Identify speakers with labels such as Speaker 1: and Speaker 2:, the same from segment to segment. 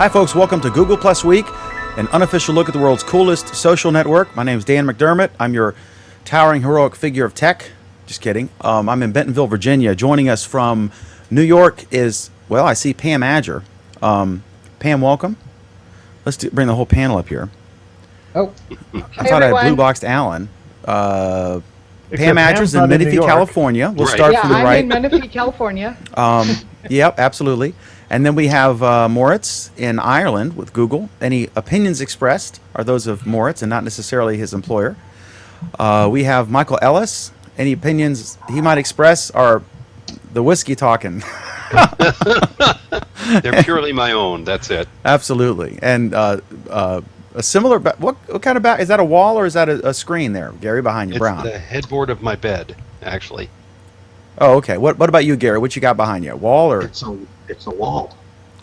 Speaker 1: Hi, folks. Welcome to Google Plus Week, an unofficial look at the world's coolest social network. My name is Dan McDermott. I'm your towering heroic figure of tech. Just kidding. I'm in Bentonville, Virginia. Joining us from New York is, well, I see Pam Adger. Pam, welcome. Let's bring the whole panel up here.
Speaker 2: Oh,
Speaker 1: I thought I had blue boxed Alan. Pam Adger's in Menifee, California. We'll start from the right.
Speaker 2: I'm in Menifee, California.
Speaker 1: Yep, absolutely. And then we have Moritz in Ireland with Google. Any opinions expressed are those of Moritz and not necessarily his employer. We have Michael Ellis. Any opinions he might express are the whiskey talking.
Speaker 3: They're purely my own. That's it.
Speaker 1: Absolutely. And a similar, what kind of back? Is that a wall or is that a screen there, Gary, behind you, Brown?
Speaker 3: It's the headboard of my bed, actually.
Speaker 1: Oh, okay. What about you, Gary? What you got behind you? A wall or?
Speaker 4: It's a wall.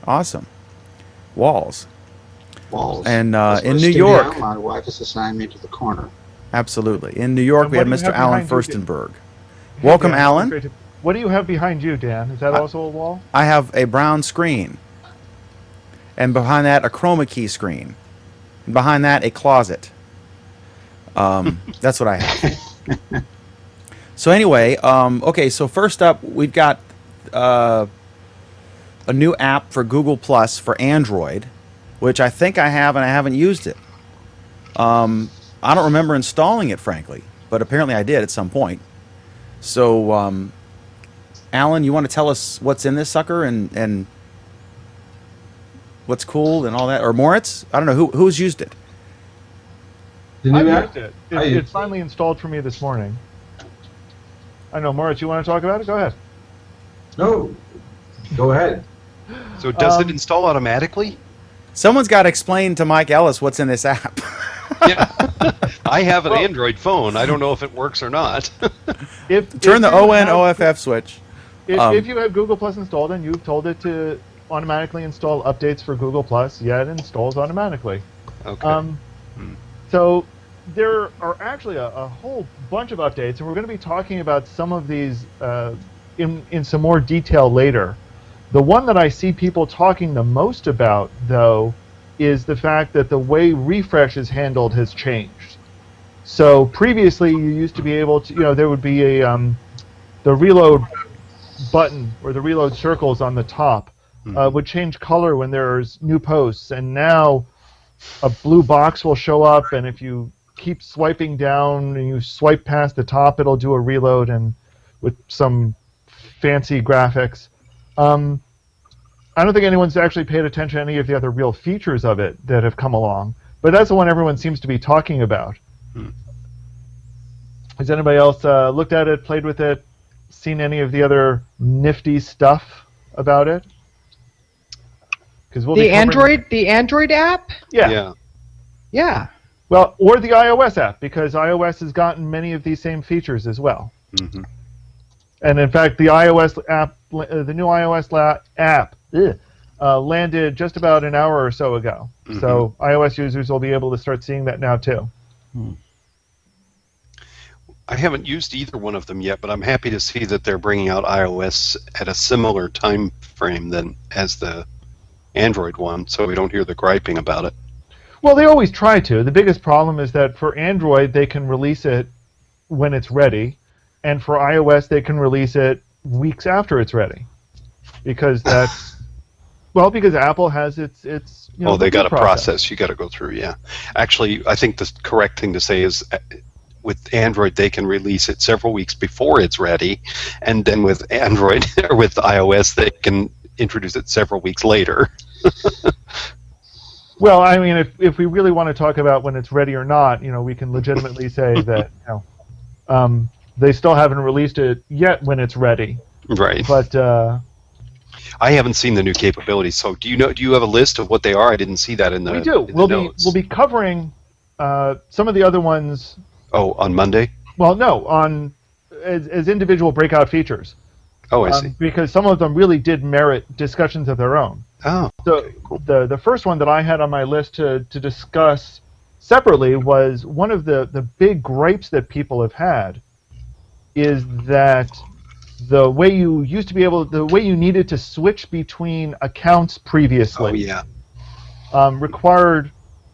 Speaker 1: Awesome. Walls. And in New
Speaker 4: studio.
Speaker 1: York.
Speaker 4: My wife has assigned me to the corner.
Speaker 1: Absolutely. In New York, we have Mr. Alan Furstenberg.
Speaker 5: Hey,
Speaker 1: Welcome,
Speaker 5: Dan,
Speaker 1: Alan.
Speaker 5: What do you have behind you, Dan? Is that also a wall?
Speaker 1: I have a brown screen. And behind that, a chroma key screen. And behind that, a closet. That's what I have. So anyway, okay, so first up, we've got a new app for Google Plus for Android, which I think I have and I haven't used it. I don't remember installing it, frankly, but apparently I did at some point. So, Alan, you want to tell us what's in this sucker and what's cool and all that? Or Moritz? I don't know. Who's used it?
Speaker 5: I used it. It's finally installed for me this morning. I know, Moritz, you want to talk about it? Go ahead.
Speaker 6: No, go ahead.
Speaker 3: So does it install automatically?
Speaker 1: Someone's got to explain to Mike Ellis what's in this app.
Speaker 3: Yeah. I have an Android phone. I don't know if it works or not.
Speaker 1: Turn the ON-OFF switch.
Speaker 5: If you have Google Plus installed and you've told it to automatically install updates for Google Plus, yeah, it installs automatically.
Speaker 3: Okay.
Speaker 5: So there are actually a whole bunch of updates, and we're going to be talking about some of these in some more detail later. The one that I see people talking the most about, though, is the fact that the way refresh is handled has changed. So previously, you used to be able to, there would be a the reload button or the reload circles on the top would change color when there's new posts, and now a blue box will show up, and if you keep swiping down and you swipe past the top, it'll do a reload and with some fancy graphics. I don't think anyone's actually paid attention to any of the other real features of it that have come along, but that's the one everyone seems to be talking about. Has anybody else looked at it, played with it, seen any of the other nifty stuff about it? Because
Speaker 2: The Android app?
Speaker 5: Yeah. Well, or the iOS app, because iOS has gotten many of these same features as well.
Speaker 3: Mm-hmm.
Speaker 5: And in fact, the iOS app, the new iOS app, landed just about an hour or so ago. Mm-hmm. So iOS users will be able to start seeing that now too.
Speaker 3: I haven't used either one of them yet, but I'm happy to see that they're bringing out iOS at a similar time frame than as the Android one, so we don't hear the griping about it.
Speaker 5: Well, they always try to. The biggest problem is that for Android, they can release it when it's ready, and for iOS, they can release it weeks after it's ready, because that's because Apple has its
Speaker 3: they got a process you got to go through. Yeah, actually, I think the correct thing to say is with Android, they can release it several weeks before it's ready, and then with Android or with iOS, they can introduce it several weeks later.
Speaker 5: Well, I mean, if we really want to talk about when it's ready or not, we can legitimately say that they still haven't released it yet when it's ready.
Speaker 3: Right.
Speaker 5: But
Speaker 3: I haven't seen the new capabilities. So do you have a list of what they are? I didn't see that in the.
Speaker 5: We do. We'll be covering some of the other ones.
Speaker 3: Oh, on Monday?
Speaker 5: Well, no, as individual breakout features.
Speaker 3: Oh, I see.
Speaker 5: Because some of them really did merit discussions of their own.
Speaker 3: Oh.
Speaker 5: So
Speaker 3: okay, cool.
Speaker 5: the first one that I had on my list to discuss separately was one of the big gripes that people have had is that the way you used to be able, the way you needed to switch between accounts previously.
Speaker 3: Oh, yeah.
Speaker 5: required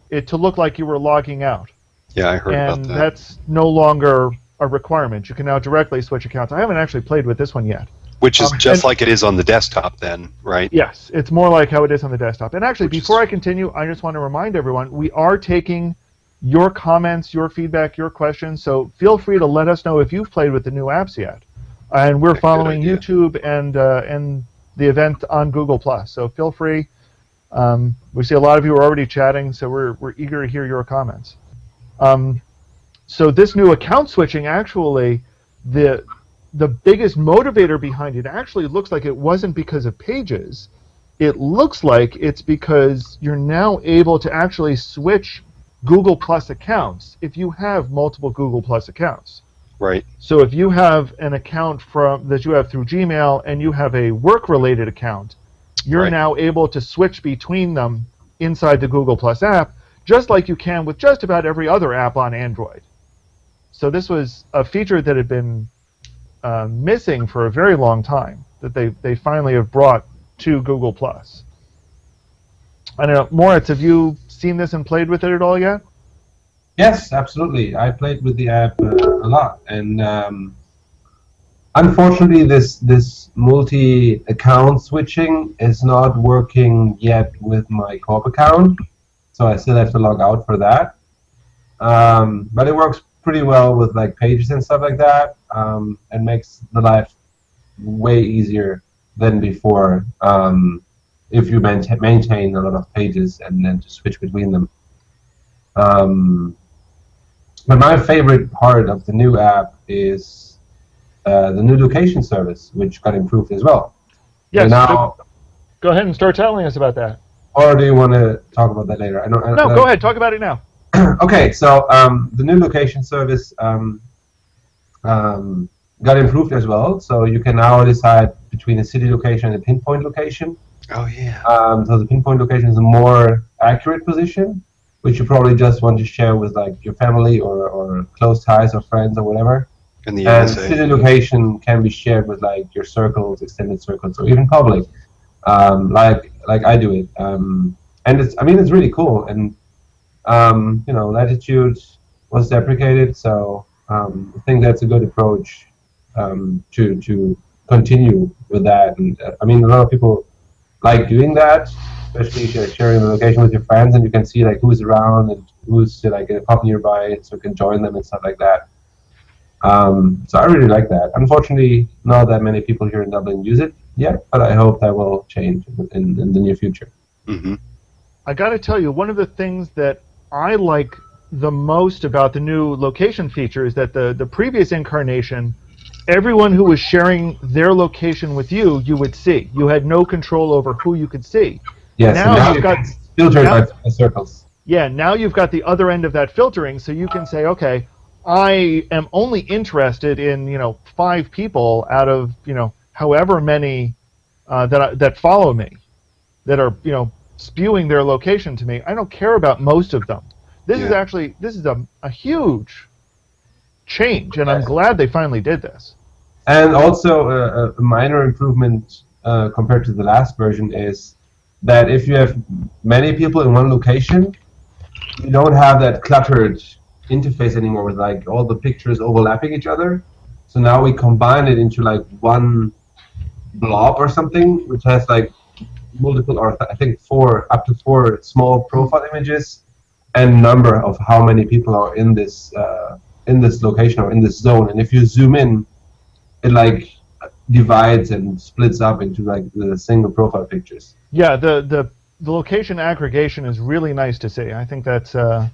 Speaker 5: it to look like you were logging out.
Speaker 3: Yeah, I heard about
Speaker 5: And
Speaker 3: that.
Speaker 5: that's no longer a requirement. You can now directly switch accounts. I haven't actually played with this one yet.
Speaker 3: Which is just
Speaker 5: and-
Speaker 3: like it is on the desktop then, right?
Speaker 5: Yes, it's more like how it is on the desktop. And actually,
Speaker 3: Which
Speaker 5: before
Speaker 3: is-
Speaker 5: I continue, I just want to remind everyone, we are taking your comments, your feedback, your questions, so feel free to let us know if you've played with the new apps yet. And we're
Speaker 3: Yeah, good
Speaker 5: following
Speaker 3: idea.
Speaker 5: YouTube and the event on Google+. So feel free. We see a lot of you are already chatting, so we're eager to hear your comments. So this new account switching, actually, the biggest motivator behind it actually looks like it wasn't because of pages. It looks like it's because you're now able to actually switch Google Plus accounts if you have multiple Google Plus accounts.
Speaker 3: Right.
Speaker 5: So if you have an account that you have through Gmail and you have a work-related account, you're
Speaker 3: Right.
Speaker 5: now able to switch between them inside the Google Plus app, just like you can with just about every other app on Android. So this was a feature that had been missing for a very long time that they finally have brought to Google Plus. I don't know, Moritz, have you seen this and played with it at all yet?
Speaker 6: Yes, absolutely. I played with the app a lot, and unfortunately, this multi-account switching is not working yet with my corp account, so I still have to log out for that. But it works pretty well with like pages and stuff like that, and makes the life way easier than before. If you maintain a lot of pages and then to switch between them. But my favorite part of the new app is the new location service, which got improved as well.
Speaker 5: Yes.
Speaker 6: And now,
Speaker 5: Go ahead and start telling us about that.
Speaker 6: or do you want to talk about that later?
Speaker 5: No, go ahead. Talk about it now.
Speaker 6: Okay, so the new location service got improved as well. So you can now decide between a city location and a pinpoint location.
Speaker 3: Oh, yeah.
Speaker 6: So the pinpoint location is a more accurate position, which you probably just want to share with like your family or close ties or friends or whatever.
Speaker 3: And the
Speaker 6: And
Speaker 3: NSA.
Speaker 6: city location can be shared with like your circles, extended circles, or even public, like I do it. And it's really cool. And latitude was deprecated, so I think that's a good approach to continue with that. And a lot of people like doing that, especially if you're sharing the location with your friends, and you can see like who's around and who's like in a pub nearby, so you can join them and stuff like that. So I really like that. Unfortunately, not that many people here in Dublin use it yet, but I hope that will change in the near future.
Speaker 3: Mm-hmm.
Speaker 5: I got to tell you, one of the things that I like the most about the new location feature is that the previous incarnation, everyone who was sharing their location with you, you would see. You had no control over who you could see.
Speaker 6: Yes,
Speaker 5: Now
Speaker 6: and now
Speaker 5: you've got
Speaker 6: it's filtered
Speaker 5: now-
Speaker 6: by circles.
Speaker 5: Yeah, now you've got the other end of that filtering, so you can say, okay, I am only interested in 5 people out of however many that follow me, that are spewing their location to me. I don't care about most of them. This is a huge change, and I'm glad they finally did this.
Speaker 6: And also a minor improvement compared to the last version is that if you have many people in one location, you don't have that cluttered interface anymore with like all the pictures overlapping each other. So now we combine it into like one blob or something, which has like multiple, or I think up to four small profile images and number of how many people are in this location or in this zone. And if you zoom in, it like divides and splits up into like the single profile pictures.
Speaker 5: Yeah, the location aggregation is really nice to see. I think that's a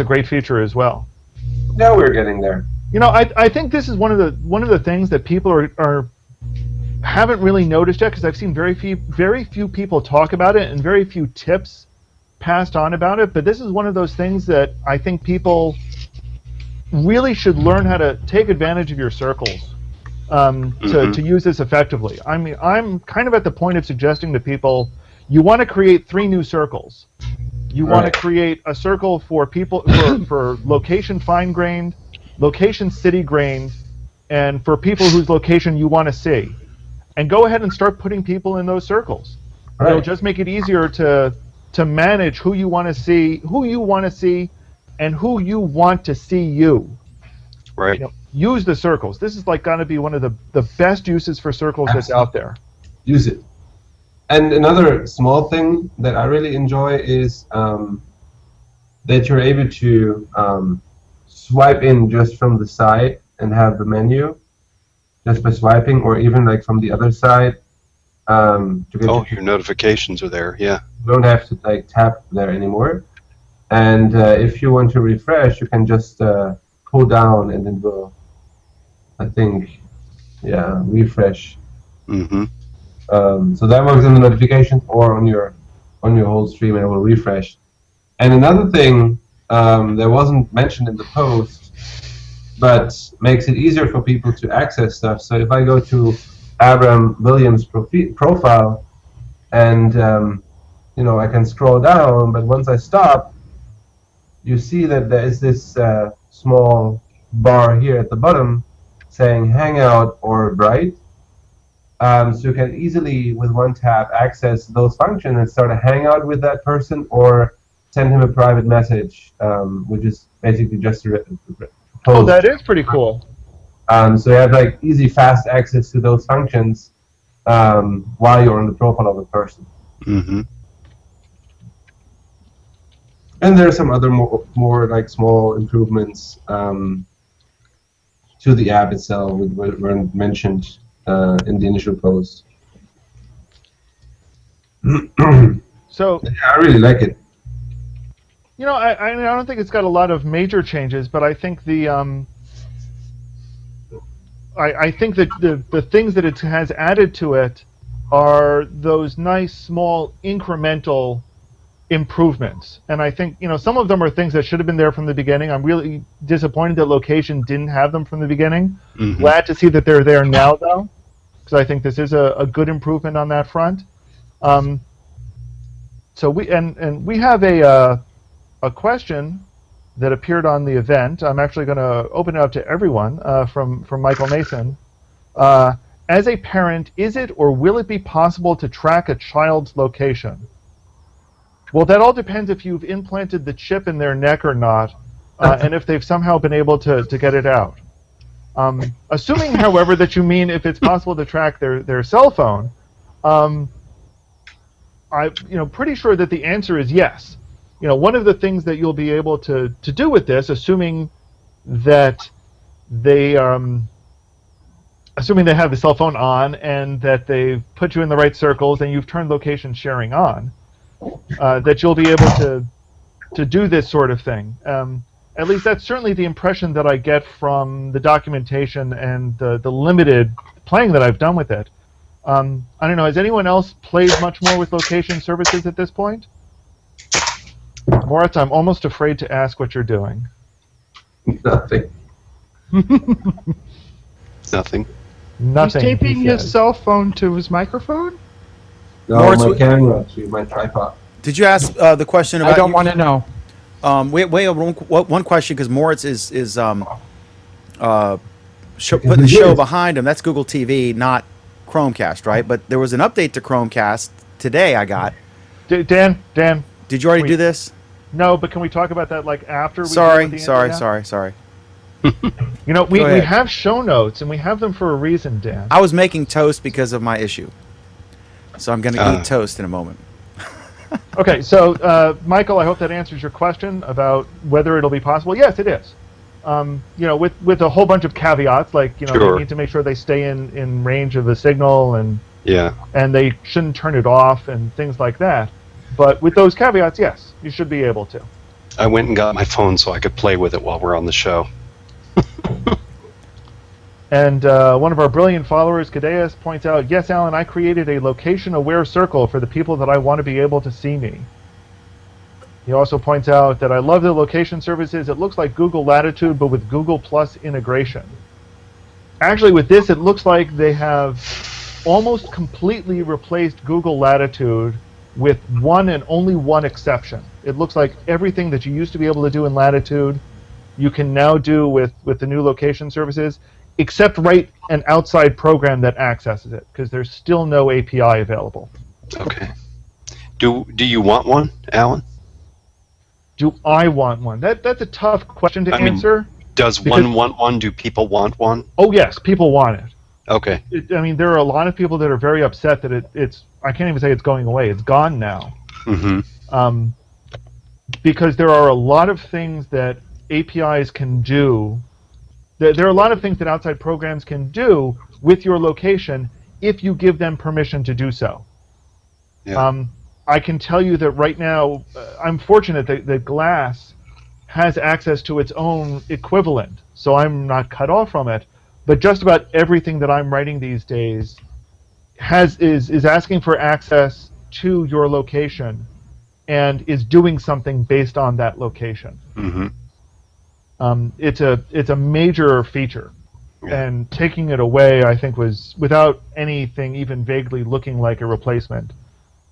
Speaker 5: great feature as well.
Speaker 6: Yeah, we're getting there.
Speaker 5: I think this is one of the things that people are haven't really noticed yet, because I've seen very few people talk about it and very few tips passed on about it. But this is one of those things that I think people really should learn how to take advantage of your circles to use this effectively. I mean, I'm kind of at the point of suggesting to people, you want to create 3 new circles. You want to create a circle for people for location fine-grained, location city-grained, and for people whose location you want to see. And go ahead and start putting people in those circles.
Speaker 6: Right.
Speaker 5: It'll just make it easier to to manage who you want to see, and who you want to see you.
Speaker 3: Right.
Speaker 5: You know, use the circles. This is like going to be one of the best uses for circles that's out there.
Speaker 6: Use it. And another small thing that I really enjoy is that you're able to swipe in just from the side and have the menu just by swiping, or even like from the other side. To get
Speaker 3: Your notifications are there. Yeah.
Speaker 6: you don't have to like tap there anymore. And if you want to refresh, you can just pull down and it will, I think, refresh.
Speaker 3: Mm-hmm.
Speaker 6: So that works in the notifications or on your whole stream, and it will refresh. And another thing that wasn't mentioned in the post, but makes it easier for people to access stuff. So if I go to Abram Williams' profile, and I can scroll down, but once I stop, you see that there is this small bar here at the bottom saying Hangout or Bright. So you can easily, with one tap, access those functions and start a hangout with that person, or send him a private message, which is basically just a post.
Speaker 5: Oh, that is pretty cool.
Speaker 6: So you have like easy, fast access to those functions while you're on the profile of the person.
Speaker 3: Mm-hmm.
Speaker 6: And there are some other more like small improvements to the app itself, which were mentioned in the initial post.
Speaker 5: So
Speaker 6: I really like it.
Speaker 5: I don't think it's got a lot of major changes, but I think I think that the things that it has added to it are those nice small incremental improvements. And I think some of them are things that should have been there from the beginning. I'm really disappointed that Location didn't have them from the beginning.
Speaker 3: Mm-hmm.
Speaker 5: Glad to see that they're there now, though, because I think this is a good improvement on that front. So we have a question that appeared on the event. I'm actually going to open it up to everyone from Michael Mason. As a parent, is it or will it be possible to track a child's location? Well, that all depends if you've implanted the chip in their neck or not, and if they've somehow been able to get it out. Assuming, however, that you mean if it's possible to track their cell phone, I'm pretty sure that the answer is yes. One of the things that you'll be able to do with this, assuming that they have the cell phone on and that they've put you in the right circles and you've turned location sharing on, that you'll be able to do this sort of thing. At least that's certainly the impression that I get from the documentation and the limited playing that I've done with it. I don't know, has anyone else played much more with location services at this point? Moritz, I'm almost afraid to ask what you're doing.
Speaker 6: Nothing.
Speaker 3: Nothing.
Speaker 2: He's taping
Speaker 5: he
Speaker 2: his
Speaker 5: says.
Speaker 2: cell phone to his microphone?
Speaker 6: No,
Speaker 1: Moritz,
Speaker 6: my camera to my tripod.
Speaker 1: Did you ask the question about?
Speaker 2: I don't want to know.
Speaker 1: Wait, one question, because Moritz is putting the
Speaker 6: He
Speaker 1: show
Speaker 6: is.
Speaker 1: behind him. That's Google TV, not Chromecast, right? But there was an update to Chromecast today. I got.
Speaker 5: Dan.
Speaker 1: Did you already
Speaker 5: Wait.
Speaker 1: do this?
Speaker 5: No, but can we talk about that like after?
Speaker 1: Sorry.
Speaker 5: We
Speaker 1: Go
Speaker 5: we
Speaker 1: ahead.
Speaker 5: have show notes and we have them for a reason, Dan.
Speaker 1: I was making toast because of my issue, so I'm going to eat toast in a moment.
Speaker 5: Okay, so Michael, I hope that answers your question about whether it'll be possible. Yes, it is. With a whole bunch of caveats, like
Speaker 3: Sure.
Speaker 5: they need to make sure they stay in range of the signal and
Speaker 3: Yeah.
Speaker 5: they shouldn't turn it off and things like that. But with those caveats, yes, you should be able to.
Speaker 3: I went and got my phone so I could play with it while we're on the show.
Speaker 5: And one of our brilliant followers, Cadeas, points out, yes, Alan, I created a location-aware circle for the people that I want to be able to see me. He also points out that I love the location services. It looks like Google Latitude, but with Google Plus integration. Actually, with this, it looks like they have almost completely replaced Google Latitude with one and only one exception. It looks like everything that you used to be able to do in Latitude, you can now do with the new location services, except write an outside program that accesses it, because there's still no API available.
Speaker 3: Okay. Do you want one, Alan?
Speaker 5: Do I want one? That's a tough question to answer.
Speaker 3: Does one want one? Do people want one?
Speaker 5: Oh yes, people want it.
Speaker 3: Okay.
Speaker 5: I mean, there are a lot of people that are very upset that it's. I can't even say it's going away. It's gone now.
Speaker 3: Mm-hmm.
Speaker 5: Because there are a lot of things that APIs can do. There are a lot of things that outside programs can do with your location if you give them permission to do so.
Speaker 3: Yeah.
Speaker 5: I can tell you that right now, I'm fortunate that Glass has access to its own equivalent, so I'm not cut off from it. But just about everything that I'm writing these days is asking for access to your location and is doing something based on that location.
Speaker 3: Mm-hmm.
Speaker 5: It's a major feature, and taking it away, I think, was without anything even vaguely looking like a replacement.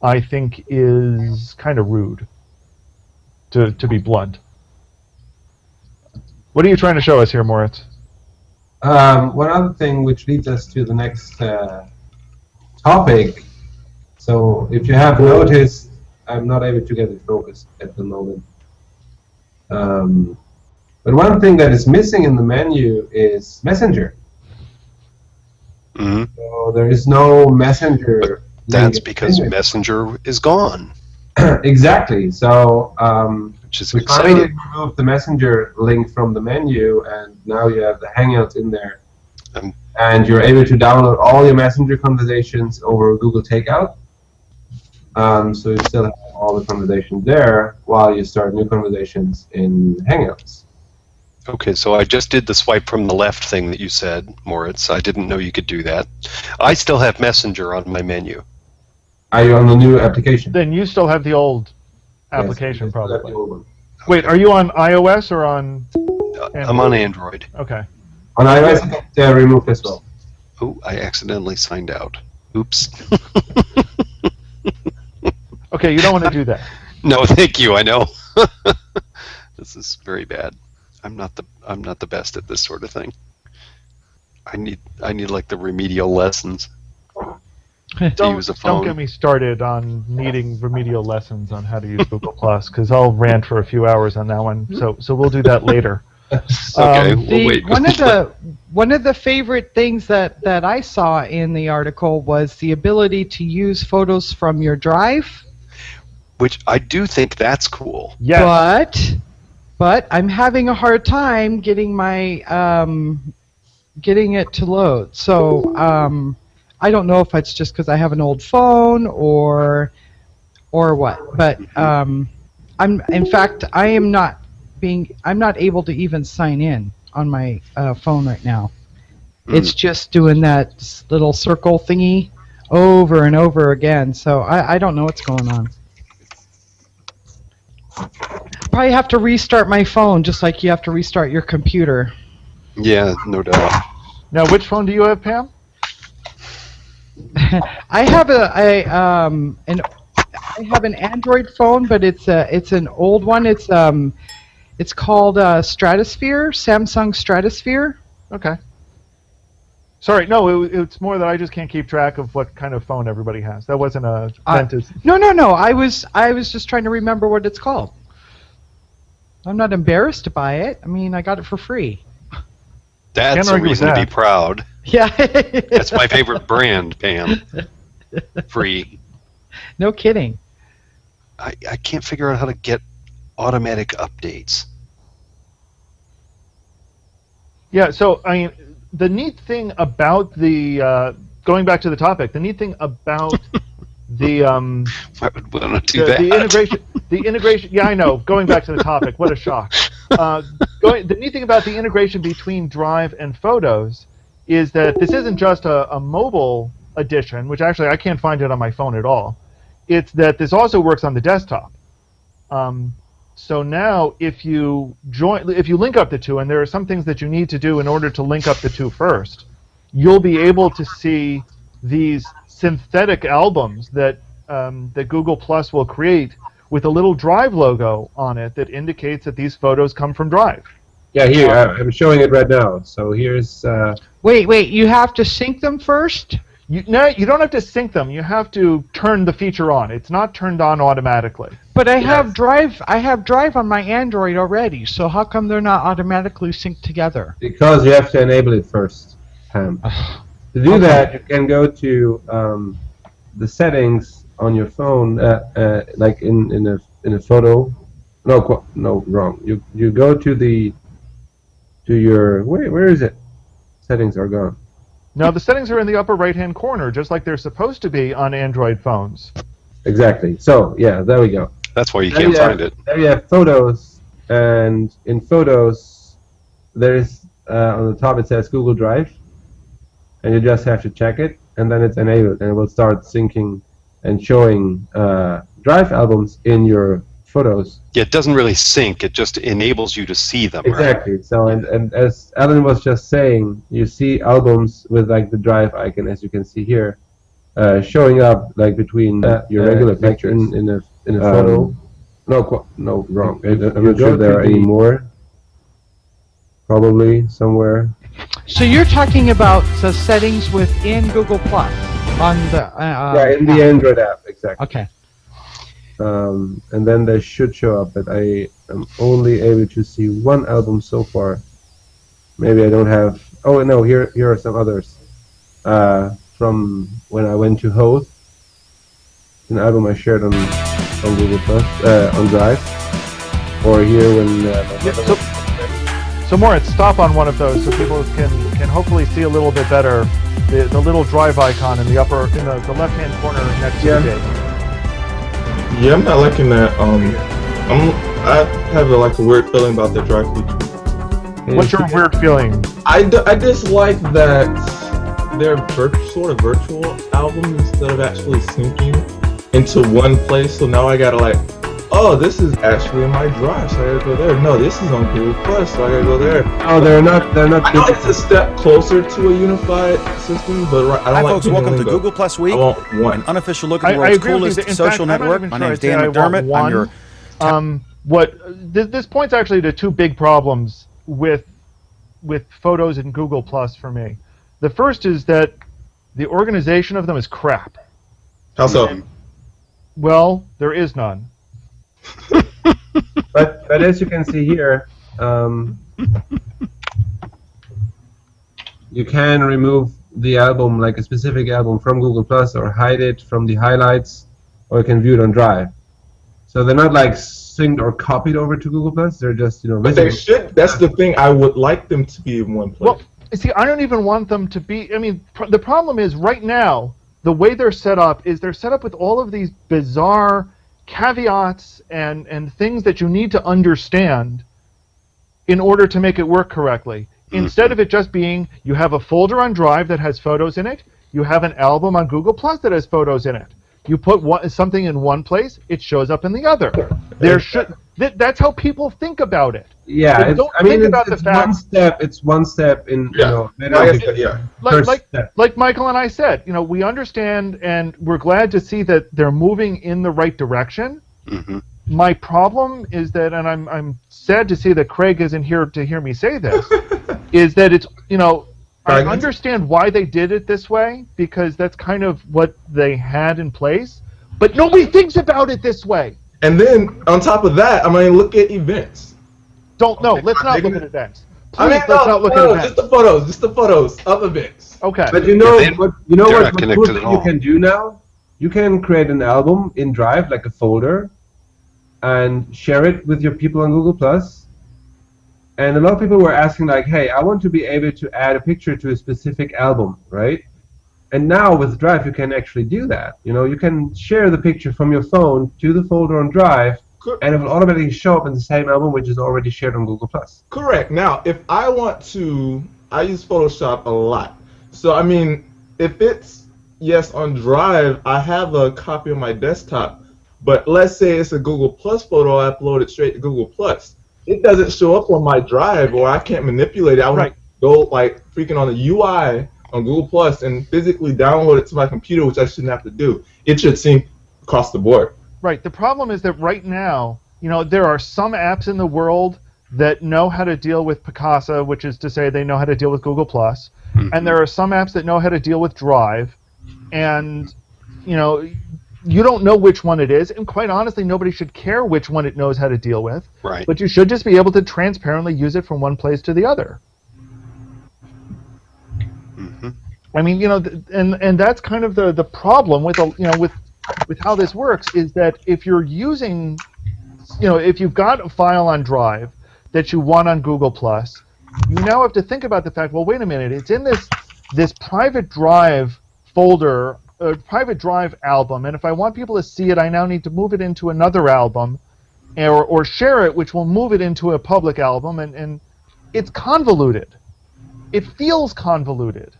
Speaker 5: I think is kind of rude, to be blunt. What are you trying to show us here, Moritz?
Speaker 6: One other thing which leads us to the next topic. So if you have noticed, I'm not able to get it focused at the moment. But one thing that is missing in the menu is Messenger.
Speaker 3: Mm-hmm.
Speaker 6: So there is no Messenger.
Speaker 3: That's because Messenger is gone.
Speaker 6: Exactly. So
Speaker 3: which is
Speaker 6: we
Speaker 3: exciting.
Speaker 6: finally removed the Messenger link from the menu, and now you have the Hangouts in there. And you're able to download all your Messenger conversations over Google Takeout. So you still have all the conversations there while you start new conversations in Hangouts.
Speaker 3: Okay, so I just did the swipe from the left thing that you said, Moritz. I didn't know you could do that. I still have Messenger on my menu.
Speaker 6: Are you on the new application?
Speaker 5: Then you still have the old application,
Speaker 6: Yes,
Speaker 5: probably.
Speaker 6: the old one.
Speaker 5: Wait, are you on iOS or on?
Speaker 3: I'm on Android.
Speaker 5: Okay.
Speaker 6: On iOS, it got removed as well.
Speaker 3: Oh, I accidentally signed out. Oops.
Speaker 5: Okay, you don't want to do that.
Speaker 3: No, thank you. I know. This is very bad. I'm not the best at this sort of thing. I need like the remedial lessons to use a phone.
Speaker 5: Don't get me started on needing remedial lessons on how to use Google Plus, because I'll rant for a few hours on that one. So we'll do that later.
Speaker 3: Okay, we'll wait.
Speaker 2: One of the favorite things that I saw in the article was the ability to use photos from your drive.
Speaker 3: Which I do think that's cool.
Speaker 5: Yes.
Speaker 2: But I'm having a hard time getting my getting it to load. So I don't know if it's just because I have an old phone or what. But I'm not able to even sign in on my phone right now. It's just doing that little circle thingy over and over again. So I don't know what's going on. Probably have to restart my phone, just like you have to restart your computer.
Speaker 3: Yeah, no doubt.
Speaker 5: Now, which phone do you have, Pam?
Speaker 2: I have an Android phone, but it's an old one. It's called Stratosphere, Samsung Stratosphere.
Speaker 5: Okay. Sorry, no, it's more that I just can't keep track of what kind of phone everybody has. That wasn't a sentence.
Speaker 2: No. I was just trying to remember what it's called. I'm not embarrassed to buy it. I mean, I got it for free.
Speaker 3: That's a reason to be proud.
Speaker 2: Yeah.
Speaker 3: That's my favorite brand, Pam. Free.
Speaker 2: No kidding.
Speaker 3: I can't figure out how to get automatic updates.
Speaker 5: Yeah, so, I mean, the neat thing about the, going back to the topic, the neat thing about the
Speaker 3: Why would we want to do that?
Speaker 5: the integration. Yeah, I know. Going back to the topic, what a shock. The neat thing about the integration between Drive and Photos is that this isn't just a mobile edition, which actually I can't find it on my phone at all. It's that this also works on the desktop. So now, if you link up the two, and there are some things that you need to do in order to link up the two first, you'll be able to see these synthetic albums that Google Plus will create with a little Drive logo on it that indicates that these photos come from Drive.
Speaker 6: Yeah, here, I'm showing it right now. So here's...
Speaker 2: Wait, you have to sync them first?
Speaker 5: You don't have to sync them. You have to turn the feature on. It's not turned on automatically.
Speaker 2: But I have Drive. I have Drive on my Android already. So how come they're not automatically synced together?
Speaker 6: Because you have to enable it first, Pam. To do that, you can go to the settings on your phone, like in a photo. No, wrong. You go to your where is it? Settings are gone.
Speaker 5: Now, the settings are in the upper right-hand corner, just like they're supposed to be on Android phones.
Speaker 6: Exactly. So, yeah, there we go.
Speaker 3: That's why you can't find it.
Speaker 6: There you have photos, and in photos, there's, on the top it says Google Drive, and you just have to check it, and then it's enabled, and it will start syncing and showing Drive albums in your photos.
Speaker 3: Yeah, it doesn't really sync. It just enables you to see them.
Speaker 6: Exactly.
Speaker 3: Right?
Speaker 6: So, and as Alan was just saying, you see albums with like the Drive icon, as you can see here, showing up like between your regular picture in a photo. No, wrong. I'm not sure there are any more. Probably somewhere.
Speaker 2: So you're talking about the settings within Google Plus on the
Speaker 6: in the Android app, exactly.
Speaker 2: Okay.
Speaker 6: And then they should show up, but I am only able to see one album so far. Maybe I don't have. Oh no, here are some others. From when I went to Loathe, an album I shared on Google Plus, on Drive, or here when.
Speaker 5: So Moritz, stop on one of those so people can hopefully see a little bit better the little Drive icon in the left-hand corner next to the date.
Speaker 7: Yeah, I'm not liking that. I have a weird feeling about the Drive feature.
Speaker 5: What's your weird feeling?
Speaker 7: I dislike that they're sort of virtual albums instead of actually syncing into one place. So now I gotta oh, this is actually in my Drive, so I gotta go there. No, this is on Google Plus, so I gotta go there.
Speaker 6: Oh, they're not.
Speaker 7: I know it's a step closer to a unified system, but I don't
Speaker 1: Hi,
Speaker 7: like
Speaker 1: folks. Welcome to Google Plus Week,
Speaker 7: I want one.
Speaker 1: an unofficial look at the
Speaker 5: I
Speaker 1: world's
Speaker 5: agree with you.
Speaker 1: coolest
Speaker 5: In
Speaker 1: social
Speaker 5: fact, I'm not
Speaker 1: network.
Speaker 5: even
Speaker 1: My
Speaker 5: sure
Speaker 1: name's
Speaker 5: I'd say
Speaker 1: Dan
Speaker 5: I want
Speaker 1: McDermott. I'm your
Speaker 5: This points actually to two big problems with photos in Google Plus for me. The first is that the organization of them is crap.
Speaker 7: How so?
Speaker 5: Well, there is none.
Speaker 6: But as you can see here, you can remove the album, like a specific album, from Google Plus, or hide it from the highlights, or you can view it on Drive. So they're not synced or copied over to Google Plus. They're just
Speaker 7: But they should. That's the thing. I would like them to be in one place.
Speaker 5: Well, see, I don't even want them to be. I mean, the problem is right now the way they're set up is they're set up with all of these bizarre caveats and things that you need to understand in order to make it work correctly. Instead of it just being, you have a folder on Drive that has photos in it, you have an album on Google Plus that has photos in it. You put something in one place, it shows up in the other. That's how people think about it.
Speaker 6: Yeah,
Speaker 5: They don't think about the fact.
Speaker 6: It's one step in.
Speaker 5: Like Michael and I said, we understand and we're glad to see that they're moving in the right direction.
Speaker 3: Mm-hmm.
Speaker 5: My problem is that, and I'm sad to see that Craig isn't here to hear me say this, is that it's I understand why they did it this way, because that's kind of what they had in place, but nobody thinks about it this way.
Speaker 7: And then on top of that, look at events.
Speaker 5: Let's not look at events. Please, let's not look at events.
Speaker 7: Just the photos of events.
Speaker 5: Okay.
Speaker 6: But what cool thing you can do now? You can create an album in Drive, like a folder, and share it with your people on Google Plus. And a lot of people were asking, hey, I want to be able to add a picture to a specific album, right? And now with Drive, you can actually do that. You can share the picture from your phone to the folder on Drive, and it will automatically show up in the same album, which is already shared on Google Plus.
Speaker 7: Correct. Now, if I want to, I use Photoshop a lot. So, if it's, on Drive, I have a copy on my desktop, but let's say it's a Google Plus photo, I upload it straight to Google Plus. It doesn't show up on my Drive, or I can't manipulate it. I would go freaking on the UI on Google Plus and physically download it to my computer, which I shouldn't have to do. It should sync across the board.
Speaker 5: Right. The problem is that right now, there are some apps in the world that know how to deal with Picasa, which is to say they know how to deal with Google Plus, and there are some apps that know how to deal with Drive, and you don't know which one it is, and quite honestly, nobody should care which one it knows how to deal with.
Speaker 3: Right.
Speaker 5: But you should just be able to transparently use it from one place to the other.
Speaker 3: Mm-hmm.
Speaker 5: I mean, and that's kind of the problem with with how this works is that if you're using, if you've got a file on Drive that you want on Google Plus, you now have to think about the fact, well, wait a minute, it's in this private Drive folder, private Drive album, and if I want people to see it, I now need to move it into another album, or share it, which will move it into a public album, and it's convoluted. It feels convoluted.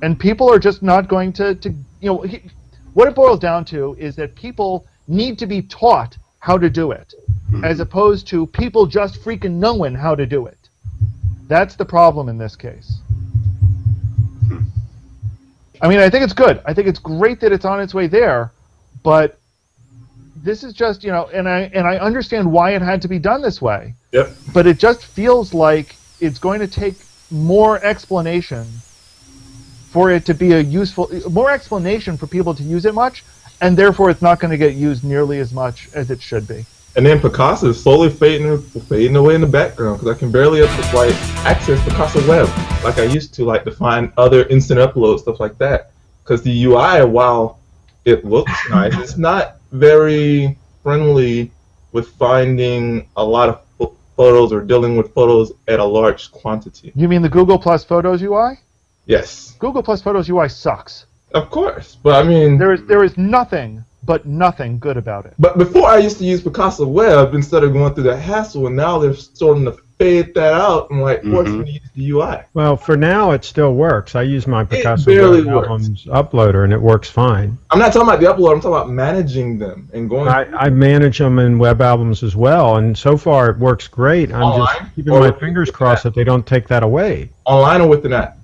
Speaker 5: And people are just not going to what it boils down to is that people need to be taught how to do it, as opposed to people just freaking knowing how to do it. That's the problem in this case. I mean, I think it's good. I think it's great that it's on its way there, but this is just, and I understand why it had to be done this way.
Speaker 7: Yep.
Speaker 5: But it just feels like it's going to take more explanation for it to be more explanation for people to use it much, and therefore it's not going to get used nearly as much as it should be.
Speaker 7: And then Picasa is slowly fading away in the background because I can barely access Picasa Web like I used to, to find other instant uploads, stuff like that. Because the UI, while it looks nice, it's not very friendly with finding a lot of photos or dealing with photos at a large quantity.
Speaker 5: You mean the Google Plus Photos UI?
Speaker 7: Yes.
Speaker 5: Google Plus Photos UI sucks.
Speaker 7: Of course, but I mean...
Speaker 5: There is nothing good about it.
Speaker 7: But before I used to use Picasa Web instead of going through the hassle, and now they're starting to fade that out and forcing me to use the UI.
Speaker 8: Well, for now it still works. I use my Picasa
Speaker 7: barely
Speaker 8: Web
Speaker 7: works.
Speaker 8: Albums uploader and it works fine.
Speaker 7: I'm not talking about the upload, I'm talking about managing them and going...
Speaker 8: I manage them in web albums as well, and so far it works great. I'm
Speaker 7: Online?
Speaker 8: just keeping
Speaker 7: Or
Speaker 8: my
Speaker 7: with
Speaker 8: fingers
Speaker 7: the
Speaker 8: crossed
Speaker 7: app?
Speaker 8: that they don't take that away.
Speaker 7: Online or with an app?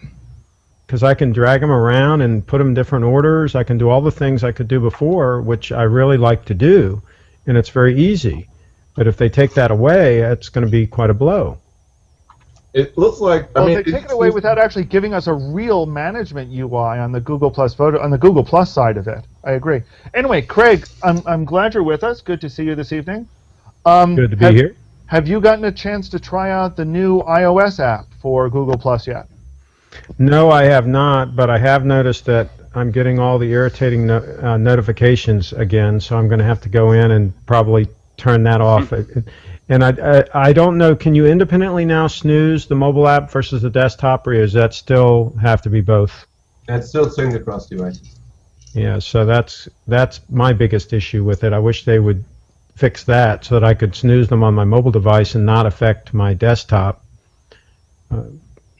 Speaker 8: Because I can drag them around and put them in different orders. I can do all the things I could do before, which I really like to do, and it's very easy. But if they take that away, it's going to be quite a blow.
Speaker 7: It looks like...
Speaker 5: Well, they take it away without actually giving us a real management UI on the Google Plus on the Google Plus side of it. I agree. Anyway, Craig, I'm glad you're with us. Good to see you this evening.
Speaker 8: Good to be here.
Speaker 5: Have you gotten a chance to try out the new iOS app for Google Plus yet?
Speaker 8: No, I have not, but I have noticed that I'm getting all the irritating notifications again, so I'm going to have to go in and probably turn that off. And I don't know, can you independently now snooze the mobile app versus the desktop, or does that still have to be both?
Speaker 6: That's still synced across devices.
Speaker 8: Yeah, so that's my biggest issue with it. I wish they would fix that so that I could snooze them on my mobile device and not affect my desktop.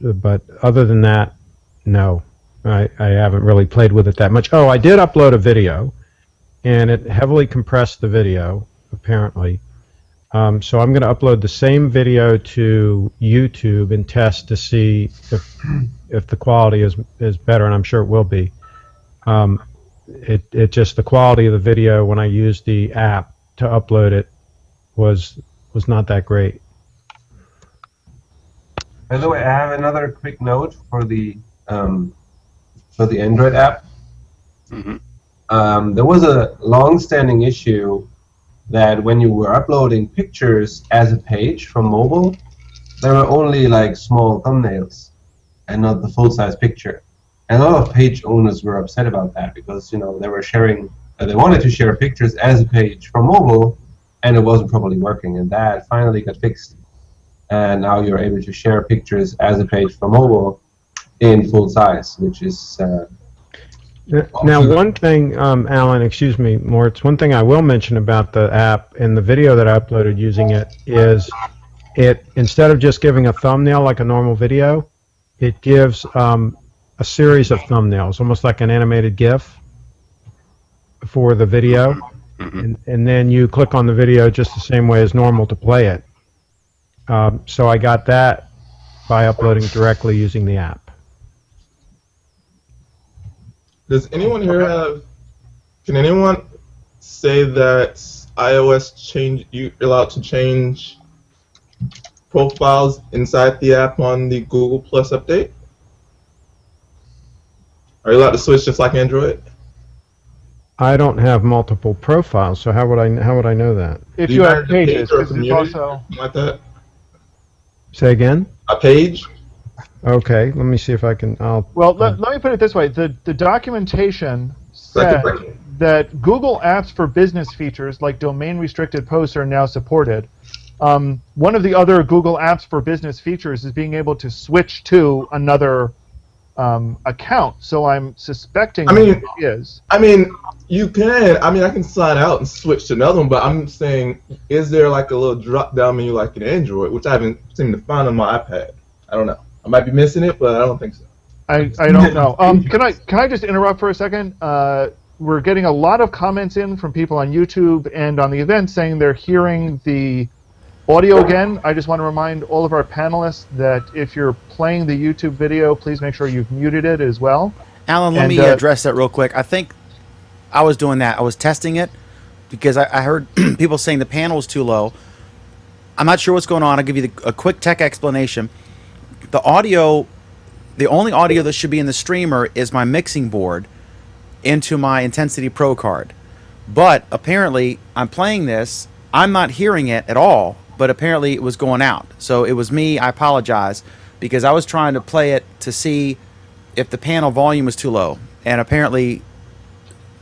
Speaker 8: But other than that, no. I haven't really played with it that much. Oh, I did upload a video, and it heavily compressed the video, apparently. So I'm going to upload the same video to YouTube and test to see if the quality is better, and I'm sure it will be. It just, the quality of the video when I used the app to upload it was not that great.
Speaker 6: By the way, I have another quick note for the Android app.
Speaker 3: Mm-hmm.
Speaker 6: There was a long-standing issue that when you were uploading pictures as a page from mobile, there were only small thumbnails and not the full-size picture. And a lot of page owners were upset about that because they were sharing, they wanted to share pictures as a page from mobile, and it wasn't properly working. And that finally got fixed. And now you're able to share pictures as a page from mobile in full size, which is...
Speaker 8: Now, one thing, Alan, excuse me, Moritz, one thing I will mention about the app and the video that I uploaded using it is it, instead of just giving a thumbnail like a normal video, it gives a series of thumbnails, almost like an animated GIF for the video.
Speaker 3: Mm-hmm.
Speaker 8: And then you click on the video just the same way as normal to play it. So I got that by uploading directly using the app.
Speaker 7: Does anyone here can anyone say that iOS you're allowed to change profiles inside the app on the Google Plus update? Are you allowed to switch just like Android?
Speaker 8: I don't have multiple profiles, so how would I know that?
Speaker 5: If
Speaker 7: Do
Speaker 5: you have
Speaker 7: manage a page
Speaker 5: pages,
Speaker 7: or a
Speaker 5: because it's
Speaker 7: community,
Speaker 5: also.
Speaker 7: something like that?
Speaker 8: Say again?
Speaker 7: A page?
Speaker 8: Okay, let me see if I can.
Speaker 5: Well, let me put it this way: the documentation
Speaker 7: Like
Speaker 5: said that Google Apps for Business features like domain-restricted posts are now supported. One of the other Google Apps for Business features is being able to switch to another account. So I'm suspecting it is.
Speaker 7: I mean, you can. I mean, I can sign out and switch to another one, but I'm saying, is there like a little drop-down menu like in Android, which I haven't seemed to find on my iPad? I don't know. I might be missing it, but I don't think so.
Speaker 5: I don't know. Can I just interrupt for a second? We're getting a lot of comments in from people on YouTube and on the event saying they're hearing the audio again. I just want to remind all of our panelists that if you're playing the YouTube video, please make sure you've muted it as well.
Speaker 1: Alan, let me address that real quick. I think I was doing that. I was testing it because I heard people saying the panel was too low. I'm not sure what's going on. I'll give you a quick tech explanation. The audio, the only audio that should be in the streamer is my mixing board into my Intensity Pro card. But apparently, I'm playing this. I'm not hearing it at all, but apparently it was going out. So it was me. I apologize because I was trying to play it to see if the panel volume was too low. And apparently,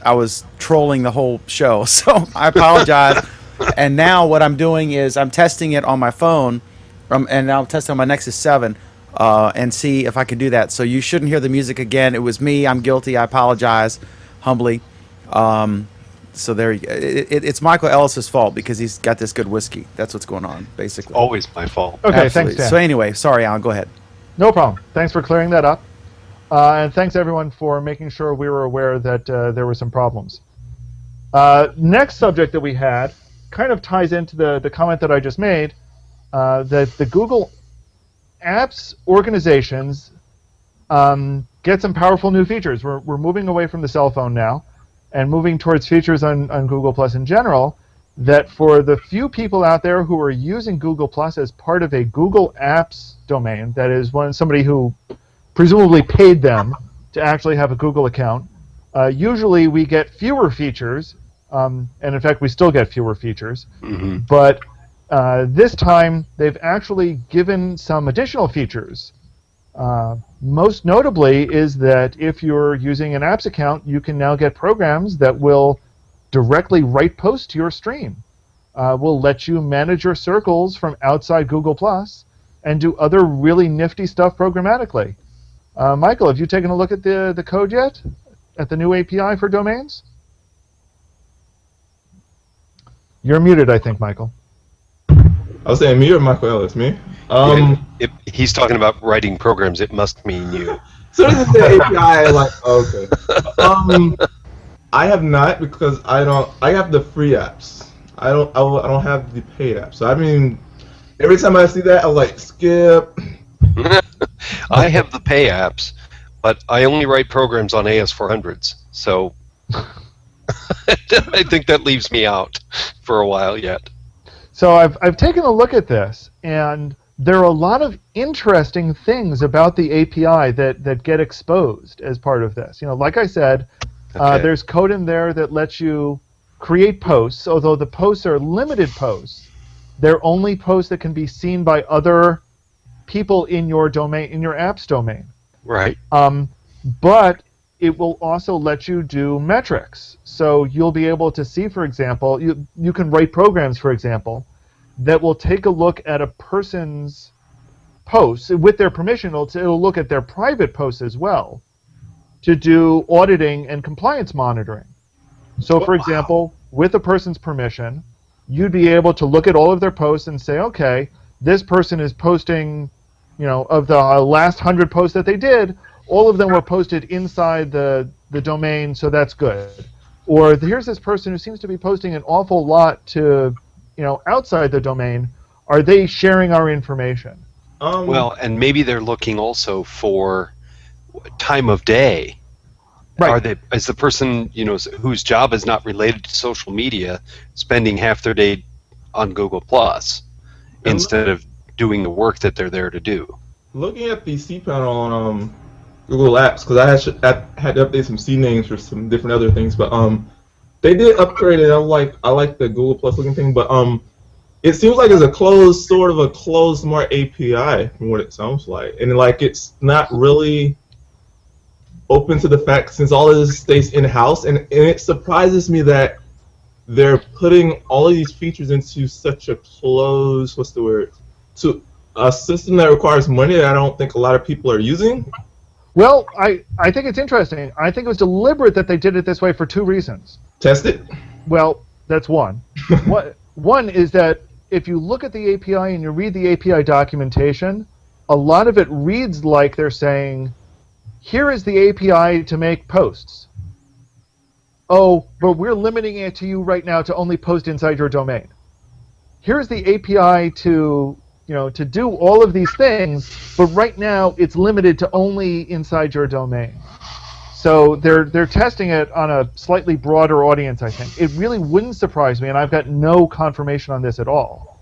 Speaker 1: I was trolling the whole show. So I apologize. And now what I'm doing is I'm testing it on my phone, and I'll test it on my Nexus 7 and see if I can do that. So you shouldn't hear the music again. It was me. I'm guilty. I apologize humbly. So there, it's Michael Ellis's fault because he's got this good whiskey. That's what's going on, basically.
Speaker 3: Always my fault.
Speaker 5: Okay,
Speaker 1: Absolutely.
Speaker 5: thanks, Dan.
Speaker 1: So anyway, sorry, Alan. Go ahead.
Speaker 5: No problem. Thanks for clearing that up. And thanks, everyone, for making sure we were aware that there were some problems. Next subject that we had kind of ties into the comment that I just made, that the Google Apps organizations get some powerful new features. We're moving away from the cell phone now and moving towards features on Google Plus in general that for the few people out there who are using Google Plus as part of a Google Apps domain, that is somebody who presumably paid them to actually have a Google account, usually we get fewer features, and in fact we still get fewer features, but this time they've actually given some additional features. Most notably is that if you're using an apps account, you can now get programs that will directly write posts to your stream. Will let you manage your circles from outside Google Plus and do other really nifty stuff programmatically. Michael, have you taken a look at the code yet? At the new API for domains? You're muted, I think, Michael.
Speaker 7: I was saying me or Michael Ellis? Me?
Speaker 3: If he's talking about writing programs, it must mean you.
Speaker 7: So this is the API, like, okay. I have not because I have the free apps. I don't have the paid apps. So I mean, every time I see that, I like skip.
Speaker 3: I have the pay apps, but I only write programs on AS400s, so I think that leaves me out for a while yet.
Speaker 5: So I've taken a look at this, and there are a lot of interesting things about the API that get exposed as part of this. You know, like I said, there's code in there that lets you create posts, although the posts are limited posts. They're only posts that can be seen by other people in your domain, in your apps domain.
Speaker 3: Right.
Speaker 5: But it will also let you do metrics. So you'll be able to see, for example, you can write programs, for example, that will take a look at a person's posts. With their permission, it'll look at their private posts as well to do auditing and compliance monitoring. So, for example, with a person's permission, you'd be able to look at all of their posts and say, okay, this person is posting, you know, of the last 100 posts that they did, all of them were posted inside the domain, so that's good. Or here's this person who seems to be posting an awful lot to, you know, outside the domain. Are they sharing our information?
Speaker 3: Well, and maybe they're looking also for time of day.
Speaker 5: Right.
Speaker 3: Is the person, you know, whose job is not related to social media spending half their day on Google Plus instead of doing the work that they're there to do?
Speaker 7: Looking at the cPanel Google Apps because I had to update some C names for some different other things, but they did upgrade it. I like the Google Plus looking thing, but it seems like it's a sort of a closed smart API from what it sounds like, and like it's not really open to the fact since all of this stays in house, and it surprises me that they're putting all of these features into such a closed to a system that requires money that I don't think a lot of people are using.
Speaker 5: Well, I think it's interesting. I think it was deliberate that they did it this way for two reasons.
Speaker 7: Test it.
Speaker 5: Well, that's one. One is that if you look at the API and you read the API documentation, a lot of it reads like they're saying, here is the API to make posts. Oh, but we're limiting it to you right now to only post inside your domain. Here's the API to do all of these things, but right now it's limited to only inside your domain. So they're testing it on a slightly broader audience, I think. It really wouldn't surprise me, and I've got no confirmation on this at all,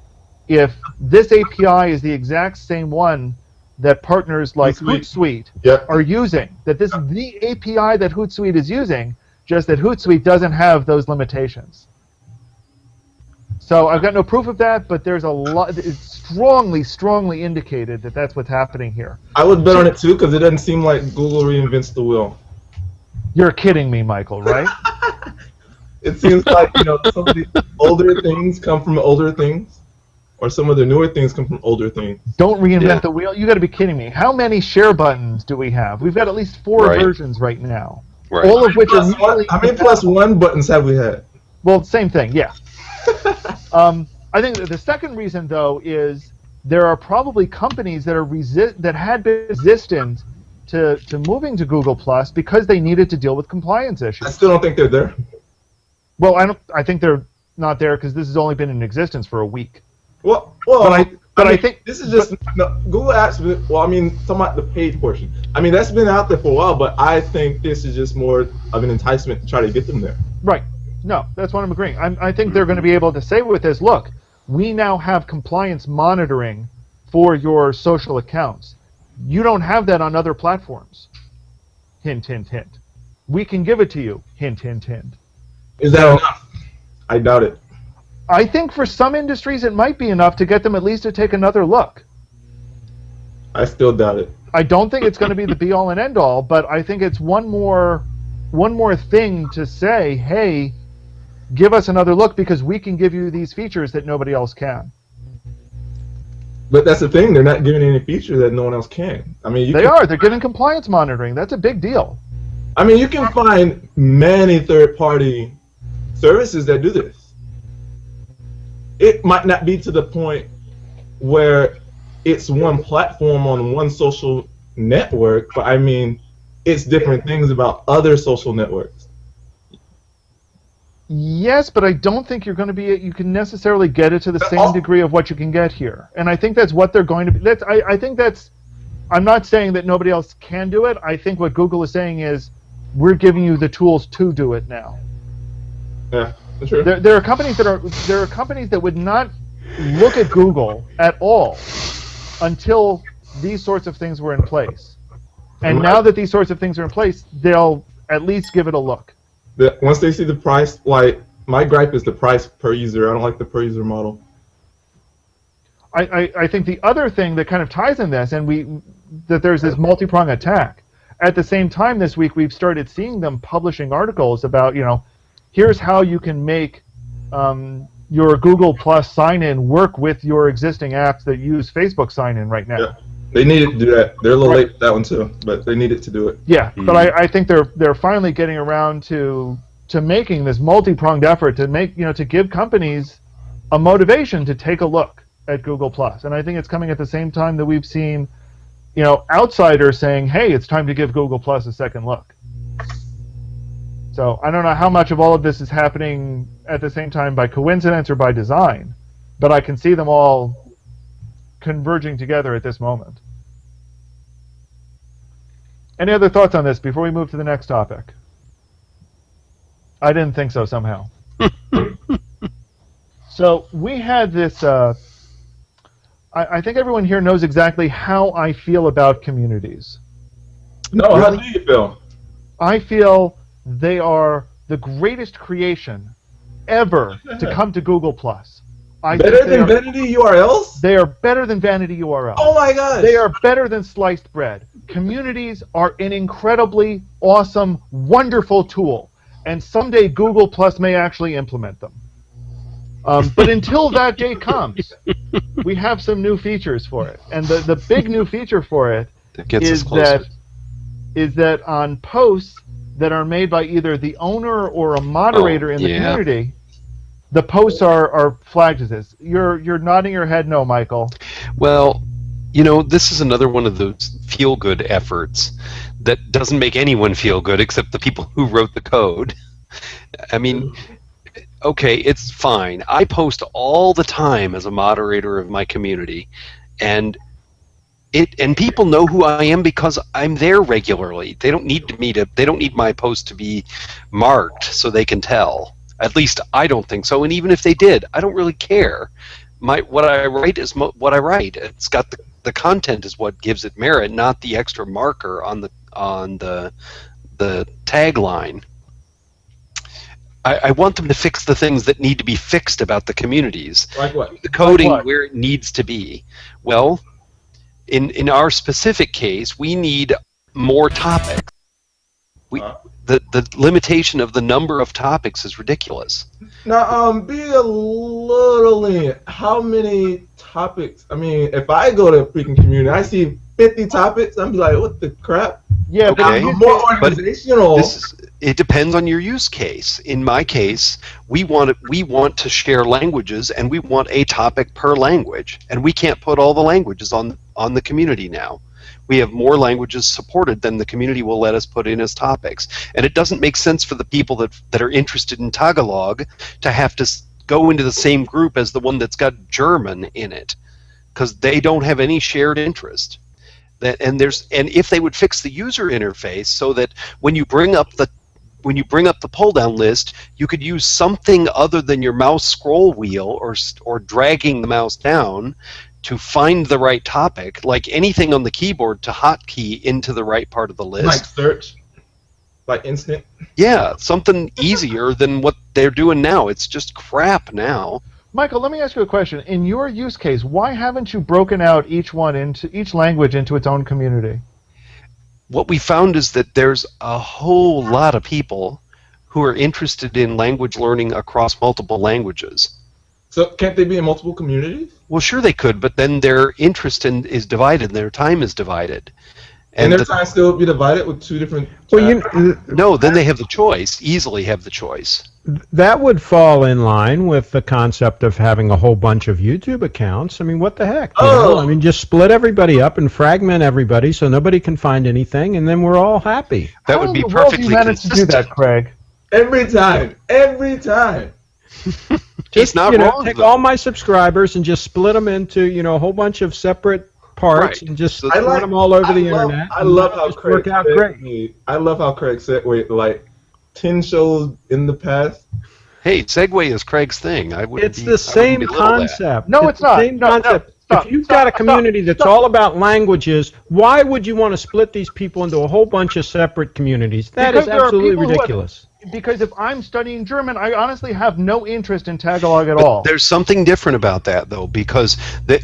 Speaker 5: if this API is the exact same one that partners like Hootsuite are using, that this is the API that Hootsuite is using, just that Hootsuite doesn't have those limitations. So I've got no proof of that, but there's a lot. It's strongly indicated that that's what's happening here.
Speaker 7: I would bet on it too because it doesn't seem like Google reinvents the wheel.
Speaker 5: You're kidding me, Michael, right?
Speaker 7: It seems like some of the older things come from older things, or some of the newer things come from older things.
Speaker 5: Don't reinvent the wheel. You got to be kidding me. How many share buttons do we have? We've got at least 4 versions right now, all of which are.
Speaker 7: How many plus one buttons have we had?
Speaker 5: Well, same thing, yeah. I think that the second reason, though, is there are probably companies that had been resistant to moving to Google Plus because they needed to deal with compliance issues.
Speaker 7: I still don't think they're there.
Speaker 5: Well, I think they're not there because this has only been in existence for a week.
Speaker 7: Well, I think this is just Google Apps. Well, I mean, talking about the paid portion. I mean, that's been out there for a while, but I think this is just more of an enticement to try to get them there.
Speaker 5: Right. No, that's what I'm agreeing. I think they're going to be able to say with this, look, we now have compliance monitoring for your social accounts. You don't have that on other platforms. Hint, hint, hint. We can give it to you. Hint, hint, hint.
Speaker 7: Is that enough? I doubt it.
Speaker 5: I think for some industries it might be enough to get them at least to take another look.
Speaker 7: I still doubt it.
Speaker 5: I don't think it's going to be the be-all and end-all, but I think it's one more thing to say, hey, give us another look because we can give you these features that nobody else can.
Speaker 7: But that's the thing; they're not giving any feature that no one else can. I mean,
Speaker 5: they're giving compliance monitoring. That's a big deal.
Speaker 7: I mean, you can find many third-party services that do this. It might not be to the point where it's one platform on one social network, but I mean, it's different things about other social networks.
Speaker 5: Yes, but I don't think you can necessarily get it to the same degree of what you can get here. And I think that's what they're going to be. I'm not saying that nobody else can do it. I think what Google is saying is, we're giving you the tools to do it now.
Speaker 7: Yeah, that's true.
Speaker 5: There are companies that would not look at Google at all until these sorts of things were in place. And now that these sorts of things are in place, they'll at least give it a look.
Speaker 7: Once they see the price, like my gripe is the price per user. I don't like the per user model.
Speaker 5: I think the other thing that kind of ties in this, that there's this multi-pronged attack. At the same time this week, we've started seeing them publishing articles about, here's how you can make your Google Plus sign-in work with your existing apps that use Facebook sign-in right now.
Speaker 7: Yeah. They needed to do that. They're a little late with that one too, but they needed to do it.
Speaker 5: Yeah, but I think they're finally getting around to making this multi-pronged effort to give companies a motivation to take a look at Google Plus. And I think it's coming at the same time that we've seen, outsiders saying, hey, it's time to give Google Plus a second look. So I don't know how much of all of this is happening at the same time by coincidence or by design, but I can see them all converging together at this moment. Any other thoughts on this before we move to the next topic? I didn't think so somehow. So we had this, I think everyone here knows exactly how I feel about communities.
Speaker 7: No, how do you feel?
Speaker 5: I feel they are the greatest creation ever to come to Google Plus.
Speaker 7: Better than vanity URLs?
Speaker 5: They are better than vanity URLs.
Speaker 7: Oh my gosh!
Speaker 5: They are better than sliced bread. Communities are an incredibly awesome, wonderful tool, and someday Google Plus may actually implement them. But until that day comes, we have some new features for it, and the big new feature for it
Speaker 3: That gets us
Speaker 5: is
Speaker 3: closer.
Speaker 5: that on posts that are made by either the owner or a moderator in the community, the posts are flagged as this. You're nodding your head no, Michael.
Speaker 3: Well, this is another one of those feel-good efforts that doesn't make anyone feel good except the people who wrote the code. I mean, okay, it's fine. I post all the time as a moderator of my community, and people know who I am because I'm there regularly. They don't need they don't need my post to be marked so they can tell. At least I don't think so. And even if they did, I don't really care. What I write is what I write. It's got the content is what gives it merit, not the extra marker on the tagline. I want them to fix the things that need to be fixed about the communities.
Speaker 7: Like what?
Speaker 3: The coding
Speaker 5: Like what?
Speaker 3: where it needs to be. Well, in our specific case, we need more topics. The limitation of the number of topics is ridiculous.
Speaker 7: Now, be a little lenient. How many topics? I mean, if I go to a freaking community, I see 50 topics. I'm like, what the crap?
Speaker 5: Yeah,
Speaker 3: Okay.
Speaker 7: I'm more organizational.
Speaker 3: It depends on your use case. In my case, we want to share languages, and we want a topic per language, and we can't put all the languages on the community now. We have more languages supported than the community will let us put in as topics, and it doesn't make sense for the people that are interested in Tagalog to have to go into the same group as the one that's got German in it, because they don't have any shared interest. And if they would fix the user interface so that when you bring up the pull down list, you could use something other than your mouse scroll wheel or dragging the mouse down to find the right topic, like anything on the keyboard to hotkey into the right part of the list.
Speaker 7: Like search, like instant.
Speaker 3: Yeah, something easier than what they're doing now. It's just crap now.
Speaker 5: Michael, let me ask you a question. In your use case, why haven't you broken out each language into its own community?
Speaker 3: What we found is that there's a whole lot of people who are interested in language learning across multiple languages.
Speaker 7: So can't they be in multiple communities?
Speaker 3: Well, sure they could, but then their interest is divided, and their time is divided.
Speaker 7: And their time still be divided with two different...
Speaker 3: No, then they have the choice, easily have the choice.
Speaker 8: That would fall in line with the concept of having a whole bunch of YouTube accounts. I mean, what the heck? You know? I mean, just split everybody up and fragment everybody so nobody can find anything, and then we're all happy.
Speaker 3: That would be perfectly
Speaker 5: How in the world do you manage to do that, Craig?
Speaker 7: Every time.
Speaker 3: Just not wrong.
Speaker 8: Take all my subscribers and just split them into a whole bunch of separate parts and just put them all over the internet.
Speaker 7: I love how Craig
Speaker 8: work out great.
Speaker 7: I love how Craig said, like 10 shows in the past.
Speaker 3: Hey, Segway is Craig's thing.
Speaker 8: It's the same concept.
Speaker 5: No, it's not.
Speaker 8: The same
Speaker 5: No,
Speaker 8: concept. If you've got a community that's all about languages, why would you want to split these people into a whole bunch of separate communities? That is absolutely ridiculous.
Speaker 5: Because if I'm studying German, I honestly have no interest in Tagalog at all.
Speaker 3: There's something different about that, though, because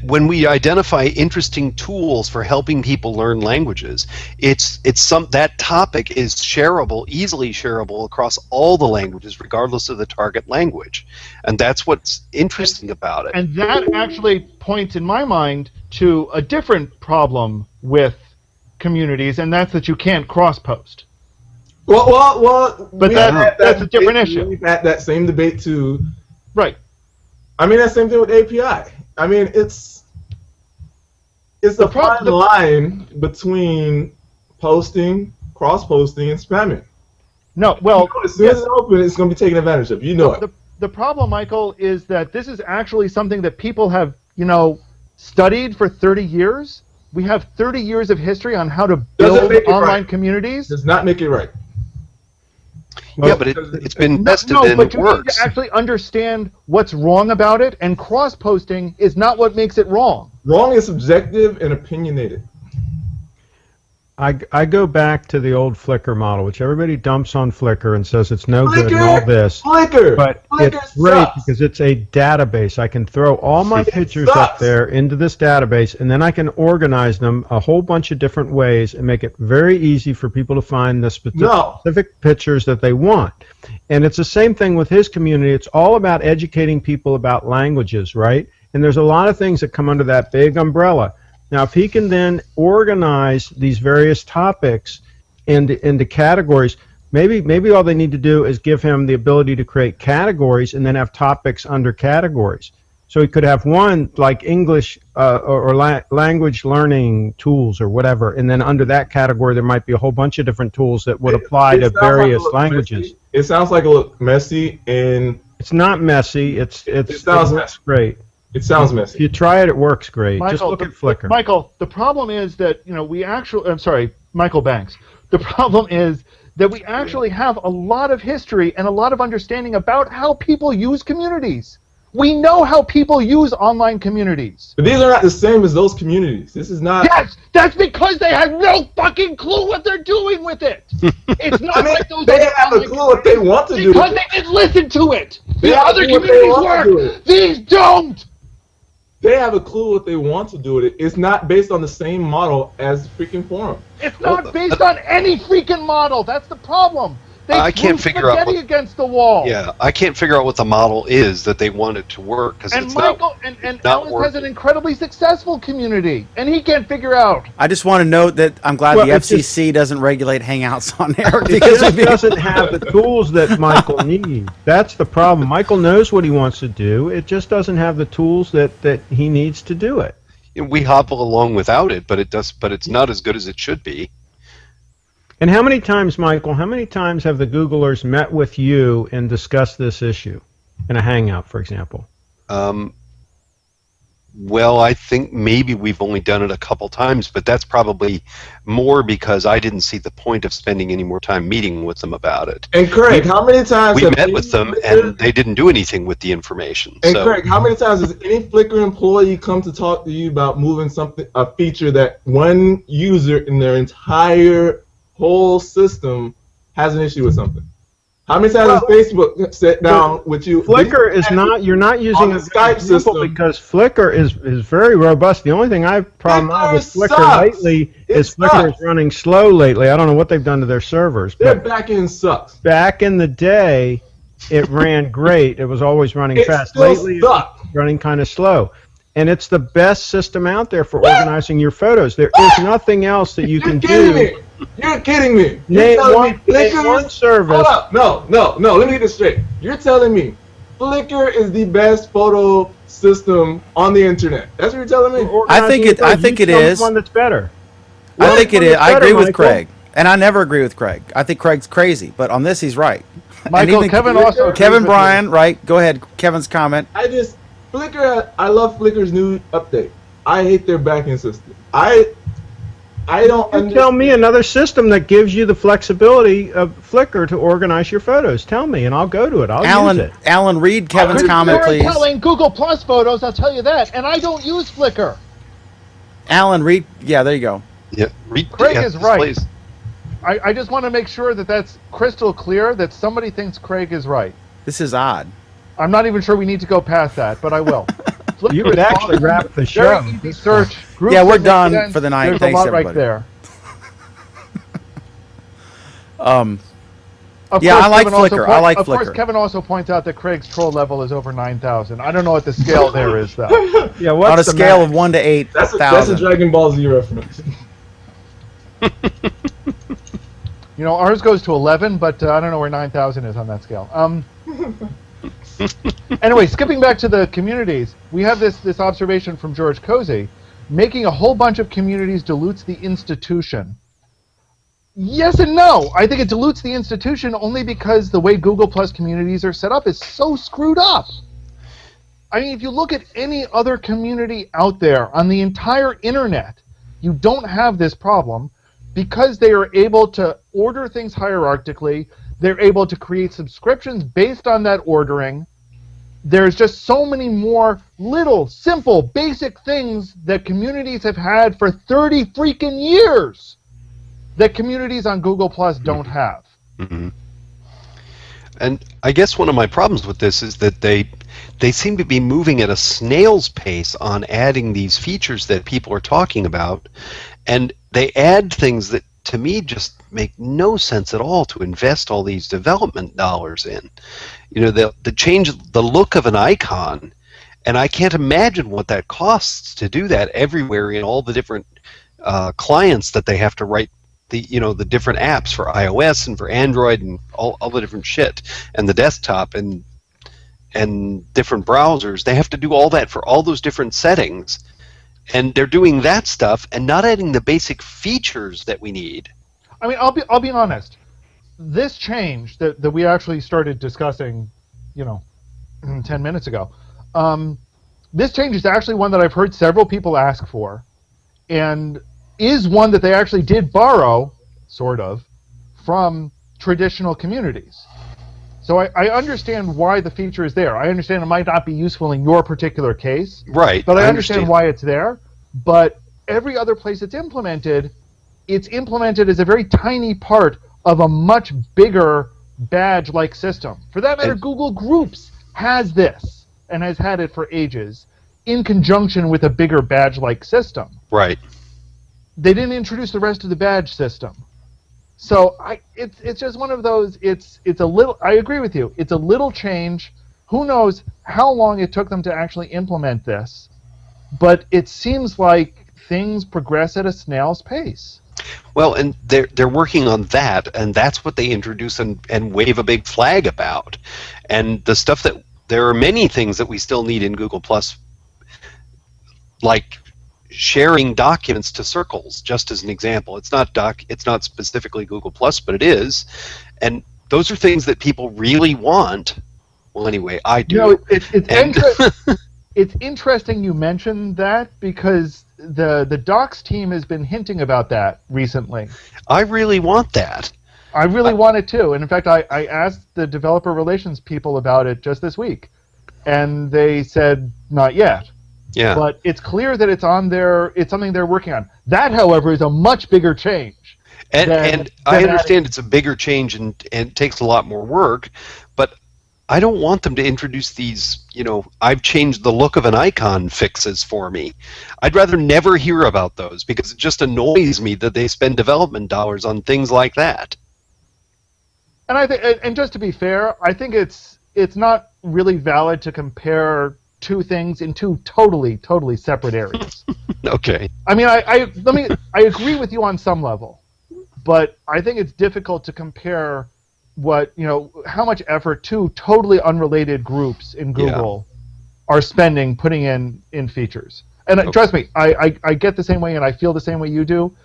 Speaker 3: when we identify interesting tools for helping people learn languages, that topic is shareable, easily shareable across all the languages, regardless of the target language, and that's what's interesting about it.
Speaker 5: And that actually points, in my mind, to a different problem with communities, and that's that you can't cross-post.
Speaker 7: Well,
Speaker 5: but that's a different issue.
Speaker 7: We've had that same debate too.
Speaker 5: Right.
Speaker 7: I mean, that same thing with API. I mean, it's a fine line between posting, cross-posting, and spamming.
Speaker 5: No, well,
Speaker 7: as soon as it's open, it's going to be taken advantage of. You know it.
Speaker 5: The problem, Michael, is that this is actually something that people have, studied for 30 years. We have 30 years of history on how to build online communities.
Speaker 7: Does not make it right.
Speaker 3: Yeah, but it's been tested and
Speaker 5: but
Speaker 3: it
Speaker 5: you
Speaker 3: works.
Speaker 5: need to actually understand what's wrong about it, and cross-posting is not what makes it wrong.
Speaker 7: Wrong is subjective and opinionated.
Speaker 8: I go back to the old Flickr model, which everybody dumps on Flickr and says it's no good and all this.
Speaker 7: Flickr!
Speaker 8: But
Speaker 7: Flickr
Speaker 8: it's great
Speaker 7: sucks.
Speaker 8: because it's a database. I can throw all my pictures up
Speaker 7: sucks.
Speaker 8: there into this database, and then I can organize them a whole bunch of different ways and make it very easy for people to find the specific pictures that they want. And it's the same thing with his community. It's all about educating people about languages, right? And there's a lot of things that come under that big umbrella. Now, if he can then organize these various topics into categories, maybe all they need to do is give him the ability to create categories and then have topics under categories. So he could have one like English or language learning tools or whatever, and then under that category there might be a whole bunch of different tools that would apply to various languages.
Speaker 7: Messy. It sounds like a little messy, and
Speaker 8: it's not messy. It
Speaker 7: sounds
Speaker 8: works great.
Speaker 7: It sounds messy.
Speaker 8: If you try it, it works great.
Speaker 5: Michael,
Speaker 8: Just look at Flickr.
Speaker 5: Michael, the problem is that Michael Banks. The problem is that we actually have a lot of history and a lot of understanding about how people use communities. We know how people use online communities.
Speaker 7: But these are not the same as those communities. This is not.
Speaker 5: Yes, that's because they have no fucking clue what they're doing with it. It's not like those.
Speaker 7: They have a clue what they want to do.
Speaker 5: Because they didn't listen to it.
Speaker 7: They
Speaker 5: The
Speaker 7: have
Speaker 5: other
Speaker 7: a clue what they
Speaker 5: communities
Speaker 7: want to do
Speaker 5: work.
Speaker 7: it.
Speaker 5: These don't.
Speaker 7: They have a clue what they want to do with it. It's not based on the same model as freaking forum.
Speaker 5: It's not based on any freaking model. That's the problem. They
Speaker 3: I can't
Speaker 5: threw
Speaker 3: figure out
Speaker 5: spaghetti
Speaker 3: what-
Speaker 5: against the wall.
Speaker 3: Yeah, I can't figure out what the model is that they want it to work because
Speaker 5: And
Speaker 3: it's
Speaker 5: Michael
Speaker 3: not.
Speaker 5: and
Speaker 3: not
Speaker 5: Alice has an
Speaker 3: working.
Speaker 5: incredibly successful community, and he can't figure out.
Speaker 1: I just want to note that I'm glad
Speaker 8: Well,
Speaker 1: the
Speaker 8: it's just-
Speaker 1: FCC doesn't regulate Hangouts on there
Speaker 8: It
Speaker 1: because
Speaker 8: just
Speaker 1: we'd be-
Speaker 8: doesn't have the tools that Michael needs. That's the problem. Michael knows what he wants to do. It just doesn't have the tools that he needs to do it.
Speaker 3: We hobble along without it, but it does. But it's not as good as it should be.
Speaker 8: And how many times, Michael, how many times have the Googlers met with you and discussed this issue in a Hangout, for example?
Speaker 3: Well, I think maybe we've only done it a couple times, but that's probably more because I didn't see the point of spending any more time meeting with them about it.
Speaker 7: And Craig, how many times
Speaker 3: We
Speaker 7: have
Speaker 3: met
Speaker 7: any
Speaker 3: with them,
Speaker 7: Flickr-
Speaker 3: and they didn't do anything with the information.
Speaker 7: And
Speaker 3: So
Speaker 7: Craig, how many times has any Flickr employee come to talk to you about moving a feature that one user in their entire whole system has an issue with something? How many times has Facebook sat down with you?
Speaker 8: Flickr is not, you're not using
Speaker 7: the
Speaker 8: a
Speaker 7: Skype
Speaker 8: example
Speaker 7: system.
Speaker 8: because Flickr is very robust. The only thing I've problem
Speaker 7: Flickr
Speaker 8: with Flickr
Speaker 7: sucks.
Speaker 8: lately
Speaker 7: It
Speaker 8: is Flickr
Speaker 7: sucks.
Speaker 8: is running slow lately. I don't know what they've done to their servers.
Speaker 7: Their
Speaker 8: But
Speaker 7: backend sucks.
Speaker 8: back in the day, it ran great. It was always running
Speaker 7: It
Speaker 8: fast.
Speaker 7: still
Speaker 8: Lately,
Speaker 7: sucks.
Speaker 8: it's running kind of slow. And it's the best system out there for organizing your photos. There is nothing else that you
Speaker 7: You're
Speaker 8: can
Speaker 7: kidding
Speaker 8: do.
Speaker 7: me. You're kidding me. You're
Speaker 8: Name
Speaker 7: telling me
Speaker 8: name
Speaker 7: Flickr
Speaker 8: one
Speaker 7: is-
Speaker 8: service.
Speaker 7: Hold up. No. Let me get this straight. You're telling me Flickr is the best photo system on the internet. That's what you're telling me?
Speaker 1: I think it- I think it
Speaker 8: You tell me
Speaker 1: is.
Speaker 8: one that's better.
Speaker 1: I think it is. I agree with
Speaker 8: Michael.
Speaker 1: Craig, and I never agree with Craig. I think Craig's crazy, but on this he's right. And
Speaker 5: Michael,
Speaker 1: even
Speaker 5: Kevin also agrees
Speaker 1: Kevin
Speaker 5: with
Speaker 1: Bryan, right? Go ahead, Kevin's comment.
Speaker 7: Flickr, I love Flickr's new update. I hate their backend system. I don't
Speaker 8: You tell me another system that gives you the flexibility of Flickr to organize your photos. Tell me, and I'll go to it. I'll use it.
Speaker 1: Alan, read Kevin's comment, please.
Speaker 5: You're telling Google Plus photos, I'll tell you that, and I don't use Flickr.
Speaker 1: Alan, read. Yeah, there you go.
Speaker 3: yeah,
Speaker 5: Craig is right.
Speaker 3: Please.
Speaker 5: I just want to make sure that that's crystal clear that somebody thinks Craig is right.
Speaker 1: This is odd.
Speaker 5: I'm not even sure we need to go past that, but I will. Flickr
Speaker 8: You could
Speaker 5: is
Speaker 8: actually
Speaker 5: awesome.
Speaker 8: wrap the show.
Speaker 5: Very easy search. Groups
Speaker 1: Yeah, we're
Speaker 5: that make
Speaker 1: done
Speaker 5: sense.
Speaker 1: for the night.
Speaker 5: There's
Speaker 1: Thanks,
Speaker 5: a lot
Speaker 1: everybody.
Speaker 5: right there. Of
Speaker 1: Yeah,
Speaker 5: course,
Speaker 1: I like
Speaker 5: Kevin also
Speaker 1: Flickr. I like
Speaker 5: Of course,
Speaker 1: Flickr.
Speaker 5: Kevin also points out that Craig's troll level is over 9,000. I don't know what the scale there is, though.
Speaker 8: Yeah, what's
Speaker 1: On a
Speaker 8: the
Speaker 1: scale
Speaker 8: max?
Speaker 1: of 1 to 8,
Speaker 7: That's a
Speaker 1: 1,000.
Speaker 7: Dragon Ball Z reference.
Speaker 5: You know, ours goes to 11, but I don't know where 9,000 is on that scale. Anyway, skipping back to the communities, we have this observation from George Cozy. Making a whole bunch of communities dilutes the institution. Yes and no. I think it dilutes the institution only because the way Google Plus communities are set up is so screwed up. I mean, if you look at any other community out there on the entire internet, you don't have this problem because they are able to order things hierarchically. They're able to create subscriptions based on that ordering. There's just so many more little, simple, basic things that communities have had for 30 freaking years. that communities on Google Plus don't have.
Speaker 3: Mm-hmm. And I guess one of my problems with this is that they seem to be moving at a snail's pace on adding these features that people are talking about, and they add things that to me just make no sense at all to invest all these development dollars in. You know, the change the look of an icon, and I can't imagine what that costs to do that everywhere in all the different clients that they have to write the different apps for iOS and for Android and all the different shit, and the desktop and different browsers. They have to do all that for all those different settings, and they're doing that stuff and not adding the basic features that we need.
Speaker 5: I mean, I'll be honest. This change that we actually started discussing, 10 minutes ago, this change is actually one that I've heard several people ask for, and is one that they actually did borrow, sort of, from traditional communities. So I understand why the feature is there. I understand it might not be useful in your particular case.
Speaker 3: Right.
Speaker 5: But I understand why it's there. But every other place it's implemented as a very tiny part of a much bigger badge-like system. For that matter, Google Groups has this, and has had it for ages, in conjunction with a bigger badge-like system.
Speaker 3: Right.
Speaker 5: They didn't introduce the rest of the badge system. So it's just one of those, it's a little, I agree with you, it's a little change. Who knows how long it took them to actually implement this, but it seems like things progress at a snail's pace.
Speaker 3: Well, and they're working on that, and that's what they introduce and wave a big flag about. And the stuff that, there are many things that we still need in Google Plus, like sharing documents to circles, just as an example. It's not specifically Google Plus, but it is, and those are things that people really want. Well, anyway, I do.
Speaker 5: It's interesting you mentioned that, because the Docs team has been hinting about that recently.
Speaker 3: I really want that.
Speaker 5: I really want it too, and in fact, I asked the developer relations people about it just this week, and they said not yet.
Speaker 3: Yeah.
Speaker 5: But it's clear that it's something they're working on. That, however, is a much bigger change.
Speaker 3: And I understand it's a bigger change and it takes a lot more work, but I don't want them to introduce these, I've changed the look of an icon fixes for me. I'd rather never hear about those, because it just annoys me that they spend development dollars on things like that.
Speaker 5: And and just to be fair, I think it's not really valid to compare two things in two totally separate areas.
Speaker 3: Okay.
Speaker 5: I mean, I agree with you on some level, but I think it's difficult to compare how much effort two totally unrelated groups in Google are spending putting in features. And trust me, I get the same way, and I feel the same way you do.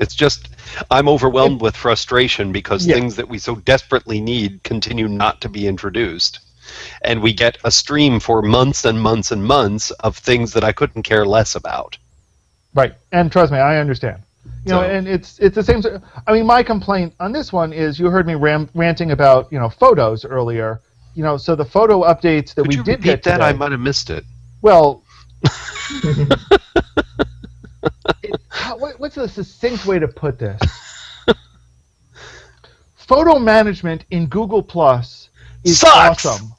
Speaker 3: It's just, I'm overwhelmed with frustration because things that we so desperately need continue not to be introduced. And we get a stream for months and months and months of things that I couldn't care less about.
Speaker 5: Right, and trust me, I understand. And it's the same. I mean, my complaint on this one is, you heard me ranting about photos earlier. So the photo updates that we did get today.
Speaker 3: Could you repeat that? I might have missed it.
Speaker 5: Well, what's the succinct way to put this? Photo management in Google Plus is awesome.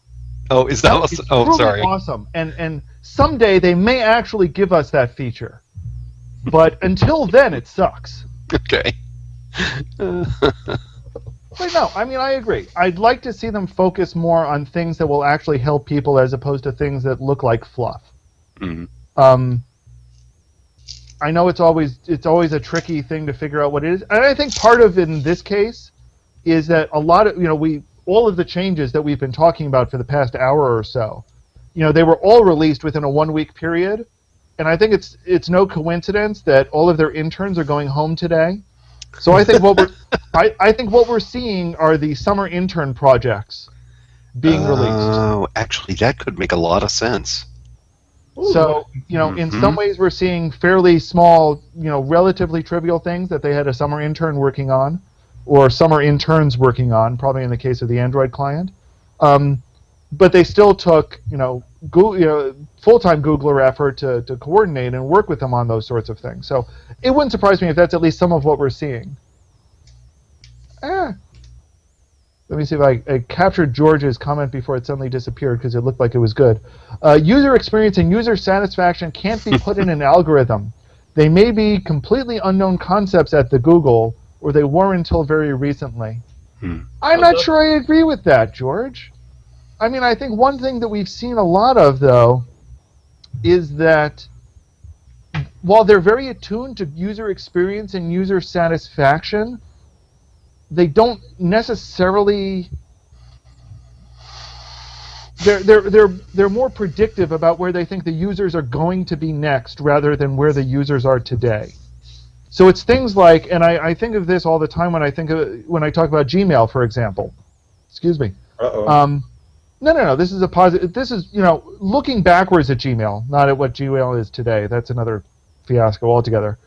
Speaker 3: Oh, is that awesome? Oh,
Speaker 5: really
Speaker 3: sorry.
Speaker 5: Awesome, and someday they may actually give us that feature, but until then, it sucks.
Speaker 3: Okay.
Speaker 5: But no, I mean, I agree. I'd like to see them focus more on things that will actually help people, as opposed to things that look like fluff.
Speaker 3: Mm-hmm.
Speaker 5: I know it's always a tricky thing to figure out what it is, and I think part of it in this case is that a lot of all of the changes that we've been talking about for the past hour or so, they were all released within a 1-week period, and I think it's no coincidence that all of their interns are going home today. So I think what we're seeing are the summer intern projects being released.
Speaker 3: Oh, actually, that could make a lot of sense.
Speaker 5: So, in some ways we're seeing fairly small, relatively trivial things that they had a summer intern working on, or summer interns working on, probably in the case of the Android client. But they still took, full-time Googler effort to coordinate and work with them on those sorts of things. So it wouldn't surprise me if that's at least some of what we're seeing. Let me see if I captured George's comment before it suddenly disappeared because it looked like it was good. User experience and user satisfaction can't be put in an algorithm. They may be completely unknown concepts at the Google, or they weren't until very recently. I'm not sure I agree with that, George. I mean, I think one thing that we've seen a lot of, though, is that while they're very attuned to user experience and user satisfaction, they don't necessarily. They're more predictive about where they think the users are going to be next, rather than where the users are today. So it's things like, and I think of this all the time when I talk about Gmail, for example. Excuse me. No. This is a positive. This is, looking backwards at Gmail, not at what Gmail is today. That's another fiasco altogether.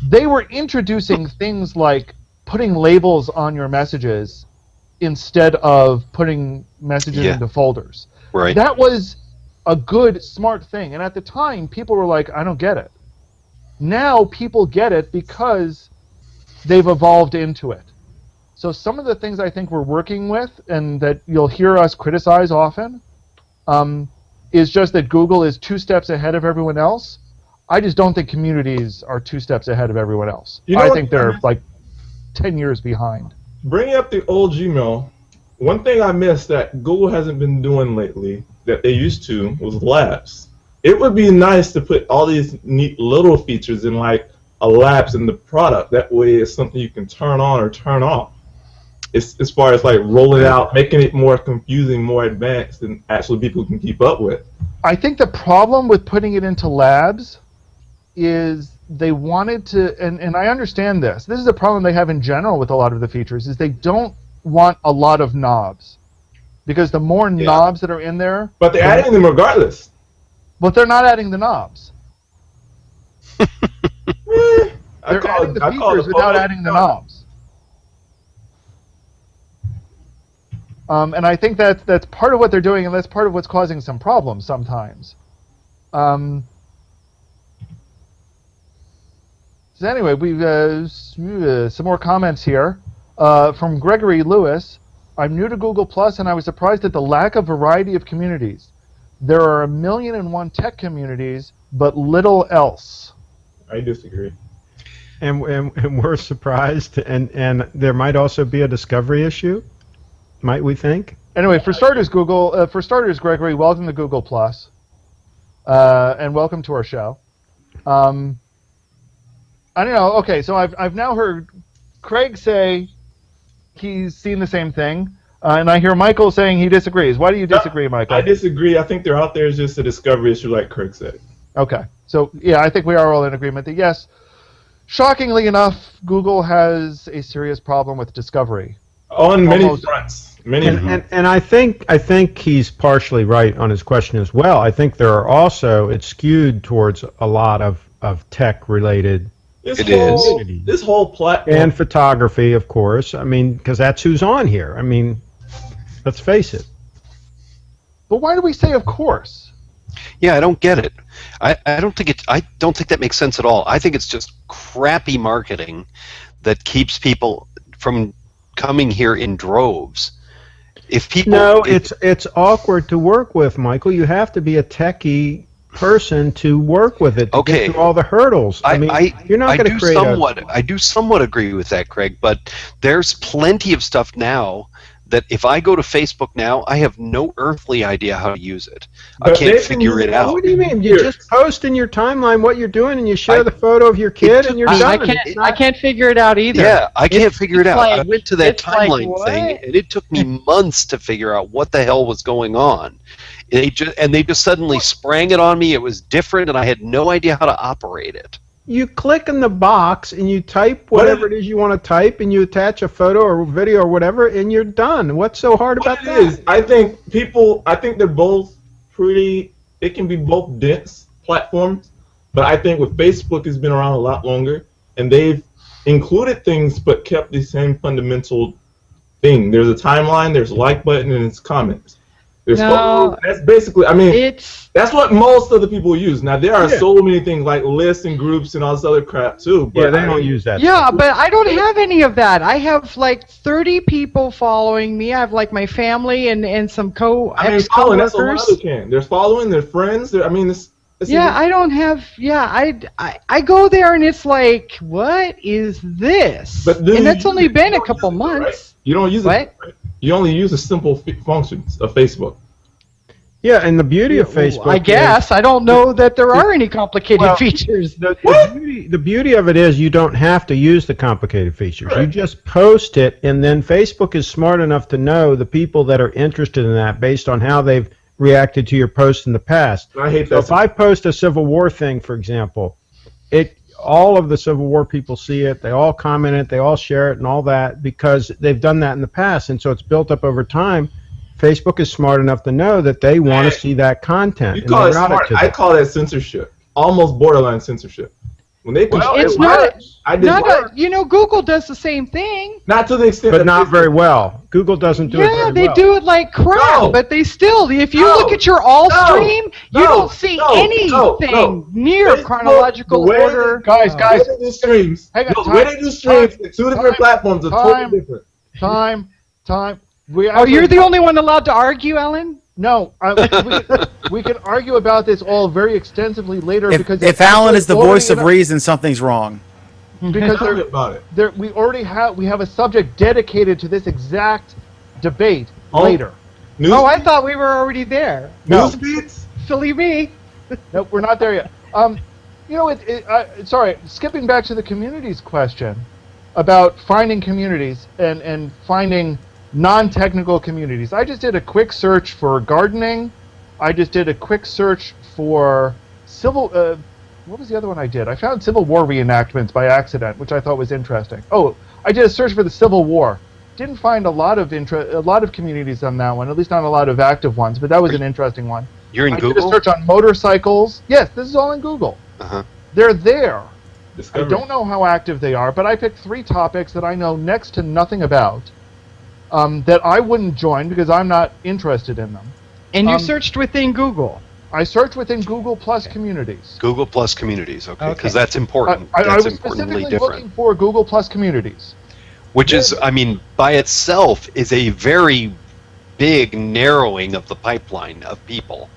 Speaker 5: They were introducing things like putting labels on your messages instead of putting messages into folders.
Speaker 3: Right.
Speaker 5: That was a good, smart thing. And at the time, people were like, I don't get it. Now people get it because they've evolved into it. So some of the things I think we're working with, and that you'll hear us criticize often, is just that Google is 2 steps ahead of everyone else. I just don't think communities are 2 steps ahead of everyone else. I think they're like 10 years behind.
Speaker 7: Bringing up the old Gmail, one thing I missed that Google hasn't been doing lately that they used to was labs. It would be nice to put all these neat little features in like a labs in the product. That way it's something you can turn on or turn off. As far as like rolling out, making it more confusing, more advanced than actually people can keep up with.
Speaker 5: I think the problem with putting it into labs is they wanted to, and I understand this. This is a problem they have in general with a lot of the features, is they don't want a lot of knobs. Because the more knobs that are in there...
Speaker 7: But they're adding them regardless.
Speaker 5: But they're not adding the knobs. They're adding the features without adding the knobs. And I think that's part of what they're doing, and that's part of what's causing some problems sometimes. So anyway, we've some more comments here from Gregory Lewis. I'm new to Google Plus, and I was surprised at the lack of variety of communities. There are 1,000,001 tech communities, but little else.
Speaker 7: I disagree.
Speaker 8: And we're surprised, and there might also be a discovery issue, might we think?
Speaker 5: Anyway, for starters, Gregory, welcome to Google Plus, and welcome to our show. I don't know. Okay, so I've now heard Craig say he's seen the same thing, and I hear Michael saying he disagrees. Why do you disagree, Michael?
Speaker 7: I disagree. I think they're out there as just a discovery issue, like Craig said.
Speaker 5: Okay, so yeah, I think we are all in agreement that yes, shockingly enough, Google has a serious problem with discovery.
Speaker 7: On many fronts.
Speaker 8: And I think he's partially right on his question as well. I think there are also, it's skewed towards a lot of tech-related communities.
Speaker 7: This whole platform.
Speaker 8: And photography, of course. I mean, because that's who's on here. I mean, let's face it.
Speaker 5: But why do we say of course?
Speaker 3: Yeah, I don't get it. I don't think that makes sense at all. I think it's just crappy marketing that keeps people from coming here in droves.
Speaker 8: It's awkward to work with, Michael. You have to be a techie person to work with it to get through all the hurdles. I mean, you're not going to create
Speaker 3: I do somewhat agree with that, Craig, but there's plenty of stuff now that if I go to Facebook now, I have no earthly idea how to use it. I can't figure it out.
Speaker 8: What do you mean? You just post in your timeline what you're doing, and you share the photo of your kid, and you're done.
Speaker 2: I can't figure it out either.
Speaker 3: Yeah, I can't figure it out. I went to that timeline thing, and it took me months to figure out what the hell was going on. They just suddenly sprang it on me. It was different, and I had no idea how to operate it.
Speaker 8: You click in the box and you type whatever it is you want to type, and you attach a photo or video or whatever, and you're done. What's so hard about that?
Speaker 7: I think they're both pretty. It can be both dense platforms, but I think with Facebook has been around a lot longer, and they've included things but kept the same fundamental thing. There's a timeline, there's a like button, and it's comments. There's
Speaker 2: No.
Speaker 7: photos. That's basically, I mean,
Speaker 2: It's
Speaker 7: that's what most of the people use. Now there are
Speaker 8: Yeah.
Speaker 7: so many things like lists and groups and all this other crap too. But
Speaker 8: Yeah, they
Speaker 7: I
Speaker 8: don't
Speaker 7: mean,
Speaker 8: use that.
Speaker 2: yeah, but I don't have any of that. I have like 30 people following me. I have like my family and some
Speaker 7: I mean,
Speaker 2: ex
Speaker 7: following, that's what one
Speaker 2: coworkers.
Speaker 7: other can. There's following, there's friends. I mean, it's
Speaker 2: Yeah, I don't have. Yeah, I go there and it's like, what is this?
Speaker 7: But then
Speaker 2: and
Speaker 7: you
Speaker 2: it's
Speaker 7: use
Speaker 2: only
Speaker 7: it.
Speaker 2: been
Speaker 7: You
Speaker 2: a
Speaker 7: don't
Speaker 2: couple
Speaker 7: use it, though,
Speaker 2: months.
Speaker 7: You don't use
Speaker 2: What?
Speaker 7: it. Right? You only use the simple functions of Facebook.
Speaker 8: Yeah, and the beauty of
Speaker 2: Well,
Speaker 8: Facebook
Speaker 2: I guess I don't know that there are any complicated
Speaker 8: Well,
Speaker 2: features.
Speaker 8: the beauty of it is you don't have to use the complicated features. You
Speaker 7: Right.
Speaker 8: just post it, and then Facebook is smart enough to know the people that are interested in that based on how they've reacted to your post in the past.
Speaker 7: I hate
Speaker 8: So
Speaker 7: that.
Speaker 8: if I post a Civil War thing, for example, all of the Civil War people see it, they all comment it, they all share it and all that because they've done that in the past, and so it's built up over time. Facebook is smart enough to know that they want to see that content.
Speaker 7: You
Speaker 8: and
Speaker 7: call
Speaker 8: they
Speaker 7: it
Speaker 8: route
Speaker 7: smart.
Speaker 8: to
Speaker 7: I
Speaker 8: them.
Speaker 7: call that censorship. Almost borderline censorship. When they
Speaker 8: Well,
Speaker 2: It's
Speaker 7: it
Speaker 2: not-
Speaker 7: works. I did work.
Speaker 2: Google does the same thing.
Speaker 7: Not to the extent
Speaker 8: But
Speaker 7: that
Speaker 8: not
Speaker 7: Facebook-
Speaker 8: very well. Google doesn't do it
Speaker 2: Yeah,
Speaker 8: very
Speaker 2: they
Speaker 8: well.
Speaker 2: do it like crap,
Speaker 7: No.
Speaker 2: but they still, if you
Speaker 7: No.
Speaker 2: look at your all
Speaker 7: No.
Speaker 2: stream, you
Speaker 7: No.
Speaker 2: don't see
Speaker 7: No.
Speaker 2: anything
Speaker 7: No.
Speaker 2: near
Speaker 7: Facebook,
Speaker 2: chronological
Speaker 7: the way
Speaker 2: order.
Speaker 5: Guys,
Speaker 7: The
Speaker 5: guys,
Speaker 7: way they do streams.
Speaker 5: Hang on,
Speaker 7: No, the
Speaker 5: time,
Speaker 7: way they do streams,
Speaker 5: time,
Speaker 7: the two different
Speaker 5: time,
Speaker 7: platforms are
Speaker 5: time.
Speaker 7: totally different.
Speaker 5: time. We
Speaker 2: Oh, you're
Speaker 5: actually-
Speaker 2: the only one allowed to argue, Ellen?
Speaker 5: No, we can argue about this all very extensively later because
Speaker 1: If Alan is the
Speaker 5: already
Speaker 1: voice of
Speaker 5: in
Speaker 1: reason, something's wrong.
Speaker 5: because
Speaker 7: Tell me about it.
Speaker 5: we already have a subject dedicated to this exact debate
Speaker 7: Oh.
Speaker 5: later.
Speaker 7: News,
Speaker 2: Oh, I thought we were already there.
Speaker 5: No.
Speaker 7: news feeds?
Speaker 2: Silly me.
Speaker 5: Nope, we're not there yet. Sorry, skipping back to the communities question about finding communities and finding non-technical communities. I just did a quick search for gardening. I just did a quick search for civil. What was the other one I did? I found Civil War reenactments by accident, which I thought was interesting. Oh, I did a search for the Civil War. Didn't find a lot of communities on that one, at least not a lot of active ones, but that was an interesting one.
Speaker 3: You're in
Speaker 5: I did a
Speaker 3: Google?
Speaker 5: search on motorcycles. Yes, this is all in Google.
Speaker 3: Uh-huh.
Speaker 5: They're there.
Speaker 7: Discovery.
Speaker 5: I don't know how active they are, but I picked 3 topics that I know next to nothing about that I wouldn't join because I'm not interested in them.
Speaker 2: And you
Speaker 5: Um,
Speaker 2: searched within Google.
Speaker 5: I searched within Google Plus communities.
Speaker 3: Google Plus Communities, okay,
Speaker 2: Okay.
Speaker 3: because that's important.
Speaker 5: I
Speaker 3: That's
Speaker 5: was
Speaker 3: importantly
Speaker 5: specifically
Speaker 3: different.
Speaker 5: looking for Google Plus communities.
Speaker 3: Which is, I mean, by itself is a very big narrowing of the pipeline of people.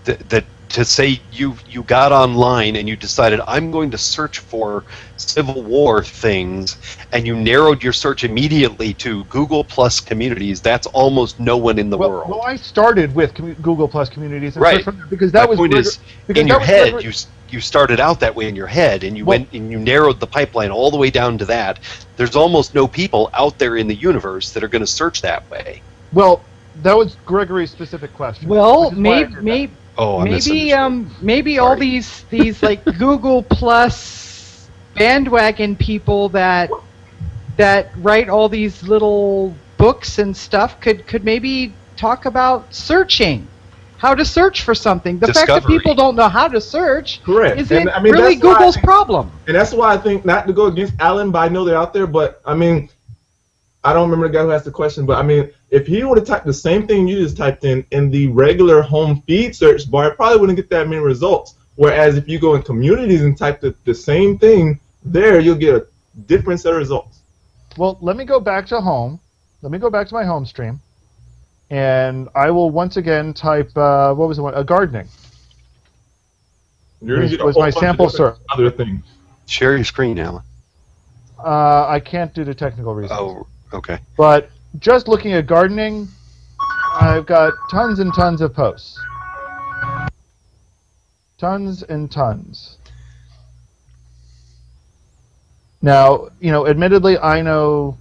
Speaker 3: That to say you got online and you decided I'm going to search for Civil War things, and you narrowed your search immediately to Google Plus communities. That's almost no one in the world.
Speaker 5: Well, I started with Google Plus communities and
Speaker 3: Right.
Speaker 5: searched from there because that
Speaker 3: My
Speaker 5: was
Speaker 3: point
Speaker 5: Gregor-
Speaker 3: is,
Speaker 5: because
Speaker 3: in
Speaker 5: that
Speaker 3: your
Speaker 5: was
Speaker 3: head,
Speaker 5: Gregor-
Speaker 3: you started out that way in your head, and you
Speaker 5: Well-
Speaker 3: went and you narrowed the pipeline all the way down to that. There's almost no people out there in the universe that are going to search that way.
Speaker 5: Well, that was Gregory's specific question.
Speaker 2: Well,
Speaker 5: which is why I
Speaker 2: maybe
Speaker 5: did that.
Speaker 3: Oh, I
Speaker 2: maybe all
Speaker 3: Sorry.
Speaker 2: these like Google Plus bandwagon people that write all these little books and stuff could maybe talk about searching, how to search for something. The fact that
Speaker 3: Discovery.
Speaker 2: people don't know how to search
Speaker 7: Correct.
Speaker 2: isn't
Speaker 7: And, I mean,
Speaker 2: really
Speaker 7: that's why-
Speaker 2: Google's problem.
Speaker 7: And that's why I think, not to go against Alan, but I know they're out there, but I mean, I don't remember the guy who asked the question, but I mean, if he would have typed the same thing you just typed in the regular home feed search bar, it probably wouldn't get that many results. Whereas if you go in communities and type the same thing there, you'll get a different set of results.
Speaker 5: Well, let me go back to home. Let me go back to my home stream, and I will once again type what was the one? Gardening.
Speaker 7: You're gonna
Speaker 5: Was
Speaker 7: get a
Speaker 5: my
Speaker 7: whole bunch of
Speaker 5: sample
Speaker 7: different
Speaker 5: search.
Speaker 7: other things.
Speaker 3: Share your screen, Alan.
Speaker 5: I can't do the technical reasons.
Speaker 3: Oh, okay.
Speaker 5: But just looking at gardening, I've got tons and tons of posts. Tons and tons. Now, admittedly, I know,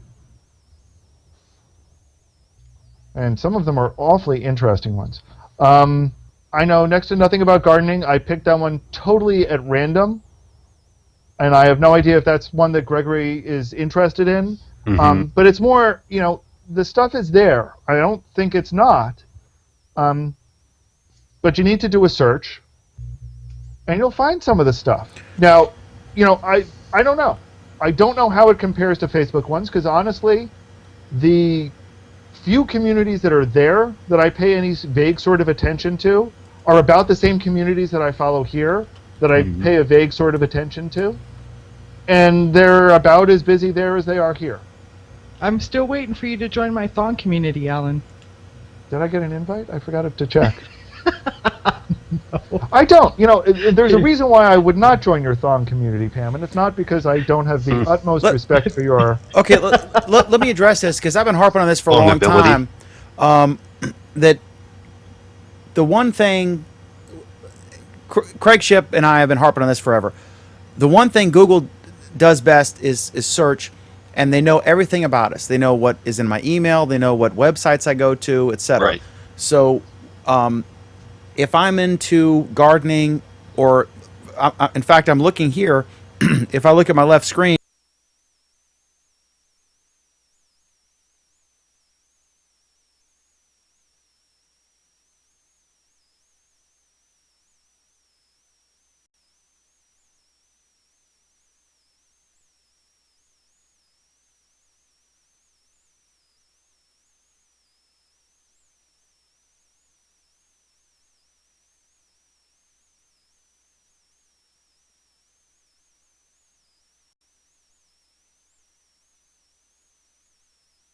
Speaker 5: and some of them are awfully interesting ones. I know next to nothing about gardening. I picked that one totally at random, and I have no idea if that's one that Gregory is interested in.
Speaker 3: Mhm.
Speaker 5: But it's more, the stuff is there. I don't think it's not. But you need to do a search, and you'll find some of the stuff. Now, I don't know. I don't know how it compares to Facebook ones, because honestly, the few communities that are there that I pay any vague sort of attention to are about the same communities that I follow here that I pay a vague sort of attention to. And they're about as busy there as they are here.
Speaker 2: I'm still waiting for you to join my thong community, Alan.
Speaker 5: Did I get an invite? I forgot to check. No. I don't. There's a reason why I would not join your thong community, Pam, and it's not because I don't have the utmost respect for your...
Speaker 1: Okay, let me address this, because I've been harping on this for a long time. That the one thing... Craig Shipp and I have been harping on this forever. The one thing Google does best is search, and they know everything about us. They know what is in my email. They know what websites I go to, etc.
Speaker 3: Right.
Speaker 1: So if I'm into gardening, or in fact, I'm looking here. If I look at my left screen,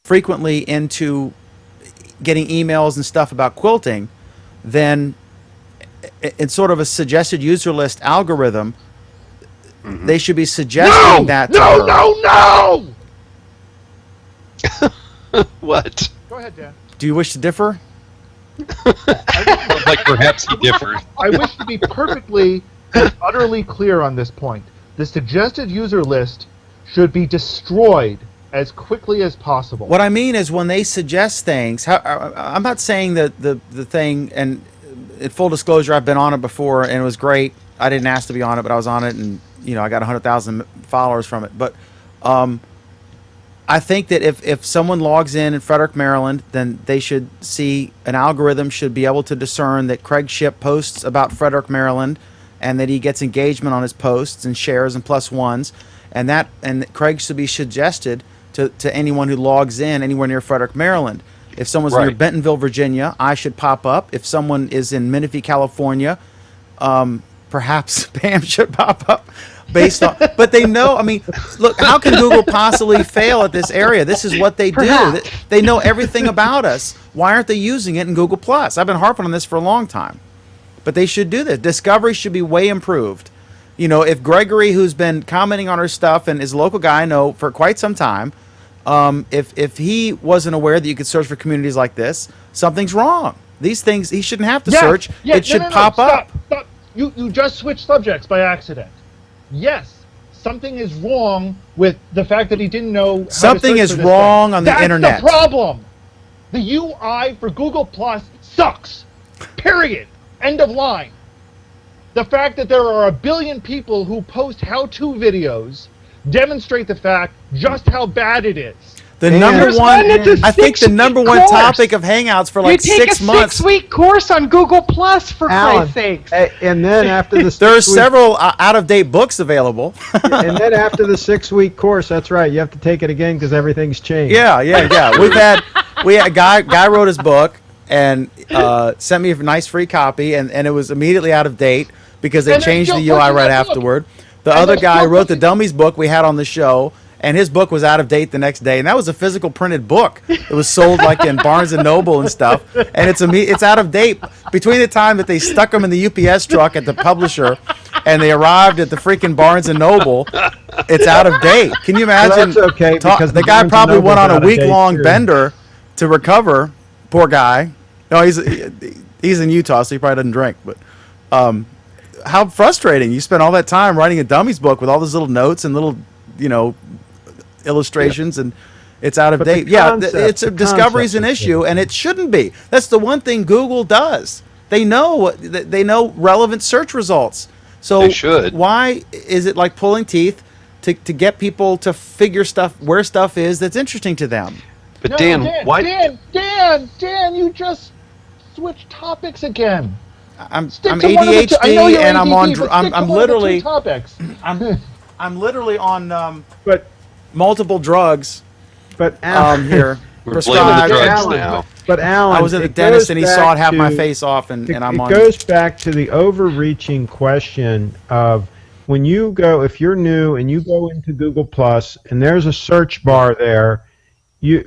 Speaker 1: frequently into getting emails and stuff about quilting, then in sort of a suggested user list algorithm, they should be suggesting that to her.
Speaker 5: No!
Speaker 3: What?
Speaker 5: Go ahead, Dan.
Speaker 1: Do you wish to differ?
Speaker 3: Like perhaps he differed.
Speaker 5: I wish to be perfectly and utterly clear on this point. The suggested user list should be destroyed as quickly as possible.
Speaker 1: What I mean is when they suggest things, I'm not saying that the thing, and in full disclosure, I've been on it before and it was great. I didn't ask to be on it, but I was on it, and I got 100,000 followers from it. But I think that if someone logs in Frederick, Maryland, then they should see an algorithm should be able to discern that Craig Shipp posts about Frederick, Maryland, and that he gets engagement on his posts and shares and plus ones, and Craig should be suggested to anyone who logs in anywhere near Frederick, Maryland. If someone's near Bentonville, Virginia, I should pop up. If someone is in Menifee, California, perhaps Pam should pop up. Based on, but they know. I mean, look, how can Google possibly fail at this area? This is what they do. They know everything about us. Why aren't they using it in Google Plus? I've been harping on this for a long time, but they should do this. Discovery should be way improved. If Gregory, who's been commenting on our stuff and is a local guy I know for quite some time, if he wasn't aware that you could search for communities like this, something's wrong. These things he shouldn't have to search. It should pop up.
Speaker 5: Stop. You just switched subjects by accident. Yes, something is wrong with the fact that he didn't know.
Speaker 1: Something is wrong on the internet.
Speaker 5: That's the problem. The UI for Google Plus sucks. Period. End of line. The fact that there are 1 billion people who post how-to videos demonstrate the fact just how bad it is.
Speaker 1: I think the number one topic of Hangouts for like 6 months.
Speaker 2: You take a 6-week course on Google Plus, for Christ's sakes.
Speaker 8: And then after the
Speaker 1: there are several out-of-date books available.
Speaker 8: And then after the 6-week course, that's right, you have to take it again because everything's changed.
Speaker 1: Yeah. We had a guy wrote his book and sent me a nice free copy, and it was immediately out of date because they changed the UI right afterward. The other guy wrote the Dummies book we had on the show, and his book was out of date the next day, and that was a physical printed book. It was sold like in Barnes and Noble and stuff, and it's out of date. Between the time that they stuck them in the UPS truck at the publisher and they arrived at the freaking Barnes and Noble, it's out of date. Can you imagine?
Speaker 8: Well, that's okay, because
Speaker 1: the guy probably went on a week-long bender to recover. Poor guy. No, he's in Utah, so he probably doesn't drink. But how frustrating! You spent all that time writing a Dummies book with all those little notes and little, illustrations, and it's out of date. Discovery's an issue, and it shouldn't be. That's the one thing Google does. They know relevant search results. So
Speaker 3: they should.
Speaker 1: Why is it like pulling teeth to get people to figure where stuff is that's interesting to them?
Speaker 3: But
Speaker 5: no,
Speaker 3: Dan, why?
Speaker 5: Dan, you just switched topics again.
Speaker 1: I'm ADHD, and I'm on. I'm literally.
Speaker 5: Topics.
Speaker 1: I'm literally on multiple drugs.
Speaker 8: But
Speaker 1: here.
Speaker 3: We're
Speaker 1: Prescribed.
Speaker 3: blaming the drugs
Speaker 8: Alan,
Speaker 3: now.
Speaker 8: But Alan,
Speaker 1: I was at the
Speaker 8: it
Speaker 1: dentist
Speaker 8: goes
Speaker 1: and he
Speaker 8: back
Speaker 1: saw it half my
Speaker 8: to-
Speaker 1: face off, and I'm
Speaker 8: it
Speaker 1: on.
Speaker 8: goes back to the overreaching question of when you go, if you're new and you go into Google Plus and there's a search bar there,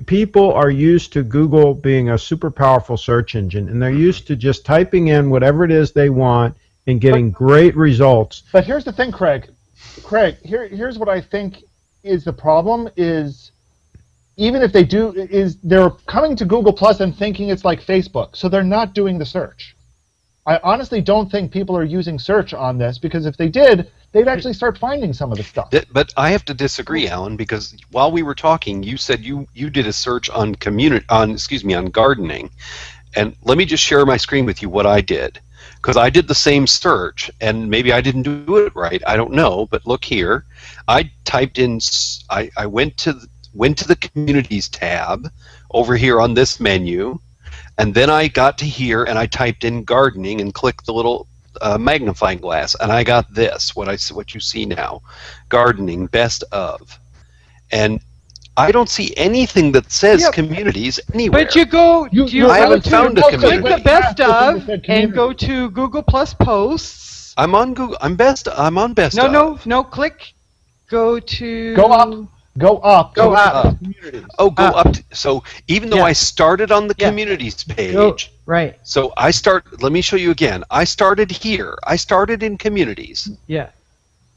Speaker 8: people are used to Google being a super powerful search engine, and they're used to just typing in whatever it is they want and getting great results.
Speaker 5: But here's the thing, Craig. Here's what I think is the problem is even if they do, is they're coming to Google Plus and thinking it's like Facebook, so they're not doing the search. I honestly don't think people are using search on this, because if they did, they'd actually start finding some of the stuff.
Speaker 3: But I have to disagree, Alan, because while we were talking, you said you did a search on gardening, and let me just share my screen with you what I did, because I did the same search, and maybe I didn't do it right. I don't know, but look here. I typed in. I went to the communities tab over here on this menu, and then I got to here and I typed in gardening and clicked the little magnifying glass, and I got this, what you see now, gardening best of, and I don't see anything that says communities anywhere.
Speaker 2: But you go,
Speaker 3: I haven't found a
Speaker 2: click
Speaker 3: community.
Speaker 2: the best of
Speaker 5: Said
Speaker 2: and
Speaker 5: community.
Speaker 2: go to Google Plus posts.
Speaker 3: I'm on Google. I'm on best.
Speaker 2: No, click. Go to.
Speaker 5: Go up. Go up.
Speaker 2: Go up.
Speaker 5: Communities.
Speaker 3: Oh, go up. So even though
Speaker 2: Yeah.
Speaker 3: I started on the
Speaker 2: Yeah.
Speaker 3: communities page,
Speaker 2: Go, right.
Speaker 3: so let me show you again. I started here. I started in communities.
Speaker 2: Yeah.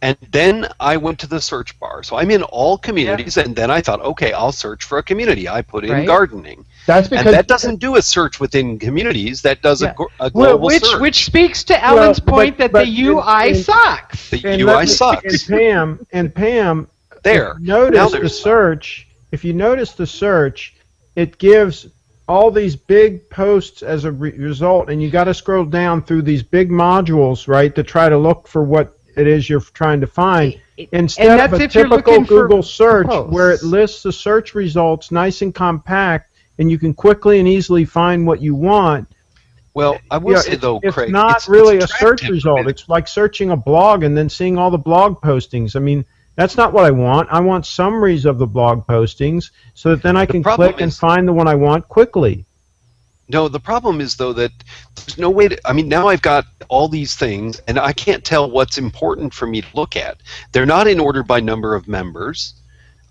Speaker 3: And then I went to the search bar. So I'm in all communities, and then I thought, okay, I'll search for a community. I put in
Speaker 2: Right.
Speaker 3: gardening.
Speaker 5: That's because
Speaker 3: And that doesn't do a search within communities. That does
Speaker 2: Yeah.
Speaker 3: a global search.
Speaker 2: Which speaks to Alan's
Speaker 8: but-
Speaker 2: point that
Speaker 8: but
Speaker 2: the UI
Speaker 8: in-
Speaker 2: sucks.
Speaker 3: The
Speaker 8: And
Speaker 3: UI
Speaker 8: let me-
Speaker 3: sucks.
Speaker 8: And Pam,
Speaker 3: There.
Speaker 8: If you notice
Speaker 3: Now
Speaker 8: the
Speaker 3: there's-
Speaker 8: search, if you notice the search, it gives all these big posts as a result, and you got to scroll down through these big modules, right, to try to look for what it is you're trying to find. Instead
Speaker 2: that's
Speaker 8: of a
Speaker 2: if you're
Speaker 8: typical
Speaker 2: looking for
Speaker 8: Google search
Speaker 2: posts.
Speaker 8: where it lists the search results nice and compact, and you can quickly and easily find what you want.
Speaker 3: Well, I will say
Speaker 8: it's,
Speaker 3: though,
Speaker 8: it's
Speaker 3: Craig,
Speaker 8: not really a
Speaker 3: track
Speaker 8: search
Speaker 3: template.
Speaker 8: result. It's like searching a blog and then seeing all the blog postings. I mean, that's not what I want. I want summaries of the blog postings so that then I can
Speaker 3: problem
Speaker 8: click and
Speaker 3: is-
Speaker 8: find the one I want quickly.
Speaker 3: No, the problem is though that there's no way to. I mean, now I've got all these things, and I can't tell what's important for me to look at. They're not in order by number of members.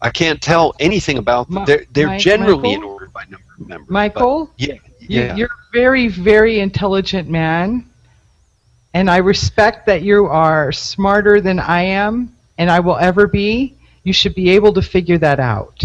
Speaker 3: I can't tell anything about them. They're generally in
Speaker 2: Michael?
Speaker 3: order by number of members.
Speaker 2: Michael,
Speaker 3: But yeah.
Speaker 2: you're a very, very intelligent man, and I respect that you are smarter than I am, and I will ever be. You should be able to figure that out.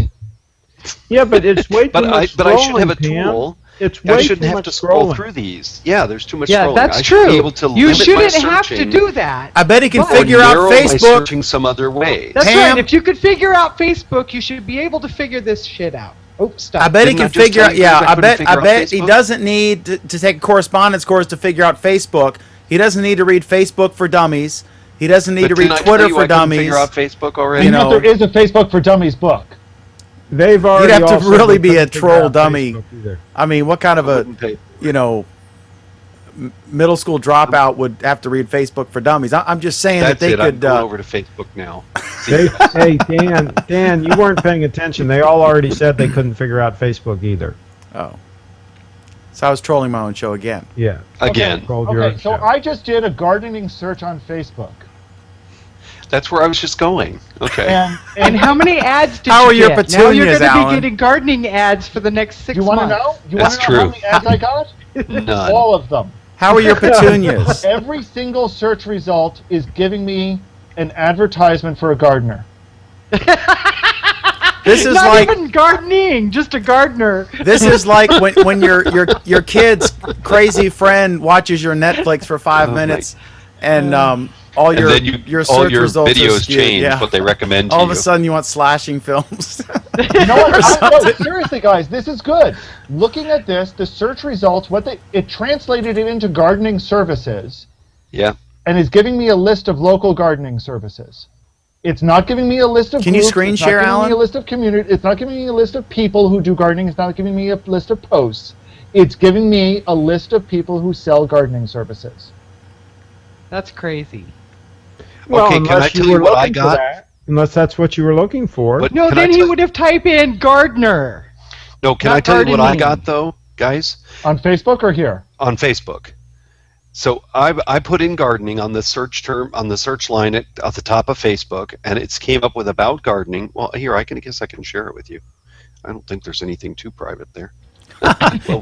Speaker 8: Yeah, but it's way too
Speaker 3: But
Speaker 8: much
Speaker 3: I should have a
Speaker 8: scrolling, Pam.
Speaker 3: tool.
Speaker 8: It's
Speaker 3: I
Speaker 8: way
Speaker 3: shouldn't
Speaker 8: too
Speaker 3: have
Speaker 8: much
Speaker 3: to scroll
Speaker 8: scrolling.
Speaker 3: through these. Yeah, there's too much
Speaker 2: Yeah,
Speaker 3: scrolling.
Speaker 2: that's
Speaker 3: I
Speaker 2: true.
Speaker 3: should be able to
Speaker 2: You
Speaker 3: limit my
Speaker 2: shouldn't have to
Speaker 3: searching
Speaker 2: do that.
Speaker 1: I bet he can
Speaker 2: But-
Speaker 1: figure
Speaker 3: or
Speaker 1: out
Speaker 3: narrow my
Speaker 1: Facebook.
Speaker 3: searching some other way.
Speaker 2: That's
Speaker 1: Pam?
Speaker 2: right. If you could figure out Facebook, you should be able to figure this shit out. Oh, stop.
Speaker 1: I bet he
Speaker 3: Didn't I
Speaker 1: can
Speaker 3: just
Speaker 1: figure
Speaker 3: tell
Speaker 1: out.
Speaker 3: you
Speaker 1: Yeah,
Speaker 3: guys I
Speaker 1: I
Speaker 3: couldn't
Speaker 1: bet.
Speaker 3: figure
Speaker 1: I
Speaker 3: out
Speaker 1: bet he
Speaker 3: Facebook?
Speaker 1: doesn't need to take a correspondence course to figure out Facebook. He doesn't need to read Facebook for Dummies. He doesn't need
Speaker 3: But
Speaker 1: to read
Speaker 3: didn't I tell
Speaker 1: Twitter
Speaker 3: you
Speaker 1: for
Speaker 3: I couldn't
Speaker 1: Dummies.
Speaker 3: figure out Facebook already?
Speaker 1: You
Speaker 5: And yet
Speaker 1: know-
Speaker 5: there is a Facebook for Dummies book.
Speaker 8: They've already
Speaker 1: have to
Speaker 8: also
Speaker 1: really be
Speaker 8: couldn't
Speaker 1: a
Speaker 8: figure
Speaker 1: troll
Speaker 8: out
Speaker 1: dummy.
Speaker 8: Facebook either.
Speaker 1: I mean, what kind of
Speaker 3: I
Speaker 1: a
Speaker 3: wouldn't pay.
Speaker 1: middle school dropout would have to read Facebook for Dummies? I'm just saying
Speaker 3: That's
Speaker 1: that they
Speaker 3: it. I'm
Speaker 1: could.
Speaker 3: going over to Facebook now.
Speaker 8: Hey, Dan, you weren't paying attention. They all already said they couldn't figure out Facebook either.
Speaker 1: Oh, so I was trolling my own show again.
Speaker 8: Yeah.
Speaker 3: Again,
Speaker 8: Called your
Speaker 5: Okay,
Speaker 8: own
Speaker 5: so
Speaker 8: show.
Speaker 5: I just did a gardening search on Facebook.
Speaker 3: that's where I was just going. Okay.
Speaker 2: And how many ads did
Speaker 1: How
Speaker 2: you
Speaker 1: are your
Speaker 2: get? Now you're
Speaker 1: petunias,
Speaker 2: going to
Speaker 1: Alan?
Speaker 2: be getting gardening ads for the next 6
Speaker 5: Do you want to
Speaker 2: months.
Speaker 5: know? You
Speaker 3: That's
Speaker 5: want to know how
Speaker 3: true.
Speaker 5: many ads I got?
Speaker 3: None.
Speaker 5: All of them.
Speaker 1: How are your petunias?
Speaker 5: Every single search result is giving me an advertisement for a gardener.
Speaker 1: This is
Speaker 2: Not
Speaker 1: like
Speaker 2: even gardening, just a gardener.
Speaker 1: this is like when your kid's crazy friend watches your Netflix for 5 minutes, and all
Speaker 3: And
Speaker 1: your
Speaker 3: then
Speaker 1: your
Speaker 3: all
Speaker 1: search
Speaker 3: your
Speaker 1: results are
Speaker 3: videos
Speaker 1: skewed.
Speaker 3: change
Speaker 1: Yeah.
Speaker 3: what they recommend to
Speaker 1: All
Speaker 3: you.
Speaker 1: of a sudden, you want slashing films.
Speaker 5: You know what? No, seriously, guys, this is good. Looking at this, the search results, it translated it into gardening services,
Speaker 3: Yeah.
Speaker 5: and is giving me a list of local gardening services. It's not giving me a list of
Speaker 1: Can you
Speaker 5: groups,
Speaker 1: screen
Speaker 5: it's
Speaker 1: share,
Speaker 5: not giving
Speaker 1: Alan?
Speaker 5: me a list of community. It's not giving me a list of people who do gardening. It's not giving me a list of posts. It's giving me a list of people who sell gardening services.
Speaker 2: That's crazy.
Speaker 8: Well,
Speaker 3: Okay, can I
Speaker 8: unless
Speaker 3: tell
Speaker 8: you
Speaker 3: you
Speaker 8: were
Speaker 3: what I
Speaker 8: looking for
Speaker 3: got?
Speaker 8: that. Unless that's what you were looking for.
Speaker 3: What-
Speaker 2: No,
Speaker 3: can I
Speaker 2: then he
Speaker 3: tell-
Speaker 2: would have typed in gardener.
Speaker 3: No, can
Speaker 2: Not
Speaker 3: I tell you what I
Speaker 2: gardening.
Speaker 3: got though, guys?
Speaker 5: On Facebook or here?
Speaker 3: On Facebook. So I put in gardening on the search line at the top of Facebook, and it came up with about gardening. Well, here I guess I can share it with you. I don't think there's anything too private there.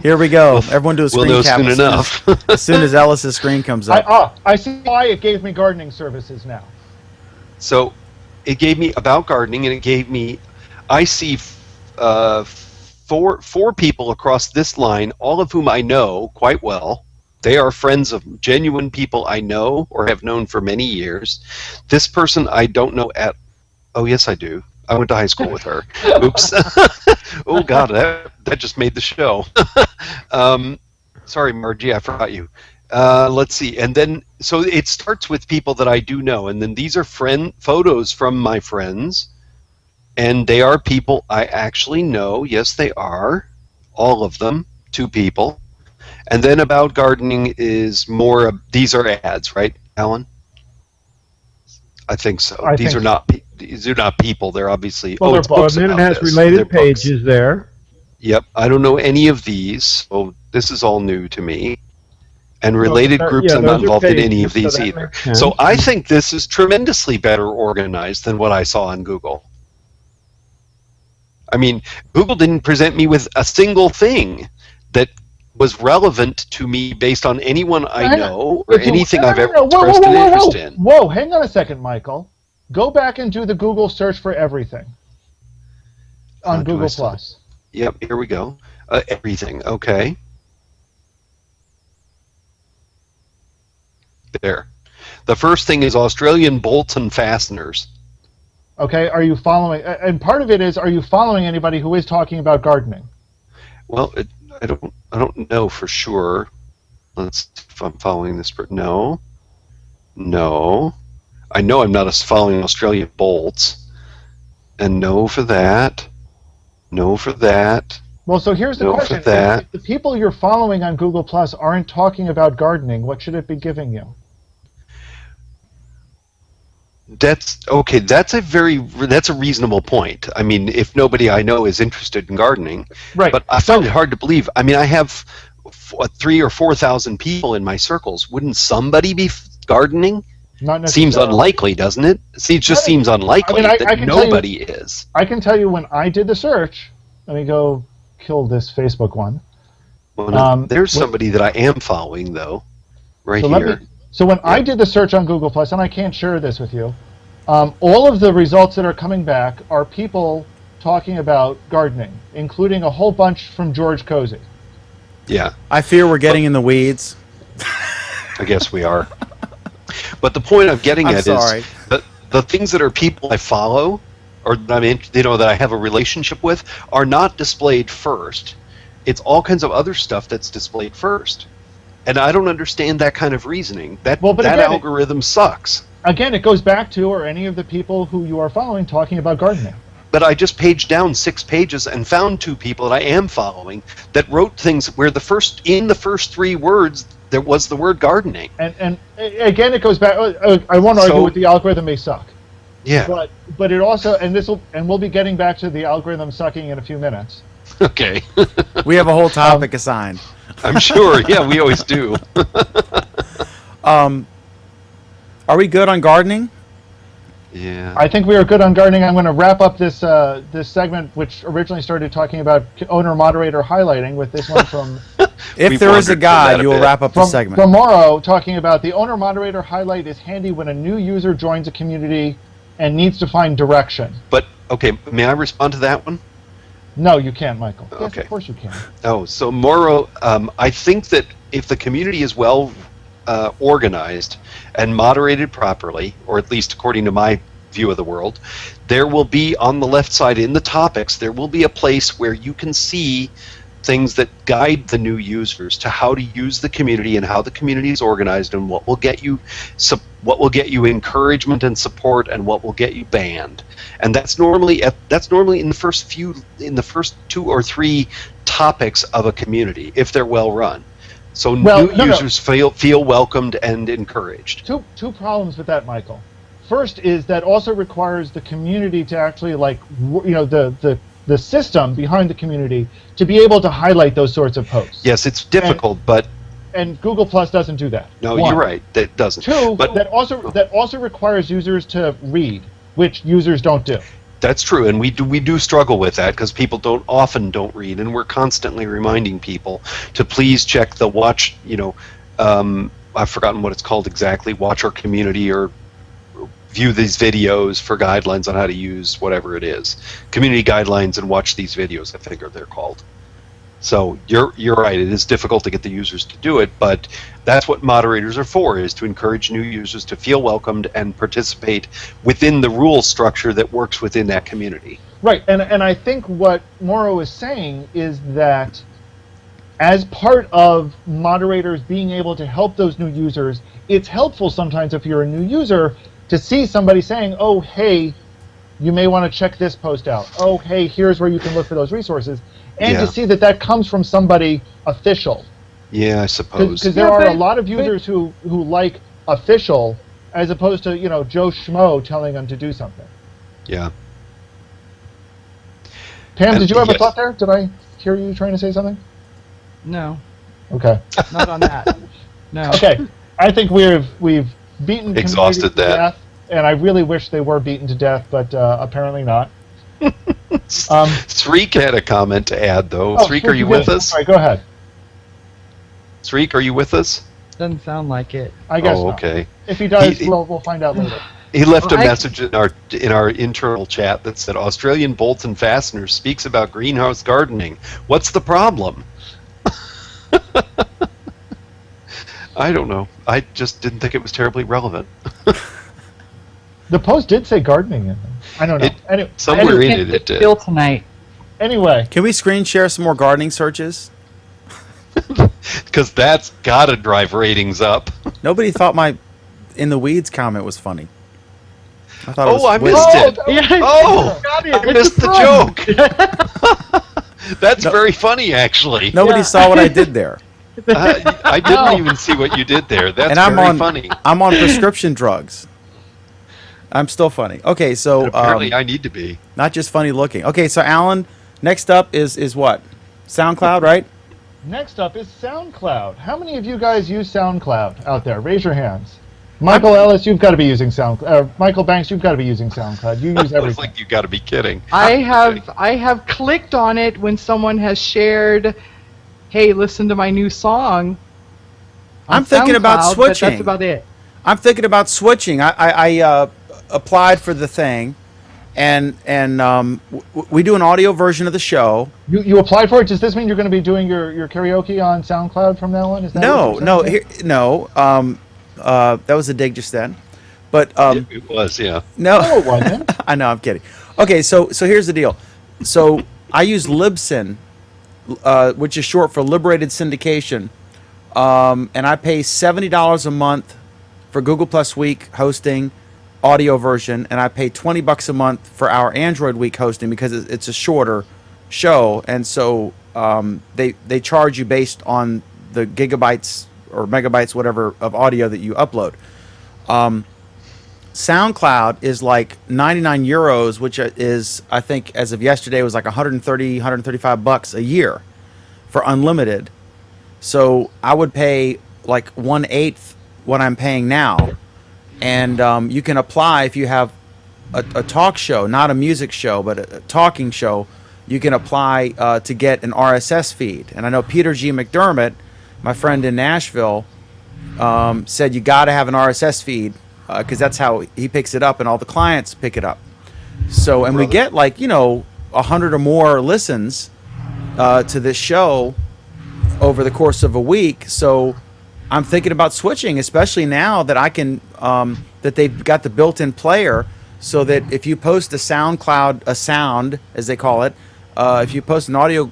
Speaker 1: Here we go. Everyone do a screen
Speaker 3: We'll know
Speaker 1: cap
Speaker 3: soon
Speaker 1: as
Speaker 3: enough.
Speaker 1: as soon as Ellis's screen comes up.
Speaker 5: I see why it gave me gardening services now.
Speaker 3: So it gave me about gardening, and it gave me, I see four people across this line, all of whom I know quite well. They are friends of genuine people I know or have known for many years. This person I don't know oh yes I do. I went to high school with her. Oops. Oh God, that just made the show. Sorry, Margie, I forgot you. Let's see. And then, so it starts with people that I do know. And then these are photos from my friends. And they are people I actually know. Yes, they are. All of them. 2 people. And then about gardening is more, these are ads, right, Alan? I think so. These are not people. They're obviously,
Speaker 5: Well, they're
Speaker 3: it's books
Speaker 8: And then it
Speaker 3: about
Speaker 8: has
Speaker 3: this.
Speaker 8: related
Speaker 3: They're books.
Speaker 8: pages there.
Speaker 3: Yep, I don't know any of these, so this is all new to me. And related groups, I'm not
Speaker 8: those are
Speaker 3: involved in any
Speaker 8: pages,
Speaker 3: of these
Speaker 8: that
Speaker 3: either.
Speaker 8: makes sense.
Speaker 3: So I think this is tremendously better organized than what I saw on Google. I mean, Google didn't present me with a single thing that was relevant to me based on anyone I know or anything I've ever expressed an interest in.
Speaker 5: Whoa, hang on a second, Michael. Go back and do the Google search for everything on Google Plus.
Speaker 3: Yep, here we go. Everything, okay. There. The first thing is Australian bolts and fasteners.
Speaker 5: Okay, are you following? And part of it is, are you following anybody who is talking about gardening?
Speaker 3: Well, I don't know for sure. Let's see if I'm following this. No. I know I'm not following Australian bolts. And no for that. No for that.
Speaker 5: Well, so here's the
Speaker 3: No
Speaker 5: question.
Speaker 3: for that.
Speaker 5: If the people you're following on Google Plus aren't talking about gardening, what should it be giving you?
Speaker 3: That's okay. That's a reasonable point. I mean, if nobody I know is interested in gardening,
Speaker 5: Right.
Speaker 3: But I find it hard to believe. I mean, I have 3,000 or 4,000 people in my circles. Wouldn't somebody be gardening?
Speaker 5: Not necessarily.
Speaker 3: Seems unlikely, doesn't it? See, it just seems unlikely
Speaker 5: I
Speaker 3: that
Speaker 5: can tell you-
Speaker 3: nobody is.
Speaker 5: I can tell you when I did the search. Let me go kill this Facebook one.
Speaker 3: Well, no, there's
Speaker 5: what-
Speaker 3: somebody that I am following though, right
Speaker 5: So
Speaker 3: here.
Speaker 5: So when I did the search on Google Plus, and I can't share this with you, all of the results that are coming back are people talking about gardening, including a whole bunch from George Cozy.
Speaker 3: Yeah,
Speaker 1: I fear we're getting in the weeds.
Speaker 3: I guess we are. But the point I'm getting
Speaker 1: I'm
Speaker 3: at
Speaker 1: sorry.
Speaker 3: is that the things that are people I follow, or that that I have a relationship with, are not displayed first. It's all kinds of other stuff that's displayed first. And I don't understand that kind of reasoning. That algorithm sucks.
Speaker 5: Again, it goes back to, or any of the people who you are following talking about gardening.
Speaker 3: But I just paged down 6 pages and found 2 people that I am following that wrote things where in the first 3 words there was the word gardening.
Speaker 5: And again, it goes back. I won't argue with the algorithm may suck.
Speaker 3: Yeah.
Speaker 5: But it also, and we'll be getting back to the algorithm sucking in a few minutes.
Speaker 3: Okay.
Speaker 1: We have a whole topic assigned.
Speaker 3: I'm sure. Yeah, we always do.
Speaker 1: Are we good on gardening?
Speaker 3: Yeah.
Speaker 5: I think we are good on gardening. I'm going to wrap up this this segment, which originally started talking about owner-moderator highlighting, with this one from
Speaker 1: If there is a guide, you will wrap up the segment.
Speaker 5: from Morrow, talking about the owner-moderator highlight is handy when a new user joins a community and needs to find direction.
Speaker 3: But, okay, may I respond to that one?
Speaker 5: No, you can't, Michael. Yes,
Speaker 3: Okay.
Speaker 5: of course you can.
Speaker 3: Oh, so Morrow, I think that if the community is well organized and moderated properly, or at least according to my view of the world, there will be on the left side in the topics, there will be a place where you can see things that guide the new users to how to use the community and how the community is organized and what will get you encouragement and support and what will get you banned. And that's normally in the first 2 or 3 topics of a community if they're well run. So users feel welcomed and encouraged.
Speaker 5: Two problems with that, Michael. First is that also requires the community to actually, the the system behind the community to be able to highlight those sorts of posts.
Speaker 3: Yes, it's difficult, but
Speaker 5: And Google Plus doesn't do that.
Speaker 3: no,
Speaker 5: One.
Speaker 3: you're right. That doesn't.
Speaker 5: Two,
Speaker 3: but
Speaker 5: that also requires users to read, which users don't do.
Speaker 3: that's true, and we do struggle with that because people often don't read, and we're constantly reminding people to please check the watch. I've forgotten what it's called exactly. Watch our community or view these videos for guidelines on how to use whatever it is. Community guidelines and watch these videos, I think they're called. So you're right. It is difficult to get the users to do it, but that's what moderators are for: is to encourage new users to feel welcomed and participate within the rule structure that works within that community.
Speaker 5: Right, and I think what Mauro is saying is that as part of moderators being able to help those new users, it's helpful sometimes if you're a new user to see somebody saying, "Oh, hey, you may want to check this post out. Oh, hey, here's where you can look for those resources." And to see that comes from somebody official.
Speaker 3: Yeah, I suppose.
Speaker 5: Because there are a lot of users who like official as opposed to, Joe Schmo telling them to do something.
Speaker 3: Yeah.
Speaker 5: Pam,
Speaker 3: And
Speaker 5: did you have a
Speaker 3: yes.
Speaker 5: thought there? Did I hear you trying to say something?
Speaker 2: No,
Speaker 5: Okay.
Speaker 2: not on that. No.
Speaker 5: Okay. I think we've beaten
Speaker 3: Exhausted
Speaker 5: communities to
Speaker 3: that.
Speaker 5: death, and I really wish they were beaten to death, but apparently not.
Speaker 3: Sreek had a comment to add, though.
Speaker 5: Oh,
Speaker 3: Sreek, are you with us?
Speaker 5: All right, go ahead.
Speaker 3: Sreek, are you with us?
Speaker 2: Doesn't sound like it.
Speaker 5: I guess
Speaker 3: Oh,
Speaker 5: not.
Speaker 3: okay.
Speaker 5: If he does,
Speaker 3: He-
Speaker 5: we'll find out later.
Speaker 3: He left a
Speaker 2: Well,
Speaker 3: message in our internal chat that said Australian Bolts and Fasteners speaks about greenhouse gardening. What's the problem? I don't know. I just didn't think it was terribly relevant.
Speaker 5: The post did say gardening in them. I don't know.
Speaker 3: Somewhere in it did.
Speaker 2: Bill tonight.
Speaker 5: Anyway,
Speaker 1: Can we screen share some more gardening searches?
Speaker 3: Because that's got to drive ratings up.
Speaker 1: Nobody thought my in the weeds comment was funny. I thought it was
Speaker 3: Oh, I
Speaker 1: witty.
Speaker 3: missed it.
Speaker 2: Yeah,
Speaker 3: Oh,
Speaker 2: got it.
Speaker 3: I
Speaker 2: It's
Speaker 3: missed the
Speaker 2: fun.
Speaker 3: joke. That's very funny, actually.
Speaker 1: Nobody saw what I did there.
Speaker 3: I didn't even see what you did there. That's
Speaker 1: And I'm
Speaker 3: very
Speaker 1: on
Speaker 3: funny.
Speaker 1: I'm on prescription drugs. I'm still funny. Okay, so
Speaker 3: And apparently, I need to be.
Speaker 1: not just funny looking. Okay, so Alan, next up is what? SoundCloud, right?
Speaker 5: next up is SoundCloud. How many of you guys use SoundCloud out there? Raise your hands. Michael Ellis, you've got to be using SoundCloud. Michael Banks, you've got to be using SoundCloud. You use
Speaker 3: I was
Speaker 5: everything.
Speaker 3: like, you got to be kidding.
Speaker 2: I have clicked on it when someone has shared, "Hey, listen to my new song." on
Speaker 1: I'm thinking about
Speaker 2: SoundCloud, but
Speaker 1: switching.
Speaker 2: That's about it.
Speaker 1: I'm thinking about switching. I applied for the thing, and we do an audio version of the show.
Speaker 5: You applied for it. Does this mean you're going to be doing your karaoke on SoundCloud from now on? Is that
Speaker 1: No,
Speaker 5: what
Speaker 1: no,
Speaker 5: you're saying?
Speaker 1: no. That was a dig just then, but
Speaker 3: It was, yeah.
Speaker 5: No,
Speaker 1: no.
Speaker 5: it wasn't.
Speaker 1: I know, I'm kidding. Okay, so here's the deal. So I use Libsyn, which is short for Liberated Syndication, and I pay $70 a month for Google Plus Week hosting, audio version, and I pay $20 a month for our Android Week hosting because it's a shorter show, and so they charge you based on the gigabytes or megabytes, whatever, of audio that you upload. SoundCloud is like 99 euros, which is, I think, as of yesterday, was like 130, 135 bucks a year for unlimited. So I would pay like 1/8 what I'm paying now. And you can apply if you have a talk show, not a music show, but a talking show. You can apply to get an RSS feed. And I know Peter G. McDermott, my friend in Nashville, said you got to have an RSS feed because that's how he picks it up and all the clients pick it up. So, and we get like, 100 or more listens to this show over the course of a week. So I'm thinking about switching, especially now that I can, that they've got the built-in player so that if you post a SoundCloud, a sound, as they call it, if you post an audio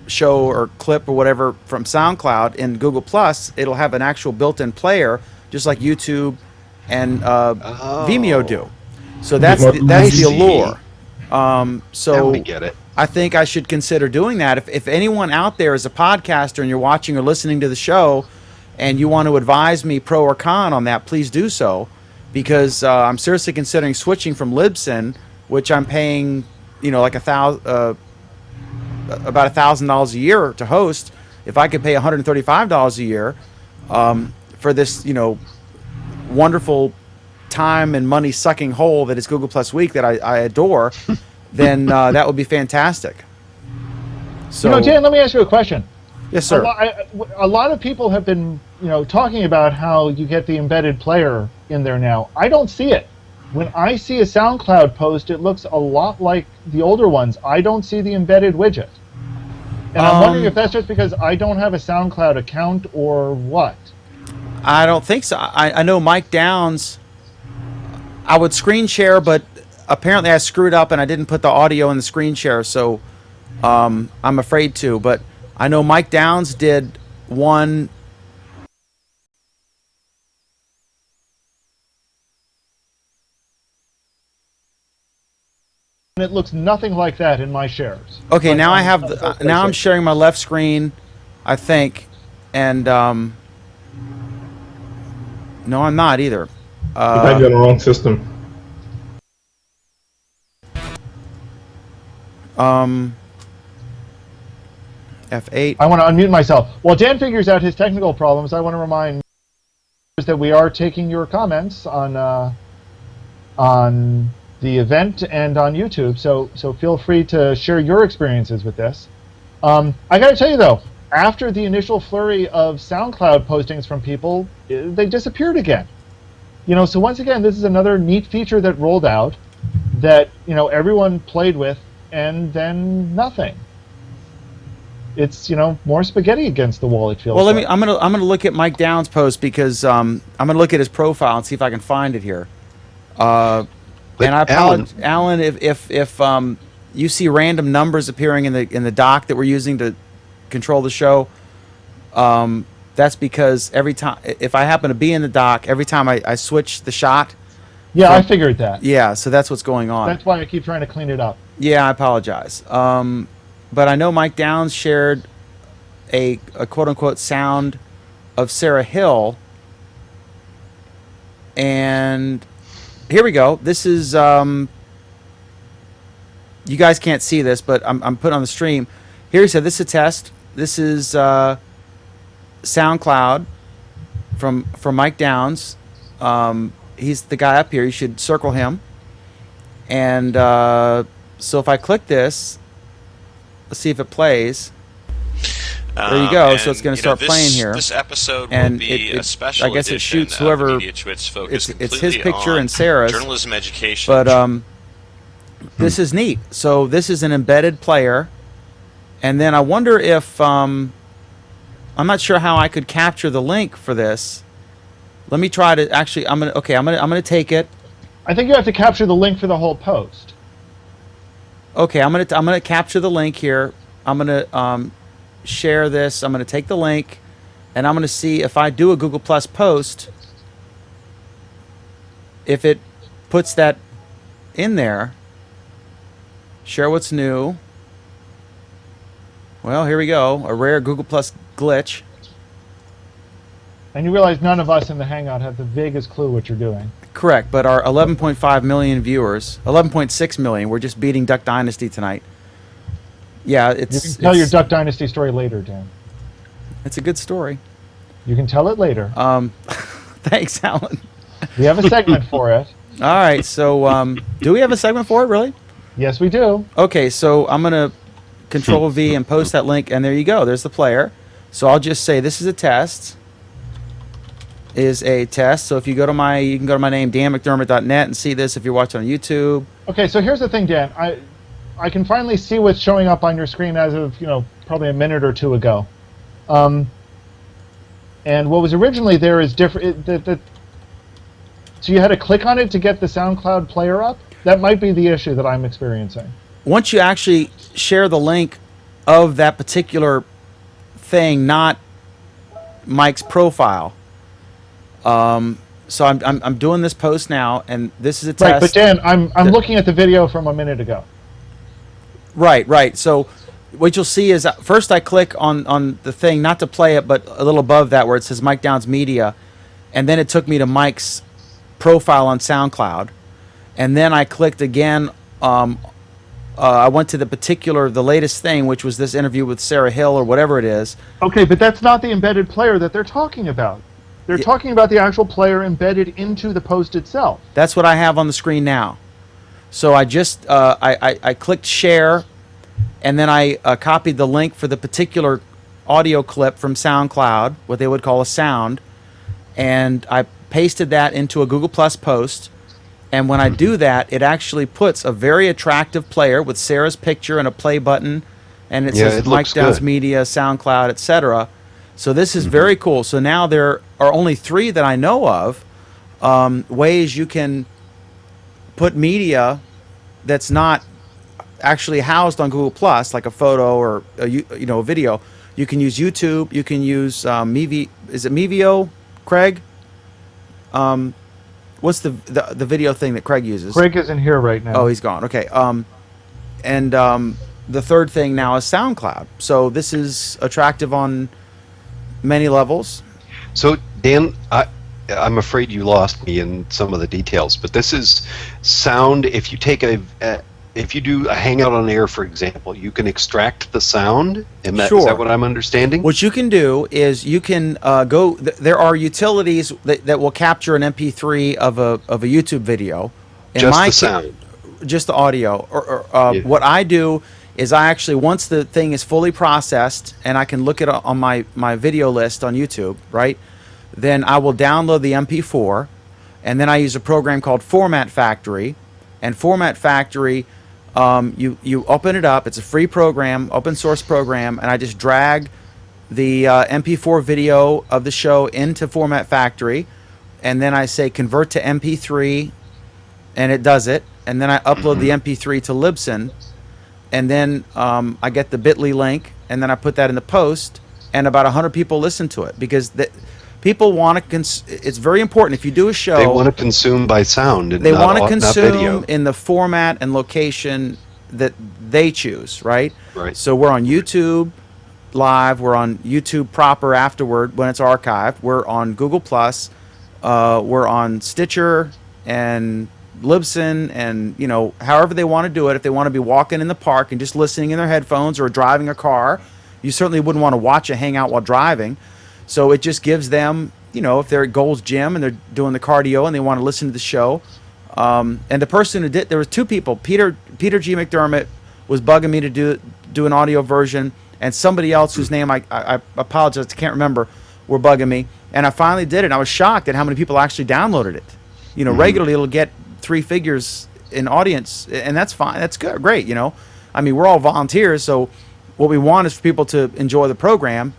Speaker 1: show or clip or whatever from SoundCloud in Google Plus, it'll have an actual built-in player, just like YouTube and Vimeo do. So that's the allure.
Speaker 3: Now
Speaker 1: So
Speaker 3: we get it.
Speaker 1: I think I should consider doing that. If anyone out there is a podcaster and you're watching or listening to the show, and you want to advise me pro or con on that, please do so, because I'm seriously considering switching from Libsyn, which I'm paying, like about $1,000 a year to host, if I could pay $135 a year for this, wonderful time and money sucking hole that is Google Plus Week that I adore, then that would be fantastic. So,
Speaker 5: Dan, let me ask you a question.
Speaker 1: Yes, sir.
Speaker 5: A lot of people have been, talking about how you get the embedded player in there now. I don't see it. When I see a SoundCloud post, it looks a lot like the older ones. I don't see the embedded widget. And I'm wondering if that's just because I don't have a SoundCloud account or what.
Speaker 1: I don't think so. I know Mike Downs, I would screen share, but apparently I screwed up and I didn't put the audio in the screen share, so I'm afraid to. But I know Mike Downs did one.
Speaker 5: And it looks nothing like that in my shares.
Speaker 1: Okay,
Speaker 5: But
Speaker 1: now I
Speaker 5: on-
Speaker 1: have.
Speaker 5: on
Speaker 1: Now I'm
Speaker 5: PlayStation.
Speaker 1: sharing my left screen, I think, and no, I'm not either.
Speaker 7: You might be on the wrong system.
Speaker 1: F8.
Speaker 5: I want to unmute myself. While Dan figures out his technical problems, I want to remind that we are taking your comments on the event and on YouTube. So feel free to share your experiences with this. I got to tell you though, after the initial flurry of SoundCloud postings from people, they disappeared again. So once again, this is another neat feature that rolled out that everyone played with, and then nothing. It's more spaghetti against the wall. It feels.
Speaker 1: Well,
Speaker 5: like.
Speaker 1: I'm gonna look at Mike Downs' post because I'm gonna look at his profile and see if I can find it here. And I apologize, Alan, if you see random numbers appearing in the doc that we're using to control the show, that's because every time, if I happen to be in the doc, every time I switch the shot.
Speaker 5: Yeah, I figured that.
Speaker 1: Yeah, so that's what's going on.
Speaker 5: That's why I keep trying to clean it up.
Speaker 1: Yeah, I apologize. But I know Mike Downs shared a quote-unquote sound of Sarah Hill. And here we go. This is, you guys can't see this, but I'm putting on the stream. Here he said, this is a test. This is SoundCloud from Mike Downs. He's the guy up here. You should circle him. And so if I click this, let's see if it plays. There you go. So it's going to start playing here.
Speaker 9: This episode
Speaker 1: and
Speaker 9: will be a special
Speaker 1: I guess it
Speaker 9: edition
Speaker 1: shoots whoever.
Speaker 9: of Media Twits focused
Speaker 1: It's his
Speaker 9: completely
Speaker 1: picture
Speaker 9: on
Speaker 1: and Sarah's.
Speaker 9: journalism education.
Speaker 1: But this is neat. So this is an embedded player, and then I wonder if I'm not sure how I could capture the link for this. Let me try to actually. I'm gonna take it.
Speaker 5: I think you have to capture the link for the whole post.
Speaker 1: Okay, I'm gonna capture the link here. I'm gonna share this. I'm gonna take the link, and I'm gonna see if I do a Google Plus post, if it puts that in there. Share what's new. Well, here we go. A rare Google Plus glitch.
Speaker 5: And you realize none of us in the Hangout have the vaguest clue what you're doing.
Speaker 1: Correct, but our 11.5 million viewers, 11.6 million, we're just beating Duck Dynasty tonight. Yeah,
Speaker 5: You can tell your Duck Dynasty story later, Dan.
Speaker 1: It's a good story.
Speaker 5: You can tell it later.
Speaker 1: Thanks, Alan.
Speaker 5: We have a segment for it.
Speaker 1: All right, so do we have a segment for it, really?
Speaker 5: Yes, we do.
Speaker 1: Okay, so I'm going to Control V and post that link, and there you go. There's the player. So I'll just say this is a test. Is a test. So if you go to you can go to my name, danmcdermott.net, and see this if you're watching on YouTube.
Speaker 5: Okay, so here's the thing, Dan. I can finally see what's showing up on your screen as of, probably a minute or two ago. And what was originally there is different. So you had to click on it to get the SoundCloud player up? That might be the issue that I'm experiencing.
Speaker 1: Once you actually share the link of that particular thing, not Mike's profile. So I'm doing this post now, and this is a test.
Speaker 5: Right, but Dan, I'm looking at the video from a minute ago.
Speaker 1: Right. So what you'll see is first I click on the thing, not to play it, but a little above that where it says Mike Downs Media, and then it took me to Mike's profile on SoundCloud, and then I clicked again I went to the latest thing, which was this interview with Sarah Hill or whatever it is.
Speaker 5: Okay, but that's not the embedded player that they're talking about. They're talking about the actual player embedded into the post itself.
Speaker 1: That's what I have on the screen now. So I just I clicked share, and then I copied the link for the particular audio clip from SoundCloud, what they would call a sound, and I pasted that into a Google Plus post. And when I do that, it actually puts a very attractive player with Sarah's picture and a play button, and it says Mike Downs Media, SoundCloud, etc. So this is very cool. So now there are only 3 that I know of ways you can put media that's not actually housed on Google Plus, like a photo or a video. You can use YouTube. You can use Is it Mevio, Craig? What's the video thing that Craig uses?
Speaker 5: Craig isn't here right now.
Speaker 1: Oh, he's gone. Okay. And the third thing now is SoundCloud. So this is attractive on many levels.
Speaker 3: So Dan, I'm afraid you lost me in some of the details, but this is sound. If you take if you do a Hangout on Air, for example, you can extract the sound. Is that what I'm understanding?
Speaker 1: What you can do is you can go. There are utilities that will capture an MP3 of a YouTube video.
Speaker 3: Just the sound.
Speaker 1: Just the audio. What I do is I actually, once the thing is fully processed and I can look at it on my video list on YouTube, right? Then I will download the MP4, and then I use a program called Format Factory. And Format Factory, you open it up. It's a free program, open source program, and I just drag the MP4 video of the show into Format Factory, and then I say convert to MP3, and it does it. And then I upload the MP3 to Libsyn, and then I get the bit.ly link, and then I put that in the post, and about 100 people listen to it because people want to. It's very important if you do a show.
Speaker 3: They want to consume by sound. And
Speaker 1: they want to
Speaker 3: consume video.
Speaker 1: In the format and location that they choose, right?
Speaker 3: Right.
Speaker 1: So we're on YouTube Live. We're on YouTube proper afterward when it's archived. We're on Google Plus. We're on Stitcher and Libsyn, and however they want to do it. If they want to be walking in the park and just listening in their headphones or driving a car, you certainly wouldn't want to watch a Hangout while driving. So it just gives them, if they're at Gold's Gym and they're doing the cardio and they want to listen to the show. And the person who did, there were 2 people. Peter G. McDermott was bugging me to do an audio version, and somebody else whose name I apologize, I can't remember, were bugging me. And I finally did it. And I was shocked at how many people actually downloaded it. Regularly it'll get 3 figures in audience, and that's fine. That's good, great. I mean, we're all volunteers, so what we want is for people to enjoy the program.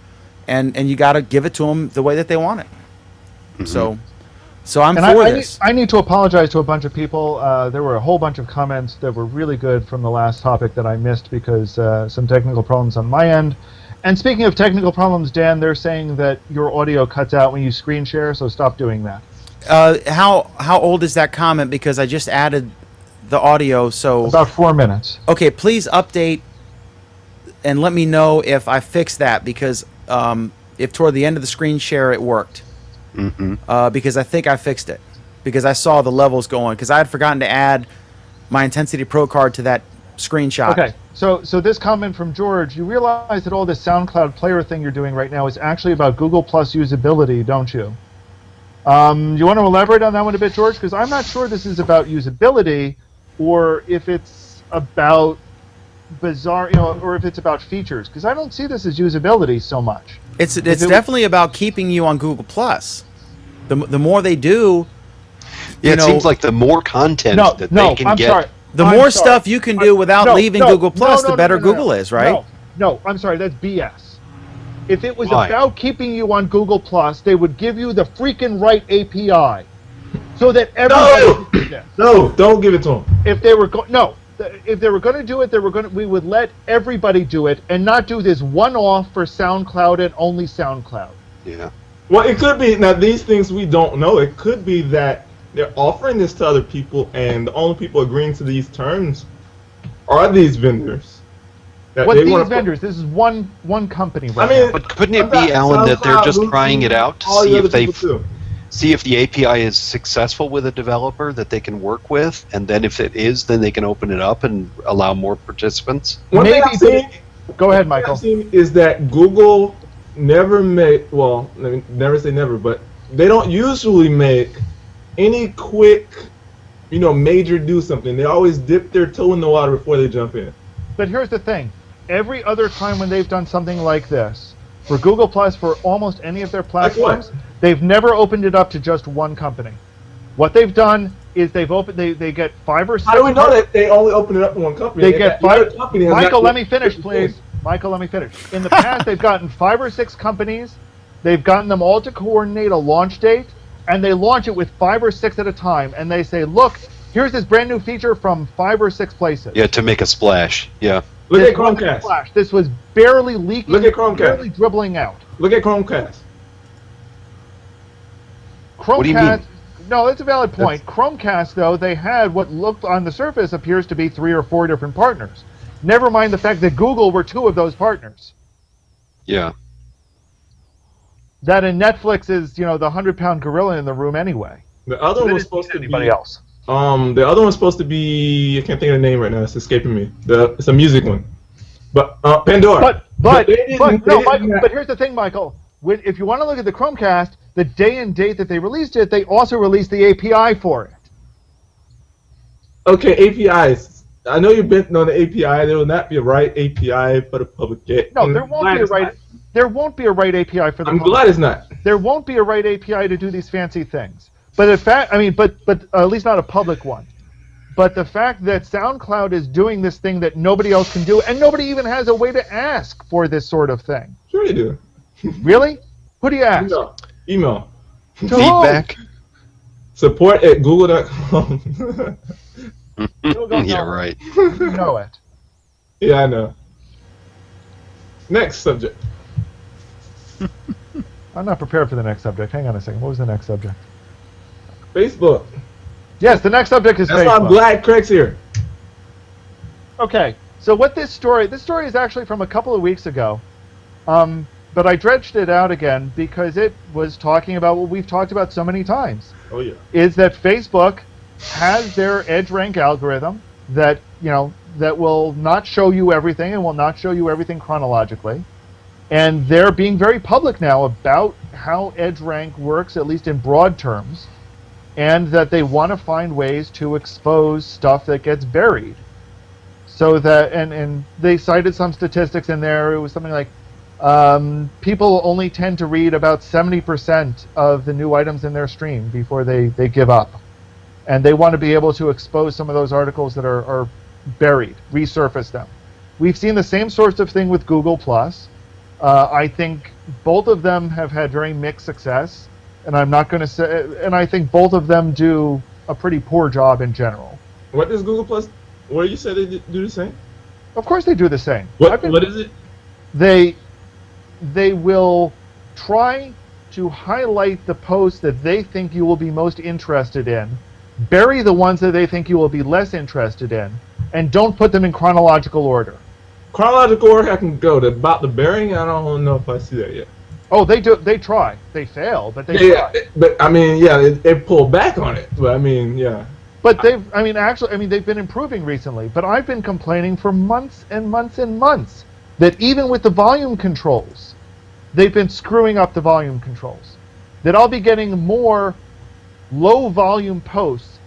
Speaker 1: And you got to give it to them the way that they want it. So I'm for this.
Speaker 5: I need to apologize to a bunch of people. There were a whole bunch of comments that were really good from the last topic that I missed because some technical problems on my end. And speaking of technical problems, Dan, they're saying that your audio cuts out when you screen share, so stop doing that.
Speaker 1: How old is that comment? Because I just added the audio. So
Speaker 5: about 4 minutes.
Speaker 1: Okay, please update and let me know if I fixed that, because if toward the end of the screen share it worked. Because I think I fixed it. Because I saw the levels going. Because I had forgotten to add my Intensity Pro card to that screenshot.
Speaker 5: Okay, so this comment from George, you realize that all this SoundCloud player thing you're doing right now is actually about Google Plus usability, don't you? You want to elaborate on that one a bit, George? Because I'm not sure this is about usability, or if it's about bizarre, or if it's about features. Because I don't see this as usability so much.
Speaker 1: It's definitely about keeping you on Google Plus. The more they do,
Speaker 3: it seems like the more content that they can get.
Speaker 5: Sorry.
Speaker 1: The more stuff you can do without leaving Google Plus, the better Google is, right?
Speaker 5: No, I'm sorry, that's BS. If it was about keeping you on Google Plus, they would give you the freaking right API, so that everybody could do this.
Speaker 7: No, don't give it to them.
Speaker 5: If they were if they were going to do it, we would let everybody do it and not do this one-off for SoundCloud and only SoundCloud.
Speaker 3: Yeah.
Speaker 7: Well, it could be, now these things we don't know. It could be that they're offering this to other people, and the only people agreeing to these terms are these vendors.
Speaker 5: What these vendors? This is one company.
Speaker 3: Right now. But couldn't it be, Alan, that they're just trying it out to see if they see if the API is successful with a developer that they can work with, and then if it is, then they can open it up and allow more participants.
Speaker 7: One thing
Speaker 5: Maybe
Speaker 7: I've seen,
Speaker 5: Go ahead,
Speaker 7: one thing
Speaker 5: Michael.
Speaker 7: I've seen is that Google never make, well, I mean, never say never, but they don't usually make any quick, major do something. They always dip their toe in the water before they jump in.
Speaker 5: But here's the thing. Every other time when they've done something like this, for Google Plus, for almost any of their platforms, they've never opened it up to just one company. What they've done is they get 5 or 6.
Speaker 7: How do we know that they only open it up to one company?
Speaker 5: They get 5. Michael, let me finish, please. Michael, let me finish. In the past, they've gotten 5 or 6 companies. They've gotten them all to coordinate a launch date, and they launch it with 5 or 6 at a time. And they say, look, here's this brand new feature from 5 or 6 places.
Speaker 3: Yeah, to make a splash. Yeah.
Speaker 7: Look at Chromecast.
Speaker 5: This was barely leaking.
Speaker 7: Look at Chromecast.
Speaker 5: Barely dribbling out.
Speaker 7: Look at Chromecast.
Speaker 5: Chromecast.
Speaker 3: What do you mean?
Speaker 5: No, that's a valid point. Chromecast, though, they had what looked on the surface appears to be 3 or 4 different partners. Never mind the fact that Google were 2 of those partners.
Speaker 3: Yeah.
Speaker 5: That in Netflix is, the 100-pound gorilla in the room anyway.
Speaker 7: The other one was supposed to be
Speaker 5: anybody else.
Speaker 7: The other one's supposed to be, I can't think of the name right now. It's escaping me. It's a music one. But Pandora.
Speaker 5: But here's the thing, Michael. If you want to look at the Chromecast, the day and date that they released it, they also released the API for it.
Speaker 7: Okay, APIs. I know you've been on the API. There will not be a right API for the public yet.
Speaker 5: No, there won't be a right. There won't be a right API for the.
Speaker 7: I'm glad it's not.
Speaker 5: There won't be a right API to do these fancy things. But in fact, but at least not a public one. But the fact that SoundCloud is doing this thing that nobody else can do, and nobody even has a way to ask for this sort of thing.
Speaker 7: Sure they do.
Speaker 5: Really? Who do you ask?
Speaker 7: Email.
Speaker 3: Feedback.
Speaker 7: Support at google.com.
Speaker 3: Yeah, right.
Speaker 5: You know it.
Speaker 7: Yeah, I know. Next subject.
Speaker 5: I'm not prepared for the next subject. Hang on a second. What was the next subject?
Speaker 7: Facebook.
Speaker 5: Yes, the next subject is
Speaker 7: That's
Speaker 5: Facebook.
Speaker 7: why I'm glad Craig's here.
Speaker 5: Okay, so what this story is actually from a couple of weeks ago, but I dredged it out again because it was talking about what we've talked about so many times.
Speaker 7: Oh yeah.
Speaker 5: Is that Facebook has their EdgeRank algorithm that that will not show you everything and will not show you everything chronologically, and they're being very public now about how EdgeRank works, at least in broad terms, and that they want to find ways to expose stuff that gets buried. So that, and they cited some statistics in there. It was something like people only tend to read about 70% of the new items in their stream before they give up. And they want to be able to expose some of those articles that are buried, resurface them. We've seen the same sorts of thing with Google+. I think both of them have had very mixed success. And I'm not going to say, and I think both of them do a pretty poor job in general.
Speaker 7: What does Google Plus? What did you say they do the same?
Speaker 5: Of course, they do the same.
Speaker 7: What is it?
Speaker 5: They will try to highlight the posts that they think you will be most interested in, bury the ones that they think you will be less interested in, and don't put them in chronological order.
Speaker 7: Chronological order, I can go. About the burying, I don't know if I see that yet.
Speaker 5: Oh, they do. They try. They fail, but they try.
Speaker 7: But I mean, they pull back on it. But I mean, yeah.
Speaker 5: But they've been improving recently. But I've been complaining for months and months and months that even with the volume controls, they've been screwing up the volume controls. That I'll be getting more low volume posts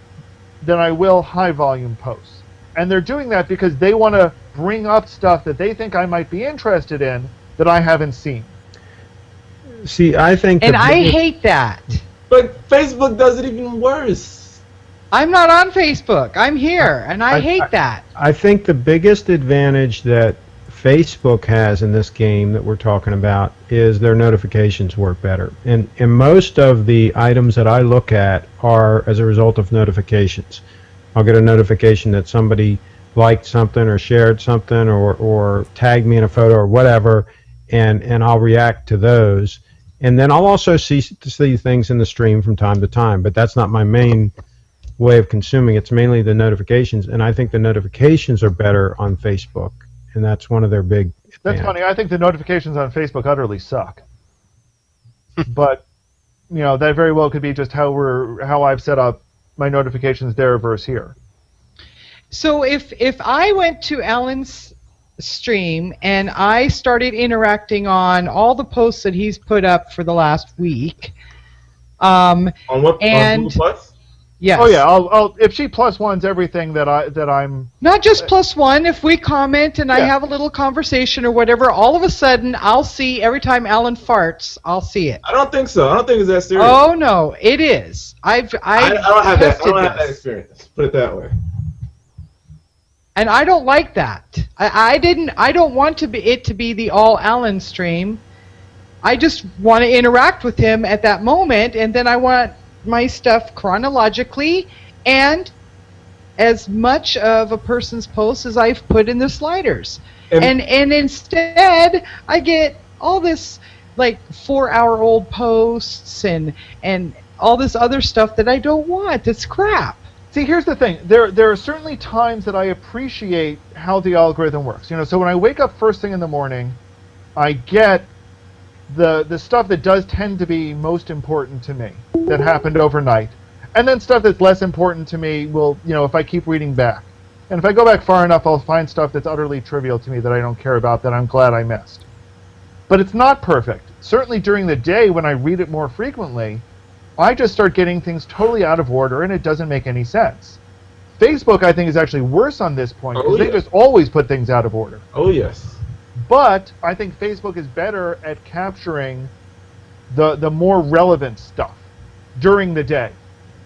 Speaker 5: than I will high volume posts. And they're doing that because they want to bring up stuff that they think I might be interested in that I haven't seen.
Speaker 8: See, I think...
Speaker 2: And I hate that.
Speaker 7: But Facebook does it even worse.
Speaker 2: I'm not on Facebook. I'm here, and I hate that.
Speaker 8: I think the biggest advantage that Facebook has in this game that we're talking about is their notifications work better. And most of the items that I look at are as a result of notifications. I'll get a notification that somebody liked something or shared something or tagged me in a photo or whatever, and I'll react to those. And then I'll also see things in the stream from time to time, but that's not my main way of consuming. It's mainly the notifications, and I think the notifications are better on Facebook, and that's one of their big advantages.
Speaker 5: That's funny. I think the notifications on Facebook utterly suck. But that very well could be just how I've set up my notifications there versus here.
Speaker 2: So if I went to Alan's stream and I started interacting on all the posts that he's put up for the last week,
Speaker 7: On what?
Speaker 2: and
Speaker 7: on Google Plus?
Speaker 2: yes.
Speaker 5: Oh yeah, I'll if she plus ones everything that I'm.
Speaker 2: Not just +1. If we comment and I
Speaker 5: Yeah.
Speaker 2: have a little conversation or whatever, all of a sudden I'll see every time Alan farts, I'll see it.
Speaker 7: I don't think so. I don't think it's that serious.
Speaker 2: Oh no, it is. I
Speaker 7: I don't have that. I
Speaker 2: tested
Speaker 7: don't have that
Speaker 2: this.
Speaker 7: experience. Put it that way.
Speaker 2: And I don't like that. I don't want to be the all Alan stream. I just want to interact with him at that moment, and then I want my stuff chronologically and as much of a person's post as I've put in the sliders. And instead I get all this like 4-hour-old posts and all this other stuff that I don't want. It's crap.
Speaker 5: See, here's the thing. There are certainly times that I appreciate how the algorithm works. So when I wake up first thing in the morning, I get the stuff that does tend to be most important to me that happened overnight. And then stuff that's less important to me will, if I keep reading back. And if I go back far enough, I'll find stuff that's utterly trivial to me that I don't care about, that I'm glad I missed. But it's not perfect. Certainly during the day when I read it more frequently, I just start getting things totally out of order and it doesn't make any sense. Facebook, I think, is actually worse on this point because they just always put things out of order.
Speaker 7: Oh yes.
Speaker 5: But I think Facebook is better at capturing the more relevant stuff during the day.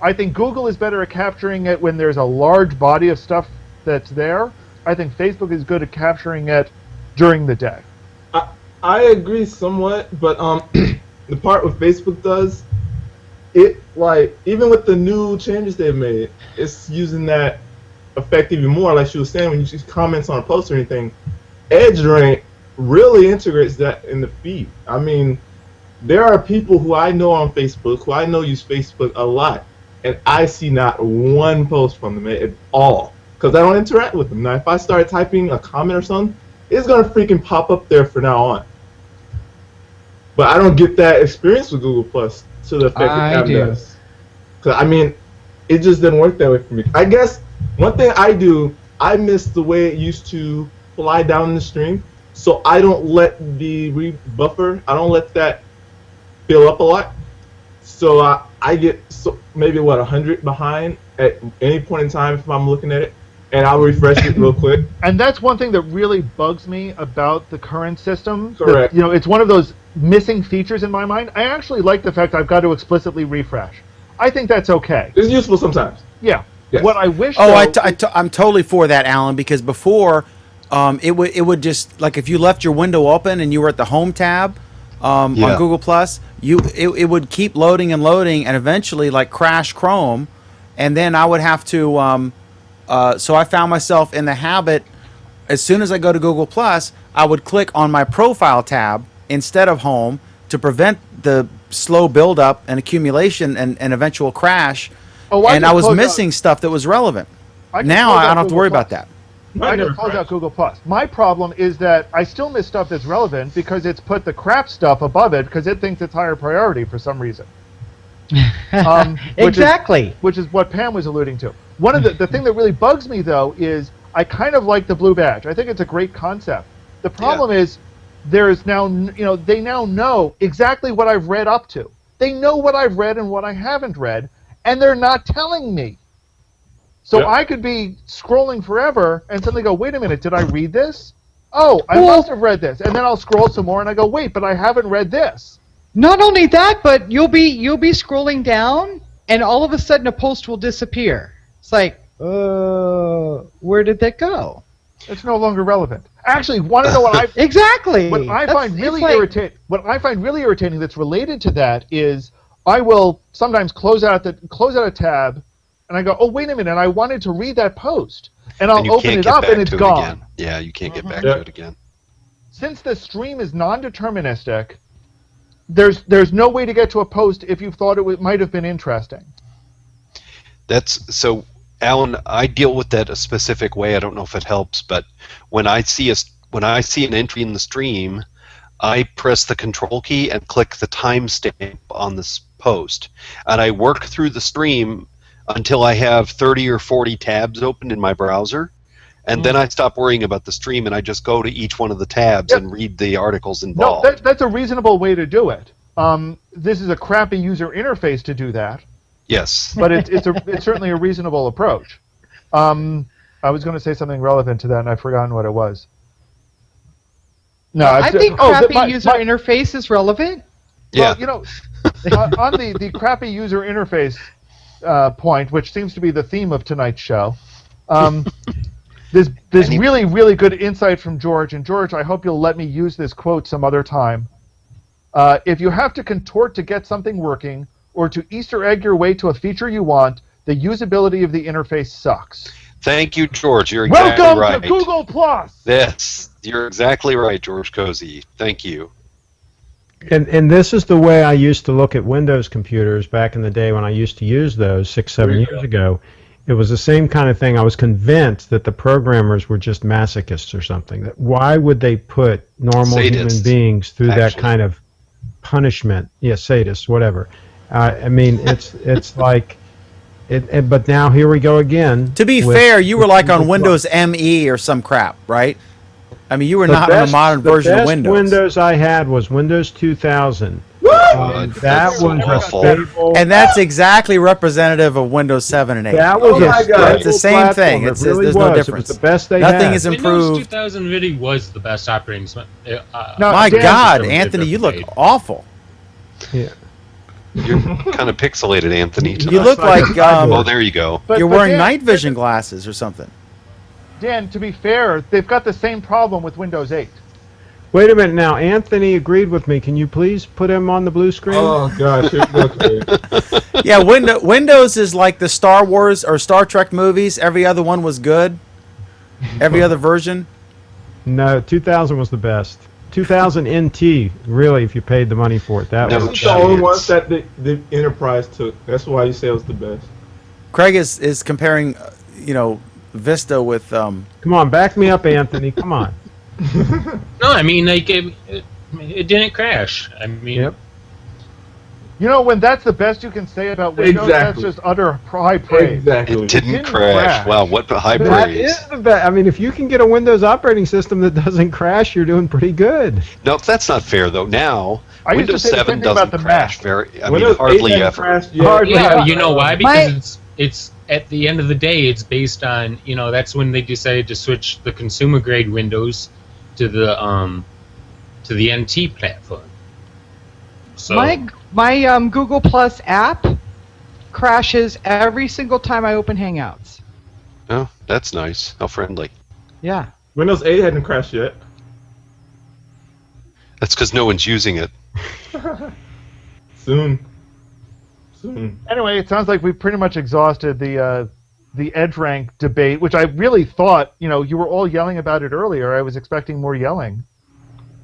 Speaker 5: I think Google is better at capturing it when there's a large body of stuff that's there. I think Facebook is good at capturing it during the day.
Speaker 7: I agree somewhat, but the part what Facebook does, it like even with the new changes they've made, it's using that effect even more. Like she was saying, when you see comments on a post or anything, EdgeRank really integrates that in the feed. I mean, there are people who I know on Facebook who I know use Facebook a lot, and I see not one post from them at all because I don't interact with them. Now, if I start typing a comment or something, it's gonna freaking pop up there from now on. But I don't get that experience with Google Plus to the effect that Tab does. Because I mean, it just didn't work that way for me. I guess one thing I do, I miss the way it used to fly down the stream. So I don't let the buffer, I don't let that fill up a lot. So I get maybe 100 behind at any point in time if I'm looking at it, and I'll refresh it real quick.
Speaker 5: And that's one thing that really bugs me about the current system.
Speaker 7: Correct.
Speaker 5: It's one of those missing features in my mind. I actually like the fact I've got to explicitly refresh. I think that's okay.
Speaker 7: It's useful sometimes.
Speaker 5: Yeah.
Speaker 7: Yes.
Speaker 5: What I wish.
Speaker 1: Oh, I'm totally for that, Alan, because before it would just, like, if you left your window open and you were at the home tab on Google Plus, it would keep loading and loading and eventually like crash Chrome, and then I would have to so I found myself in the habit, as soon as I go to Google Plus, I would click on my profile tab instead of home to prevent the slow buildup and accumulation and eventual crash. And I was missing stuff that was relevant. Now I don't have to worry about that.
Speaker 5: I just closed out Google Plus. My problem is that I still miss stuff that's relevant because it's put the crap stuff above it because it thinks it's higher priority for some reason.
Speaker 2: Exactly.
Speaker 5: Which is what Pam was alluding to. One of the thing that really bugs me though is I kind of like the blue badge. I think it's a great concept. The problem is there's now they now know exactly what I've read up to. They know what I've read and what I haven't read, and they're not telling me. So I could be scrolling forever and suddenly go, wait a minute, did I read this? Oh, I must have read this. And then I'll scroll some more and I go, wait, but I haven't read this.
Speaker 2: Not only that, but you'll be scrolling down and all of a sudden a post will disappear. It's like, where did that go?
Speaker 5: It's no longer relevant. Actually, want to know what I
Speaker 2: exactly
Speaker 5: what I find really irritating that's related to that is I will sometimes close out a tab and I go, oh wait a minute, I wanted to read that post, and I'll open it up and it's gone.
Speaker 3: Yeah, you can't get back to it again.
Speaker 5: Since the stream is non-deterministic, there's no way to get to a post if you thought it might have been interesting.
Speaker 3: That's so. Alan, I deal with that a specific way. I don't know if it helps, but when I see an entry in the stream, I press the control key and click the timestamp on this post, and I work through the stream until I have 30 or 40 tabs open in my browser, and then I stop worrying about the stream and I just go to each one of the tabs and read the articles
Speaker 5: No,
Speaker 3: involved.
Speaker 5: that's a reasonable way to do it. This is a crappy user interface to do that,
Speaker 3: Yes.
Speaker 5: but it's certainly a reasonable approach. I was going to say something relevant to that, and I've forgotten what it was. No,
Speaker 2: I think
Speaker 5: oh,
Speaker 2: crappy user interface is relevant.
Speaker 3: Yeah.
Speaker 5: Well, on the crappy user interface point, which seems to be the theme of tonight's show, there's really, really good insight from George. And George, I hope you'll let me use this quote some other time. If you have to contort to get something working, or to Easter egg your way to a feature you want, the usability of the interface sucks.
Speaker 3: Thank you, George. You're exactly
Speaker 5: Welcome
Speaker 3: right.
Speaker 5: to Google Plus.
Speaker 3: Yes, you're exactly right, George Cozy. Thank you.
Speaker 8: And this is the way I used to look at Windows computers back in the day when I used to use those 6-7 years ago. It was the same kind of thing. I was convinced that the programmers were just masochists or something. That why would they put normal human beings through that kind of punishment? Yeah, sadists, whatever. I mean, it's like, but now here we go again.
Speaker 1: To be fair, you were like on Windows ME or some crap, right? I mean, you were not on a modern version of Windows.
Speaker 8: The best Windows I had was Windows 2000. That was a stable.
Speaker 1: And that's exactly representative of Windows 7 and 8.
Speaker 8: That was
Speaker 1: it's the same thing.
Speaker 8: It
Speaker 1: There's
Speaker 8: really
Speaker 1: no
Speaker 8: was.
Speaker 1: difference.
Speaker 8: It was the best they
Speaker 1: Nothing
Speaker 8: had.
Speaker 1: is
Speaker 10: Windows
Speaker 1: improved.
Speaker 10: 2000 really was the best operating system.
Speaker 1: My God, Anthony, you look awful.
Speaker 8: Yeah.
Speaker 3: You're kind of pixelated, Anthony.
Speaker 1: You look like
Speaker 3: oh, there you go.
Speaker 1: You're wearing night vision glasses or something.
Speaker 5: Dan, to be fair, they've got the same problem with Windows 8.
Speaker 8: Wait a minute now. Anthony agreed with me. Can you please put him on the blue screen?
Speaker 7: Oh gosh, okay.
Speaker 1: Yeah, Windows is like the Star Wars or Star Trek movies. Every other one was good. Every other version.
Speaker 8: No, 2000 was the best. 2000 NT, really, if you paid the money for it. That
Speaker 3: No
Speaker 8: was
Speaker 7: the only ones that the Enterprise took. That's why you say it was the best.
Speaker 1: Craig is comparing, Vista with.
Speaker 8: Come on, back me up, Anthony. Come on.
Speaker 10: No, I mean, like, it didn't crash. I mean,
Speaker 8: Yep.
Speaker 5: When that's the best you can say about Windows, that's just utter high praise.
Speaker 7: Exactly.
Speaker 3: It didn't crash. Wow, what high
Speaker 8: That
Speaker 3: praise.
Speaker 8: is the best. I mean, if you can get a Windows operating system that doesn't crash, you're doing pretty good.
Speaker 3: No, that's not fair, though. Now,
Speaker 5: I used to
Speaker 3: Windows
Speaker 5: say the same
Speaker 3: 7
Speaker 5: thing about
Speaker 3: doesn't
Speaker 5: the
Speaker 3: crash
Speaker 5: Mac.
Speaker 7: Windows 8
Speaker 3: hardly
Speaker 7: hasn't
Speaker 3: ever.
Speaker 7: crashed yet.
Speaker 8: Hardly
Speaker 10: yeah,
Speaker 8: ever.
Speaker 10: you know why? Because it's at the end of the day, it's based on, that's when they decided to switch the consumer grade Windows to the NT platform. So
Speaker 2: My Google Plus app crashes every single time I open Hangouts.
Speaker 3: Oh, that's nice. How friendly.
Speaker 2: Yeah.
Speaker 7: Windows 8 hadn't crashed yet.
Speaker 3: That's because no one's using it.
Speaker 7: Soon.
Speaker 5: Anyway, it sounds like we've pretty much exhausted the EdgeRank debate, which I really thought, you were all yelling about it earlier. I was expecting more yelling.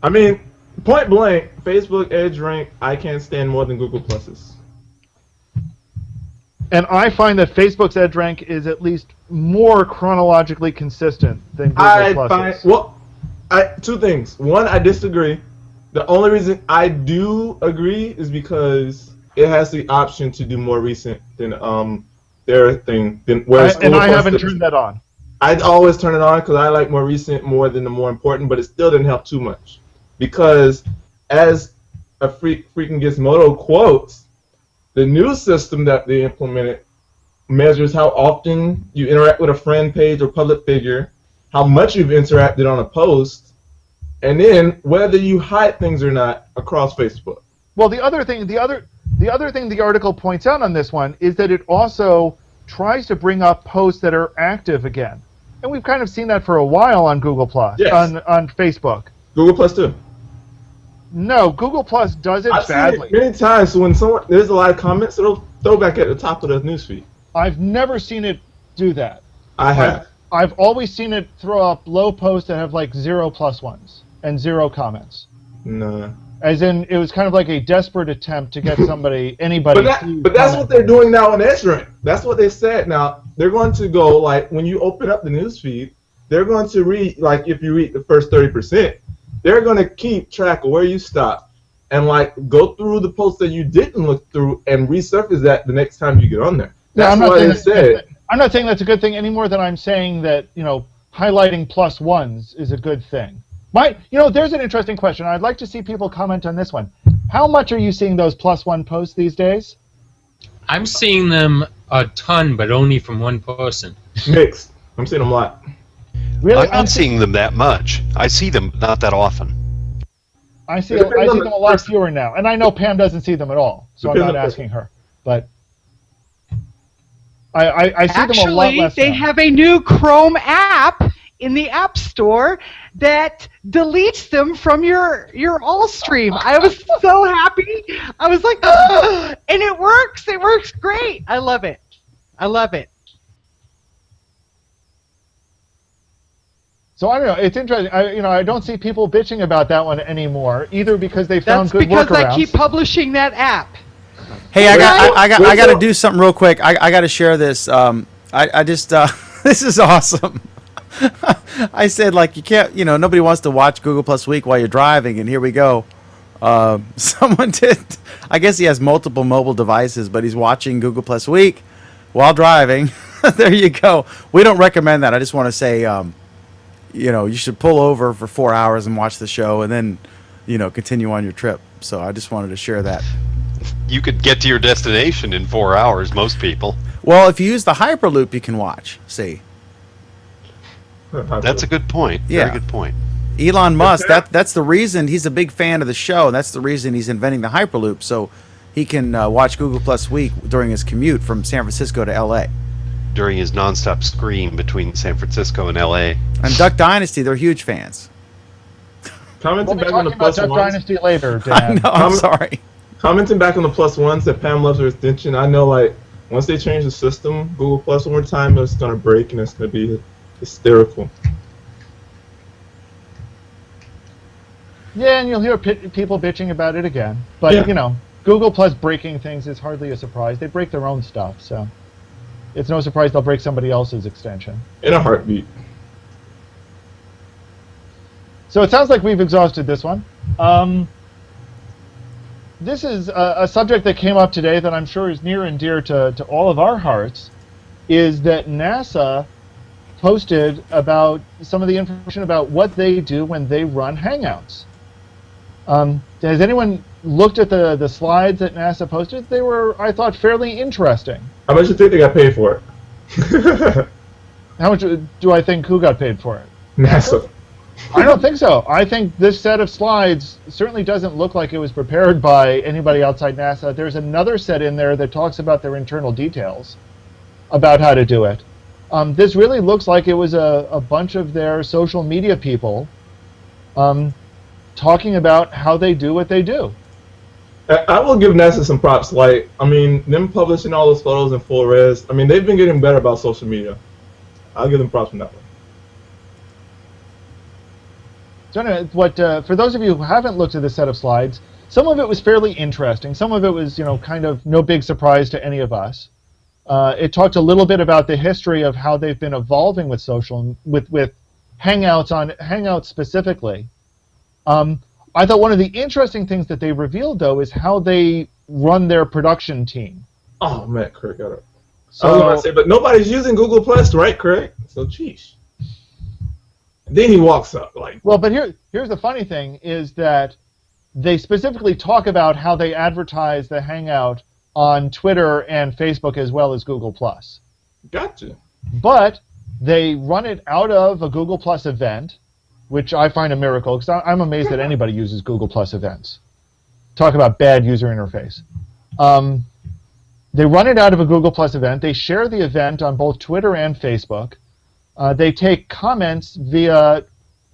Speaker 7: I mean, point blank, Facebook EdgeRank, I can't stand more than Google Plus's.
Speaker 5: And I find that Facebook's EdgeRank is at least more chronologically consistent than Google Plus's.
Speaker 7: Two things. One, I disagree. The only reason I do agree is because it has the option to do more recent than their thing.
Speaker 5: And I haven't turned that on.
Speaker 7: I'd always turn it on because I like more recent more than the more important, but it still didn't help too much. Because as a freaking Gizmodo quotes, the new system that they implemented measures how often you interact with a friend page or public figure, how much you've interacted on a post, and then whether you hide things or not across Facebook.
Speaker 5: Well, the other thing the article points out on this one is that it also tries to bring up posts that are active again. And we've kind of seen that for a while on Google Plus,
Speaker 7: Yes.
Speaker 5: on Facebook.
Speaker 7: Google Plus too.
Speaker 5: No, Google Plus does it
Speaker 7: I've
Speaker 5: badly.
Speaker 7: seen it many times. So when there's a lot of comments, it'll throw back at the top of the newsfeed.
Speaker 5: I've never seen it do that.
Speaker 7: I have.
Speaker 5: I've always seen it throw up low posts that have like 0 plus ones and 0 comments.
Speaker 7: No.
Speaker 5: As in, it was kind of like a desperate attempt to get anybody.
Speaker 7: But that's what they're doing now on EdgeRank. That's what they said. Now they're going to go like when you open up the newsfeed, they're going to read like if you read the first 30%, they're going to keep track of where you stop and like go through the posts that you didn't look through and resurface that the next time you get on there. That's why they said.
Speaker 5: I'm not saying that's a good thing any more than I'm saying that, highlighting plus ones is a good thing. There's an interesting question. I'd like to see people comment on this one. How much are you seeing those plus one posts these days?
Speaker 10: I'm seeing them a ton, but only from one person.
Speaker 7: Mixed. I'm seeing them a lot.
Speaker 5: Really?
Speaker 3: I'm not seeing them that much. I see them not that often.
Speaker 5: I see them a lot fewer now. And I know Pam doesn't see them at all, so I'm not asking her. But I see them a lot less.
Speaker 2: Actually, they have a new Chrome app in the App Store that deletes them from your all stream. I was so happy. I was like, oh! And it works. It works great. I love it. I love it.
Speaker 5: So I don't know. It's interesting. I don't see people bitching about that one anymore, either because they found good workarounds.
Speaker 2: That's because I keep publishing that app.
Speaker 1: Hey, I got to do something real quick. I got to share this. I just this is awesome. I said, like, you can't, nobody wants to watch Google Plus Week while you're driving, and here we go. Someone did. I guess he has multiple mobile devices, but he's watching Google Plus Week while driving. There you go. We don't recommend that. I just want to say, you should pull over for 4 hours and watch the show, and then, continue on your trip. So I just wanted to share that.
Speaker 3: You could get to your destination in 4 hours, most people.
Speaker 1: Well, if you use the Hyperloop, you can watch. See.
Speaker 3: That's a good point.
Speaker 1: Yeah.
Speaker 3: Very good point.
Speaker 1: Elon Musk, that's the reason he's a big fan of the show. And that's the reason he's inventing the Hyperloop, so he can watch Google Plus Week during his commute from San Francisco to L.A.
Speaker 3: During his nonstop scream between San Francisco and L.A.
Speaker 1: And Duck Dynasty, they're huge fans.
Speaker 7: Commenting
Speaker 5: We'll be
Speaker 7: back on the
Speaker 5: talking about
Speaker 7: plus
Speaker 5: Duck
Speaker 7: ones.
Speaker 5: Dynasty later, Dan.
Speaker 1: I know, I'm sorry.
Speaker 7: Commenting back on the plus ones that Pam loves her extension. I know, like, once they change the system, Google Plus one more time, it's going to break and it's going to be hysterical.
Speaker 5: Yeah, and you'll hear people bitching about it again. But,
Speaker 7: Yeah.
Speaker 5: Google Plus breaking things is hardly a surprise. They break their own stuff, so it's no surprise they'll break somebody else's extension.
Speaker 7: In a heartbeat.
Speaker 5: So it sounds like we've exhausted this one. This is a subject that came up today that I'm sure is near and dear to all of our hearts, is that NASA posted about some of the information about what they do when they run Hangouts. Has anyone looked at the slides that NASA posted? They were, I thought, fairly interesting.
Speaker 7: How much do you think they got paid for it?
Speaker 5: How much do I think who got paid for it?
Speaker 7: NASA.
Speaker 5: I don't think so. I think this set of slides certainly doesn't look like it was prepared by anybody outside NASA. There's another set in there that talks about their internal details about how to do it. This really looks like it was a bunch of their social media people talking about how they do what they do.
Speaker 7: I will give NASA some props. Like, them publishing all those photos in full res. They've been getting better about social media. I'll give them props on that one.
Speaker 5: So anyway, for those of you who haven't looked at this set of slides, some of it was fairly interesting. Some of it was, kind of no big surprise to any of us. It talked a little bit about the history of how they've been evolving with with Hangouts specifically. I thought one of the interesting things that they revealed, though, is how they run their production team.
Speaker 7: Oh, man, Craig got it. I was going to say, but nobody's using Google Plus, right, Craig? So, geez. Then he walks up like.
Speaker 5: Well, but here's the funny thing is that they specifically talk about how they advertise the Hangout on Twitter and Facebook as well as Google Plus.
Speaker 7: Gotcha.
Speaker 5: But they run it out of a Google Plus event, which I find a miracle because I'm amazed that anybody uses Google Plus events. Talk about bad user interface. They run it out of a Google Plus event. They share the event on both Twitter and Facebook. They take comments via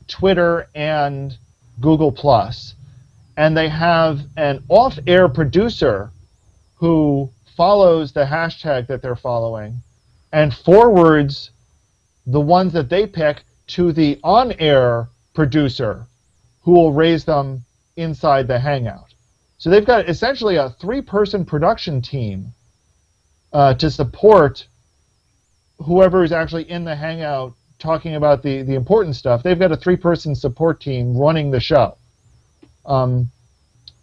Speaker 5: Twitter and Google Plus, and they have an off-air producer who follows the hashtag that they're following and forwards the ones that they pick to the on-air producer who will raise them inside the Hangout. So they've got essentially a 3-person production team to support whoever is actually in the Hangout talking about the important stuff, they've got a 3-person support team running the show. And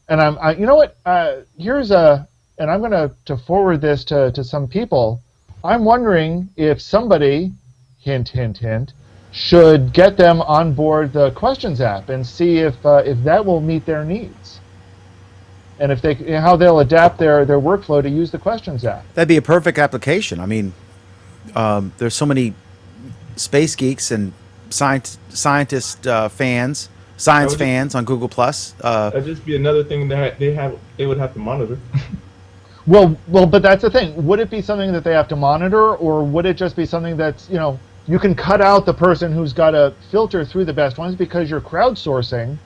Speaker 5: you know what? And I'm going to forward this to some people. I'm wondering if somebody, hint, hint, hint, should get them on board the Questions app and see if that will meet their needs, and if how they'll adapt their workflow to use the Questions app.
Speaker 1: That'd be a perfect application. I mean, there's so many space geeks and science fans on Google Plus.
Speaker 7: That'd just be another thing that they would have to monitor.
Speaker 5: Well, but that's the thing. Would it be something that they have to monitor, or would it just be something that's, you can cut out the person who's got to filter through the best ones because you're crowdsourcing,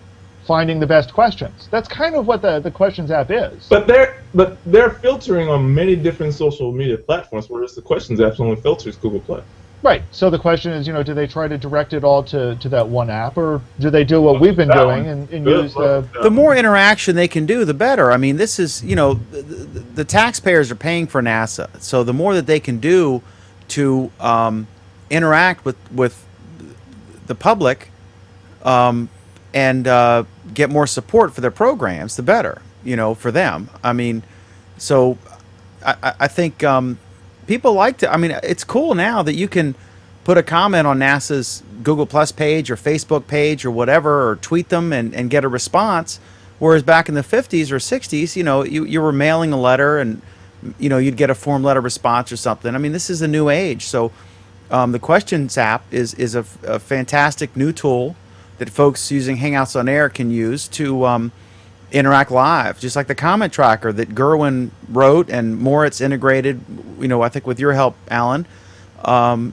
Speaker 5: finding the best questions. That's kind of what the Questions app is.
Speaker 7: But they're filtering on many different social media platforms, whereas the Questions app only filters Google Plus.
Speaker 5: Right. So the question is, do they try to direct it all to that one app, or do they do what we've been doing and use
Speaker 1: the more interaction they can do, the better. I mean, this is, the taxpayers are paying for NASA, so the more that they can do to interact with the public and get more support for their programs, the better, for them. I mean, so I think people like to. I mean, it's cool now that you can put a comment on NASA's Google Plus page or Facebook page or whatever, or tweet them and get a response. Whereas back in the 50s or 60s, you were mailing a letter and, you'd get a form letter response or something. I mean, this is a new age. So the Questions app is a fantastic new tool that folks using Hangouts on Air can use to interact live, just like the comment tracker that Gerwin wrote and Moritz integrated, I think with your help, Alan,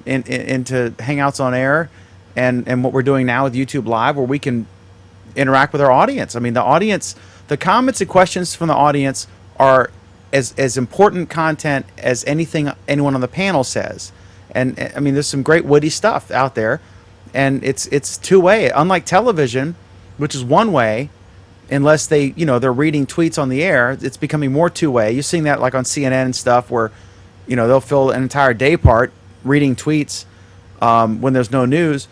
Speaker 1: into Hangouts on Air, and what we're doing now with YouTube Live, where we can interact with our audience. I mean, the comments and questions from the audience are as important content as anyone on the panel says. And I mean, there's some great witty stuff out there, and it's two-way. Unlike television, which is one way, unless they're reading tweets on the air, it's becoming more two-way. You're seeing that like on CNN and stuff, where they'll fill an entire day part reading tweets when there's no news.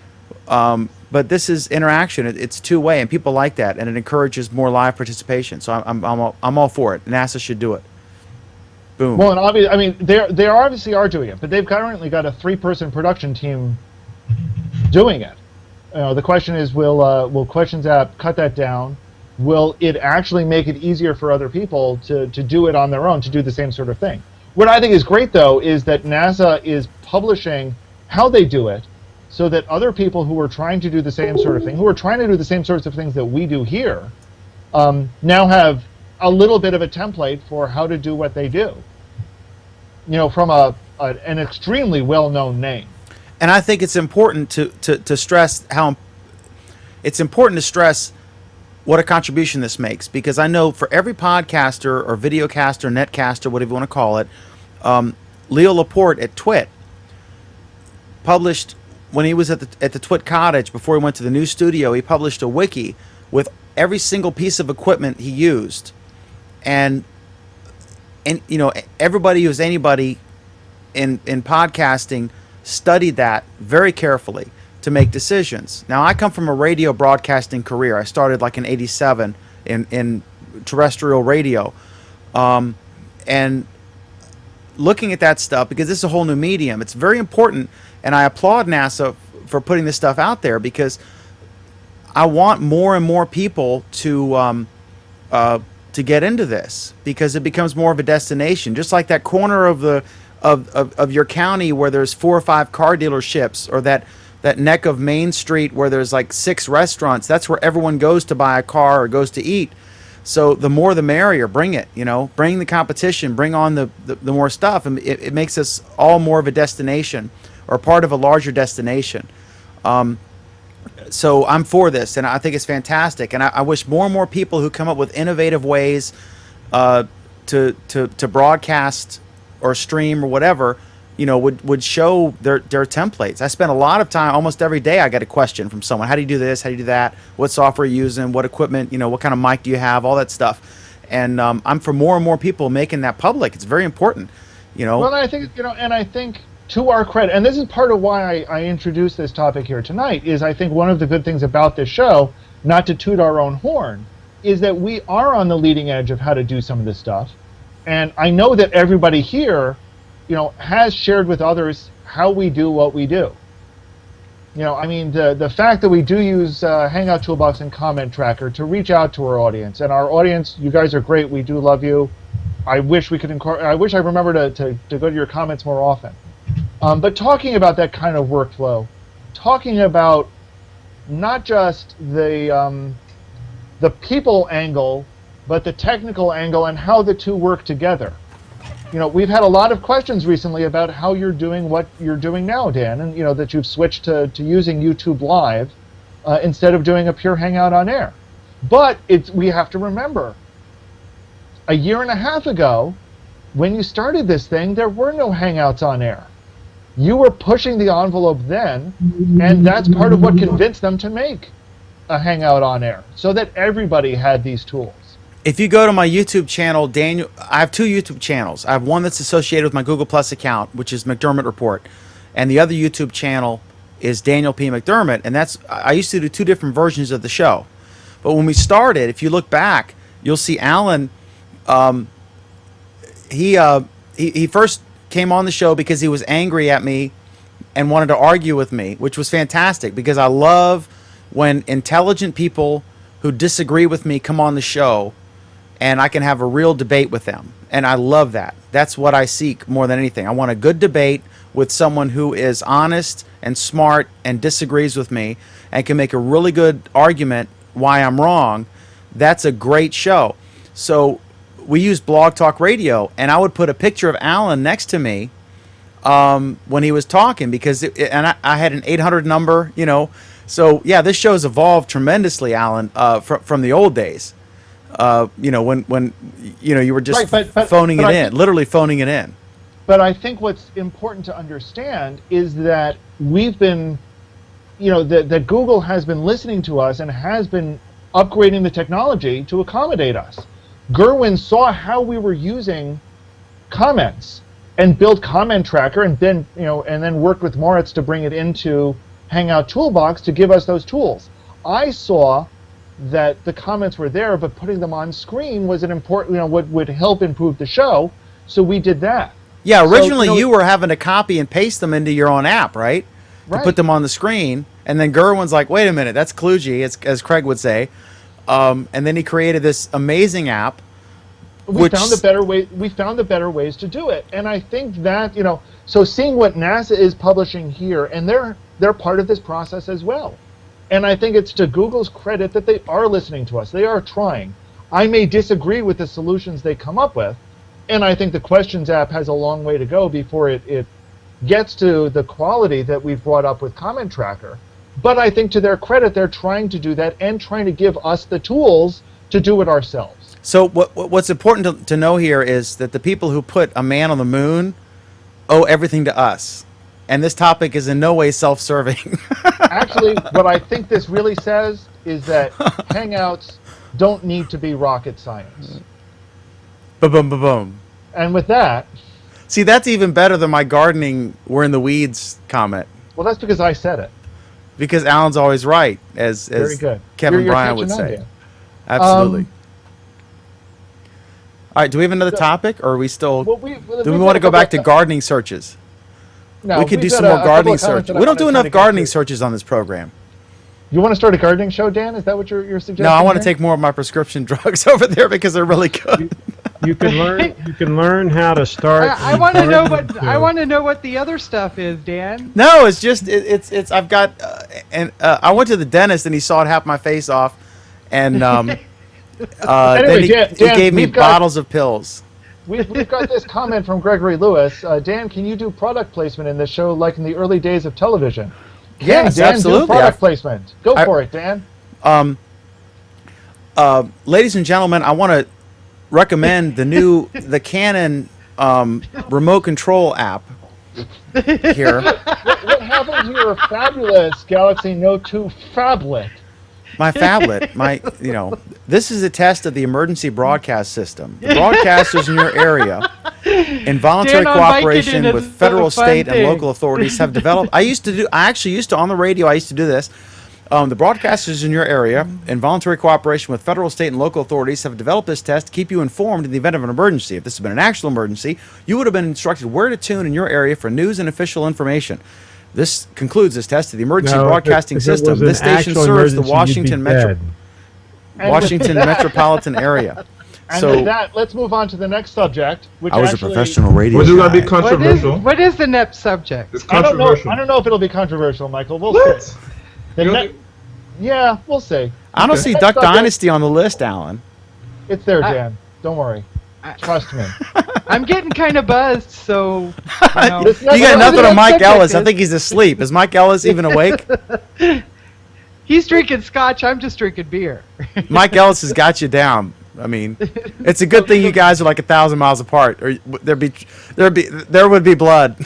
Speaker 1: But this is interaction. It's two-way, and people like that, and it encourages more live participation. So I'm all for it. NASA should do it. Boom.
Speaker 5: Well, and obviously, I mean, they obviously are doing it, but they've currently got a 3-person production team doing it. The question is, will Questions app cut that down? Will it actually make it easier for other people to do it on their own, to do the same sort of thing? What I think is great, though, is that NASA is publishing how they do it, so that other people who are trying to do the same sort of thing, who are trying to do the same sorts of things that we do here, now have a little bit of a template for how to do what they do. From an extremely well-known name.
Speaker 1: And I think it's important to stress what a contribution this makes, because I know for every podcaster or videocaster, netcaster, whatever you want to call it, Leo Laporte at Twit published, when he was at the Twit Cottage, before he went to the new studio, he published a wiki with every single piece of equipment he used, and everybody who's anybody in podcasting studied that very carefully to make decisions. Now, I come from a radio broadcasting career. I started like in '87 in terrestrial radio, and looking at that stuff, because this is a whole new medium, it's very important, and I applaud NASA for putting this stuff out there, because I want more and more people to get into this, because it becomes more of a destination, just like that corner of your county where there's 4 or 5 car dealerships, or that neck of Main Street where there's like 6 restaurants. That's where everyone goes to buy a car or goes to eat. So the more the merrier. Bring it, bring the competition, bring on the more stuff, and it makes us all more of a destination, or part of a larger destination. So I'm for this, and I think it's fantastic, and I wish more and more people who come up with innovative ways to broadcast or stream or whatever, would show their templates. I spend a lot of time, almost every day, I get a question from someone. How do you do this? How do you do that? What software are you using? What equipment? What kind of mic do you have? All that stuff. And I'm for more and more people making that public. It's very important.
Speaker 5: Well, I think to our credit, and this is part of why I introduced this topic here tonight, is I think one of the good things about this show, not to toot our own horn, is that we are on the leading edge of how to do some of this stuff. And I know that everybody here, has shared with others how we do what we do. I mean, the fact that we do use Hangout Toolbox and Comment Tracker to reach out to our audience, and our audience, you guys are great. We do love you. I wish we could I wish I remember to go to your comments more often. But talking about that kind of workflow, talking about not just the people angle, but the technical angle and how the two work together. We've had a lot of questions recently about how you're doing what you're doing now, Dan, and that you've switched to using YouTube Live instead of doing a pure Hangout on air. But we have to remember, a year and a half ago, when you started this thing, there were no Hangouts on air. You were pushing the envelope then, and that's part of what convinced them to make a Hangout on air, so that everybody had these tools.
Speaker 1: If you go to my YouTube channel, Daniel, I have two YouTube channels. I have one that's associated with my Google Plus account, which is McDermott Report, and the other YouTube channel is Daniel P. McDermott, and I used to do two different versions of the show. But when we started, if you look back, you'll see Alan. He first came on the show because he was angry at me and wanted to argue with me, which was fantastic because I love when intelligent people who disagree with me come on the show and I can have a real debate with them. And I love that. That's what I seek more than anything. I want a good debate with someone who is honest and smart and disagrees with me and can make a really good argument why I'm wrong. That's a great show. So we use Blog Talk Radio, and I would put a picture of Alan next to me when he was talking because I had an 800 number, So yeah, this show's evolved tremendously, Alan, from the old days. When you were just phoning it in, literally phoning it in.
Speaker 5: But I think what's important to understand is that we've been, that Google has been listening to us and has been upgrading the technology to accommodate us. Gerwin saw how we were using comments and built Comment Tracker, and then worked with Moritz to bring it into Hangout Toolbox to give us those tools. I saw that the comments were there, but putting them on screen was an important, would help improve the show. So we did that.
Speaker 1: Yeah, originally you were having to copy and paste them into your own app, right? To put them on the screen. And then Gerwin's like, wait a minute, that's kludgy, as Craig would say. And then he created this amazing app.
Speaker 5: We found the better ways to do it. And I think that, so seeing what NASA is publishing here, and they're part of this process as well. And I think it's to Google's credit that they are listening to us. They are trying. I may disagree with the solutions they come up with, and I think the Questions app has a long way to go before it gets to the quality that we've brought up with Comment Tracker. But I think to their credit, they're trying to do that and trying to give us the tools to do it ourselves.
Speaker 1: So what's important to know here is that the people who put a man on the moon owe everything to us. And this topic is in no way self-serving.
Speaker 5: Actually, what I think this really says is that Hangouts don't need to be rocket science.
Speaker 1: Ba-boom, ba-boom.
Speaker 5: And with that...
Speaker 1: See, that's even better than my gardening, we're in the weeds comment.
Speaker 5: Well, that's because I said it.
Speaker 1: Because Alan's always right, as
Speaker 5: Very good.
Speaker 1: Kevin Bryant would say. Absolutely. All right, do we have another topic, or are we still... do we want to go back to gardening searches?
Speaker 5: No,
Speaker 1: we could do some more gardening searches. We don't do enough gardening searches on this program.
Speaker 5: You want to start a gardening show, Dan? Is that what you're suggesting?
Speaker 1: No, I want to take more of my prescription drugs over there because they're really good.
Speaker 8: You can learn how to start.
Speaker 2: I want to know what I want to know what the other stuff is, Dan.
Speaker 1: No, it's just it's I've got I went to the dentist and he sawed half my face off, and
Speaker 5: Anyway,
Speaker 1: then he
Speaker 5: Dan,
Speaker 1: gave me bottles of pills.
Speaker 5: We've got this comment from Gregory Lewis. Dan, can you do product placement in this show like in the early days of television?
Speaker 1: Yes,
Speaker 5: Dan,
Speaker 1: absolutely.
Speaker 5: Do product placement. Go for it, Dan.
Speaker 1: Ladies and gentlemen, I want to recommend the Canon remote control app here.
Speaker 5: What happened to your fabulous Galaxy Note 2 phablet?
Speaker 1: My phablet, this is a test of the emergency broadcast system. The broadcasters in your area Involuntary
Speaker 2: Dan on
Speaker 1: cooperation
Speaker 2: Vicodin
Speaker 1: with
Speaker 2: is
Speaker 1: federal,
Speaker 2: a fun
Speaker 1: state, and
Speaker 2: thing.
Speaker 1: local authorities have developed. I actually used to on the radio. I used to do this. The broadcasters in your area, in voluntary cooperation with federal, state, and local authorities, have developed this test to keep you informed in the event of an emergency. If this had been an actual emergency, you would have been instructed where to tune in your area for news and official information. This concludes this test of the emergency
Speaker 8: No,
Speaker 1: broadcasting
Speaker 8: if it was
Speaker 1: system.
Speaker 8: an
Speaker 1: This station
Speaker 8: actual
Speaker 1: serves the
Speaker 8: emergency, you'd be
Speaker 1: Washington
Speaker 8: dead.
Speaker 1: Washington metropolitan area.
Speaker 5: And
Speaker 1: So
Speaker 5: with that, let's move on to the next subject, which
Speaker 1: I was
Speaker 5: actually,
Speaker 1: a professional radio
Speaker 7: Which is going to
Speaker 1: guy.
Speaker 7: be controversial.
Speaker 2: What is the next subject?
Speaker 7: It's
Speaker 5: I don't know.
Speaker 7: controversial.
Speaker 5: I don't know if it'll be controversial, Michael. We'll
Speaker 7: What?
Speaker 5: see. The
Speaker 7: You
Speaker 5: ne-
Speaker 7: don't
Speaker 5: yeah, we'll see.
Speaker 1: I don't see
Speaker 5: Next
Speaker 1: Duck
Speaker 5: subject-
Speaker 1: Dynasty on the list, Alan.
Speaker 5: It's there, Dan. Don't worry. Trust me.
Speaker 2: I'm getting kind of buzzed, so you know.
Speaker 5: This
Speaker 1: You got
Speaker 5: next-
Speaker 1: nothing on Mike
Speaker 2: subject
Speaker 1: Ellis. I
Speaker 2: is-
Speaker 1: think he's asleep. Is Mike Ellis even awake?
Speaker 2: He's drinking scotch. I'm just drinking beer.
Speaker 1: Mike Ellis has got you down. I mean, it's a good thing you guys are like 1,000 miles apart, or there would be blood.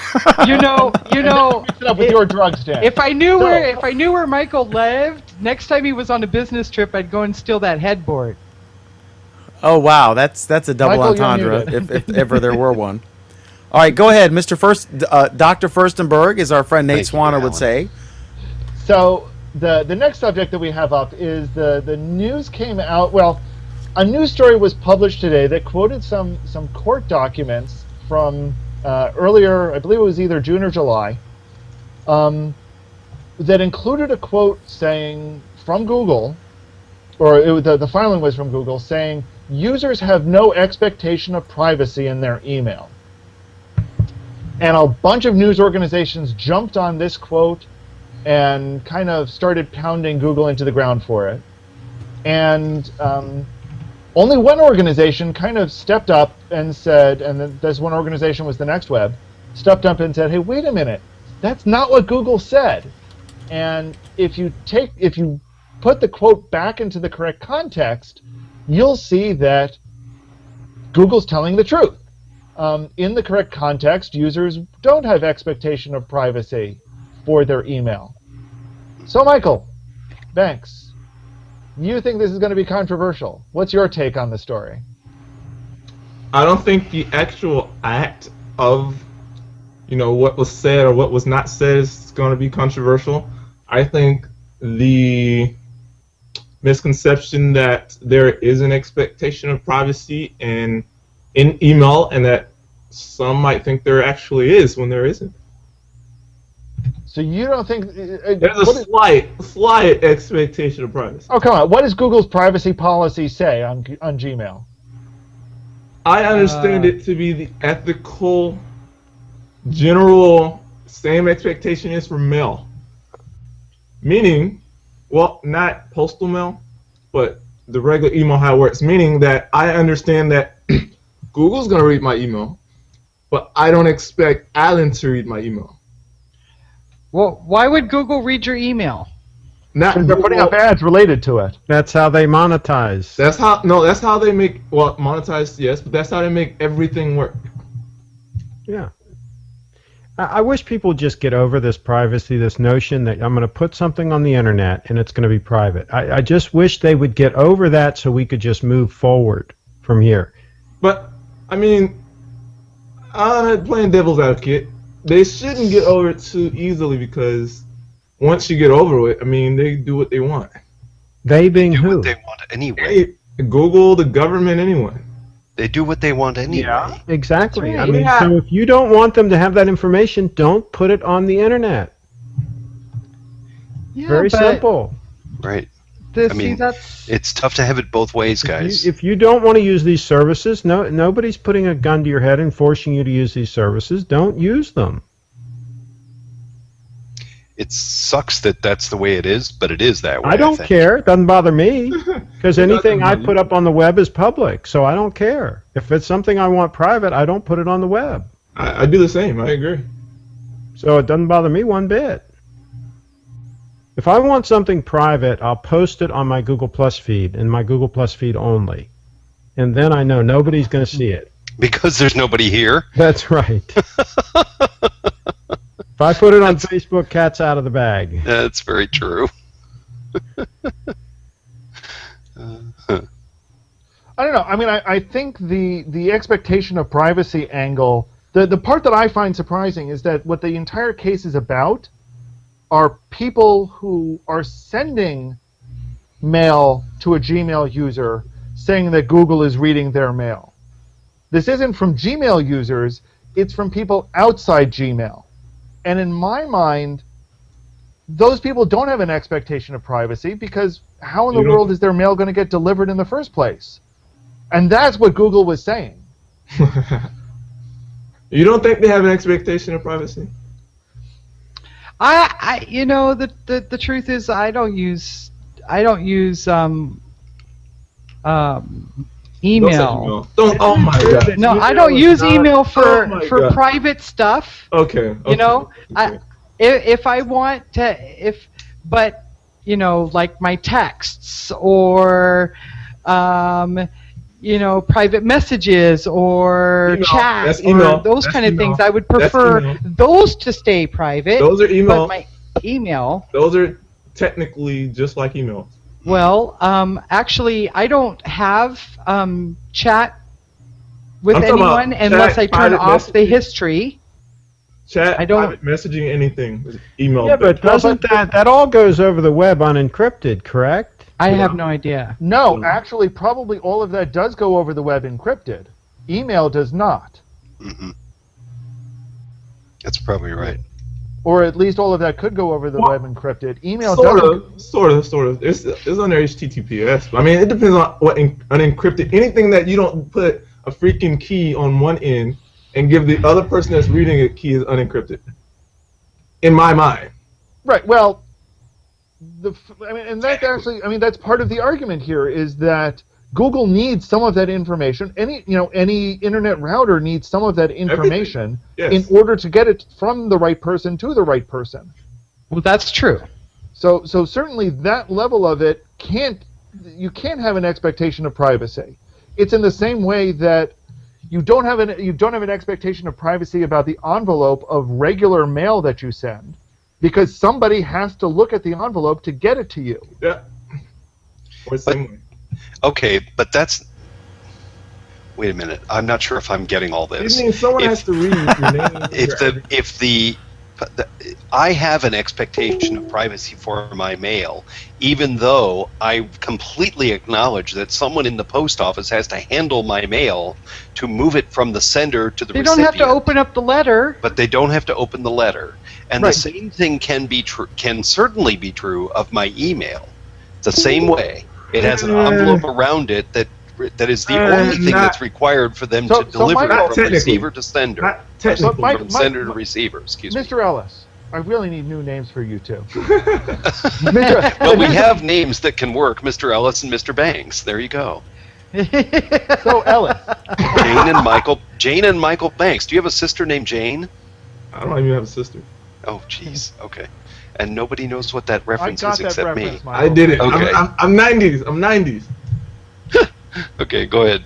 Speaker 2: You know.
Speaker 5: Mix it up with your drugs, Dan.
Speaker 2: If I knew
Speaker 5: So-
Speaker 2: where Michael lived, next time he was on a business trip, I'd go and steal that headboard.
Speaker 1: Oh wow, that's a double
Speaker 5: Michael, you're
Speaker 1: entendre
Speaker 5: muted.
Speaker 1: if ever there were one. All right, go ahead, Mr. Dr. Furstenberg, as our friend Nate
Speaker 3: Thank you,
Speaker 1: Swanner would
Speaker 3: Alan.
Speaker 1: say.
Speaker 5: So the next subject that we have up is the news came out. Well, a news story was published today that quoted some court documents from earlier. I believe it was either June or July. That included a quote saying from Google, or the filing was from Google, saying users have no expectation of privacy in their email. And a bunch of news organizations jumped on this quote and kind of started pounding Google into the ground for it. And only one organization kind of stepped up and said, and this one organization was the Next Web, stepped up and said, hey, wait a minute, that's not what Google said. And if you put the quote back into the correct context, you'll see that Google's telling the truth. In the correct context, users don't have expectation of privacy for their email. So, Michael Banks, you think this is going to be controversial. What's your take on the story?
Speaker 7: I don't think the actual act of, what was said or what was not said is going to be controversial. I think the misconception that there is an expectation of privacy in email, and that some might think there actually is when there isn't.
Speaker 5: So you don't think...
Speaker 7: There's a slight expectation of privacy.
Speaker 5: Oh, come on. What does Google's privacy policy say on Gmail?
Speaker 7: I understand it to be the ethical, general, same expectation as for mail. Meaning, well, not postal mail, but the regular email, how it works. Meaning that I understand that Google's going to read my email, but I don't expect Alan to read my email.
Speaker 2: Well, why would Google read your email?
Speaker 7: Not
Speaker 5: They're putting up ads related to it.
Speaker 8: That's how they monetize.
Speaker 7: That's how they make, monetize, yes, but that's how they make everything work.
Speaker 8: Yeah. I wish people just get over this privacy, this notion that I'm going to put something on the internet and it's going to be private. I just wish they would get over that so we could just move forward from here.
Speaker 7: But, I mean, I'm playing devil's advocate. They shouldn't get over it too easily, because once you get over it, I mean, they do what they want.
Speaker 8: They being
Speaker 3: Do
Speaker 8: who?
Speaker 3: what they want anyway.
Speaker 7: Google, the government, anyone.
Speaker 3: They do what they want anyway.
Speaker 5: Yeah.
Speaker 8: Exactly.
Speaker 2: That's
Speaker 8: I
Speaker 2: right.
Speaker 8: mean,
Speaker 7: Yeah.
Speaker 8: so if you don't want them to have that information, don't put it on the internet.
Speaker 2: Yeah,
Speaker 8: Very
Speaker 2: but
Speaker 8: simple.
Speaker 3: Right.
Speaker 2: This,
Speaker 3: I mean,
Speaker 2: that's
Speaker 3: It's tough to have it both ways, guys.
Speaker 8: If you don't want to use these services, nobody's putting a gun to your head and forcing you to use these services. Don't use them.
Speaker 3: It sucks that that's the way it is, but it is that way.
Speaker 8: I don't
Speaker 3: think.
Speaker 8: care. It doesn't bother me because
Speaker 7: It
Speaker 8: anything
Speaker 7: doesn't
Speaker 8: I
Speaker 7: bother
Speaker 8: put
Speaker 7: you.
Speaker 8: up on the web is public, so I don't care. If it's something I want private, I don't put it on the web.
Speaker 7: I do the same. I agree.
Speaker 8: So it doesn't bother me one bit. If I want something private, I'll post it on my Google Plus feed, and my Google Plus feed only. And then I know nobody's going to see it.
Speaker 3: Because there's nobody here.
Speaker 8: That's right. If I put it on Facebook, cat's out of the bag.
Speaker 3: That's very true.
Speaker 5: I don't know. I mean, I think the expectation of privacy angle, the part that I find surprising is that what the entire case is about are people who are sending mail to a Gmail user saying that Google is reading their mail. This isn't from Gmail users, it's from people outside Gmail. And in my mind, those people don't have an expectation of privacy because how in the world is their mail going to get delivered in the first place? And that's what Google was saying.
Speaker 7: You don't think they have an expectation of privacy?
Speaker 2: The truth is I don't use email.
Speaker 7: Don't. Oh my god.
Speaker 2: No, I don't use email for
Speaker 7: God.
Speaker 2: private stuff.
Speaker 7: Okay.
Speaker 2: If I want to, like my texts or private messages or
Speaker 7: Email.
Speaker 2: chat
Speaker 7: That's email.
Speaker 2: or those
Speaker 7: That's
Speaker 2: kind of
Speaker 7: email.
Speaker 2: things, I would
Speaker 7: That's
Speaker 2: prefer
Speaker 7: email.
Speaker 2: those to stay private.
Speaker 7: Those are email.
Speaker 2: But my email.
Speaker 7: Those are technically just like email.
Speaker 2: Well, actually, I don't have chat with
Speaker 7: I'm talking about
Speaker 2: anyone unless
Speaker 7: chat,
Speaker 2: I turn
Speaker 7: private
Speaker 2: off the
Speaker 7: messages.
Speaker 2: history.
Speaker 7: Chat,
Speaker 2: I don't-
Speaker 7: private messaging, anything. Email.
Speaker 8: Yeah, but doesn't that all goes over the web unencrypted, correct?
Speaker 2: I have no idea.
Speaker 5: No, actually, probably all of that does go over the web encrypted. Email does not.
Speaker 3: Mm-hmm. That's probably right.
Speaker 5: Or at least all of that could go over the web encrypted. Email
Speaker 7: Sort
Speaker 5: doesn't.
Speaker 7: of. It's under HTTPS. I mean, it depends on what unencrypted. Anything that you don't put a freaking key on one end and give the other person that's reading a key is unencrypted. In my mind.
Speaker 5: Right. Well, that's part of the argument here is that Google needs some of that information. Any internet router needs some of that information in order to get it from the right person to the right person.
Speaker 2: Well, that's true.
Speaker 5: So certainly that level of it you can't have an expectation of privacy. It's in the same way that you don't have an expectation of privacy about the envelope of regular mail that you send, because somebody has to look at the envelope to get it to you.
Speaker 7: Yeah. Or same way.
Speaker 3: Okay, but that's... Wait a minute. I'm not sure if I'm getting all this.
Speaker 7: You mean someone has to read your name?
Speaker 3: I have an expectation of privacy for my mail, even though I completely acknowledge that someone in the post office has to handle my mail to move it from the sender to the
Speaker 2: They
Speaker 3: recipient.
Speaker 2: don't have to open up the letter.
Speaker 3: But they don't have to open the letter. And
Speaker 2: Right.
Speaker 3: the same thing can certainly be true of my email. The same way. It has an envelope around it that is the only thing that's required for them to deliver
Speaker 5: Michael,
Speaker 3: from receiver to sender.
Speaker 7: Not technically.
Speaker 3: From sender to receiver, excuse me.
Speaker 5: Mr. Ellis, I really need new names for you two.
Speaker 3: Well, we have names that can work, Mr. Ellis and Mr. Banks. There you go.
Speaker 5: So Ellis,
Speaker 3: Jane and Michael Banks. Do you have a sister named Jane?
Speaker 7: I don't even have a sister.
Speaker 3: Oh, jeez. Okay. And nobody knows what that
Speaker 5: I
Speaker 3: reference
Speaker 5: got
Speaker 3: is
Speaker 5: that
Speaker 3: except
Speaker 5: reference,
Speaker 3: me.
Speaker 5: Michael.
Speaker 7: I did it.
Speaker 3: Okay.
Speaker 7: I'm 90s. I'm 90s.
Speaker 3: Okay, go ahead.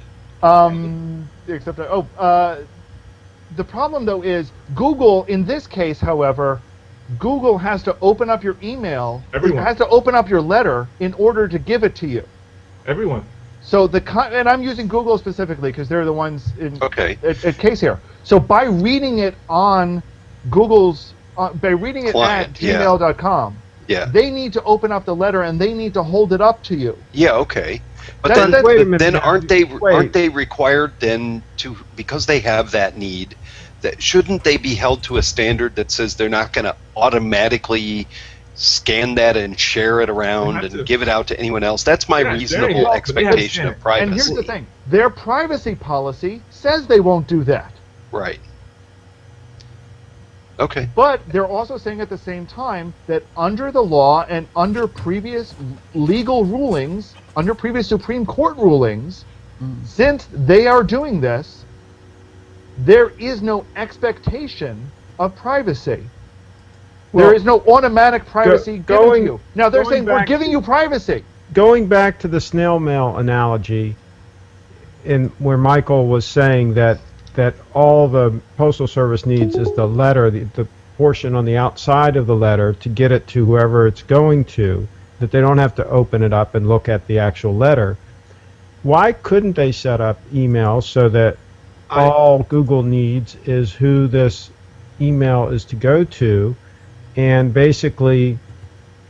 Speaker 5: The problem though is Google, in this case, however, Google has to open up your email,
Speaker 7: Everyone.
Speaker 5: has to open up your letter in order to give it to you.
Speaker 7: Everyone.
Speaker 5: So and I'm using Google specifically because they're the ones at case here. So by reading it on Google's, by reading it
Speaker 3: Client,
Speaker 5: at gmail.com, they need to open up the letter and they need to hold it up to you.
Speaker 3: Yeah, okay. But
Speaker 8: Wait a minute
Speaker 3: then
Speaker 8: now.
Speaker 3: aren't they required then to, because they have that need, that shouldn't they be held to a standard that says they're not going to automatically scan that and share it around and give it out to anyone else? That's my reasonable expectation of privacy.
Speaker 5: And here's the thing. Their privacy policy says they won't do that.
Speaker 3: Right. Okay.
Speaker 5: But they're also saying at the same time that under the law and under previous legal rulings, under previous Supreme Court rulings, since they are doing this, there is no expectation of privacy. There is no automatic privacy given to you. Now they're saying we're giving you privacy.
Speaker 8: Going back to the snail mail analogy, where Michael was saying that all the Postal Service needs is the letter, the portion on the outside of the letter to get it to whoever it's going to, that they don't have to open it up and look at the actual letter. why couldn't they set up email so that all Google needs is who this email is to go to, and basically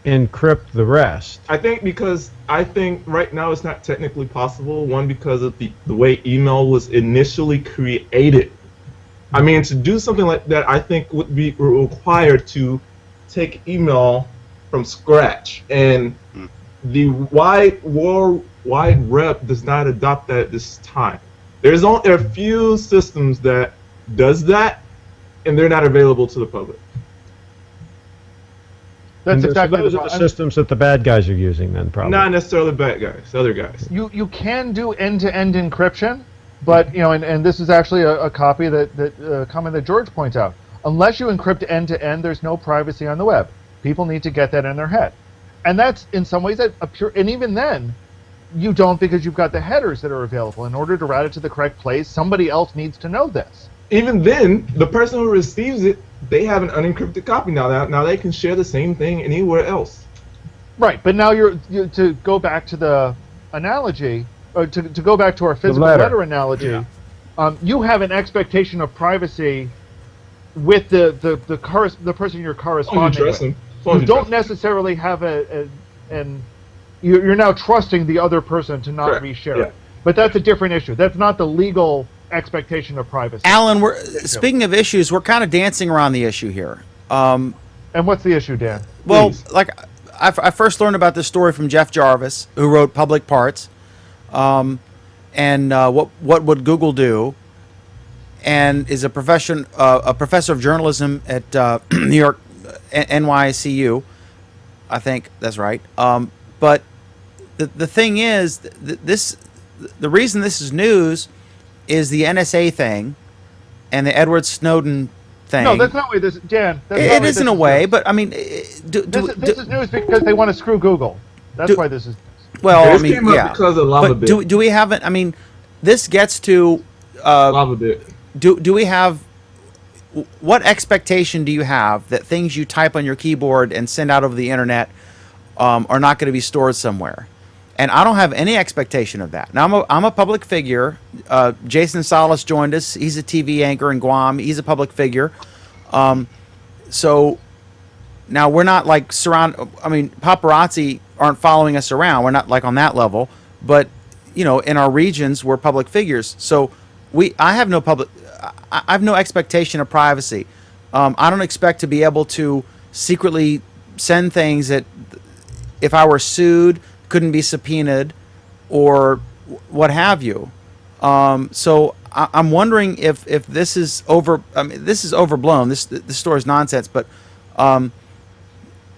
Speaker 8: encrypt the rest?
Speaker 7: I think right now it's not technically possible. One, because of the way email was initially created. I mean, to do something like that, I think would be required to take email from scratch, and the wide web does not adopt that at this time. There are a few systems that does that, and they're not available to the public.
Speaker 5: That's exactly
Speaker 8: those are the systems that the bad guys are using, then, probably.
Speaker 7: Not necessarily bad guys, other guys.
Speaker 5: You can do end-to-end encryption, but and this is actually a copy comment that George points out. Unless you encrypt end-to-end, there's no privacy on the web. People need to get that in their head, and that's in some ways a pure. And even then, you don't, because you've got the headers that are available. In order to route it to the correct place, somebody else needs to know this.
Speaker 7: Even then, the person who receives it, they have an unencrypted copy now. Now they can share the same thing anywhere else.
Speaker 5: Right, but now you to go back to the analogy, or to go back to our physical letter analogy, you have an expectation of privacy with the person you're corresponding with. You don't necessarily have you're now trusting the other person to not reshare it. But that's a different issue. That's not the legal expectation of privacy.
Speaker 1: Alan, speaking of issues, we're kind of dancing around the issue here.
Speaker 5: And what's the issue, Dan?
Speaker 1: Well, like I first learned about this story from Jeff Jarvis, who wrote Public Parts, and what would Google do, and is a professor of journalism at New York NYCU, I think that's right. But the thing is, the reason this is news is the NSA thing and the Edward Snowden thing.
Speaker 5: No, that's not way this, Dan.
Speaker 1: It is in a way, but I mean,
Speaker 5: this is news because they want to screw Google. That's why this is.
Speaker 1: Well,
Speaker 7: this came up because of Lava
Speaker 1: but
Speaker 7: Bit.
Speaker 1: do we have it? I mean, this gets to
Speaker 7: Lava Bit.
Speaker 1: Do we have? What expectation do you have that things you type on your keyboard and send out over the internet are not going to be stored somewhere? And I don't have any expectation of that. Now, I'm a public figure. Jason Salas joined us. He's a TV anchor in Guam. He's a public figure. So now we're not like paparazzi aren't following us around. We're not like on that level. But, in our regions, we're public figures. So I have no expectation of privacy. I don't expect to be able to secretly send things that, if I were sued, couldn't be subpoenaed or what have you. So I'm wondering if this is this is overblown. This story is nonsense. But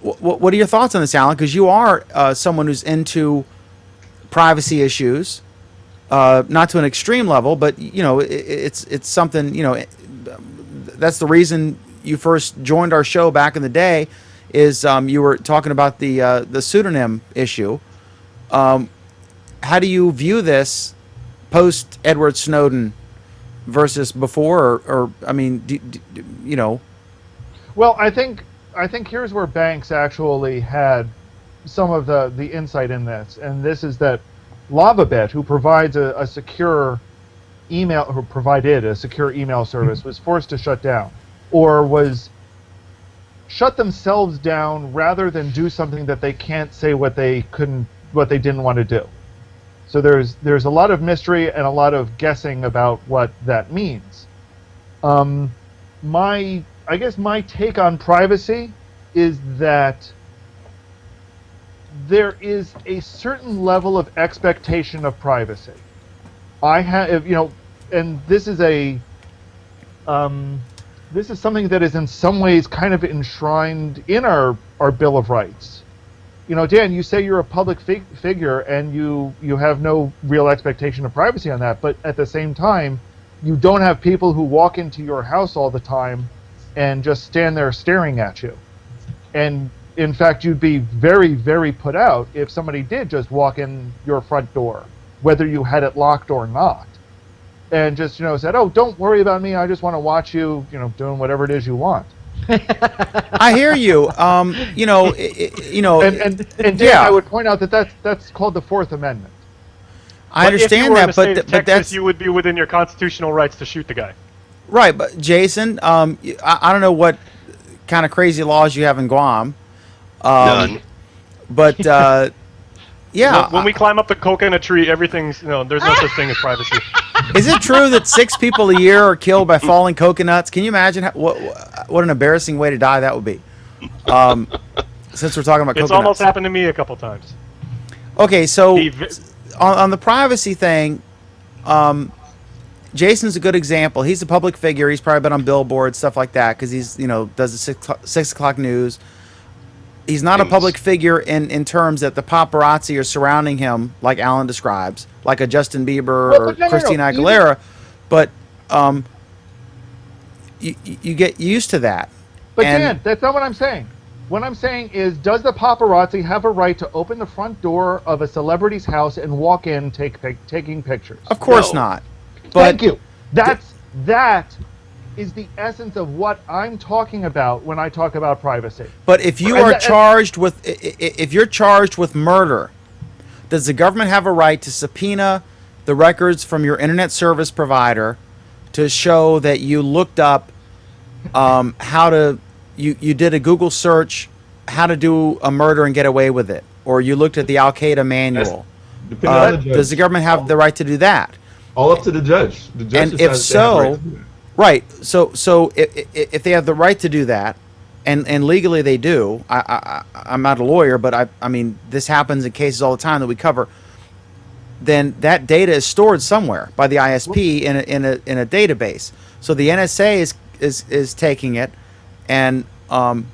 Speaker 1: what are your thoughts on this, Alan? Because you are someone who's into privacy issues, not to an extreme level, but it's something. That's the reason you first joined our show back in the day. Is you were talking about the pseudonym issue. How do you view this post Edward Snowden versus before, or I mean,
Speaker 5: Well, I think here's where Banks actually had some of the insight in this, and this is that LavaBit, who provides a secure provided a secure email service, was forced to shut down, or was shut themselves down rather than do something that they can't say what they didn't want to do. So there's a lot of mystery and a lot of guessing about what that means. I guess my take on privacy is that there is a certain level of expectation of privacy. I have, and this is something that is in some ways kind of enshrined in our Bill of Rights. Dan, you say you're a public figure and you have no real expectation of privacy on that, but at the same time, you don't have people who walk into your house all the time and just stand there staring at you. And in fact, you'd be very, very put out if somebody did just walk in your front door, whether you had it locked or not, and just said, "Oh, don't worry about me. I just want to watch you, doing whatever it is you want."
Speaker 1: I hear you.
Speaker 5: And Dan, I would point out that that's called the Fourth Amendment.
Speaker 1: I understand that, but that's
Speaker 11: you would be within your constitutional rights to shoot the guy.
Speaker 1: right. But Jason, I don't know what kind of crazy laws you have in Guam.
Speaker 3: None.
Speaker 1: But yeah,
Speaker 11: When we climb up the coconut tree, everything's there's no such thing as privacy.
Speaker 1: is it true that 6 people a year are killed by falling coconuts? Can you imagine what an embarrassing way to die that would be? Since we're talking about
Speaker 11: It's
Speaker 1: coconuts.
Speaker 11: almost happened to me a couple times.
Speaker 1: Okay, so on the privacy thing, Jason's a good example. He's a public figure. He's probably been on billboards, stuff like that, because he's does the 6 o'clock news. He's not a public figure in terms that the paparazzi are surrounding him, like Alan describes, like a Justin Bieber or Christina Aguilera. But you get used to that.
Speaker 5: But Dan, that's not what I'm saying. What I'm saying is, does the paparazzi have a right to open the front door of a celebrity's house and walk in taking pictures?
Speaker 1: Of course not. But
Speaker 5: thank you. That is the essence of what I'm talking about when I talk about privacy.
Speaker 1: But if you are charged with, if you're charged with murder, does the government have a right to subpoena the records from your internet service provider to show that you looked up how to, you did a Google search, how to do a murder and get away with it, or you looked at the Al Qaeda manual? Does the government have the right to do that?
Speaker 7: All up to the judge. The judge
Speaker 1: and if so, right. So if they have the right to do that, and legally they do, I'm not a lawyer, but I mean this happens in cases all the time that we cover. Then that data is stored somewhere by the ISP in a database. So the NSA is taking it, and
Speaker 5: Dan,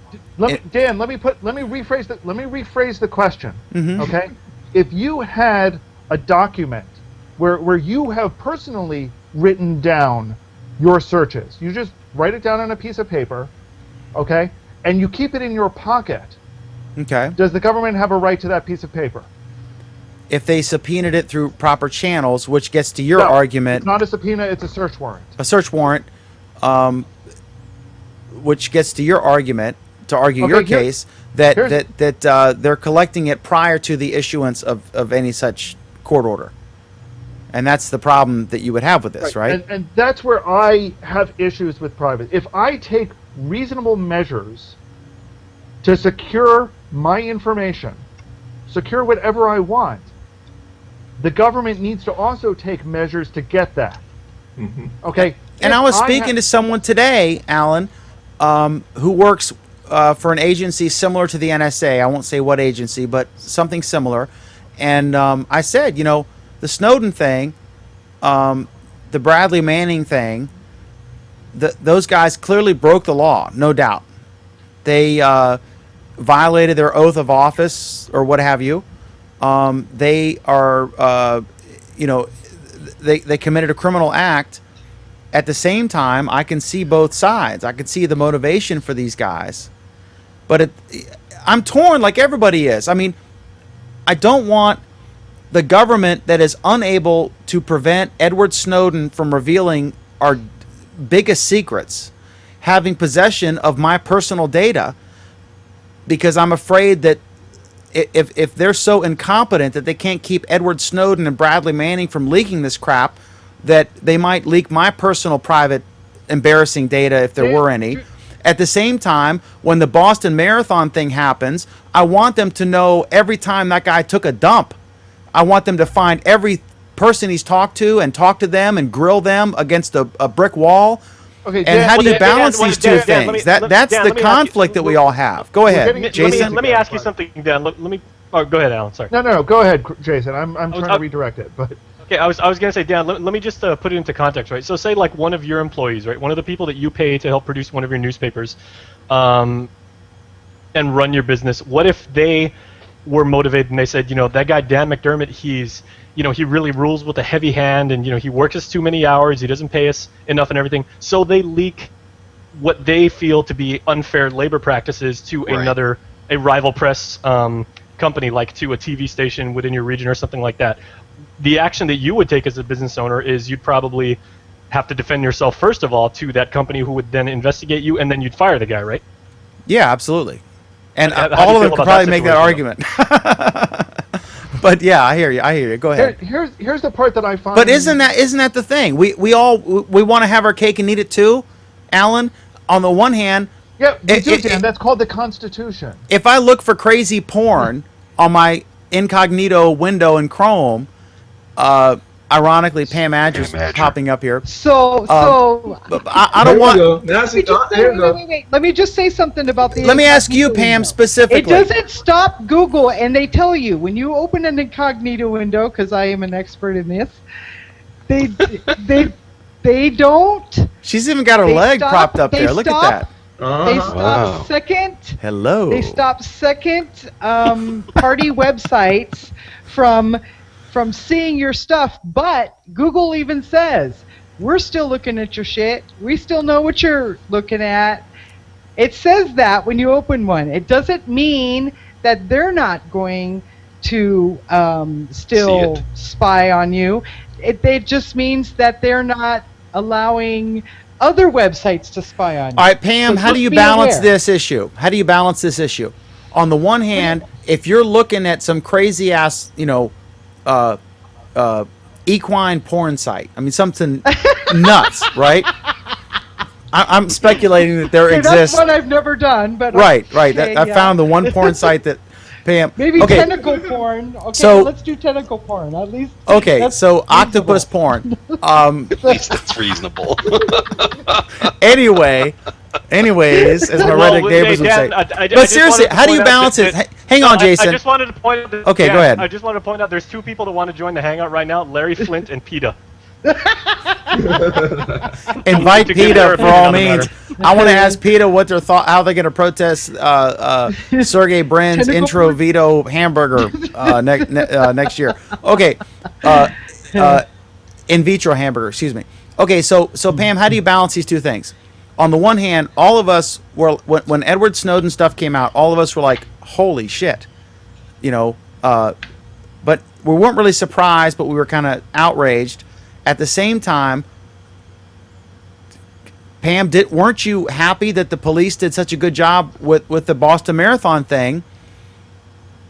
Speaker 5: let me rephrase the question.
Speaker 1: Mm-hmm.
Speaker 5: Okay, if you had a document where you have personally written down your searches, you just write it down on a piece of paper, okay, and you keep it in your pocket.
Speaker 1: Okay.
Speaker 5: Does the government have a right to that piece of paper?
Speaker 1: If they subpoenaed it through proper channels, which gets to your argument.
Speaker 5: It's not a subpoena, it's a search warrant.
Speaker 1: A search warrant, which gets to your argument, to argue your case, that they're collecting it prior to the issuance of any such court order. And that's the problem that you would have with this, right?
Speaker 5: And that's where I have issues with privacy. If I take reasonable measures to secure my information, secure whatever I want, the government needs to also take measures to get that.
Speaker 7: Mm-hmm.
Speaker 5: Okay?
Speaker 1: And I was speaking to someone today, Alan, who works for an agency similar to the NSA. I won't say what agency, but something similar. And I said, the Snowden thing, the Bradley Manning thing, those guys clearly broke the law, no doubt. They violated their oath of office or what have you. They are, they committed a criminal act. At the same time, I can see both sides. I can see the motivation for these guys. But I'm torn like everybody is. I mean, I don't want the government that is unable to prevent Edward Snowden from revealing our biggest secrets having possession of my personal data, because I'm afraid that if they're so incompetent that they can't keep Edward Snowden and Bradley Manning from leaking this crap, that they might leak my personal private embarrassing data if there were any. At the same time, when the Boston Marathon thing happens, I want them to know every time that guy took a dump. I want them to find every person he's talked to and talk to them and grill them against a brick wall.
Speaker 5: Okay,
Speaker 1: and how do you balance these two things? That's the conflict that we all have. Go ahead, Jason.
Speaker 11: Let me ask you something, Dan. Let me. Oh, go ahead, Alan. Sorry.
Speaker 5: No. Go ahead, Jason. I'm trying to redirect it, but.
Speaker 11: Okay, I was gonna say, Dan. Let me just put it into context, right? So, say like one of your employees, right? One of the people that you pay to help produce one of your newspapers, and run your business. What if they were motivated and they said, that guy Dan McDermott, he's, he really rules with a heavy hand, and he works us too many hours, he doesn't pay us enough and everything. So they leak what they feel to be unfair labor practices to a rival press company, like to a TV station within your region or something like that. The action that you would take as a business owner is you'd probably have to defend yourself first of all to that company, who would then investigate you, and then you'd fire the guy, right?
Speaker 1: Yeah, absolutely. And all of them could probably make that argument. But yeah, I hear you. Go ahead.
Speaker 5: Here's the part that I find.
Speaker 1: But isn't that the thing? We want to have our cake and eat it too, Alan. On the one hand,
Speaker 5: Yeah, we do, Dan. That's called the Constitution.
Speaker 1: if I look for crazy porn on my incognito window in Chrome, ironically, Pam Adger's popping up here.
Speaker 2: So
Speaker 1: I don't want.
Speaker 2: Wait. Let me just say something about the.
Speaker 1: Let me ask you, Pam, specifically.
Speaker 2: It doesn't stop Google, and they tell you when you open an incognito window, because I am an expert in this. They don't.
Speaker 1: She's even got her leg propped up there. Look at that.
Speaker 2: They stop second.
Speaker 1: Hello.
Speaker 2: They stop second party websites from seeing your stuff, but Google even says we're still looking at your shit. We still know what you're looking at. It says that when you open one. It doesn't mean that they're not going to still spy on you. It just means that they're not allowing other websites to spy on you.
Speaker 1: All right, Pam,
Speaker 2: So
Speaker 1: how do you balance this issue? How do you balance this issue? On the one hand, if you're looking at some crazy ass, equine porn site, I mean something nuts, right? I'm speculating that there exists.
Speaker 2: That's one I've never done, but
Speaker 1: right.
Speaker 2: Okay,
Speaker 1: I found the one porn site that Pam.
Speaker 2: Maybe
Speaker 1: okay.
Speaker 2: tentacle porn. Okay,
Speaker 1: So-
Speaker 2: let's do tentacle porn. At least.
Speaker 1: Okay,
Speaker 2: that's
Speaker 1: so
Speaker 2: reasonable.
Speaker 1: octopus porn.
Speaker 3: At least it's reasonable.
Speaker 1: Anyways, as my Reddit neighbors would say. But seriously, how do you balance it? Hang on, Jason.
Speaker 11: I just wanted to point out.
Speaker 1: Okay, go ahead.
Speaker 11: I just wanted to point out there's two people that want to join the hangout right now: Larry Flint and PETA.
Speaker 1: Invite
Speaker 11: To get
Speaker 1: PETA
Speaker 11: their
Speaker 1: for all
Speaker 11: opinion on the
Speaker 1: means. I want to ask PETA what their how they're going to protest Sergey Brin's intro veto hamburger next year. Okay, in vitro hamburger. Excuse me. Okay, so Pam, how do you balance these two things? On the one hand, all of us were when Edward Snowden stuff came out, all of us were like, "Holy shit," but we weren't really surprised, but we were kind of outraged. At the same time, Pam, weren't you happy that the police did such a good job with the Boston Marathon thing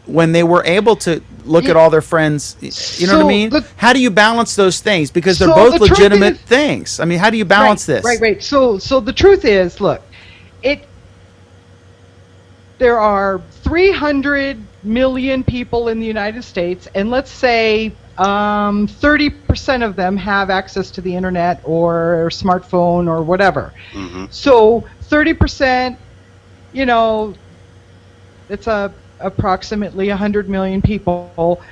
Speaker 1: when they were able to look at all their friends? You know what I mean? How do you balance those things? Because they're both legitimate things. I mean, how do you balance this?
Speaker 2: Right. So the truth is, look, there are 300 million people in the United States, and let's say 30% of them have access to the internet or smartphone or whatever.
Speaker 3: Mm-hmm.
Speaker 2: So 30%, it's approximately 100 million people.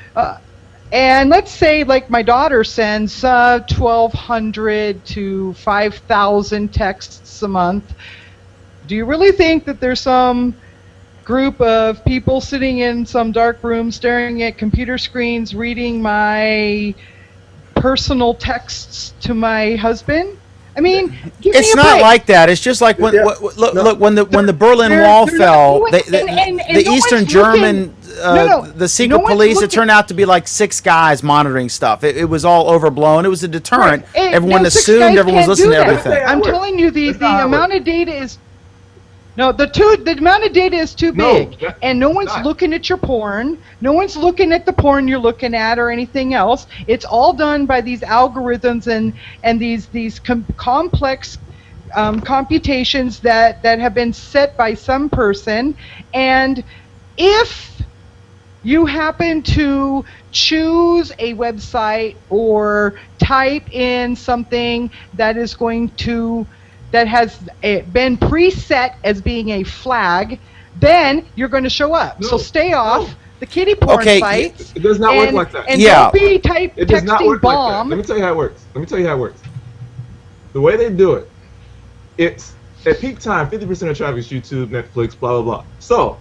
Speaker 2: And let's say, like, my daughter sends 1,200 to 5,000 texts a month. Do you really think that there's some group of people sitting in some dark room staring at computer screens reading my personal texts to my husband? I mean,
Speaker 1: it's not like that. It's just like when look when the Berlin Wall fell, the Eastern German the secret police, it turned out to be like 6 guys monitoring stuff. It was all overblown. It was a deterrent.
Speaker 2: Right.
Speaker 1: Everyone assumed everyone was listening to everything.
Speaker 2: I'm telling you, the amount of data is the amount of data is too big, and no one's looking at your porn. No one's looking at the porn you're looking at or anything else. It's all done by these algorithms and these complex computations that have been set by some person. And if you happen to choose a website or type in something that has been preset as being a flag, then you're going to show up. So stay off the kiddie porn sites.
Speaker 7: It does not work like that.
Speaker 2: And don't be texting bomb.
Speaker 7: Let me tell you how it works. The way they do it, it's at peak time, 50% of traffic is YouTube, Netflix, blah, blah, blah. So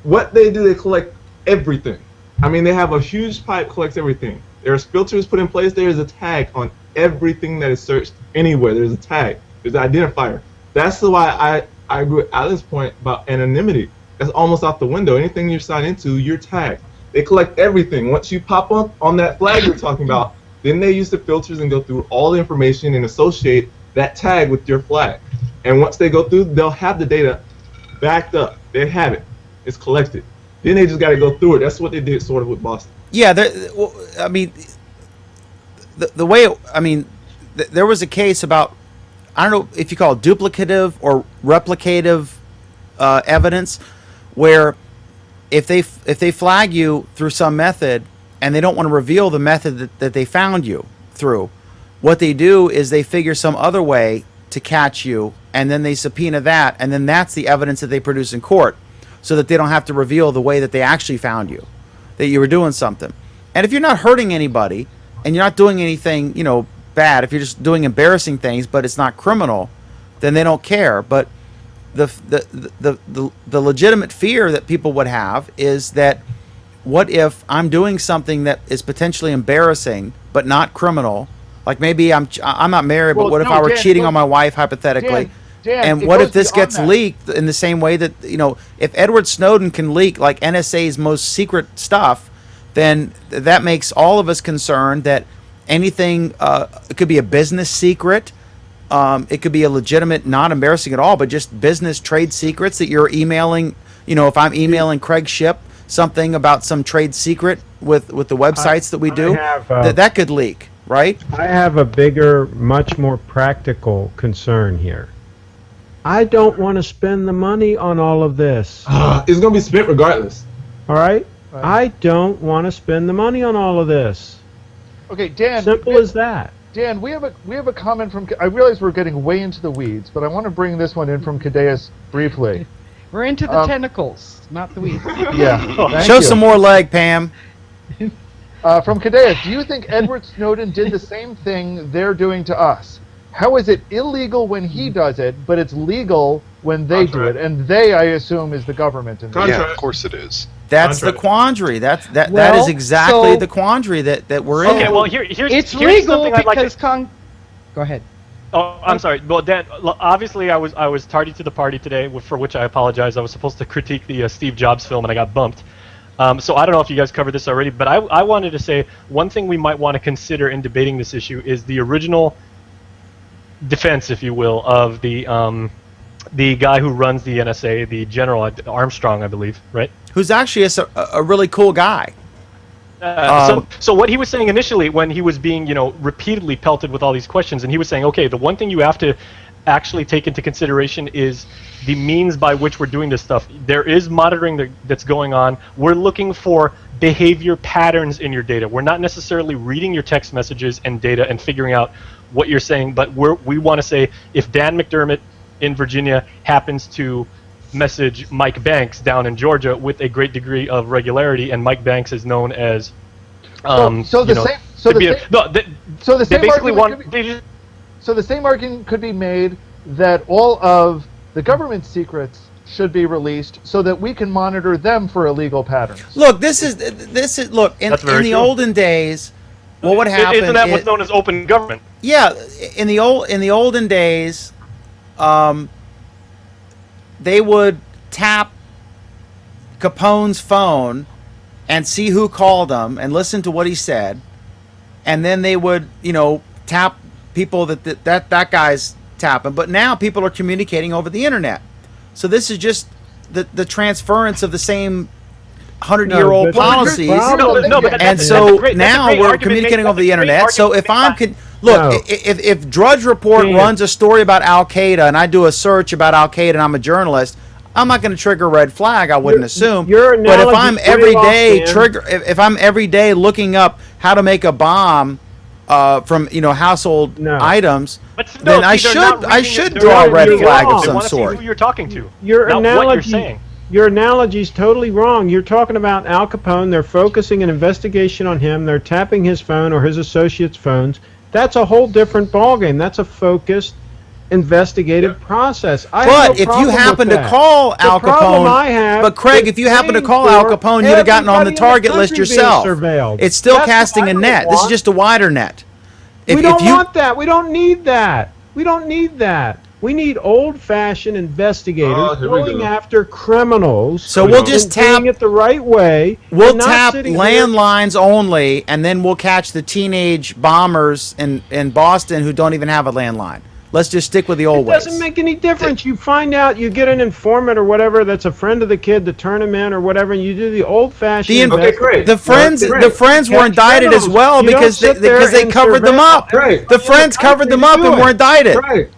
Speaker 7: what they do, they collect everything. I mean, they have a huge pipe, collects everything. There's filters put in place. There is a tag on everything that is searched anywhere. There's a tag. There's an identifier. That's why I agree with Alan's point about anonymity. That's almost out the window. Anything you sign into, you're tagged. They collect everything. Once you pop up on that flag you're talking about, then they use the filters and go through all the information and associate that tag with your flag. And once they go through, they'll have the data backed up. They have it. It's collected. Then they just got to go through it. That's what they did sort of with Boston.
Speaker 1: Yeah, well, I mean, the way I mean, there was a case about, I don't know if you call it duplicative or replicative evidence, where if they flag you through some method and they don't want to reveal the method that they found you through, what they do is they figure some other way to catch you, and then they subpoena that, and then that's the evidence that they produce in court, so that they don't have to reveal the way that they actually found you, that you were doing something. And if you're not hurting anybody and you're not doing anything, bad, if you're just doing embarrassing things but it's not criminal, then they don't care. But the legitimate fear that people would have is that, what if I'm doing something that is potentially embarrassing but not criminal? Like maybe I'm not married, but what if I were cheating on my wife, hypothetically?
Speaker 5: Dan,
Speaker 1: and what if this gets leaked in the same way that, if Edward Snowden can leak like NSA's most secret stuff, then that makes all of us concerned that anything, it could be a business secret, it could be a legitimate, not embarrassing at all, but just business trade secrets that you're emailing. If I'm emailing Craig Shipp something about some trade secret with the websites that we do, that could leak, right?
Speaker 8: I have a bigger, much more practical concern here. I don't want to spend the money on all of this.
Speaker 7: It's going to be spent regardless.
Speaker 8: All right? I don't want to spend the money on all of this.
Speaker 5: Okay, Dan.
Speaker 8: Simple as that.
Speaker 5: Dan, we have a comment from. I realize we're getting way into the weeds, but I want to bring this one in from Cadeas briefly.
Speaker 2: We're into the tentacles, not the weeds.
Speaker 5: Yeah.
Speaker 1: Show some more leg, Pam.
Speaker 5: From Cadeas, do you think Edward Snowden did the same thing they're doing to us? How is it illegal when he does it, but it's legal when they do it? And they, I assume, is the government.
Speaker 3: Yeah, of course it is.
Speaker 1: That's the quandary. That is exactly the quandary that we're in.
Speaker 11: Okay, well here's
Speaker 2: it's
Speaker 11: here's
Speaker 2: legal
Speaker 11: something I'd like
Speaker 2: because
Speaker 11: to...
Speaker 2: Go ahead.
Speaker 11: Oh, I'm sorry. Well, Dan, obviously I was tardy to the party today, for which I apologize. I was supposed to critique the Steve Jobs film, and I got bumped. So I don't know if you guys covered this already, but I wanted to say one thing we might want to consider in debating this issue is the original defense, if you will, of the guy who runs the NSA, the General Armstrong, I believe, right?
Speaker 1: Who's actually a really cool guy.
Speaker 11: So what he was saying initially, when he was being, repeatedly pelted with all these questions, and he was saying, okay, the one thing you have to actually take into consideration is the means by which we're doing this stuff. There is monitoring that's going on. We're looking for behavior patterns in your data. We're not necessarily reading your text messages and data and figuring out what you're saying, but we want to say, if Dan McDermott in Virginia happens to message Mike Banks down in Georgia with a great degree of regularity, and Mike Banks is known as
Speaker 5: So the same argument could be made that all of the government secrets should be released so that we can monitor them for illegal patterns.
Speaker 1: Look, this is in the olden days, what would happen?
Speaker 11: Isn't that what's known as open government?
Speaker 1: Yeah, in the olden days, they would tap Capone's phone and see who called him and listen to what he said, and then they would, tap people that guy's tapping. But now people are communicating over the internet, so this is just the transference of the same 100-year-old policies. And so now we're communicating over the internet. So if if Drudge Report runs a story about Al Qaeda and I do a search about Al Qaeda and I'm a journalist, I'm not going to trigger a red flag, I wouldn't assume. But if I'm if I'm every day looking up how to make a bomb from household items, then I should draw a red flag of some sort.
Speaker 11: See who you're talking to.
Speaker 8: What
Speaker 11: you're saying.
Speaker 8: Your analogy's totally wrong. You're talking about Al Capone. They're focusing an investigation on him. They're tapping his phone or his associates' phones. That's a whole different ballgame. That's a focused investigative process.
Speaker 1: But if you happen to call Al Capone, but Craig, if you happen to call Al Capone, you'd have gotten on the target list yourself. It's still casting a net. This is just a wider net.
Speaker 8: We don't want that. We don't need that. We don't need that. We need old-fashioned investigators going after criminals.
Speaker 1: So we'll just tap
Speaker 8: it the right way.
Speaker 1: We'll tap landlines only, and then we'll catch the teenage bombers in Boston who don't even have a landline. let's just stick with the old
Speaker 8: It
Speaker 1: ways.
Speaker 8: doesn't make any difference. You find out, you get an informant or whatever that's a friend of the kid to turn him in or whatever, and you do the old-fashioned.
Speaker 6: Okay, great.
Speaker 1: The friends were indicted as well
Speaker 8: You don't
Speaker 1: because
Speaker 8: sit
Speaker 1: they
Speaker 8: there
Speaker 1: covered them up.
Speaker 6: Right.
Speaker 1: The friends covered them up and were indicted.
Speaker 7: Right.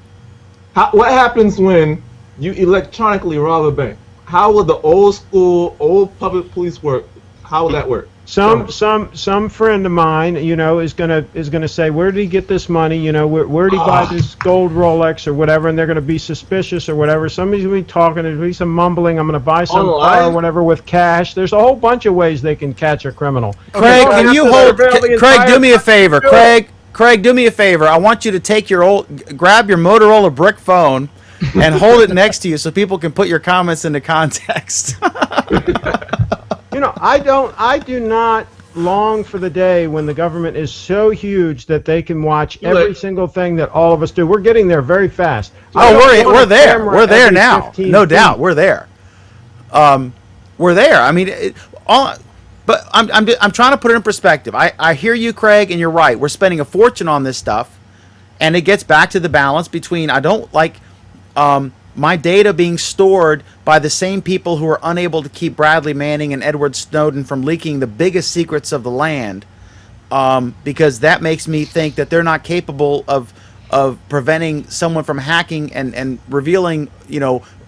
Speaker 7: What happens when you electronically rob a bank? How will the old public police work? How will that work?
Speaker 8: Some friend of mine, is gonna say, where did he get this money? Where did he buy this gold Rolex or whatever? And they're gonna be suspicious or whatever. Somebody's gonna be talking, there's gonna be some mumbling. I'm gonna buy some car or whatever with cash. There's a whole bunch of ways they can catch a criminal.
Speaker 1: Craig, can you hold? Craig, do me a favor. Craig, do me a favor. I want you to take grab your Motorola brick phone, and hold it next to you so people can put your comments into context.
Speaker 8: I do not long for the day when the government is so huge that they can watch every single thing that all of us do. We're getting there very fast.
Speaker 1: Oh, we're there. We're there now. No doubt. We're there. We're there. I mean, but I'm trying to put it in perspective. I hear you, Craig, and you're right. We're spending a fortune on this stuff, and it gets back to the balance between I don't like my data being stored by the same people who are unable to keep Bradley Manning and Edward Snowden from leaking the biggest secrets of the land, because that makes me think that they're not capable of preventing someone from hacking and revealing,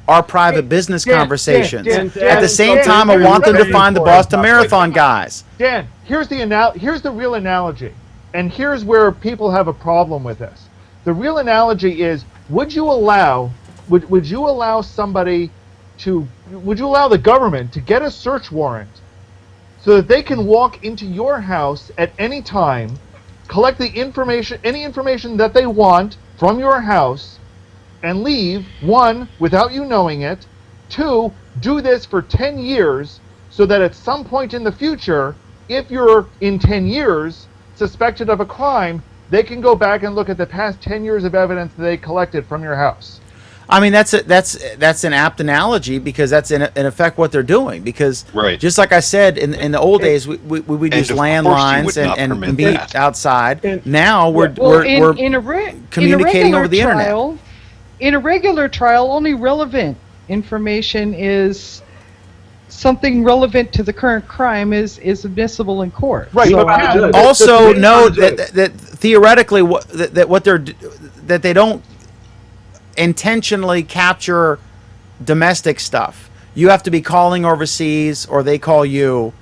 Speaker 1: our private business conversations. At the same time, I want them to find the Boston Marathon guys.
Speaker 5: Dan, here's the real analogy, and here's where people have a problem with this. The real analogy is: would you allow the government to get a search warrant so that they can walk into your house at any time, collect the information, any information that they want from your house, and leave, one, without you knowing it, two, do this for 10 years so that at some point in the future, if you're in 10 years suspected of a crime, they can go back and look at the past 10 years of evidence that they collected from your house.
Speaker 1: I mean, that's an apt analogy, because that's in effect what they're doing. Because just like I said, in the old days, we would use landlines and meet outside. Now we're communicating over the internet.
Speaker 2: In a regular trial, only relevant information is something relevant to the current crime is admissible in court.
Speaker 5: Right.
Speaker 2: So,
Speaker 1: Also note that theoretically that they don't intentionally capture domestic stuff. You have to be calling overseas, or they call you.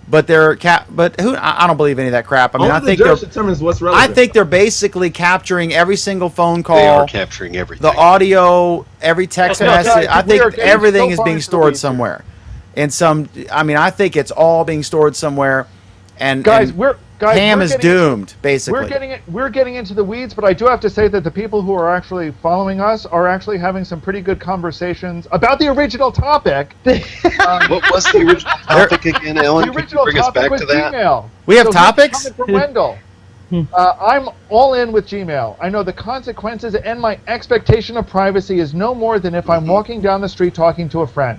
Speaker 1: But I don't believe any of that crap. I mean,
Speaker 7: Only the judge determines what's relevant.
Speaker 1: I think they're basically capturing every single phone call.
Speaker 3: They are capturing everything.
Speaker 1: The audio, every text message. I think everything is being stored somewhere. I think it's all being stored somewhere. And Ham is doomed, basically.
Speaker 5: We're getting into the weeds, but I do have to say that the people who are actually following us are actually having some pretty good conversations about the original topic.
Speaker 3: What was the original topic again, Ellen?
Speaker 5: The original
Speaker 3: Could you bring us back
Speaker 5: was
Speaker 3: to that?
Speaker 5: Gmail.
Speaker 1: We have topics?
Speaker 5: Coming from Wendell. I'm all in with Gmail. I know the consequences, and my expectation of privacy is no more than if I'm walking down the street talking to a friend.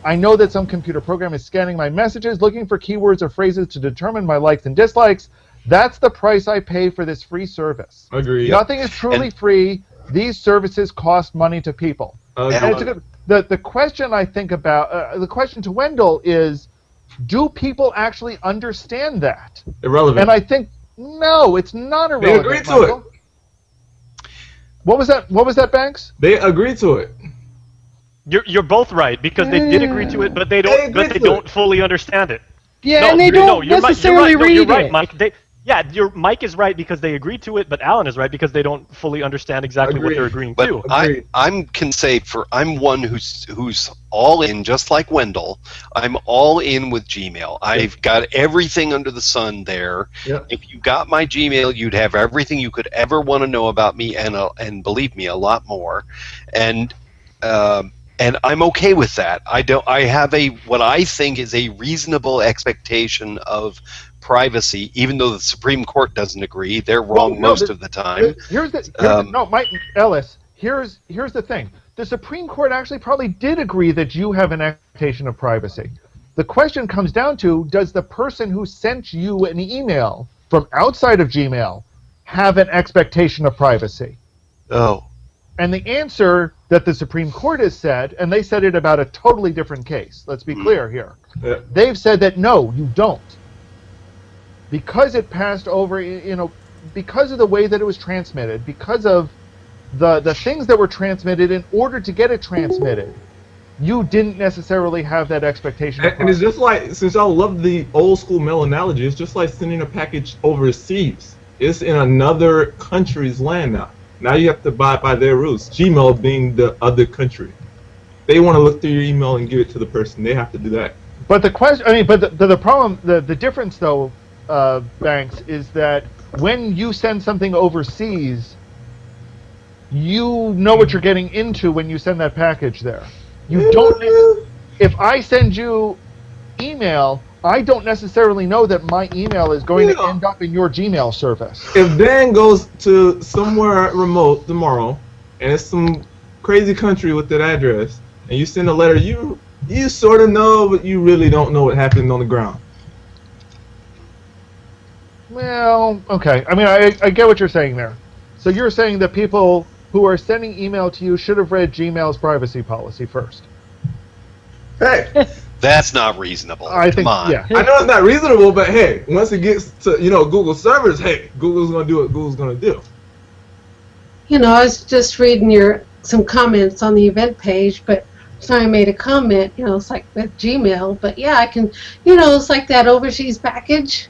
Speaker 5: I know that some computer program is scanning my messages, looking for keywords or phrases to determine my likes and dislikes. That's the price I pay for this free service.
Speaker 7: Agreed.
Speaker 5: Nothing is truly free. These services cost money to people. The question I think about, the question to Wendell is, do people actually understand that?
Speaker 7: Irrelevant.
Speaker 5: And I think, no, it's not irrelevant.
Speaker 7: They agree to it.
Speaker 5: What was that, Banks?
Speaker 7: They agree to it.
Speaker 11: You're both right, because they did agree to it, but they don't fully understand it.
Speaker 2: Yeah, and they don't necessarily read
Speaker 11: you're right,
Speaker 2: it.
Speaker 11: Mike. Your Mike is right because they agreed to it, but Alan is right because they don't fully understand exactly what they're agreeing to.
Speaker 3: But I'm one who's all in, just like Wendell. I'm all in with Gmail. I've got everything under the sun there.
Speaker 7: Yep.
Speaker 3: If you got my Gmail, you'd have everything you could ever want to know about me, and believe me, a lot more. And I'm okay with that. I have what I think is a reasonable expectation of privacy, even though the Supreme Court doesn't agree. They're wrong most of the time.
Speaker 5: Mike Ellis, here's the thing. The Supreme Court actually probably did agree that you have an expectation of privacy. The question comes down to, does the person who sent you an email from outside of Gmail have an expectation of privacy?
Speaker 3: Oh.
Speaker 5: And the answer that the Supreme Court has said, and they said it about a totally different case. Let's be clear here.
Speaker 7: Yeah.
Speaker 5: They've said that no, you don't. Because it passed over, because of the way that it was transmitted, because of the things that were transmitted in order to get it transmitted, you didn't necessarily have that expectation.
Speaker 7: And it's just like, since I love the old school mail analogy, it's just like sending a package overseas. It's in another country's land now. Now you have to abide by their rules. Gmail being the other country. They want to look through your email and give it to the person. They have to do that.
Speaker 5: But the question, the problem, the difference though, Banks, is that when you send something overseas, you know what you're getting into when you send that package there. You don't. If I send you email, I don't necessarily know that my email is going to end up in your Gmail service.
Speaker 7: If Dan goes to somewhere remote tomorrow, and it's some crazy country with that address, and you send a letter, you sort of know, but you really don't know what happened on the ground.
Speaker 5: Well, okay. I mean, I get what you're saying there. So you're saying that people who are sending email to you should have read Gmail's privacy policy first.
Speaker 7: Hey,
Speaker 3: That's not reasonable.
Speaker 5: I think,
Speaker 3: Come on.
Speaker 5: yeah.
Speaker 7: I know it's not reasonable, but hey, once it gets to Google servers, hey, Google's gonna do what Google's gonna do.
Speaker 12: I was just reading some comments on the event page, but I made a comment, it's like with Gmail, but yeah, I can, it's like that overseas package.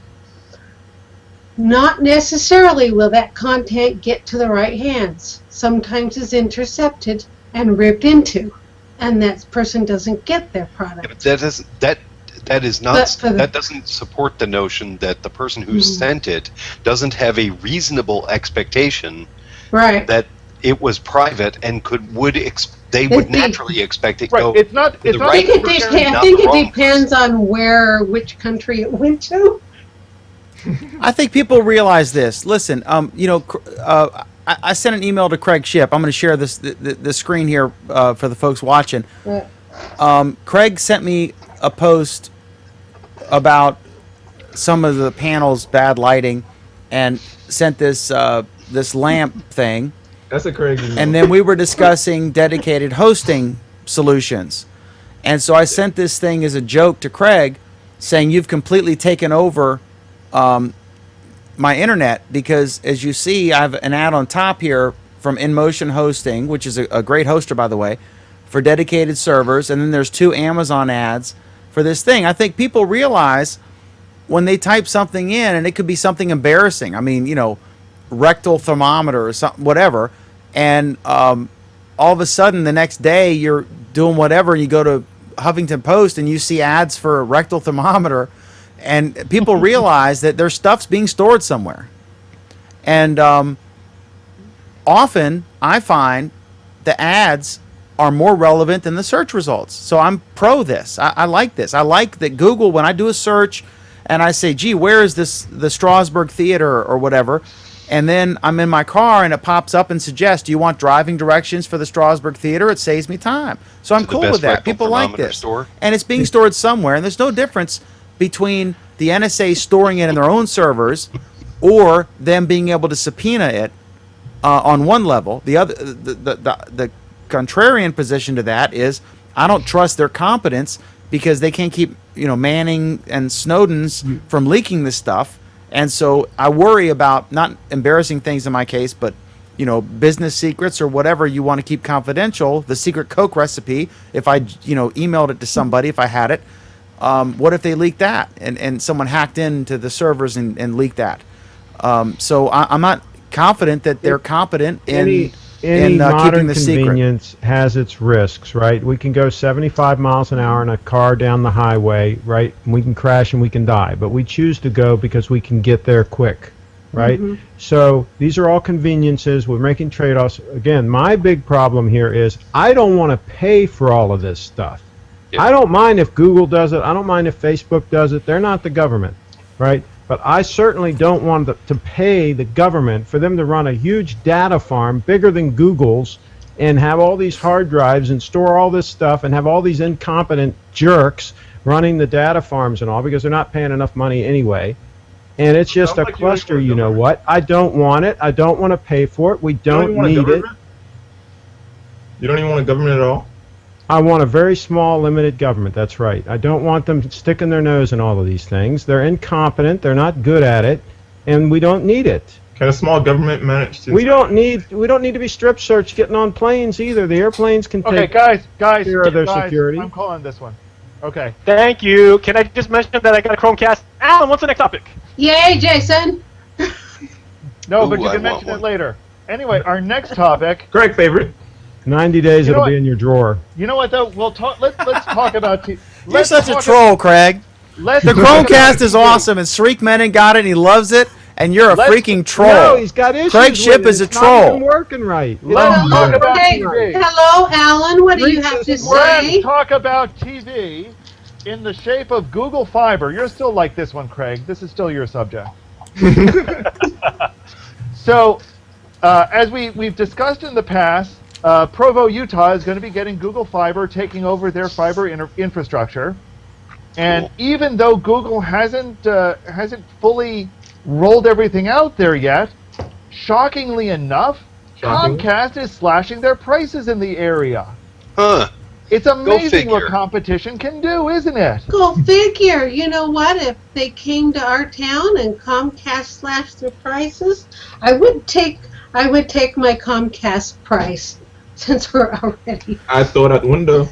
Speaker 12: Not necessarily will that content get to the right hands. Sometimes it's intercepted and ripped into, and that person doesn't get their product.
Speaker 3: But that doesn't support the notion that the person who sent it doesn't have a reasonable expectation that it was private and they would naturally expect it go.
Speaker 5: It's not. It's not.
Speaker 12: I think it depends on which country it went to.
Speaker 1: I think people realize this. Listen, I sent an email to Craig Shipp. I'm going to share the screen here for the folks watching. Craig sent me a post about some of the panels' bad lighting, and sent this lamp thing.
Speaker 7: That's a Craig email.
Speaker 1: And then we were discussing dedicated hosting solutions, and so I sent this thing as a joke to Craig, saying you've completely taken over my internet, because as you see, I have an ad on top here from InMotion Hosting, which is a great hoster, by the way, for dedicated servers, and then there's 2 Amazon ads for this thing. I think people realize when they type something in, and it could be something embarrassing. I mean, rectal thermometer or something, whatever, and all of a sudden the next day you're doing whatever, and you go to Huffington Post and you see ads for a rectal thermometer. And people realize that their stuff's being stored somewhere. And often I find the ads are more relevant than the search results. So I'm pro this. I like this. I like that Google, when I do a search and I say, gee, where is the Strasbourg Theater or whatever, and then I'm in my car and it pops up and suggests, do you want driving directions for the Strasbourg Theater? It saves me time. So I'm cool with that. People like this. And it's being stored somewhere, and there's no difference between the NSA storing it in their own servers or them being able to subpoena it on one level. The other, the contrarian position to that is I don't trust their competence, because they can't keep Manning and Snowden's from leaking this stuff, and so I worry about not embarrassing things in my case, but business secrets or whatever you want to keep confidential. The secret Coke recipe, if I emailed it to somebody, if I had it. What if they leaked that and someone hacked into the servers and leaked that? So I'm not confident that they're competent in
Speaker 8: modern
Speaker 1: keeping the secret.
Speaker 8: Convenience has its risks, right? We can go 75 miles an hour in a car down the highway, right? And we can crash and we can die, but we choose to go because we can get there quick, right? So these are all conveniences. We're making trade-offs. Again, my big problem here is I don't want to pay for all of this stuff. I don't mind if Google does it. I don't mind if Facebook does it. They're not the government, right? But I certainly don't want to pay the government for them to run a huge data farm bigger than Google's and have all these hard drives and store all this stuff and have all these incompetent jerks running the data farms and all, because they're not paying enough money anyway. And it's just a cluster, you know what? I don't want it. I don't want to pay for it. We don't need it.
Speaker 7: You don't even want a government at all?
Speaker 8: I want a very small, limited government. That's right. I don't want them sticking their nose in all of these things. They're incompetent. They're not good at it, and we don't need it.
Speaker 7: Can a small government manage to?
Speaker 8: We don't need to be strip searched getting on planes either. The airplanes can
Speaker 5: Okay,
Speaker 8: take
Speaker 5: guys,
Speaker 8: care of their
Speaker 5: guys,
Speaker 8: security.
Speaker 5: I'm calling this one. Okay.
Speaker 11: Thank you. Can I just mention that I got a Chromecast? Alan, what's the next topic?
Speaker 12: Yay, Jason!
Speaker 5: No,
Speaker 3: Ooh,
Speaker 5: but you
Speaker 3: I
Speaker 5: can
Speaker 3: want
Speaker 5: mention it
Speaker 3: one.
Speaker 5: later. Anyway, our next topic.
Speaker 7: Greg favorite.
Speaker 8: 90 days
Speaker 5: You know
Speaker 8: it'll
Speaker 5: what?
Speaker 8: be in your drawer.
Speaker 5: You know what though? We'll talk. Let's talk about.
Speaker 1: You're such a troll, Craig.
Speaker 5: Let's
Speaker 1: The
Speaker 5: talk about
Speaker 1: Chromecast is
Speaker 5: TV.
Speaker 1: awesome, and Sreek Menon got it, and he loves it, and you're a
Speaker 5: Let's-
Speaker 1: freaking troll.
Speaker 8: No, he's got issues.
Speaker 1: Craig
Speaker 8: with
Speaker 1: Ship
Speaker 8: it.
Speaker 1: is a
Speaker 8: It's not
Speaker 1: troll.
Speaker 8: even working right.
Speaker 5: Let's talk about
Speaker 12: Hey,
Speaker 5: TV.
Speaker 12: hello, Alan. What do you have to
Speaker 5: Let's
Speaker 12: say?
Speaker 5: talk about TV in the shape of Google Fiber. You're still like this one, Craig. This is still your subject. So, as we've discussed in the past, Provo, Utah is going to be getting Google Fiber, taking over their fiber infrastructure. And even though Google hasn't fully rolled everything out there yet, shockingly enough,
Speaker 7: Shocking.
Speaker 5: Comcast is slashing their prices in the area.
Speaker 3: Huh.
Speaker 5: It's amazing what
Speaker 3: figure.
Speaker 5: competition can do, isn't it?
Speaker 12: Go figure. You know what? If they came to our town and Comcast slashed their prices, I would take my Comcast price since we're already.
Speaker 7: I throw it out the window.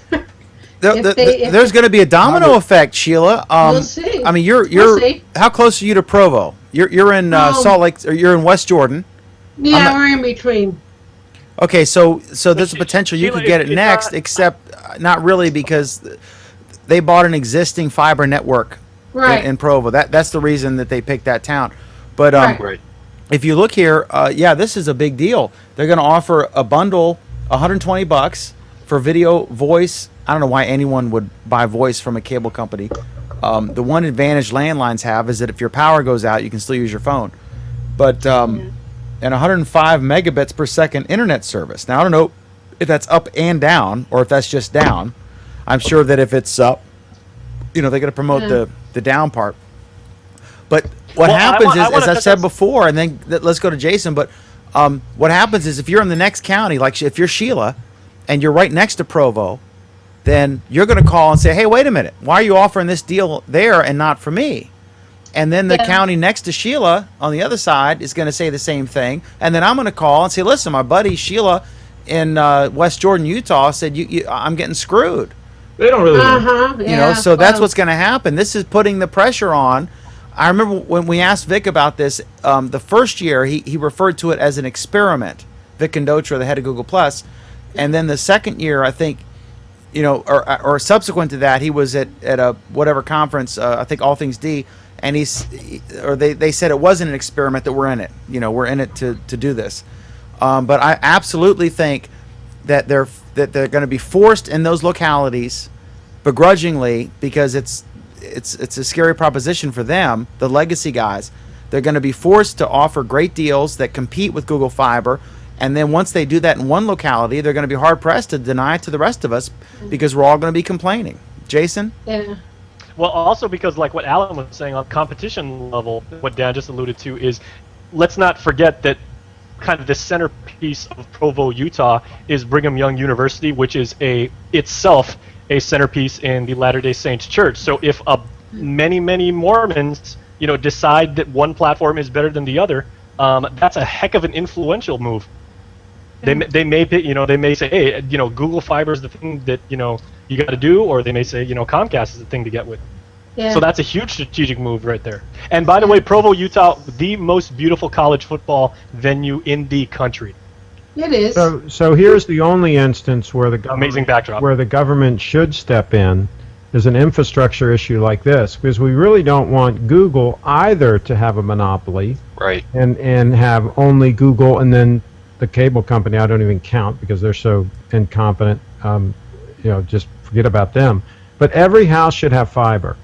Speaker 1: There's going to be a domino effect, Sheila.
Speaker 12: We'll see.
Speaker 1: I mean, you're
Speaker 12: We'll see.
Speaker 1: how close are you to Provo? You're in Salt Lake, or you're in West Jordan.
Speaker 12: Yeah, we're in between.
Speaker 1: Okay, so there's a potential you
Speaker 11: Sheila,
Speaker 1: could get it
Speaker 11: it's
Speaker 1: next,
Speaker 11: not-
Speaker 1: except not really, because they bought an existing fiber network
Speaker 12: Right.
Speaker 1: in Provo. That's the reason that they picked that town. But
Speaker 12: Right.
Speaker 3: Right.
Speaker 1: if you look here, yeah, this is a big deal. They're going to offer a bundle, $120 for video, voice. I don't know why anyone would buy voice from a cable company. The one advantage landlines have is that if your power goes out, you can still use your phone. But and 105 megabits per second internet service. Now I don't know if that's up and down, or if that's just down. I'm sure that if it's up, they're going to promote the down part. But what happens is, as I've said before, and then let's go to Jason. But what happens is, if you're in the next county, like if you're Sheila, and you're right next to Provo, then you're going to call and say, "Hey, wait a minute, why are you offering this deal there and not for me?" And then the county next to Sheila on the other side is going to say the same thing. And then I'm going to call and say, "Listen, my buddy Sheila in West Jordan, Utah said I'm getting screwed."
Speaker 7: They don't really.
Speaker 12: Yeah,
Speaker 1: So that's what's going to happen. This is putting the pressure on. I remember when we asked Vic about this, the first year he referred to it as an experiment. Vic Condotra, the head of Google Plus, and then the second year, I think, or subsequent to that, he was at a whatever conference, I think All Things D, and they said it wasn't an experiment, that we're in it. We're in it to do this. But I absolutely think that they're going to be forced in those localities, begrudgingly, because it's a scary proposition for them, the legacy guys. They're going to be forced to offer great deals that compete with Google Fiber, and then once they do that in one locality, they're going to be hard pressed to deny it to the rest of us, because we're all going to be complaining. Jason?
Speaker 12: Yeah.
Speaker 11: Well, also because, like what Alan was saying, on competition level, what Dan just alluded to is, let's not forget that kind of the centerpiece of Provo, Utah, is Brigham Young University, which is itself a centerpiece in the Latter-day Saints Church. So if many Mormons, decide that one platform is better than the other, that's a heck of an influential move. They may say, hey, Google Fiber is the thing that you got to do, or they may say, Comcast is the thing to get with.
Speaker 12: Yeah.
Speaker 11: So that's a huge strategic move right there. And by the way, Provo, Utah, the most beautiful college football venue in the country.
Speaker 12: It is.
Speaker 8: So here's the only instance where the
Speaker 11: Amazing backdrop.
Speaker 8: where the government should step in is an infrastructure issue like this, because we really don't want Google either to have a monopoly,
Speaker 3: Right.
Speaker 8: and have only Google, and then the cable company I don't even count because they're so incompetent. Just forget about them. But every house should have fiber,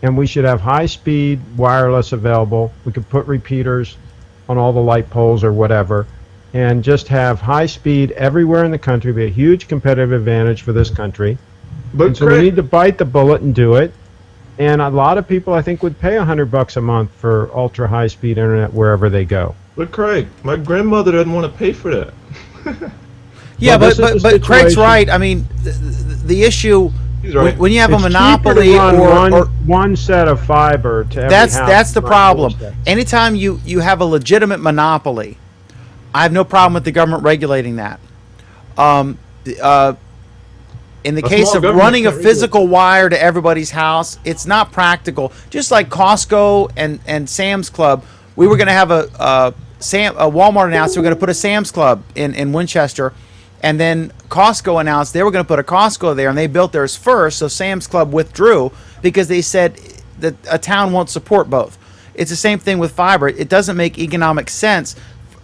Speaker 8: and we should have high-speed wireless available. We could put repeaters on all the light poles or whatever, and just have high speed everywhere in the country. Be a huge competitive advantage for this country.
Speaker 7: But
Speaker 8: So we need to bite the bullet and do it. And a lot of people, I think, would pay $100 a month for ultra high speed internet wherever they go.
Speaker 7: But Craig, my grandmother doesn't want to pay for that.
Speaker 1: Yeah,
Speaker 8: Well, this is the
Speaker 1: but Craig's
Speaker 8: situation.
Speaker 1: right. I mean, the issue
Speaker 7: He's right.
Speaker 1: when you have
Speaker 8: It's
Speaker 1: a
Speaker 8: cheaper
Speaker 1: monopoly
Speaker 8: to run
Speaker 1: or
Speaker 8: one set of fiber to every house.
Speaker 1: that's the
Speaker 8: than run four
Speaker 1: problem.
Speaker 8: sets.
Speaker 1: Anytime you have a legitimate monopoly, I have no problem with the government regulating that. In the
Speaker 7: A
Speaker 1: case
Speaker 7: small
Speaker 1: of
Speaker 7: government
Speaker 1: running a
Speaker 7: can't regulate
Speaker 1: physical wire to everybody's house, it's not practical. Just like Costco and Sam's Club, we were going to have a Walmart announced they were going to put a Sam's Club in Winchester, and then Costco announced they were going to put a Costco there, and they built theirs first. So Sam's Club withdrew because they said that a town won't support both. It's the same thing with fiber. It doesn't make economic sense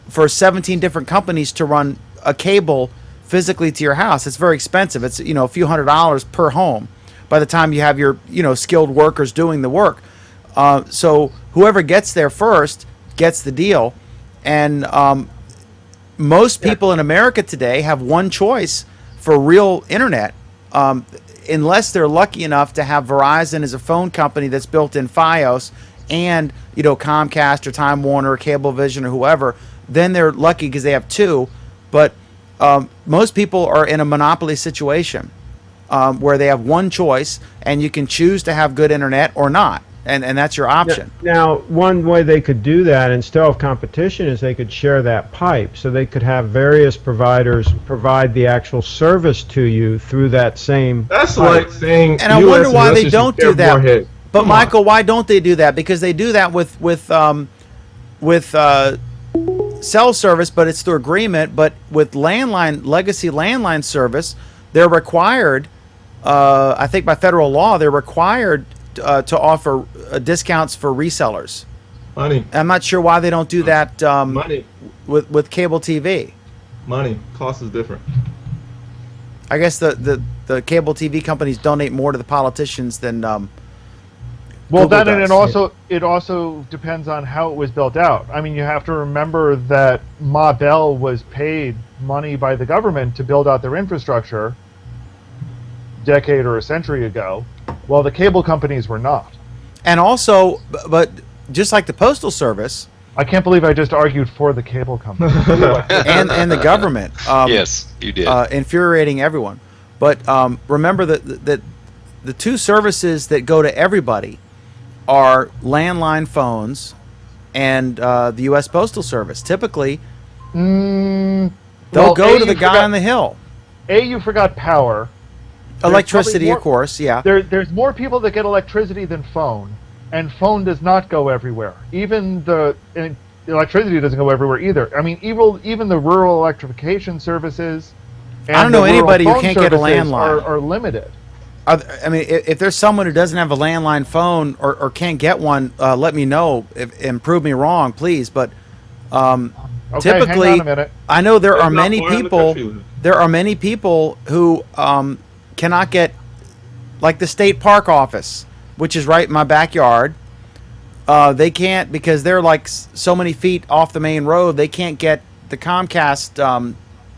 Speaker 1: for 17 different companies to run a cable physically to your house. It's very expensive. It's a few $100s per home by the time you have your skilled workers doing the work. So whoever gets there first gets the deal. And most people in America today have one choice for real internet, unless they're lucky enough to have Verizon as a phone company that's built in FiOS, and Comcast or Time Warner or Cablevision or whoever. Then they're lucky because they have two. But most people are in a monopoly situation where they have one choice, and you can choose to have good internet or not, and that's your option.
Speaker 8: Now, one way they could do that instead of competition is they could share that pipe, so they could have various providers provide the actual service to you through that same
Speaker 7: That's
Speaker 8: pipe.
Speaker 7: like saying.
Speaker 1: And I
Speaker 7: US
Speaker 1: wonder why
Speaker 7: Russia
Speaker 1: they
Speaker 7: should
Speaker 1: don't
Speaker 7: share
Speaker 1: do that.
Speaker 7: warheads.
Speaker 1: But
Speaker 7: Come on.
Speaker 1: Michael, why don't they do that? Because they do that with cell service, but it's through agreement. But with legacy landline service, they're required. I think by federal law, they're required to offer discounts for resellers.
Speaker 7: Money,
Speaker 1: I'm not sure why they don't do that
Speaker 7: money,
Speaker 1: with cable TV.
Speaker 7: money. Cost is different.
Speaker 1: I guess the cable TV companies donate more to the politicians than.
Speaker 5: Well,
Speaker 1: Google
Speaker 5: that and
Speaker 1: does.
Speaker 5: it also depends on how it was built out. I mean, you have to remember that Ma Bell was paid money by the government to build out their infrastructure a decade or a century ago, while the cable companies were not.
Speaker 1: And also, but just like the Postal Service
Speaker 5: I can't believe I just argued for the cable company.
Speaker 1: and the government,
Speaker 3: Yes, you did.
Speaker 1: infuriating everyone. But remember that the two services that go to everybody are landline phones and the U.S. Postal Service. Typically, they'll go to the guy on the hill.
Speaker 5: You forgot power. There's
Speaker 1: Electricity,
Speaker 5: probably more-
Speaker 1: of course, yeah.
Speaker 5: There's more people that get electricity than phone, and phone does not go everywhere. Even and electricity doesn't go everywhere either. I mean, even the rural electrification services. And
Speaker 1: I don't know
Speaker 5: the rural
Speaker 1: anybody who
Speaker 5: phone
Speaker 1: can't get a
Speaker 5: services
Speaker 1: landline.
Speaker 5: Are limited.
Speaker 1: I mean, if there's someone who doesn't have a landline phone or can't get one, let me know and prove me wrong, please. But
Speaker 5: Okay,
Speaker 1: typically,
Speaker 5: hang on a minute.
Speaker 1: I know there are
Speaker 7: There's not
Speaker 1: many
Speaker 7: more in the
Speaker 1: people.
Speaker 7: country.
Speaker 1: There are many people who cannot get, like the state park office, which is right in my backyard. They can't because they're like so many feet off the main road. They can't get the Comcast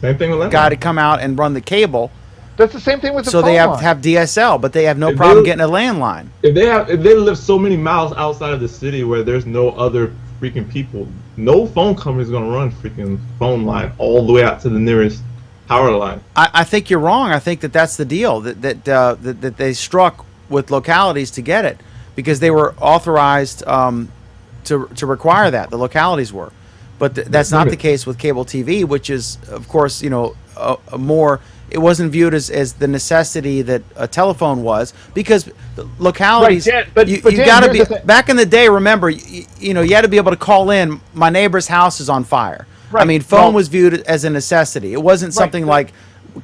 Speaker 7: Same thing with landline.
Speaker 1: guy to come out and run the cable.
Speaker 5: That's the same thing with the
Speaker 1: So
Speaker 5: phone
Speaker 1: they have
Speaker 5: line.
Speaker 1: to have DSL, but they have no
Speaker 7: If
Speaker 1: problem
Speaker 7: they-
Speaker 1: getting a landline.
Speaker 7: If they live so many miles outside of the city where there's no other freaking people, no phone company is gonna run freaking phone line all the way out to the nearest power line.
Speaker 1: I think you're wrong. I think that's the deal that they struck with localities to get it because they were authorized to require that. The localities were, but that's not the case with cable TV, which is, of course, a more. It wasn't viewed as the necessity that a telephone was because the localities.
Speaker 5: Right, Dan, but
Speaker 1: you
Speaker 5: Dan,
Speaker 1: got to
Speaker 5: here's
Speaker 1: be
Speaker 5: the thing.
Speaker 1: back in the day. Remember, you had to be able to call in. My neighbor's house is on fire. I
Speaker 5: Right,
Speaker 1: mean, phone
Speaker 5: well-
Speaker 1: was viewed as a necessity. It wasn't something
Speaker 5: but-
Speaker 1: like,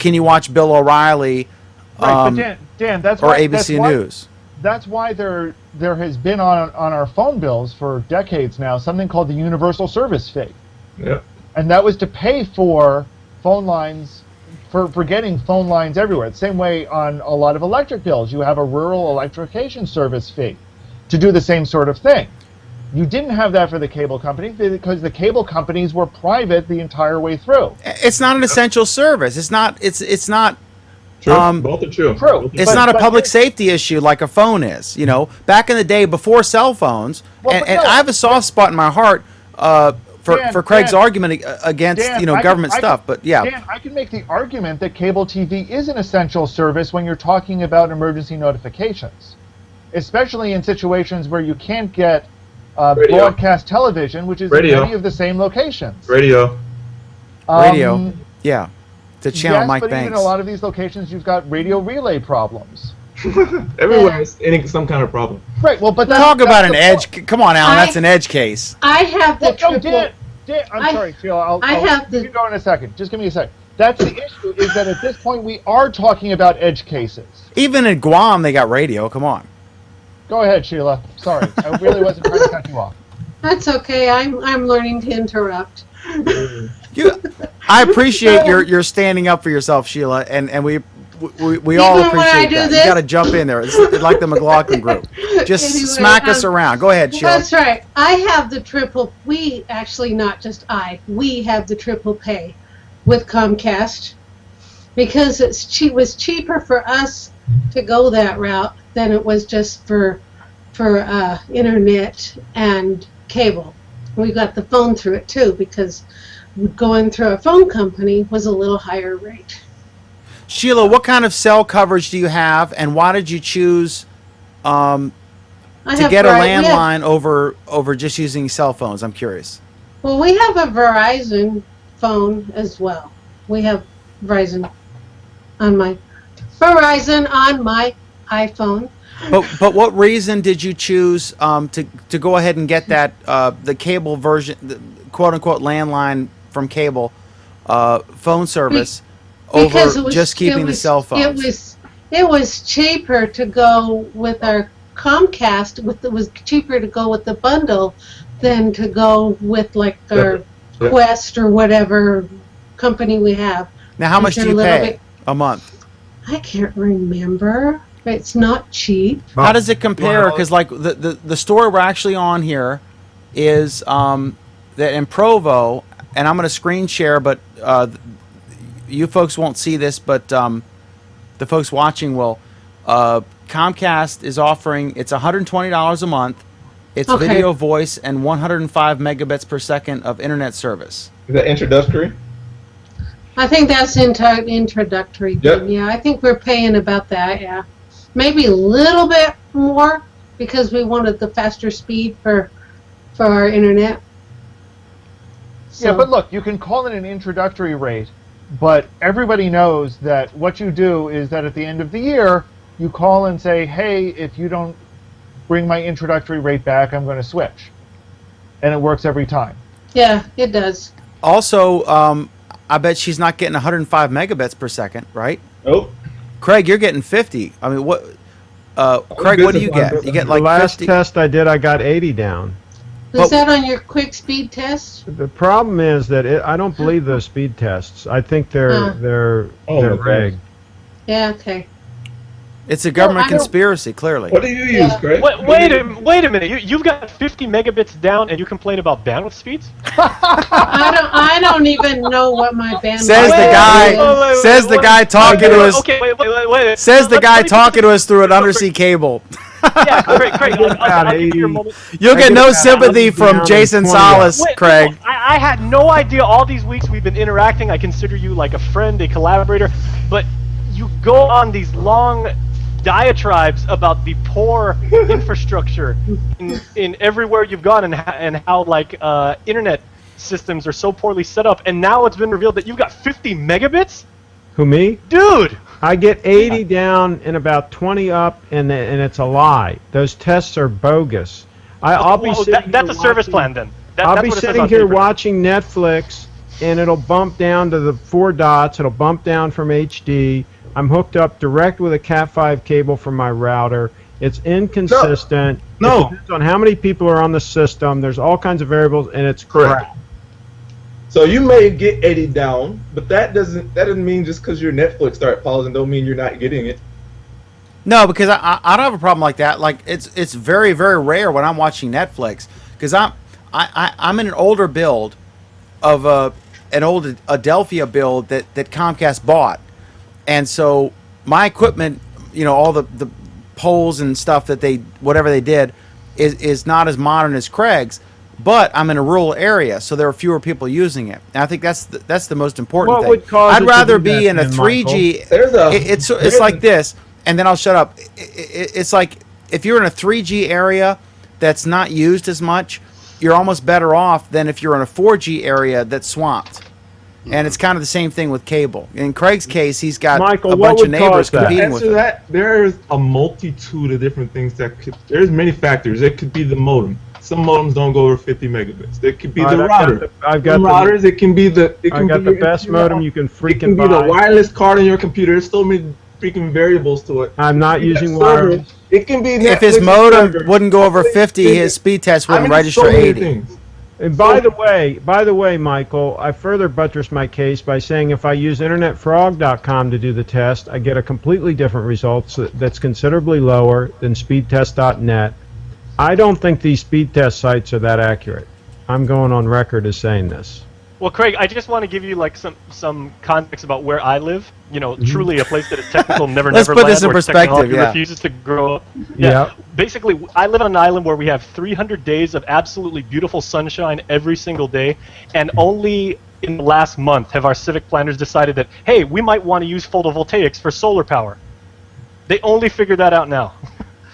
Speaker 1: can you watch Bill O'Reilly
Speaker 5: Right, but Dan, that's
Speaker 1: or
Speaker 5: why,
Speaker 1: ABC
Speaker 5: that's why,
Speaker 1: News?
Speaker 5: That's why there has been on our phone bills for decades now something called the universal service fee,
Speaker 7: Yep.
Speaker 5: and that was to pay for phone lines. For getting phone lines everywhere. The same way on a lot of electric bills, you have a rural electrification service fee to do the same sort of thing. You didn't have that for the cable company because the cable companies were private the entire way through.
Speaker 1: It's not an essential service. It's not. It's not.
Speaker 7: True. Both are true.
Speaker 5: True.
Speaker 7: Both are
Speaker 1: It's
Speaker 5: But-
Speaker 1: not a
Speaker 5: but
Speaker 1: public
Speaker 5: it-
Speaker 1: safety issue like a phone is. Back in the day before cell phones,
Speaker 5: Well,
Speaker 1: and
Speaker 5: but no.
Speaker 1: I have a soft spot in my heart for Craig's argument against government stuff. But yeah,
Speaker 5: Dan, I can make the argument that cable TV is an essential service when you're talking about emergency notifications, especially in situations where you can't get broadcast television, which is in many of the same locations.
Speaker 7: Radio.
Speaker 1: Yeah. To channel Mike
Speaker 5: but
Speaker 1: Banks.
Speaker 5: even in a lot of these locations, you've got radio relay problems.
Speaker 7: Everywhere is some kind of problem.
Speaker 5: Right. Well, but
Speaker 1: talk about an edge. Come on, Alan. That's an edge case.
Speaker 12: I have the triple.
Speaker 5: Dan, I'm sorry, Sheila. You can go in a second. Just give me a second. That's the issue. Is that at this point we are talking about edge cases.
Speaker 1: Even in Guam, they got radio. Come on.
Speaker 5: Go ahead, Sheila. Sorry, I really wasn't trying to cut you off.
Speaker 12: That's okay. I'm learning to interrupt.
Speaker 1: I appreciate your standing up for yourself, Sheila, and we all appreciate that. You got to jump in there. It's like the McLaughlin group. Just
Speaker 12: anyway,
Speaker 1: smack us around. Go ahead, Sheila.
Speaker 12: That's right. I have the triple. We actually, not just I. We have the triple pay with Comcast because it was cheaper for us to go that route than it was just for internet and cable. We got the phone through it too because going through a phone company was a little higher rate.
Speaker 1: Sheila, what kind of cell coverage do you have, and why did you choose to get a landline over just using cell phones? I'm curious.
Speaker 12: Well, we have a Verizon phone as well. We have Verizon on my iPhone.
Speaker 1: But what reason did you choose to go ahead and get that the cable version, the quote unquote landline from cable phone service over just keeping the cell phones?
Speaker 12: It was cheaper to go with our Comcast. It was cheaper to go with the bundle than to go with like our Quest or whatever company we have.
Speaker 1: Now, how much do you pay a month?
Speaker 12: I can't remember. It's not cheap.
Speaker 1: How does it compare? Because like the story we're actually on here is that in Provo, and I'm going to screen share, but you folks won't see this, but the folks watching will. Comcast is offering, it's $120 a month. It's video, voice, and 105 megabits per second of internet service.
Speaker 7: Is that introductory?
Speaker 12: I think that's introductory.
Speaker 7: Yep.
Speaker 12: Yeah, I think we're paying about that, yeah. Maybe a little bit more because we wanted the faster speed for our internet. So.
Speaker 5: Yeah, but look, you can call it an introductory rate, but everybody knows that what you do is that at the end of the year, you call and say, hey, if you don't bring my introductory rate back, I'm going to switch. And it works every time.
Speaker 12: Yeah, it does.
Speaker 1: Also, I bet she's not getting 105 megabits per second, right?
Speaker 7: Nope.
Speaker 1: Craig, you're getting 50. I mean, what? Craig, what do you get? You get like
Speaker 8: the last
Speaker 1: 50?
Speaker 8: test I did, I got 80 down.
Speaker 12: Is that on your quick speed test?
Speaker 8: The problem is that I don't believe those speed tests. I think they're rigged.
Speaker 12: Yeah, okay.
Speaker 1: It's a government conspiracy, clearly.
Speaker 7: What do you use, Craig?
Speaker 11: Wait a minute. You've got 50 megabits down, and you complain about bandwidth speeds?
Speaker 12: I don't even know what my bandwidth
Speaker 1: Says the guy talking to us.
Speaker 11: Okay, wait.
Speaker 1: Says the guy talking to us through an undersea cable.
Speaker 11: Yeah, Craig. I'll give you a moment.
Speaker 1: You'll get no sympathy from Jason Salas, Craig.
Speaker 11: I had no idea all these weeks we've been interacting. I consider you like a friend, a collaborator, but you go on these long diatribes about the poor infrastructure in everywhere you've gone and how like internet systems are so poorly set up, and now it's been revealed that you've got 50 megabits?
Speaker 8: Who, me?
Speaker 11: Dude!
Speaker 8: I get 80 down and about 20 up, and it's a lie. Those tests are bogus.
Speaker 11: That's a service plan then.
Speaker 8: I'll be sitting here watching Netflix, and it'll bump down to the 4 dots. It'll bump down from HD. I'm hooked up direct with a Cat5 cable from my router. It's inconsistent.
Speaker 7: No.
Speaker 8: It depends on how many people are on the system. There's all kinds of variables, and it's crap.
Speaker 7: So you may get 80 down, but that doesn't mean just because your Netflix start pausing don't mean you're not getting it.
Speaker 1: No, because I don't have a problem like that. Like it's very, very rare when I'm watching Netflix because I'm in an older build of an old Adelphia build that Comcast bought. And so my equipment, all the poles and stuff that whatever they did is not as modern as Craig's, but I'm in a rural area, so there are fewer people using it. And I think that's the most important
Speaker 8: What
Speaker 1: thing.
Speaker 8: would cause
Speaker 1: I'd
Speaker 8: it to
Speaker 1: rather
Speaker 8: do
Speaker 1: be
Speaker 8: that
Speaker 1: in a
Speaker 8: then,
Speaker 1: 3G.
Speaker 7: Michael?
Speaker 1: It's like this, and then I'll shut up. It's like if you're in a 3G area that's not used as much, you're almost better off than if you're in a 4G area that's swamped. And it's kind of the same thing with cable. In Craig's case, he's got
Speaker 8: Michael,
Speaker 1: a
Speaker 8: what
Speaker 1: bunch
Speaker 8: would
Speaker 1: of neighbors
Speaker 8: cause that?
Speaker 1: competing
Speaker 7: To
Speaker 1: with
Speaker 7: answer
Speaker 1: him.
Speaker 7: that, there's a multitude of different things that could. There's many factors. It could be the modem. Some modems don't go over 50 megabits. It could be
Speaker 8: All
Speaker 7: the
Speaker 8: right,
Speaker 7: router.
Speaker 8: I've got
Speaker 7: Some
Speaker 8: the-
Speaker 7: routers. It can be the. It
Speaker 8: I
Speaker 7: can
Speaker 8: got
Speaker 7: be
Speaker 8: the
Speaker 7: your
Speaker 8: best
Speaker 7: antenna.
Speaker 8: modem you can
Speaker 7: It can
Speaker 8: freaking
Speaker 7: be the
Speaker 8: buy.
Speaker 7: wireless card on your computer. There's so many freaking variables to it.
Speaker 8: I'm not
Speaker 7: It can be
Speaker 8: using
Speaker 7: that server.
Speaker 8: wireless.
Speaker 7: It can be
Speaker 1: If his
Speaker 7: Netflix's
Speaker 1: modem
Speaker 7: server.
Speaker 1: wouldn't go over 50, his speed test
Speaker 7: I
Speaker 1: wouldn't
Speaker 7: mean,
Speaker 1: register
Speaker 7: so many
Speaker 1: 80.
Speaker 7: things.
Speaker 8: And by the way, Michael, I further buttress my case by saying if I use internetfrog.com to do the test, I get a completely different result that's considerably lower than speedtest.net. I don't think these speed test sites are that accurate. I'm going on record as saying this.
Speaker 11: Well, Craig, I just want to give you like some context about where I live. You know, truly a place that is technical, never
Speaker 1: Let's
Speaker 11: never
Speaker 1: put
Speaker 11: land,
Speaker 1: this in
Speaker 11: where
Speaker 1: perspective,
Speaker 11: technology
Speaker 1: yeah.
Speaker 11: refuses to grow up.
Speaker 8: Yeah.
Speaker 11: Basically, I live on an island where we have 300 days of absolutely beautiful sunshine every single day, and only in the last month have our civic planners decided that, hey, we might want to use photovoltaics for solar power. They only figured that out now.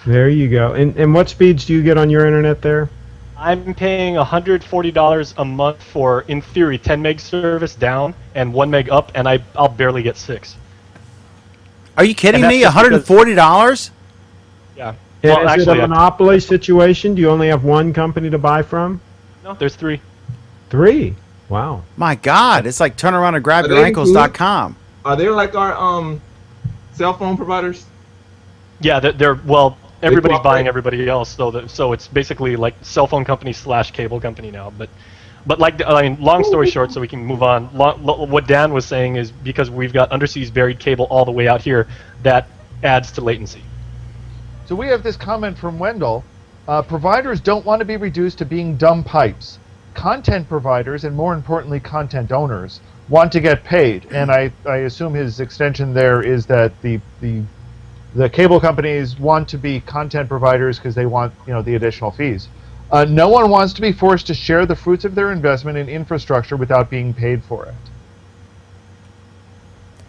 Speaker 8: There you go. And what speeds do you get on your internet there?
Speaker 11: I'm paying $140 a month for, in theory, 10 meg service down and 1 meg up, and I'll barely get 6.
Speaker 1: Are you kidding
Speaker 11: And
Speaker 1: me?
Speaker 11: that's just
Speaker 1: $140?
Speaker 11: Yeah.
Speaker 8: And
Speaker 11: Well,
Speaker 8: is it
Speaker 11: actually,
Speaker 8: a monopoly situation? Do you only have one company to buy from?
Speaker 11: no, there's 3.
Speaker 8: 3. Wow.
Speaker 1: My God, it's like turn around and grab
Speaker 7: Are
Speaker 1: your
Speaker 7: they
Speaker 1: ankles.com.
Speaker 7: Are they like our cell phone providers?
Speaker 11: Yeah, they're well, everybody's
Speaker 7: cooperate.
Speaker 11: buying everybody else, so it's basically like cell phone company / cable company now. But like, I mean, long story short, so we can move on. What Dan was saying is because we've got underseas buried cable all the way out here, that adds to latency.
Speaker 5: So we have this comment from Wendell. Providers don't want to be reduced to being dumb pipes. Content providers, and more importantly, content owners, want to get paid. And I assume his extension there is that the cable companies want to be content providers because they want, the additional fees. No one wants to be forced to share the fruits of their investment in infrastructure without being paid for it.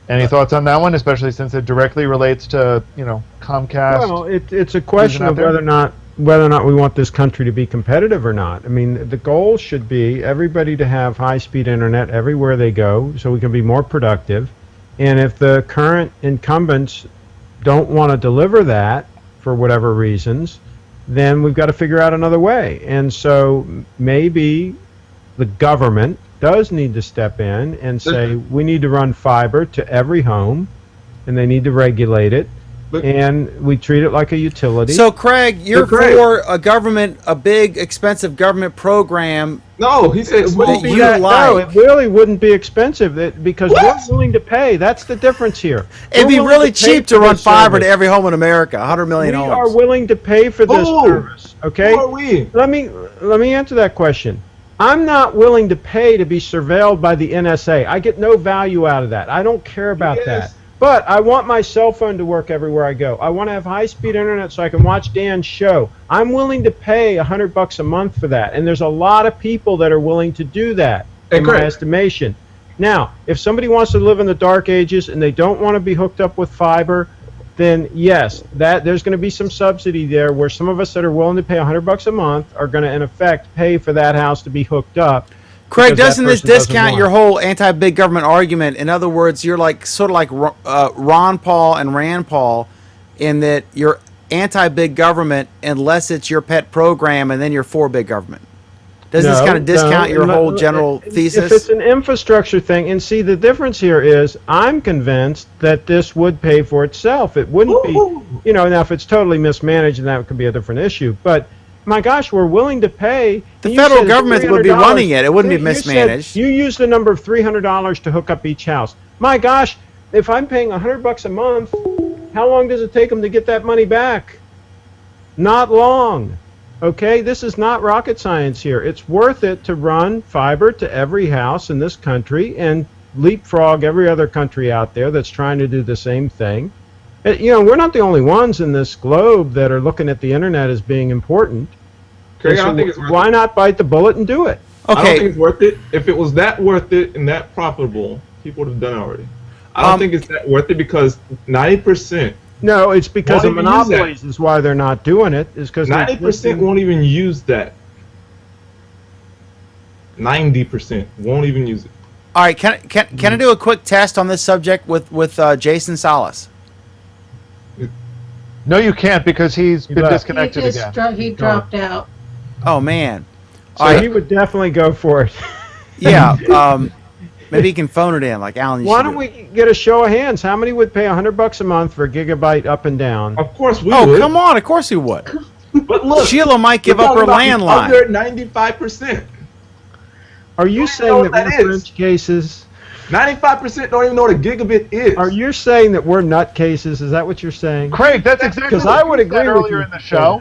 Speaker 5: Any thoughts on that one, especially since it directly relates to, Comcast?
Speaker 8: Well, it's a question
Speaker 5: out
Speaker 8: of
Speaker 5: there?
Speaker 8: whether or not we want this country to be competitive or not. I mean, the goal should be everybody to have high-speed internet everywhere they go so we can be more productive. And if the current incumbents don't want to deliver that for whatever reasons, then we've got to figure out another way. And so maybe the government does need to step in and say we need to run fiber to every home, and they need to regulate it, and we treat it like a utility.
Speaker 1: So, Craig, you're for a big, expensive government program.
Speaker 7: No, he said
Speaker 1: that you
Speaker 8: No,
Speaker 1: like.
Speaker 8: it really wouldn't be expensive because we're willing to pay. That's the difference here.
Speaker 1: It'd
Speaker 8: We're
Speaker 1: be
Speaker 8: willing
Speaker 1: really
Speaker 8: to pay
Speaker 1: cheap
Speaker 8: for
Speaker 1: to run
Speaker 8: this
Speaker 1: fiber
Speaker 8: service.
Speaker 1: to every home in America, 100 million
Speaker 8: We
Speaker 1: homes.
Speaker 8: are willing to pay for this
Speaker 7: Who?
Speaker 8: service. Okay.
Speaker 7: Who are we?
Speaker 8: Let me answer that question. I'm not willing to pay to be surveilled by the NSA. I get no value out of that. I don't care about that. But I want my cell phone to work everywhere I go. I want to have high-speed internet so I can watch Dan's show. I'm willing to pay $100 a month for that, and there's a lot of people that are willing to do that, in my estimation. Now, if somebody wants to live in the dark ages and they don't want to be hooked up with fiber, then yes, there's going to be some subsidy there where some of us that are willing to pay $100 a month are going to, in effect, pay for that house to be hooked up.
Speaker 1: Craig,
Speaker 8: because
Speaker 1: doesn't
Speaker 8: that
Speaker 1: this
Speaker 8: person doesn't
Speaker 1: discount
Speaker 8: want
Speaker 1: your
Speaker 8: it.
Speaker 1: whole anti-big government argument? In other words, you're like sort of like Ron Paul and Rand Paul, in that you're anti-big government unless it's your pet program, and then you're for big government. Doesn't this kind of discount your whole general thesis?
Speaker 8: If it's an infrastructure thing, and see, the difference here is I'm convinced that this would pay for itself. It wouldn't be, now if it's totally mismanaged, then that could be a different issue. But my gosh, we're willing to pay.
Speaker 1: The
Speaker 8: You
Speaker 1: federal
Speaker 8: said
Speaker 1: government would be
Speaker 8: $300.
Speaker 1: running it. It wouldn't be
Speaker 8: You said
Speaker 1: mismanaged.
Speaker 8: You used the number of $300 to hook up each house. My gosh, if I'm paying $100 a month, how long does it take them to get that money back? Not long. Okay, this is not rocket science here. It's worth it to run fiber to every house in this country and leapfrog every other country out there that's trying to do the same thing. We're not the only ones in this globe that are looking at the internet as being important.
Speaker 7: Craig, I don't think it's worth
Speaker 8: Why
Speaker 7: it.
Speaker 8: not bite the bullet and do it?
Speaker 7: I don't
Speaker 1: Okay.
Speaker 7: think it's worth it. If it was that worth it and that profitable, people would have done it already. I don't think it's that worth it because 90%,
Speaker 8: No, it's because of
Speaker 7: Won't even use that.
Speaker 8: monopolies is why they're not doing it. Is because
Speaker 7: 90% won't even use that. 90% won't even use it.
Speaker 1: All right, can I do a quick test on this subject with Jason Salas?
Speaker 5: No, you can't because he's been
Speaker 8: left.
Speaker 5: disconnected again.
Speaker 12: He dropped out.
Speaker 1: Oh man.
Speaker 8: So
Speaker 1: All right.
Speaker 8: he would definitely go for it.
Speaker 1: Yeah. Maybe you can phone it in, like Alan.
Speaker 8: Why don't we get a show of hands? How many would pay $100 a month for a gigabyte up and down?
Speaker 7: Of course we
Speaker 1: Oh,
Speaker 7: would.
Speaker 1: come on! Of course he would.
Speaker 7: But look,
Speaker 1: Sheila might give
Speaker 7: we're
Speaker 1: up her
Speaker 7: talking about
Speaker 1: landline.
Speaker 7: Under 95%.
Speaker 8: Are you
Speaker 7: know
Speaker 8: saying
Speaker 7: what
Speaker 8: that
Speaker 7: that
Speaker 8: we're
Speaker 7: is.
Speaker 8: French cases?
Speaker 7: 95% don't even know what a gigabit is.
Speaker 8: Are you saying that we're nutcases? Is that what you're saying?
Speaker 5: Craig, that's exactly
Speaker 8: 'Cause
Speaker 5: what
Speaker 8: I would
Speaker 5: you
Speaker 8: agree
Speaker 5: said
Speaker 8: with
Speaker 5: earlier
Speaker 8: you.
Speaker 5: in the show.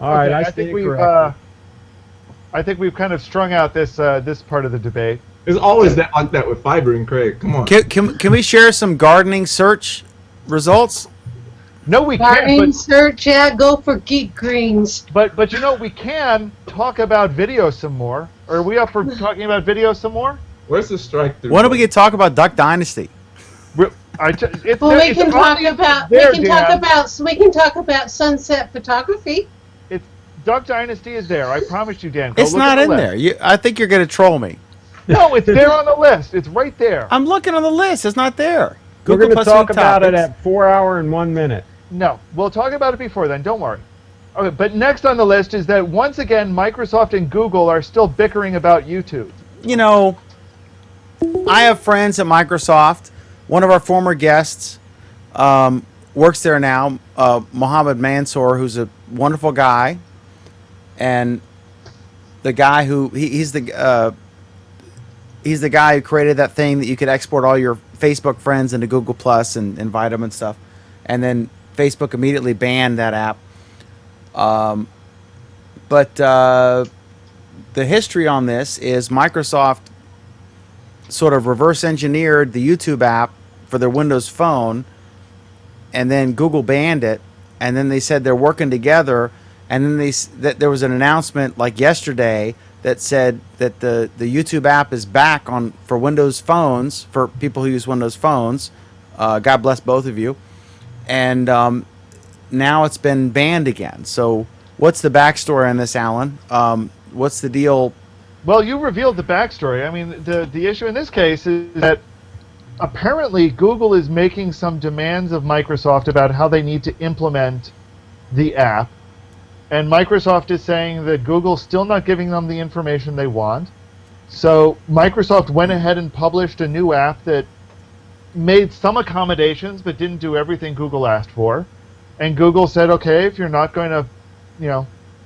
Speaker 8: All right,
Speaker 5: Okay,
Speaker 8: I
Speaker 5: I
Speaker 8: stand
Speaker 5: think we've
Speaker 8: corrected.
Speaker 5: I think we've kind of strung out this this part of the debate.
Speaker 7: It's always that like that with fiber and Craig. Come on.
Speaker 1: Can we share some gardening search results?
Speaker 5: No, we
Speaker 12: Gardening
Speaker 5: can't.
Speaker 12: search, yeah, go for Geek Greens.
Speaker 5: But you know we can talk about video some more. Are we up for talking about video some more?
Speaker 7: Where's the strike through?
Speaker 1: When do we get to talk about Duck Dynasty?
Speaker 5: It's
Speaker 12: Well, we
Speaker 5: it's
Speaker 12: can talk
Speaker 5: only
Speaker 12: about
Speaker 5: there,
Speaker 12: we can talk
Speaker 5: Dan.
Speaker 12: about we can talk about sunset photography.
Speaker 5: It's Duck Dynasty is there. I promise you, Dan. Go
Speaker 1: It's
Speaker 5: look
Speaker 1: not
Speaker 5: at the
Speaker 1: in
Speaker 5: list.
Speaker 1: there. I think you're going to troll me.
Speaker 5: No, it's there on the list. It's right there.
Speaker 1: I'm looking on the list. It's not there.
Speaker 8: We're
Speaker 1: Google
Speaker 8: going to
Speaker 1: plus
Speaker 8: talk
Speaker 1: food
Speaker 8: about it
Speaker 1: topics.
Speaker 8: at 4 hour and 1 minute.
Speaker 5: No, we'll talk about it before then. Don't worry. Okay, but next on the list is that once again, Microsoft and Google are still bickering about YouTube.
Speaker 1: You know, I have friends at Microsoft. One of our former guests works there now, Mohammed Mansour, who's a wonderful guy, and the guy who he's the guy who created that thing that you could export all your Facebook friends into Google Plus and invite them and stuff, and then Facebook immediately banned that app. But the history on this is Microsoft sort of reverse engineered the YouTube app for their Windows Phone, and then Google banned it, and then they said they're working together, and then that there was an announcement like yesterday that said that the YouTube app is back on for Windows phones for people who use Windows phones. God bless both of you, and now it's been banned again. So what's the backstory on this, Alan? What's the deal?
Speaker 5: Well, you revealed the backstory. I mean, the issue in this case is that apparently Google is making some demands of Microsoft about how they need to implement the app. And Microsoft is saying that Google's still not giving them the information they want. So Microsoft went ahead and published a new app that made some accommodations but didn't do everything Google asked for. And Google said, okay, if you're not going to,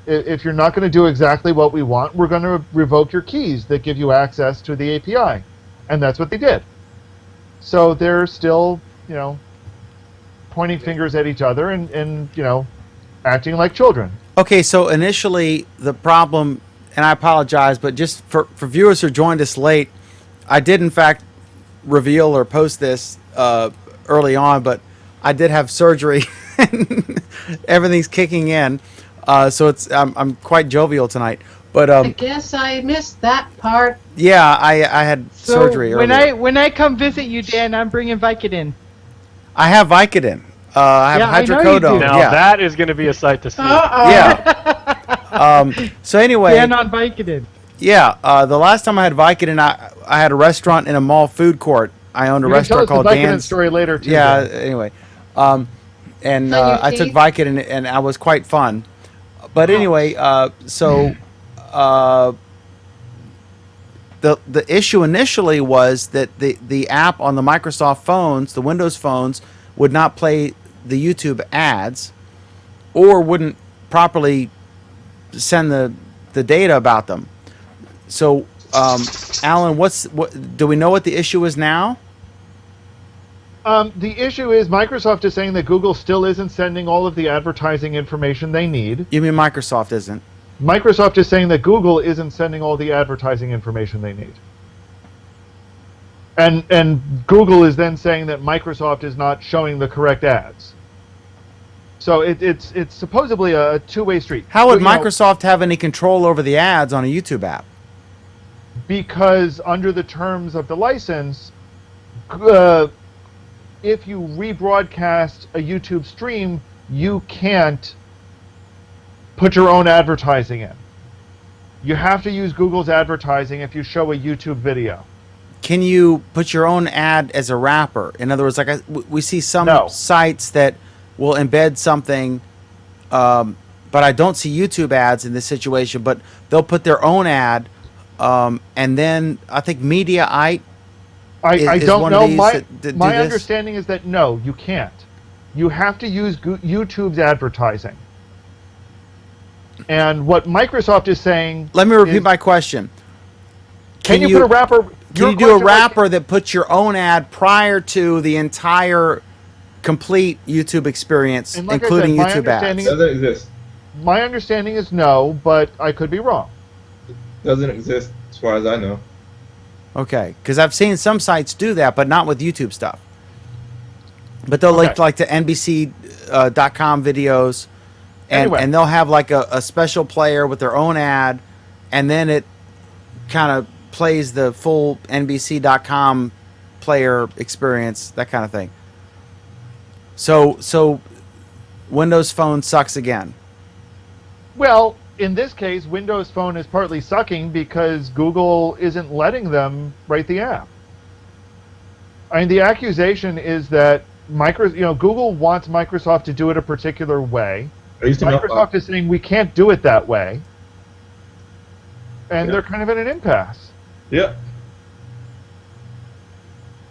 Speaker 5: if you're not going to do exactly what we want, we're going to revoke your keys that give you access to the API. And that's what they did. So they're still, pointing fingers at each other and acting like children.
Speaker 1: Okay, so initially the problem, and I apologize, but just for viewers who joined us late, I did in fact reveal or post this early on, but I did have surgery. Everything's kicking in, so I'm quite jovial tonight. But
Speaker 12: I guess I missed that part.
Speaker 1: yeah, I had surgery earlier.
Speaker 2: When I come visit you, Dan, I'm bringing Vicodin.
Speaker 1: I have Vicodin. I have
Speaker 2: Yeah, I know you do.
Speaker 1: hydrocodone.
Speaker 11: Now
Speaker 1: Yeah.
Speaker 11: that is going to be a sight to see.
Speaker 1: Yeah. So anyway,
Speaker 2: Dan on Vicodin.
Speaker 1: yeah. The last time I had Vicodin, I had a restaurant in a mall food court. I owned a
Speaker 5: You can tell
Speaker 1: restaurant
Speaker 5: us
Speaker 1: called
Speaker 5: the Vicodin
Speaker 1: Dan's.
Speaker 5: story later, too.
Speaker 1: Yeah.
Speaker 5: Dan.
Speaker 1: Anyway, and
Speaker 12: On your
Speaker 1: I took
Speaker 12: teeth?
Speaker 1: Vicodin, and I was quite fun. But anyway, so the issue initially was that the app on the Microsoft phones, the Windows phones, would not play the YouTube ads, or wouldn't properly send the data about them. So, Alan, do we know what the issue is now?
Speaker 5: The issue is Microsoft is saying that Google still isn't sending all of the advertising information they need.
Speaker 1: You mean Microsoft isn't?
Speaker 5: Microsoft is saying that Google isn't sending all the advertising information they need. And Google is then saying that Microsoft is not showing the correct ads. So it's supposedly a two-way street.
Speaker 1: How would
Speaker 5: You know,
Speaker 1: Microsoft have any control over the ads on a YouTube app?
Speaker 5: because under the terms of the license, if you rebroadcast a YouTube stream, you can't put your own advertising in. You have to use Google's advertising if you show a YouTube video.
Speaker 1: Can you put your own ad as a wrapper? In other words, like we see some
Speaker 5: No.
Speaker 1: sites that will embed something, but I don't see YouTube ads in this situation, but they'll put their own ad, and then I think Mediaite
Speaker 5: I
Speaker 1: is
Speaker 5: don't
Speaker 1: one
Speaker 5: know.
Speaker 1: of these that do
Speaker 5: My
Speaker 1: this.
Speaker 5: understanding is that no, you can't. You have to use YouTube's advertising. And what Microsoft is saying.
Speaker 1: Let me repeat
Speaker 5: is,
Speaker 1: my question.
Speaker 5: Can you put a wrapper?
Speaker 1: Can you do a wrapper that puts your own ad prior to the entire complete YouTube experience,
Speaker 5: And like I
Speaker 1: including
Speaker 5: said, my
Speaker 1: YouTube ads?
Speaker 5: understanding
Speaker 7: Doesn't exist.
Speaker 5: My understanding is no, but I could be wrong.
Speaker 7: Doesn't exist as far as I know.
Speaker 1: Okay, because I've seen some sites do that, but not with YouTube stuff. But they'll link
Speaker 5: Okay.
Speaker 1: like to NBC.com videos, and
Speaker 5: Anyway.
Speaker 1: and they'll have like a special player with their own ad, and then it kind of plays the full NBC.com player experience, that kind of thing. So Windows Phone sucks again.
Speaker 5: Well, in this case, Windows Phone is partly sucking because Google isn't letting them write the app. I mean, the accusation is that Google wants Microsoft to do it a particular way. Microsoft is saying we can't do it that way, and
Speaker 7: Yeah.
Speaker 5: they're kind of in an impasse.
Speaker 7: Yep.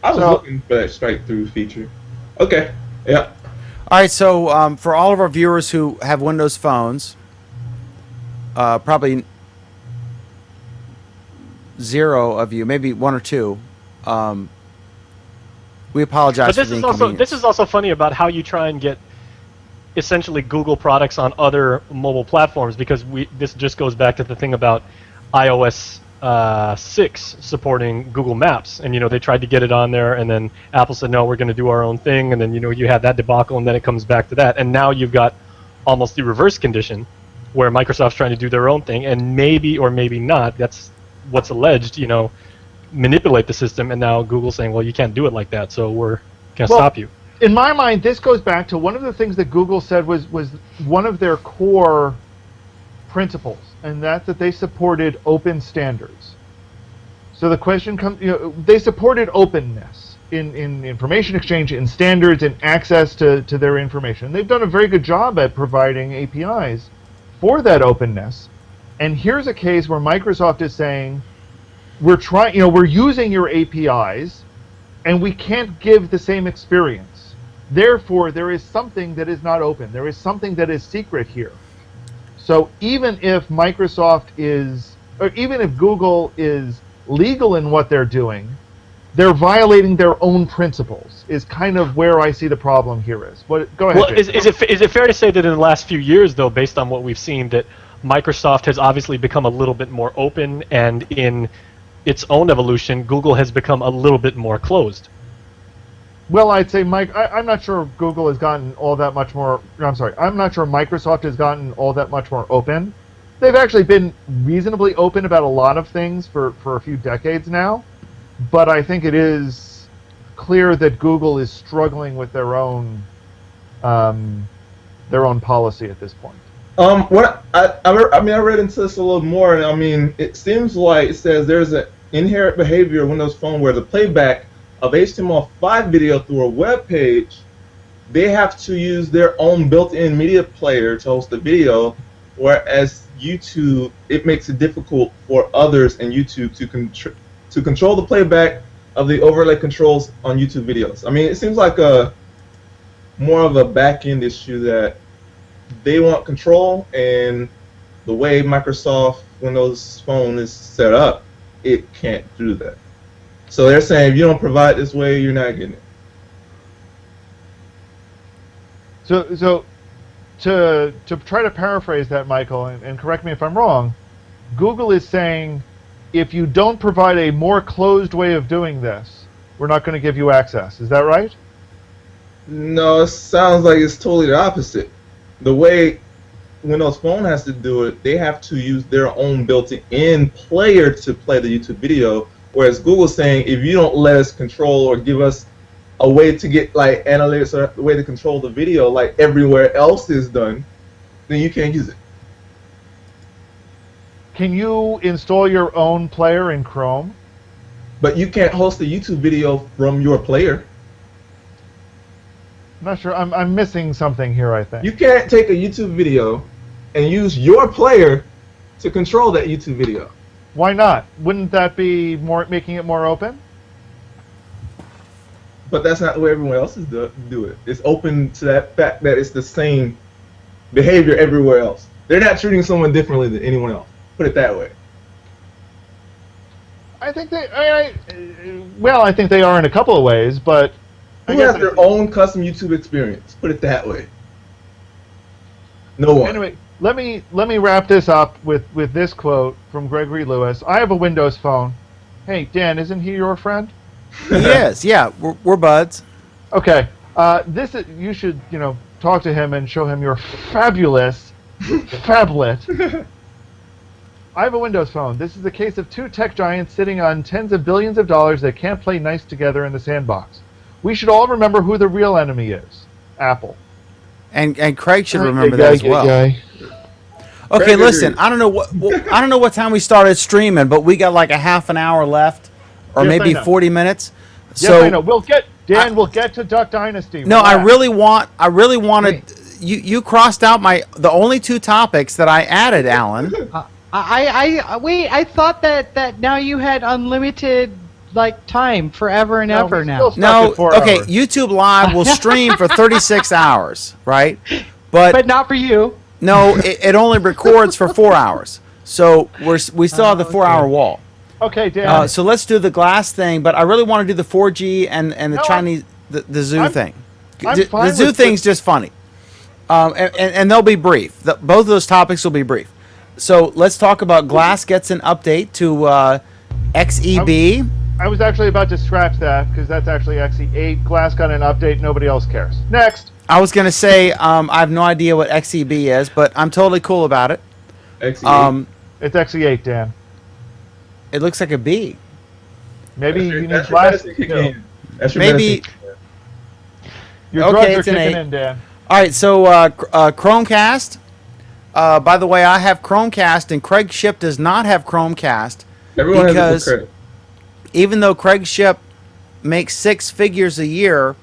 Speaker 7: I was
Speaker 5: So-
Speaker 7: looking for that strike through feature. Okay. Yeah.
Speaker 1: All right, so for all of our viewers who have Windows phones, probably 0 of you, maybe 1 or 2. We apologize
Speaker 11: But
Speaker 1: for
Speaker 11: this
Speaker 1: the
Speaker 11: is also
Speaker 1: inconvenience.
Speaker 11: this is also funny about how you try and get essentially Google products on other mobile platforms, because this just goes back to the thing about iOS 6 supporting Google Maps, and they tried to get it on there, and then Apple said no, we're going to do our own thing, and then you had that debacle, and then it comes back to that, and now you've got almost the reverse condition where Microsoft's trying to do their own thing, and maybe or maybe not, that's what's alleged, manipulate the system, and now Google's saying, well, you can't do it like that, so we're going to stop you.
Speaker 5: In my mind, this goes back to one of the things that Google said was one of their core principles, and that's that they supported open standards. So the question comes, they supported openness in information exchange, in standards, and access to their information. They've done a very good job at providing APIs for that openness. And here's a case where Microsoft is saying, we're using your APIs, and we can't give the same experience. Therefore, there is something that is not open. There is something that is secret here. So even if even if Google is legal in what they're doing, they're violating their own principles, is kind of where I see the problem here is. Go ahead.
Speaker 11: Well, is it fair to say that in the last few years, though, based on what we've seen, that Microsoft has obviously become a little bit more open, and in its own evolution, Google has become a little bit more closed?
Speaker 5: Well, I'd say, Mike, I'm not sure Google has gotten all that much more. I'm sorry, I'm not sure Microsoft has gotten all that much more open. They've actually been reasonably open about a lot of things for a few decades now, but I think it is clear that Google is struggling with their own policy at this point.
Speaker 7: What I read into this a little more, and I mean, it seems like it says there's an inherent behavior of Windows Phone where the playback of HTML5 video through a web page, they have to use their own built-in media player to host the video, whereas YouTube, it makes it difficult for others in YouTube to control the playback of the overlay controls on YouTube videos. I mean, it seems like more of a back-end issue that they want control, and the way Microsoft Windows Phone is set up, it can't do that. So they're saying if you don't provide this way, you're not getting it.
Speaker 5: So to try to paraphrase that, Michael, and correct me if I'm wrong, Google is saying if you don't provide a more closed way of doing this, we're not going to give you access. Is that right?
Speaker 7: No, it sounds like it's totally the opposite. the way Windows Phone has to do it, they have to use their own built-in player to play the YouTube video. Whereas Google's saying, if you don't let us control or give us a way to get like analytics or a way to control the video like everywhere else is done, then you can't use it.
Speaker 5: Can you install your own player in Chrome?
Speaker 7: But you can't host a YouTube video from your player.
Speaker 5: I'm not sure. I'm missing something here, I think.
Speaker 7: You can't take a YouTube video and use your player to control that YouTube video.
Speaker 5: Why not? Wouldn't that be making it more open?
Speaker 7: But that's not the way everyone else is do it. It's open to that fact that it's the same behavior everywhere else. They're not treating someone differently than anyone else. Put it that way.
Speaker 5: I think well, I think they are in a couple of ways, but
Speaker 7: Who has their own custom YouTube experience? Put it that way. No one.
Speaker 5: Anyway, let me wrap this up with this quote from Gregory Lewis. I have a Windows phone. Hey, Dan, isn't he your friend?
Speaker 1: He is. Yeah, we're buds.
Speaker 5: Okay. You should talk to him and show him your fabulous phablet. I have a Windows phone. This is the case of two tech giants sitting on tens of billions of dollars that can't play nice together in the sandbox. We should all remember who the real enemy is. Apple.
Speaker 1: And Craig should remember that as well. Okay,
Speaker 7: Craig
Speaker 1: listen.
Speaker 7: agrees.
Speaker 1: I don't know what time we started streaming, but we got like a half an hour left, or
Speaker 5: Yes, I
Speaker 1: maybe
Speaker 5: know.
Speaker 1: 40 minutes.
Speaker 5: Yes,
Speaker 1: So
Speaker 5: I know. We'll get to Duck Dynasty.
Speaker 1: no, I
Speaker 5: Relax.
Speaker 1: really wanted. You crossed out the only two topics that I added, Alan.
Speaker 2: I thought that now you had unlimited time forever and ever now.
Speaker 1: No, okay. YouTube Live will stream for 36 hours, right?
Speaker 2: But not for you.
Speaker 1: No, it only records for 4 hours. So we still have the 4-hour wall.
Speaker 5: Okay, Dan.
Speaker 1: So let's do the glass thing, but I really want to do the 4G and the
Speaker 5: No,
Speaker 1: Chinese the zoo thing.
Speaker 5: I'm
Speaker 1: The
Speaker 5: fine
Speaker 1: zoo
Speaker 5: with
Speaker 1: thing's just funny, and they'll be brief. Both of those topics will be brief. So let's talk about glass gets an update to XEB.
Speaker 5: I was actually about to scratch that because that's actually XE8. Glass got an update. Nobody else cares. Next.
Speaker 1: I was gonna say I have no idea what XEB is, but I'm totally cool about it.
Speaker 7: XE8.
Speaker 5: It's XE8, Dan.
Speaker 1: It looks like a B.
Speaker 5: Maybe you need
Speaker 7: that's
Speaker 5: glass.
Speaker 7: your medicine kicking in. That's your
Speaker 1: Maybe.
Speaker 7: medicine.
Speaker 5: Your
Speaker 1: Okay,
Speaker 5: drugs are
Speaker 1: it's an
Speaker 5: kicking
Speaker 1: 8.
Speaker 5: in, Dan.
Speaker 1: All right, so Chromecast. By the way, I have Chromecast, and Craig Ship does not have Chromecast
Speaker 7: Everyone
Speaker 1: because
Speaker 7: has a credit.
Speaker 1: even though Craig Ship makes 6 figures a year,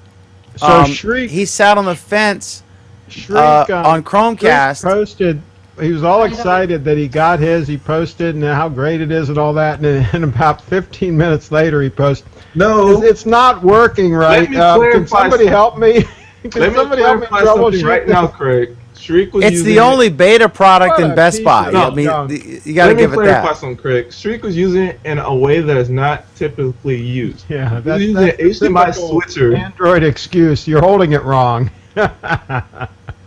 Speaker 8: So Shriek,
Speaker 1: he sat on the fence
Speaker 8: Shriek
Speaker 1: on Chromecast.
Speaker 8: Shriek posted. He was all excited that he got his. He posted and how great it is and all that. And then about 15 minutes later, he posted,
Speaker 7: No.
Speaker 8: It's not working right.
Speaker 7: Let me
Speaker 8: Can
Speaker 7: clarify
Speaker 8: somebody help me?
Speaker 7: Let
Speaker 8: Can
Speaker 7: me
Speaker 8: somebody help me
Speaker 7: clarify something
Speaker 8: troubleshoot
Speaker 7: right now, Craig. Shriek was
Speaker 1: It's
Speaker 7: using
Speaker 1: the only beta product
Speaker 8: What
Speaker 1: in
Speaker 8: a
Speaker 1: Best
Speaker 8: piece
Speaker 1: Buy.
Speaker 8: of
Speaker 1: I mean,
Speaker 8: junk.
Speaker 1: you got to
Speaker 7: Let me
Speaker 1: give it
Speaker 7: clarify
Speaker 1: that.
Speaker 7: something, Craig. Shriek was using it in a way that is not typically used.
Speaker 8: Yeah,
Speaker 7: He was using an HDMI switcher.
Speaker 8: Android excuse. You're holding it wrong.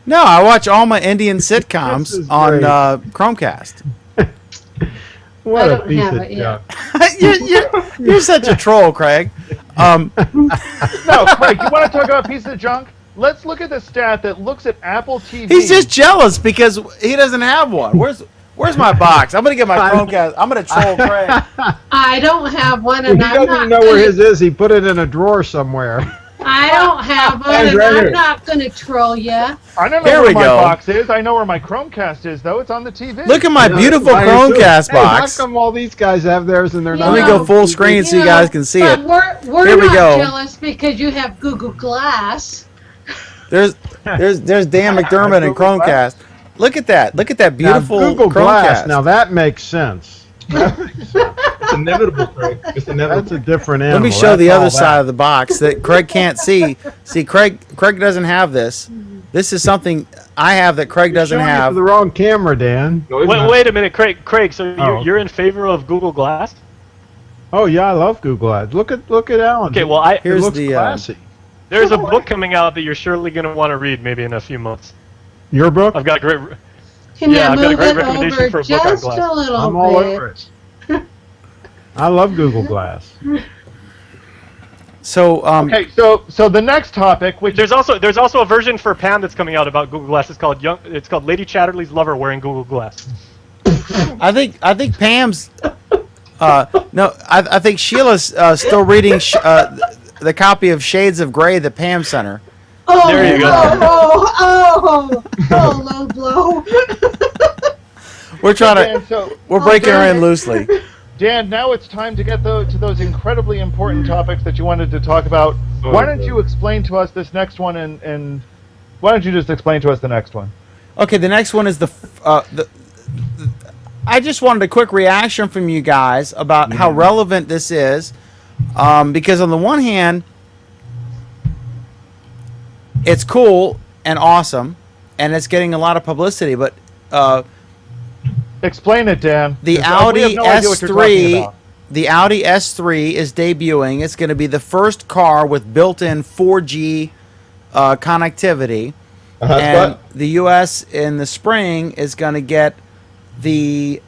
Speaker 1: No, I watch all my Indian
Speaker 8: This
Speaker 1: sitcoms
Speaker 8: is
Speaker 1: on
Speaker 8: great.
Speaker 1: Chromecast.
Speaker 8: What
Speaker 12: I
Speaker 8: a
Speaker 12: don't
Speaker 8: piece
Speaker 12: have
Speaker 8: of
Speaker 12: it yet.
Speaker 8: junk.
Speaker 1: You're such a troll, Craig.
Speaker 5: No, Craig, you want to talk about pieces of junk? Let's look at the stat that looks at Apple TV.
Speaker 1: He's just jealous because he doesn't have one. Where's my box? I'm gonna get my Chromecast. I'm gonna troll Craig.
Speaker 12: I don't have one,
Speaker 8: He
Speaker 12: and I'm
Speaker 8: doesn't
Speaker 12: not
Speaker 8: even know where
Speaker 12: gonna,
Speaker 8: his is. He put it in a drawer somewhere.
Speaker 12: I don't have one,
Speaker 7: Mine's
Speaker 12: and
Speaker 7: right
Speaker 12: I'm
Speaker 7: here.
Speaker 12: not going to troll you.
Speaker 5: I don't know
Speaker 1: Here
Speaker 5: where
Speaker 1: we
Speaker 5: my
Speaker 1: go.
Speaker 5: box is. I know where my Chromecast is, though. It's on the TV.
Speaker 1: Look at my beautiful
Speaker 7: mine too.
Speaker 1: Chromecast
Speaker 8: Hey, how
Speaker 1: box.
Speaker 8: come all these guys have theirs and they're
Speaker 12: Yeah.
Speaker 8: not?
Speaker 1: Let me go
Speaker 12: No.
Speaker 1: full screen so you guys can see
Speaker 12: but
Speaker 1: it.
Speaker 12: we're
Speaker 1: Here we
Speaker 12: not
Speaker 1: go.
Speaker 12: jealous because you have Google Glass.
Speaker 1: There's Dan McDermott and Chromecast. Look at that. Look at that
Speaker 8: Now,
Speaker 1: beautiful
Speaker 8: Google
Speaker 1: Chromecast.
Speaker 8: Glass. Now that makes sense.
Speaker 7: It's inevitable, Craig. It's
Speaker 8: That's a
Speaker 7: inevitable.
Speaker 8: different
Speaker 1: Let
Speaker 8: animal.
Speaker 1: me show
Speaker 8: That's
Speaker 1: the
Speaker 8: all
Speaker 1: other
Speaker 8: that.
Speaker 1: side of the box that Craig can't see. See, Craig doesn't have this. This is something I have that Craig
Speaker 8: You're
Speaker 1: doesn't
Speaker 8: showing it
Speaker 1: have.
Speaker 8: to the wrong camera, Dan.
Speaker 7: No, it's
Speaker 11: Wait,
Speaker 7: not.
Speaker 11: wait a minute, Craig. So
Speaker 8: Oh.
Speaker 11: you're in favor of Google Glass?
Speaker 8: Oh yeah, I love Google Ads. Look at Alan.
Speaker 11: Okay, well,
Speaker 8: It
Speaker 1: Here's
Speaker 8: looks
Speaker 1: the,
Speaker 8: classy.
Speaker 11: there's a book coming out that you're surely going to want to read maybe in a few months.
Speaker 8: Your book?
Speaker 11: I've got a great.
Speaker 12: Can
Speaker 11: Yeah,
Speaker 12: you
Speaker 11: I've got a
Speaker 12: move
Speaker 11: great
Speaker 12: it
Speaker 11: recommendation
Speaker 12: over
Speaker 11: for a book on
Speaker 12: just
Speaker 11: glass.
Speaker 12: a little
Speaker 8: I'm all
Speaker 12: bit?
Speaker 8: over it. I love Google Glass.
Speaker 1: So
Speaker 5: Okay, so the next topic, which
Speaker 11: There's also a version for Pam that's coming out about Google Glass. It's called Lady Chatterley's Lover Wearing Google Glass.
Speaker 1: I think Pam's. No, I think Sheila's still reading the copy of Shades of Grey that Pam sent her.
Speaker 12: Oh,
Speaker 11: There you go.
Speaker 12: Low blow.
Speaker 1: We're trying
Speaker 5: Dan,
Speaker 1: to. We're breaking her in loosely.
Speaker 5: Dan, now it's time to get to those incredibly important topics that you wanted to talk about. Why don't you explain to us this next one, and why don't you just explain to us the next one?
Speaker 1: Okay, the next one is the I just wanted a quick reaction from you guys about how relevant this is, because on the one hand, it's cool and awesome, and it's getting a lot of publicity, but
Speaker 5: explain it, Dan.
Speaker 1: The
Speaker 5: 'Cause we have
Speaker 1: Audi
Speaker 5: no idea what you're talking
Speaker 1: S3,
Speaker 5: about.
Speaker 1: the Audi S3 is debuting. It's going to be the first car with built-in 4G connectivity, and the U.S. in the spring is going to get the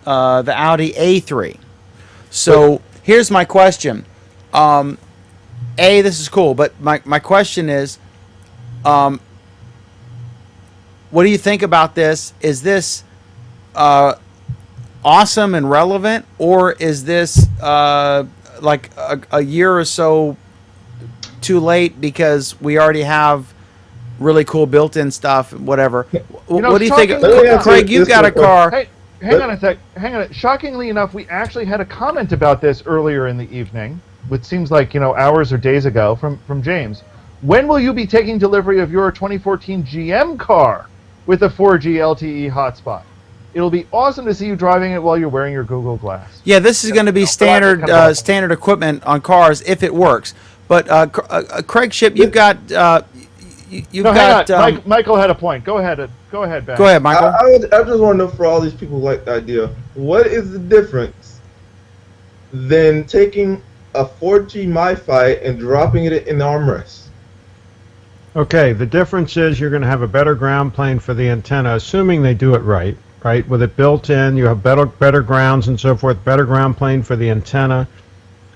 Speaker 1: Audi A3. So here's my question. This is cool, but my question is, what do you think about this? Is this awesome and relevant, or is this like a year or so too late because we already have really cool built-in stuff, whatever? What do you think? Craig, you've got a car.
Speaker 5: Hey, hang on a sec. Shockingly enough, we actually had a comment about this earlier in the evening, which seems like hours or days ago, from James. When will you be taking delivery of your 2014 GM car with a 4G LTE hotspot? It'll be awesome to see you driving it while you're wearing your Google Glass.
Speaker 1: Yeah, this is going to be standard standard equipment on cars if it works. But Craig Ship, you've got
Speaker 5: Michael had a point. Go ahead, Ben.
Speaker 1: Go ahead, Michael.
Speaker 7: I just want to know, for all these people who like the idea, what is the difference than taking a 4G MiFi and dropping it in the armrest?
Speaker 8: Okay, the difference is you're going to have a better ground plane for the antenna, assuming they do it right. With it built in, you have better grounds and so forth, better ground plane for the antenna.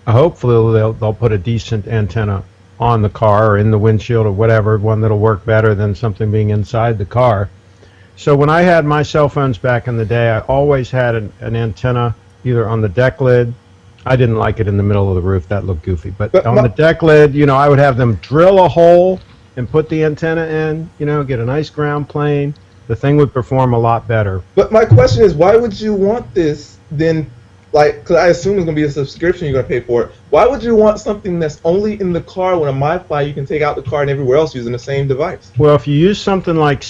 Speaker 8: Hopefully they'll put a decent antenna on the car or in the windshield or whatever, one that'll work better than something being inside the car. So when I had my cell phones back in the day, I always had an antenna either on the deck lid. I didn't like it in the middle of the roof. That looked goofy. But on the deck lid, I would have them drill a hole and put the antenna in, get a nice ground plane. The thing would perform a lot better.
Speaker 7: But my question is, why would you want this then? Because I assume it's going to be a subscription you're going to pay for it. Why would you want something that's only in the car when a MiFi you can take out the car and everywhere else using the same device?
Speaker 8: Well, if you use something like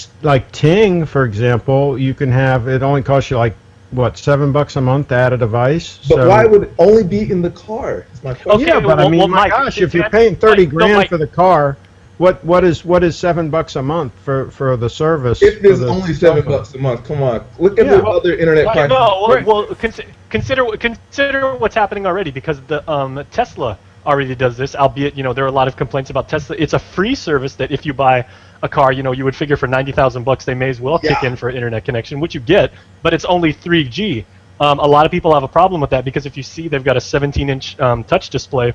Speaker 8: Ting, for example, you can have it only costs you $7 a month to add a device.
Speaker 7: But why would it only be in the car? That's my question.
Speaker 8: Yeah, but my gosh, if you're paying $30,000 for the car, what is $7 a month for the service?
Speaker 7: If there's only $7 a month, come on, look at the other internet prices.
Speaker 11: Consider what's happening already, because the Tesla already does this. Albeit, there are a lot of complaints about Tesla. It's a free service that if you buy a car, you would figure for $90,000 they may as well kick in for an internet connection, which you get, but it's only 3G. A lot of people have a problem with that because if you see they've got a 17-inch touch display,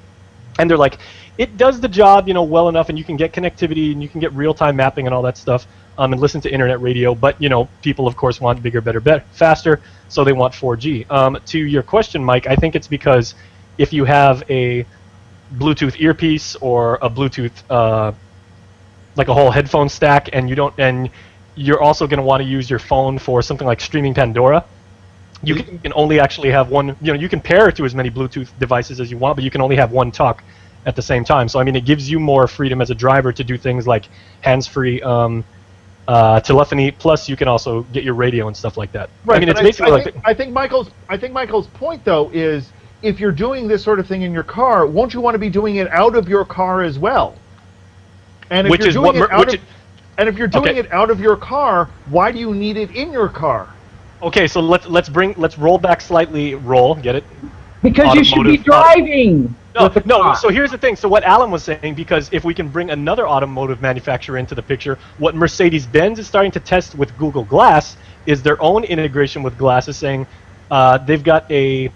Speaker 11: and they're like, it does the job, well enough, and you can get connectivity and you can get real-time mapping and all that stuff, and listen to internet radio. But people of course want bigger, better, faster, so they want 4G. To your question, Mike, I think it's because if you have a Bluetooth earpiece or a Bluetooth like a whole headphone stack, and you're also going to want to use your phone for something like streaming Pandora. You can only actually have one. You can pair it to as many Bluetooth devices as you want, but you can only have one talk at the same time. So it gives you more freedom as a driver to do things like hands-free telephony. Plus, you can also get your radio and stuff like that.
Speaker 5: Right.
Speaker 11: It's basically
Speaker 5: I think Michael's point though is, if you're doing this sort of thing in your car, won't you want to be doing it out of your car as well? And if you're doing it out of your car, why do you need it in your car?
Speaker 11: Okay, so let's roll back slightly. Get it?
Speaker 2: Because you should be driving.
Speaker 11: No. So here's the thing. So what Alan was saying, because if we can bring another automotive manufacturer into the picture, what Mercedes-Benz is starting to test with Google Glass is their own integration with Glass. Is saying they've got a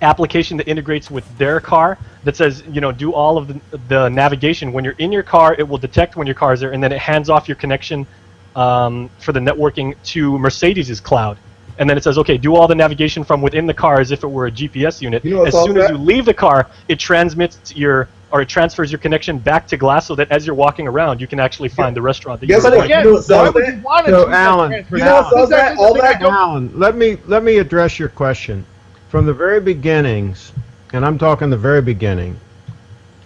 Speaker 11: application that integrates with their car that says, do all of the navigation. When you're in your car, it will detect when your car is there, and then it hands off your connection for the networking to Mercedes' cloud. And then it says, okay, do all the navigation from within the car as if it were a GPS unit. As soon as you leave the car, it transfers your connection back to glass so that as you're walking around, you can actually find the restaurant that you're going to.
Speaker 5: Why would you want to
Speaker 8: So,
Speaker 5: do
Speaker 8: Alan,
Speaker 5: that?
Speaker 8: Alan, let me address your question. From the very beginnings, and I'm talking the very beginning,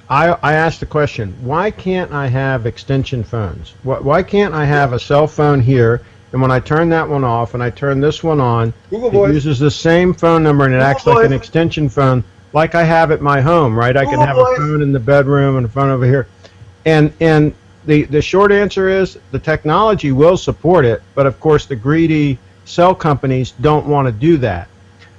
Speaker 8: I asked the question, why can't I have extension phones? Why can't I have a cell phone here, and when I turn that one off and I turn this one on, it uses the same phone number and it acts like an extension phone, like I have at my home, right? I can have a phone in the bedroom and a phone over here. And the short answer is the technology will support it, but of course the greedy cell companies don't want to do that.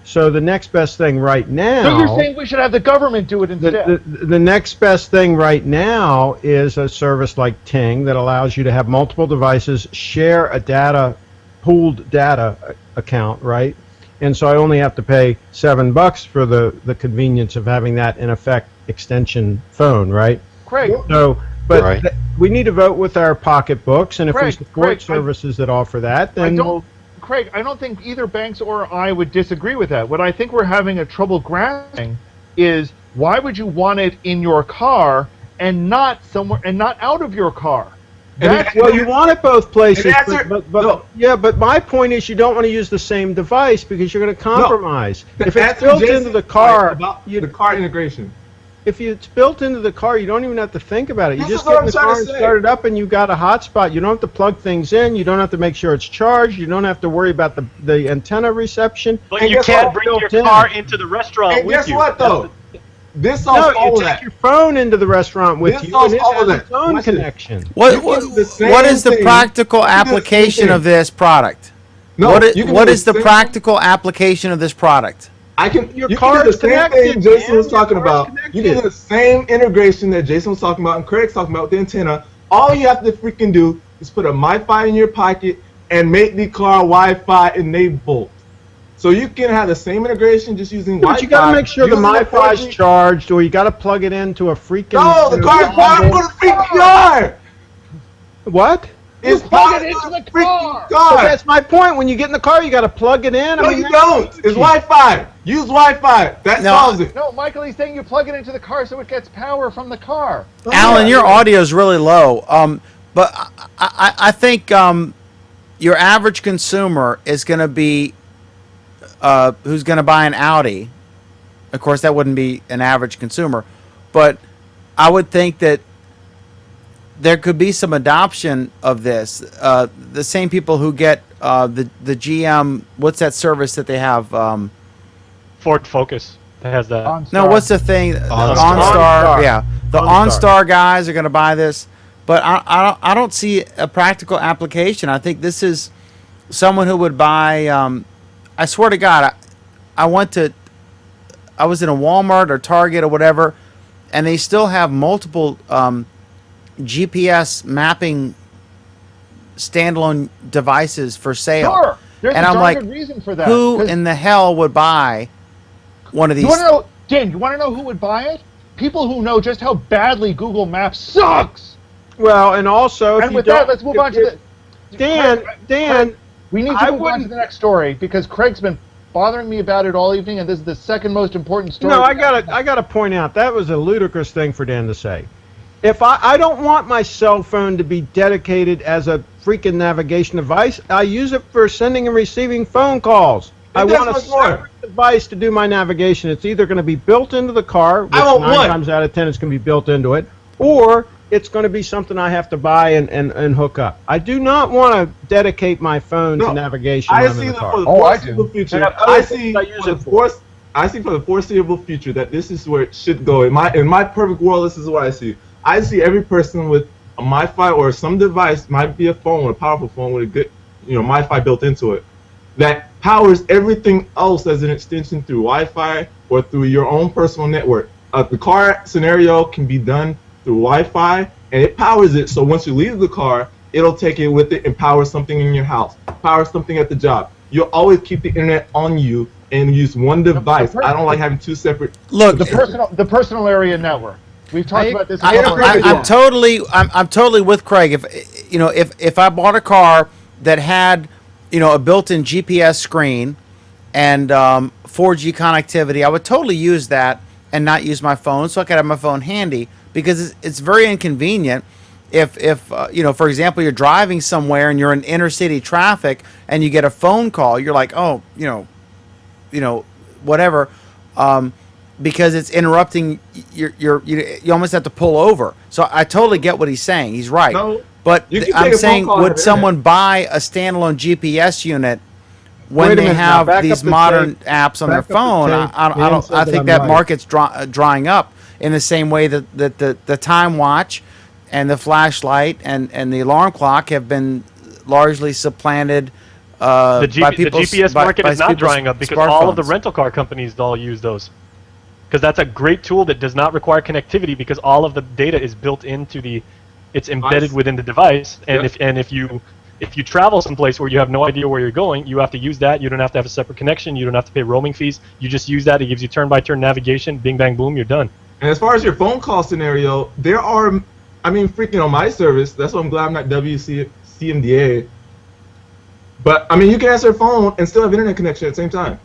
Speaker 8: So the next best thing right now...
Speaker 5: So you're saying we should have the government do it instead?
Speaker 8: The next best thing right now is a service like Ting that allows you to have multiple devices share a pooled data account, right? And so I only have to pay $7 for the convenience of having that, in effect, extension phone, right?
Speaker 5: Craig.
Speaker 8: So, but we need to vote with our pocketbooks, and if we support services that offer that, then
Speaker 5: Craig, I don't think either Banks or I would disagree with that. What I think we're having a trouble grasping is why would you want it in your car and not somewhere and not out of your car?
Speaker 8: Well, you want it both places, but my point is you don't want to use the same device because you're going to compromise. If it's built into the car,
Speaker 7: about the car integration.
Speaker 8: If it's built into the car, you don't even have to think about it. You just get in the car and start it up, and you got a hotspot. You don't have to plug things in. You don't have to make sure it's charged. You don't have to worry about the antenna reception.
Speaker 11: But you can't bring your car into the restaurant with you.
Speaker 7: Guess what, though? This solves all of that.
Speaker 8: You take your phone into the restaurant with you, and it has its own connection.
Speaker 1: What is the practical application of this product? What is the practical application of this product?
Speaker 7: Your car is connected. The same thing Jason was talking about. You can do the same integration that Jason was talking about and Craig's talking about with the antenna. All you have to freaking do is put a Wi-Fi in your pocket and make the car Wi-Fi enabled. So you can have the same integration just using Wi-Fi.
Speaker 8: But you got to make sure the Wi-Fi is charged, or you got to plug it into a freaking.
Speaker 7: No, the car is powered for the freaking car.
Speaker 8: What?
Speaker 7: It's
Speaker 5: plug it into the car.
Speaker 8: But that's my point. When you get in the car, you got to plug it in.
Speaker 7: No, you don't. It's Wi-Fi. Use Wi-Fi. That solves it.
Speaker 5: No, Michael, he's saying you plug it into the car so it gets power from the car.
Speaker 1: Alan, your audio is really low. But I think your average consumer is going to be who's going to buy an Audi. Of course, that wouldn't be an average consumer, but I would think that there could be some adoption of this. The same people who get the GM, what's that service that they have?
Speaker 11: Ford Focus has that.
Speaker 5: OnStar.
Speaker 1: No, what's the thing?
Speaker 8: OnStar.
Speaker 1: Yeah, the OnStar guys are going to buy this, but I don't see a practical application. I think this is someone who would buy. I swear to God, I was in a Walmart or Target or whatever, and they still have multiple GPS mapping standalone devices for sale.
Speaker 5: Sure. There's
Speaker 1: and
Speaker 5: a
Speaker 1: I'm like,
Speaker 5: good reason for that.
Speaker 1: who in the hell would buy one of these?
Speaker 5: You want to know, Dan? You want to know who would buy it? People who know just how badly Google Maps sucks.
Speaker 8: Well, and also,
Speaker 5: and with that, let's move on to the
Speaker 8: Dan.
Speaker 5: Craig, we need to move on to the next story because Craig's been bothering me about it all evening, and this is the second most important story.
Speaker 8: No, I gotta point out that was a ludicrous thing for Dan to say. If I don't want my cell phone to be dedicated as a freaking navigation device, I use it for sending and receiving phone calls. I want a separate device to do my navigation. It's either going to be built into the car, which 9 times out of 10 is going to be built into it, or it's going to be something I have to buy and hook up. I do not want to dedicate my phone to navigation.
Speaker 7: I see for the foreseeable future. I see for the foreseeable future that this is where it should go. In my perfect world, this is what I see. I see every person with a Wi-Fi or some device, might be a phone, a powerful phone with a good, Wi-Fi built into it, that powers everything else as an extension through Wi-Fi or through your own personal network. The car scenario can be done through Wi-Fi, and it powers it. So once you leave the car, it'll take it with it and power something in your house, power something at the job. You'll always keep the internet on you and use one device. I don't like having two separate.
Speaker 1: Look,
Speaker 5: The personal area network. We've talked about this.
Speaker 1: I'm totally with Craig. If I bought a car that had a built-in GPS screen and 4G connectivity, I would totally use that and not use my phone, so I could have my phone handy, because it's very inconvenient. If for example, you're driving somewhere and you're in inner city traffic and you get a phone call, you're like, oh, whatever, because it's interrupting. You almost have to pull over. So I totally get what he's saying. He's right.
Speaker 7: No,
Speaker 1: but
Speaker 7: you can
Speaker 1: I'm
Speaker 7: take a phone
Speaker 1: saying,
Speaker 7: call
Speaker 1: would
Speaker 7: and
Speaker 1: someone buy a standalone GPS unit when
Speaker 8: Wait a
Speaker 1: they
Speaker 8: minute, now,
Speaker 1: have
Speaker 8: back
Speaker 1: these
Speaker 8: up the
Speaker 1: modern
Speaker 8: tape.
Speaker 1: apps on their
Speaker 8: Back up the
Speaker 1: phone?
Speaker 8: tape.
Speaker 1: I
Speaker 8: Dan
Speaker 1: don't.
Speaker 8: said
Speaker 1: I
Speaker 8: that
Speaker 1: think
Speaker 8: I'm
Speaker 1: that
Speaker 8: right.
Speaker 1: market's drying up in the same way that the time watch and the flashlight and the alarm clock have been largely supplanted.
Speaker 11: The
Speaker 1: By people's,
Speaker 11: GPS
Speaker 1: by-
Speaker 11: market
Speaker 1: by
Speaker 11: is not
Speaker 1: people's
Speaker 11: drying up because all of the
Speaker 1: smartphones.
Speaker 11: rental car companies all use those. Because that's a great tool that does not require connectivity because all of the data is built into it's embedded within the device. And if you travel someplace where you have no idea where you're going, you have to use that. You don't have to have a separate connection. You don't have to pay roaming fees. You just use that. It gives you turn-by-turn navigation. Bing, bang, boom. You're done.
Speaker 7: And as far as your phone call scenario, there are, freaking on my service. That's why I'm glad I'm not CMDA. But you can answer a phone and still have internet connection at the same time.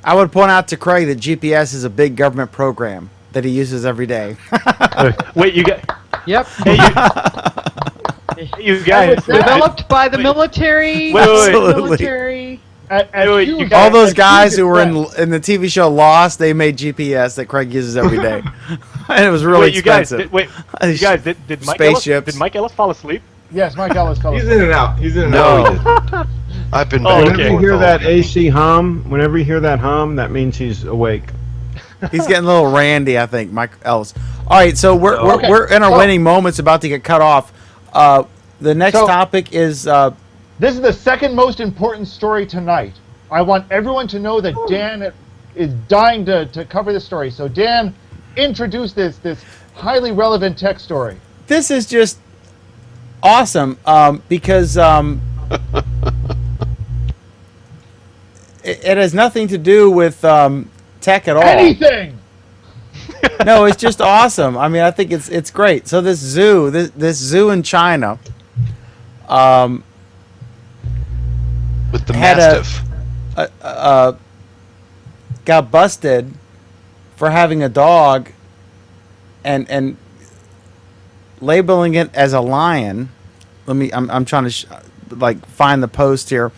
Speaker 1: I would point out to Craig that GPS is a big government program that he uses every day.
Speaker 11: Wait, you get.
Speaker 2: Yep.
Speaker 11: Hey, you guys.
Speaker 2: Developed by the military.
Speaker 1: Absolutely.
Speaker 2: Military.
Speaker 1: All those guys who were in the TV show Lost, they made GPS that Craig uses every day, and it was really expensive.
Speaker 11: You guys, did Mike
Speaker 1: Spaceships.
Speaker 11: Did Mike Ellis fall asleep?
Speaker 5: Yes, Mike Ellis.
Speaker 7: He's in and out. He's in and
Speaker 3: No,
Speaker 7: out.
Speaker 3: he didn't. I've been
Speaker 11: Oh,
Speaker 3: back
Speaker 11: okay.
Speaker 3: and
Speaker 8: Whenever you
Speaker 3: forth
Speaker 8: hear
Speaker 3: all
Speaker 8: that
Speaker 3: day.
Speaker 8: AC hum, whenever you hear that hum, that means he's awake.
Speaker 1: He's getting a little randy, I think, Mike Ellis. All right, so we're in our winning moments, about to get cut off. The next topic is
Speaker 5: This is the second most important story tonight. I want everyone to know that Dan is dying to cover this story. So Dan, introduce this highly relevant tech story.
Speaker 1: this is just awesome because it has nothing to do with tech at all.
Speaker 5: Anything.
Speaker 1: No, it's just awesome. I think it's great. So this zoo in China
Speaker 3: With the
Speaker 1: had
Speaker 3: Mastiff.
Speaker 1: got busted for having a dog and labeling it as a lion. I'm trying to find the post here.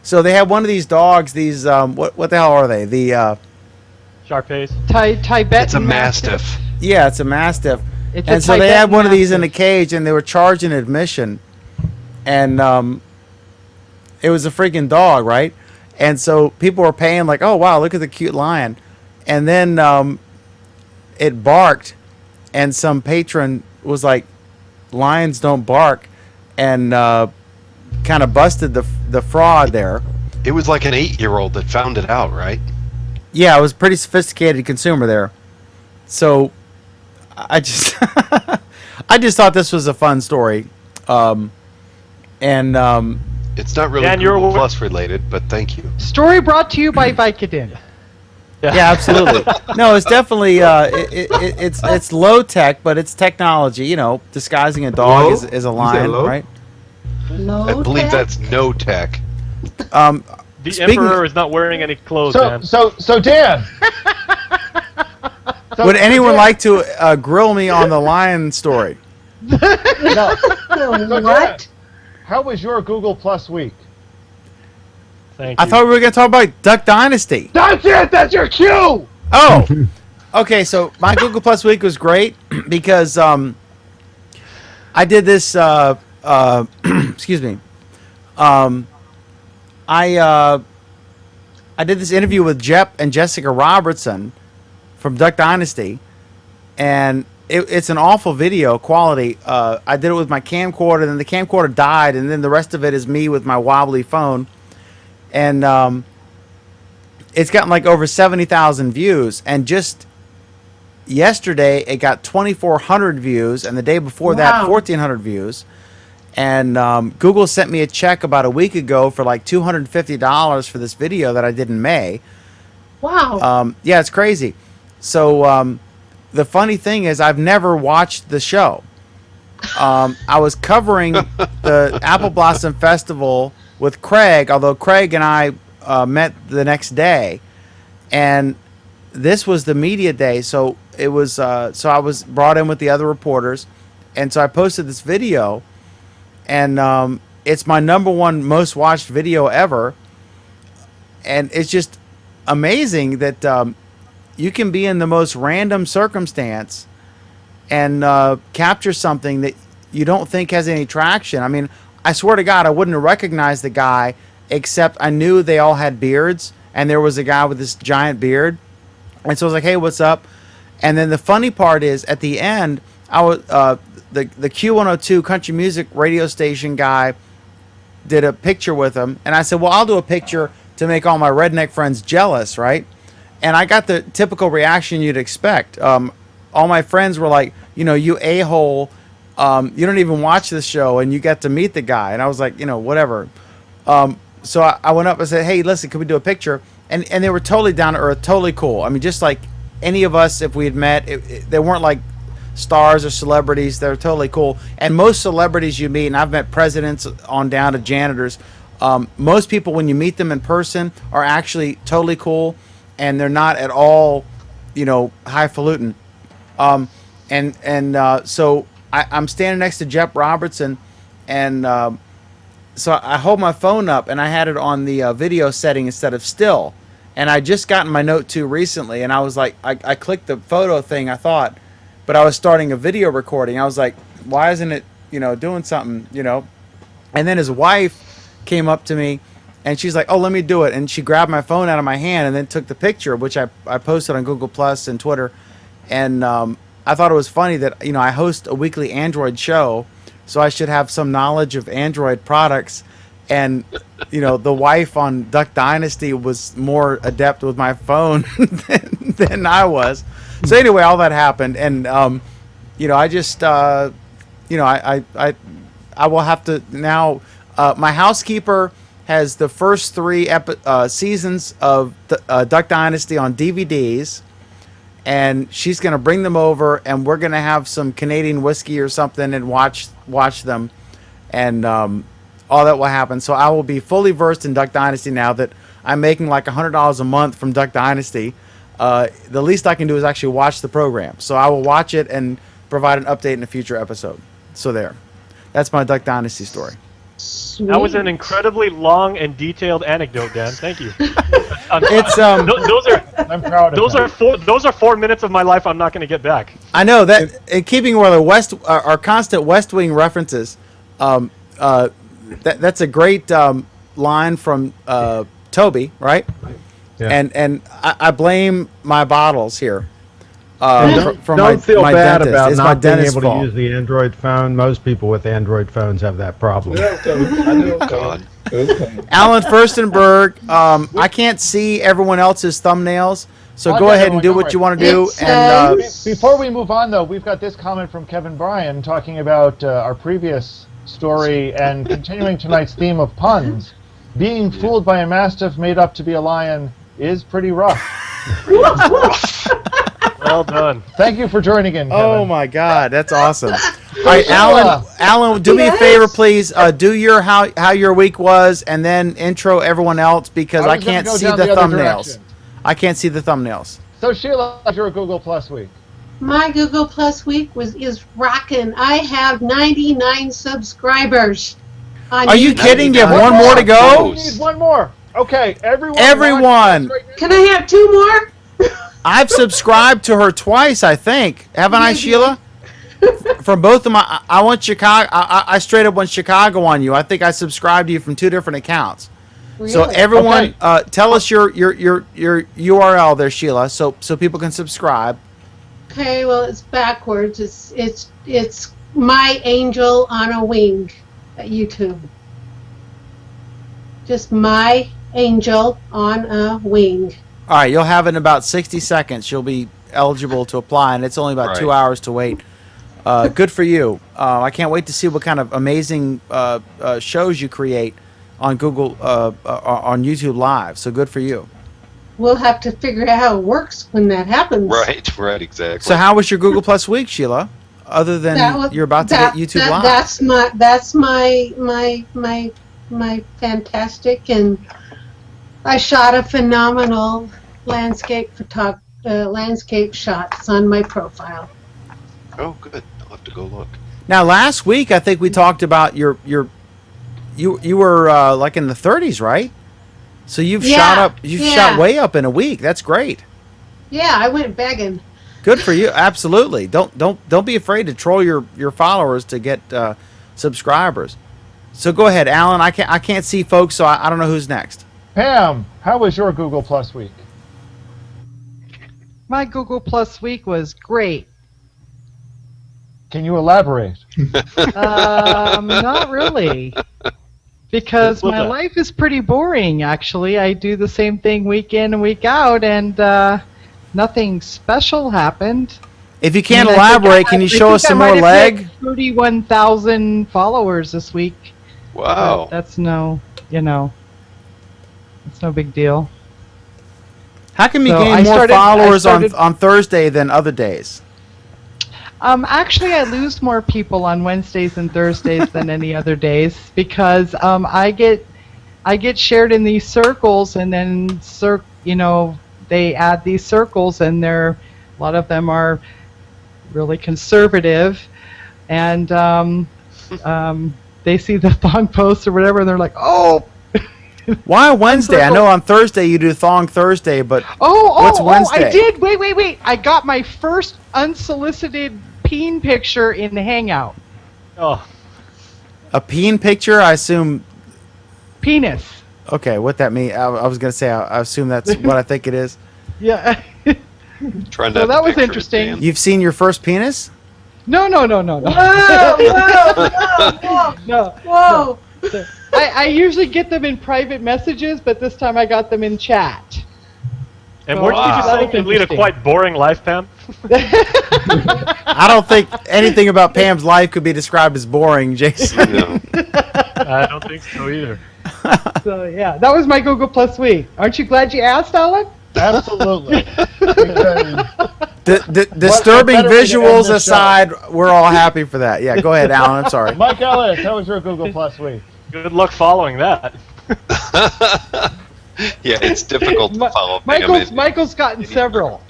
Speaker 1: So they had one of these dogs. These what the hell are they? The
Speaker 11: Shar-Peis.
Speaker 2: Tibetan.
Speaker 3: It's a Mastiff.
Speaker 1: yeah, it's a Mastiff.
Speaker 2: It's
Speaker 1: And
Speaker 2: a
Speaker 1: so they had
Speaker 2: Tibetan
Speaker 1: one of these in a
Speaker 2: Mastiff.
Speaker 1: cage, and they were charging admission, and it was a freaking dog, right? And so people were paying like, oh wow, look at the cute lion, and then it barked, and some patron was like, lions don't bark, and kind of busted the fraud there.
Speaker 3: It was like an 8-year-old that found it out, right?
Speaker 1: Yeah, it was a pretty sophisticated consumer there. So I just I just thought this was a fun story.
Speaker 3: It's not really
Speaker 11: Dan, you're
Speaker 3: Google
Speaker 11: aware-
Speaker 3: Plus related, but thank you.
Speaker 2: Story brought to you by Vicodin.
Speaker 1: Yeah, absolutely. No, it's definitely it's low tech, but it's technology. Disguising a dog
Speaker 7: Low?
Speaker 1: as a
Speaker 7: You said
Speaker 1: lion,
Speaker 7: low?
Speaker 1: right?
Speaker 3: I believe that's no tech.
Speaker 11: The
Speaker 1: Speaking-
Speaker 11: Emperor is not wearing any clothes,
Speaker 5: So
Speaker 11: man.
Speaker 5: so Dan. So-
Speaker 1: Would
Speaker 5: so
Speaker 1: anyone
Speaker 5: Dan-
Speaker 1: like to grill me on the lion story?
Speaker 5: No. So
Speaker 12: What?
Speaker 5: Dan, how was your Google Plus week?
Speaker 11: Thank you.
Speaker 1: I thought we were going to talk about Duck Dynasty.
Speaker 5: That's it. That's your cue.
Speaker 1: Oh, okay. So my Google Plus week was great because I did this. Excuse me. I did this interview with Jep and Jessica Robertson from Duck Dynasty, and it's an awful video quality. I did it with my camcorder, then the camcorder died, and then the rest of it is me with my wobbly phone, and it's gotten like over 70,000 views, and just yesterday it got 2,400 views, and the day before that
Speaker 12: Wow.
Speaker 1: 1,400 views. And Google sent me a check about a week ago for like $250 for this video that I did in May.
Speaker 12: Wow.
Speaker 1: Yeah, it's crazy. So the funny thing is, I've never watched the show. I was covering the Apple Blossom Festival with Craig, although Craig and I met the next day, and this was the media day. So it was. So I was brought in with the other reporters, and so I posted this video, and it's my #1 most watched video ever, and it's just amazing that you can be in the most random circumstance and capture something that you don't think has any traction. I mean, I swear to God, I wouldn't have recognized the guy, except I knew they all had beards, and there was a guy with this giant beard, and so I was like, "Hey, what's up?" And then the funny part is, at the end, I was the Q102 country music radio station guy did a picture with him, and I said, "Well, I'll do a picture to make all my redneck friends jealous, right?" And I got the typical reaction you'd expect. All my friends were like, "You a-hole, you don't even watch this show, and you got to meet the guy." And I was like, whatever. So I went up and said, "Hey, listen, can we do a picture?" And they were totally down to earth, totally cool. I mean, just like any of us, if we had met, they weren't like stars or celebrities. They're totally cool. And most celebrities you meet, and I've met presidents on down to janitors, most people, when you meet them in person, are actually totally cool, and they're not at all, highfalutin. So I'm standing next to Jeff Robertson, and so I hold my phone up, and I had it on the video setting instead of still. And I just gotten my Note 2 recently, and I was like, I clicked the photo thing, I thought, but I was starting a video recording. I was like, why isn't it, doing something, And then his wife came up to me, and she's like, "Oh, let me do it." And she grabbed my phone out of my hand and then took the picture, which I posted on Google Plus and Twitter. And I thought it was funny that, I host a weekly Android show, so I should have some knowledge of Android products. And, the wife on Duck Dynasty was more adept with my phone than I was. So anyway, all that happened. And, I just, I will have to now, my housekeeper has the first 3 seasons of Duck Dynasty on DVDs, and she's going to bring them over, and we're going to have some Canadian whiskey or something and watch them, and all that will happen. So I will be fully versed in Duck Dynasty now that I'm making like $100 a month from Duck Dynasty. The least I can do is actually watch the program. So I will watch it and provide an update in a future episode. So there. That's my Duck Dynasty story.
Speaker 12: Sweet.
Speaker 11: That was an incredibly long and detailed anecdote, Dan. Thank you.
Speaker 1: It's
Speaker 11: those are
Speaker 5: I'm proud of
Speaker 11: those are 4 minutes of my life I'm not going to get back.
Speaker 1: I know that in keeping with our constant West Wing references, that's a great line from Toby, right?
Speaker 8: Yeah.
Speaker 1: And I blame my bottles here.
Speaker 8: Don't
Speaker 1: my
Speaker 8: feel bad
Speaker 1: dentist.
Speaker 8: about
Speaker 1: It's my
Speaker 8: not being
Speaker 1: dentist's
Speaker 8: able
Speaker 1: fault.
Speaker 8: to use the Android phone. Most people with Android phones have that problem.
Speaker 3: God.
Speaker 1: Alan Furstenberg, I can't see everyone else's thumbnails, so
Speaker 5: I've
Speaker 1: go
Speaker 5: got
Speaker 1: ahead
Speaker 5: that
Speaker 1: and
Speaker 5: one,
Speaker 1: do
Speaker 5: don't
Speaker 1: what
Speaker 5: worry.
Speaker 1: you want to do.
Speaker 12: It
Speaker 1: And
Speaker 5: Before we move on, though, we've got this comment from Kevin Bryan talking about our previous story and continuing tonight's theme of puns. Being fooled by a mastiff made up to be a lion is pretty rough.
Speaker 11: Well done.
Speaker 5: Thank you for joining in, Kevin.
Speaker 1: oh my God, that's awesome! All right, Alan, do me a favor, please. Do your how your week was, and then intro everyone else because I
Speaker 5: was gonna
Speaker 1: can't
Speaker 5: go
Speaker 1: see
Speaker 5: down
Speaker 1: the
Speaker 5: the other
Speaker 1: thumbnails.
Speaker 5: direction.
Speaker 1: I can't see the thumbnails.
Speaker 5: So Sheila, how's your Google Plus week?
Speaker 12: My Google Plus week is rocking. I have 99 subscribers. On
Speaker 1: Are you
Speaker 12: YouTube.
Speaker 1: kidding? You have one more to go?
Speaker 5: We need one more. Okay, everyone.
Speaker 1: Everyone.
Speaker 5: watch this right now.
Speaker 12: Can I have 2 more?
Speaker 1: I've subscribed to her twice, I think. Haven't I, Sheila? From both of my, I want Chicago. I straight up went Chicago on you. I think I subscribed to you from 2 different accounts.
Speaker 12: Really?
Speaker 1: So everyone, tell us your URL there, Sheila, so people can subscribe.
Speaker 12: Okay, well it's backwards. It's My Angel on a Wing at YouTube. Just My Angel on a Wing.
Speaker 1: All right, you'll have it in about 60 seconds. You'll be eligible to apply, and it's only about 2
Speaker 3: Right.
Speaker 1: hours to wait. Good for you. I can't wait to see what kind of amazing shows you create on Google, on YouTube Live. So good for you.
Speaker 12: we'll have to figure out how it works when that happens.
Speaker 3: Right, exactly.
Speaker 1: So how was your Google Plus week, Sheila? Other than you're about to hit YouTube Live.
Speaker 12: That's my fantastic, and I shot a phenomenal landscape shots on my profile.
Speaker 3: Oh, good. I'll have to go look.
Speaker 1: Now, last week I think we talked about you were like in the 30s, right? So you've shot up. You've shot way up in a week. That's great.
Speaker 12: Yeah, I went begging.
Speaker 1: Good for you. Absolutely. Don't be afraid to troll your followers to get subscribers. So go ahead, Alan. I can't see folks, so I don't know who's next.
Speaker 5: Pam, how was your Google Plus week?
Speaker 2: My Google Plus week was great.
Speaker 5: Can you elaborate?
Speaker 2: Not really. Because my life is pretty boring, actually. I do the same thing week in and week out, and nothing special happened.
Speaker 1: If you can't elaborate, can you show us some more leg?
Speaker 2: 31,000 followers this week.
Speaker 3: Wow.
Speaker 2: But that's no big deal.
Speaker 1: How come you gain more followers on Thursday than other days?
Speaker 2: Actually, I lose more people on Wednesdays and Thursdays than any other days because I get shared in these circles, and then they add these circles, and a lot of them are really conservative, and they see the thong posts or whatever, and they're like, oh.
Speaker 1: Why Wednesday? I know on Thursday you do Thong Thursday, but what's Wednesday?
Speaker 2: I did. Wait. I got my first unsolicited peen picture in the Hangout.
Speaker 11: Oh.
Speaker 1: A peen picture? I assume.
Speaker 2: Penis.
Speaker 1: Okay, what that mean? I was going to say, I assume that's what I think it is.
Speaker 2: Yeah.
Speaker 3: Trying
Speaker 2: so that was interesting.
Speaker 1: You've seen your first penis?
Speaker 2: No.
Speaker 12: Whoa!
Speaker 2: No. I usually get them in private messages, but this time I got them in chat.
Speaker 11: And weren't you just saying you lead a quite boring life, Pam?
Speaker 1: I don't think anything about Pam's life could be described as boring, Jason.
Speaker 3: No.
Speaker 11: I don't think so either.
Speaker 2: So yeah, that was my Google Plus week. Aren't you glad you asked, Alan?
Speaker 5: Absolutely.
Speaker 1: Disturbing visuals aside, we're all happy for that. Yeah, go ahead, Alan. I'm sorry.
Speaker 5: Mike Ellis, how was your Google Plus week?
Speaker 11: Good luck following that.
Speaker 3: Yeah, it's difficult to follow.
Speaker 2: Michael's gotten several.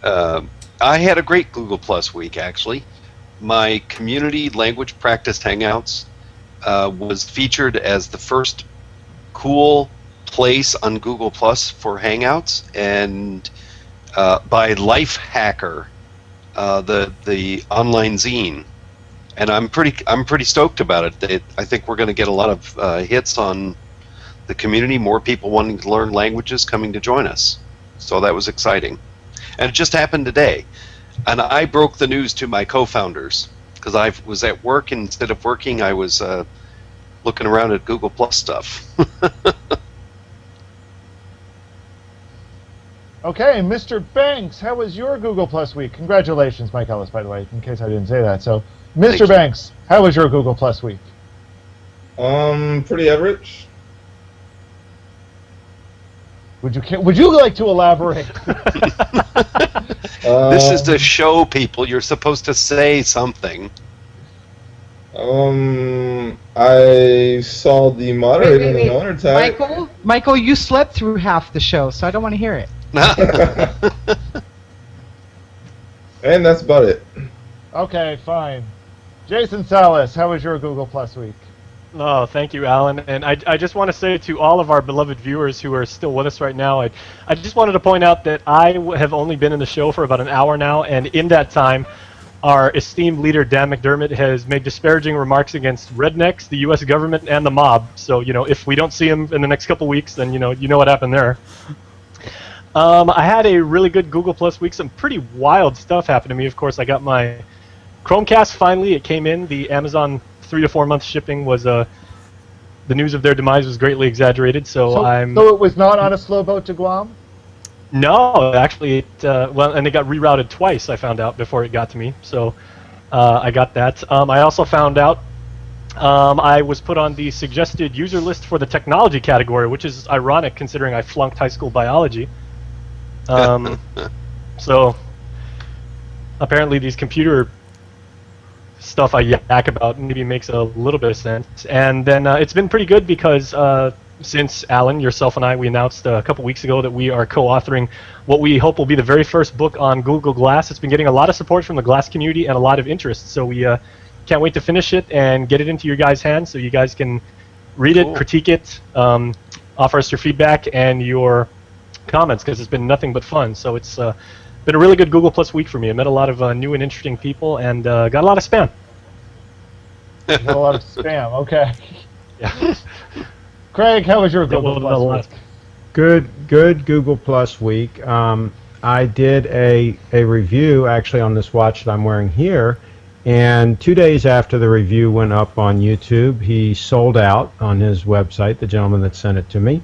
Speaker 3: I had a great Google Plus week, actually. My community language practice hangouts was featured as the first cool place on Google Plus for hangouts, and by Lifehacker, the online zine. And I'm pretty stoked about it. I think we're going to get a lot of hits on the community, more people wanting to learn languages coming to join us. So that was exciting. And it just happened today. And I broke the news to my co-founders because I was at work, and instead of working, I was looking around at Google Plus stuff.
Speaker 5: Okay, Mr. Banks, how was your Google Plus week? Congratulations, Mike Ellis, by the way, in case I didn't say that. So, Mr. Banks, how was your Google Plus week?
Speaker 7: Pretty average.
Speaker 5: Would you like to elaborate?
Speaker 3: This is to show people you're supposed to say something.
Speaker 7: I saw the moderator and the owner tag.
Speaker 2: Michael, you slept through half the show, so I don't want to hear it.
Speaker 7: And that's about it.
Speaker 5: Okay, fine. Jason Salas, how was your Google Plus week?
Speaker 11: Oh, thank you, Alan. And I just want to say to all of our beloved viewers who are still with us right now, I just wanted to point out that I have only been in the show for about an hour now, and in that time, our esteemed leader, Dan McDermott, has made disparaging remarks against rednecks, the U.S. government, and the mob. So, if we don't see him in the next couple weeks, then, you know what happened there. I had a really good Google Plus week. Some pretty wild stuff happened to me. Of course, I got my Chromecast finally. It came in. The Amazon 3 to 4 month shipping was the news of their demise was greatly exaggerated. So
Speaker 5: it was not on a slow boat to Guam?
Speaker 11: No, actually, and it got rerouted twice. I found out before it got to me. So I got that. I also found out I was put on the suggested user list for the technology category, which is ironic considering I flunked high school biology. So apparently these computer stuff I yak about maybe makes a little bit of sense. And then it's been pretty good because since Alan, yourself, and we announced a couple weeks ago that we are co-authoring what we hope will be the very first book on Google Glass. It's been getting a lot of support from the Glass community and a lot of interest. So we can't wait to finish it and get it into your guys' hands so you guys can read it, critique it, offer us your feedback and your comments, because it's been nothing but fun. So it's been a really good Google Plus week for me. I met a lot of new and interesting people and got a lot of spam.
Speaker 5: Got a lot of spam. Okay.
Speaker 11: Yeah.
Speaker 5: Craig, how was your Google Plus week?
Speaker 8: Good Google Plus week. I did a review actually on this watch that I'm wearing here, and 2 days after the review went up on YouTube, he sold out on his website, the gentleman that sent it to me.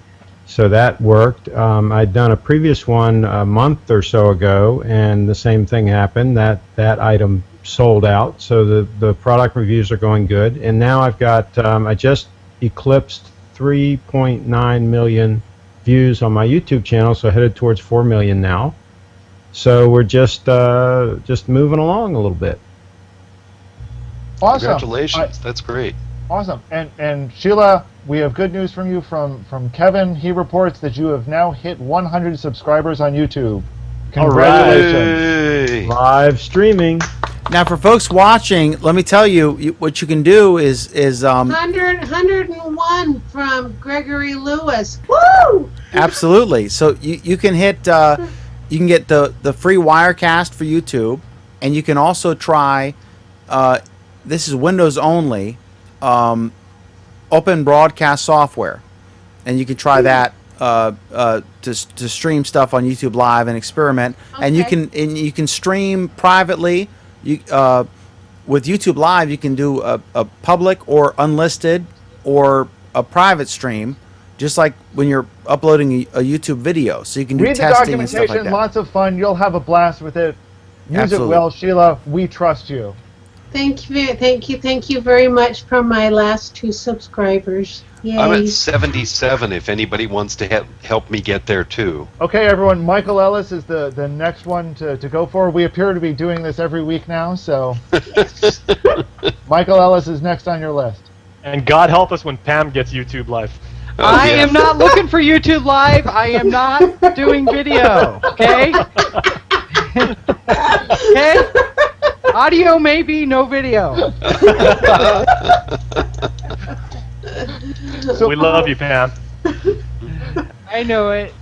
Speaker 8: So that worked. I'd done a previous one a month or so ago, and the same thing happened. That item sold out. So the product reviews are going good. And now I've got, I just eclipsed 3.9 million views on my YouTube channel, so headed towards 4 million now. So we're just moving along a little bit.
Speaker 5: Awesome.
Speaker 3: Congratulations. That's great.
Speaker 5: Awesome. And Sheila, we have good news from you from Kevin. He reports that you have now hit 100 subscribers on YouTube. Congratulations.
Speaker 3: Hey.
Speaker 8: Live streaming.
Speaker 1: Now, for folks watching, let me tell you what you can do is
Speaker 12: 101 from Gregory Lewis. Woo!
Speaker 1: absolutely. So you can hit you can get the free Wirecast for YouTube, and you can also try. This is Windows only. Open broadcast software, and you can try that to stream stuff on YouTube Live and experiment.
Speaker 12: Okay.
Speaker 1: And you can stream privately. You with YouTube Live, you can do a public or unlisted or a private stream, just like when you're uploading a YouTube video. So you can do
Speaker 5: Read the
Speaker 1: testing and stuff like
Speaker 5: documentation.
Speaker 1: that.
Speaker 5: Lots of fun. You'll have a blast with it. Use
Speaker 1: Absolutely.
Speaker 5: it well, Sheila. We trust you.
Speaker 12: Thank you very much for my last 2 subscribers. Yay.
Speaker 3: I'm at 77 if anybody wants to help me get there too.
Speaker 5: Okay, everyone. Michael Ellis is the next one to go for. We appear to be doing this every week now, so Michael Ellis is next on your list.
Speaker 11: And God help us when Pam gets YouTube Live.
Speaker 3: Oh,
Speaker 2: I
Speaker 3: yeah.
Speaker 2: am not looking for YouTube Live. I am not doing video. Okay? Okay? Audio maybe, no video.
Speaker 5: So,
Speaker 11: We love you, Pam.
Speaker 2: I know it.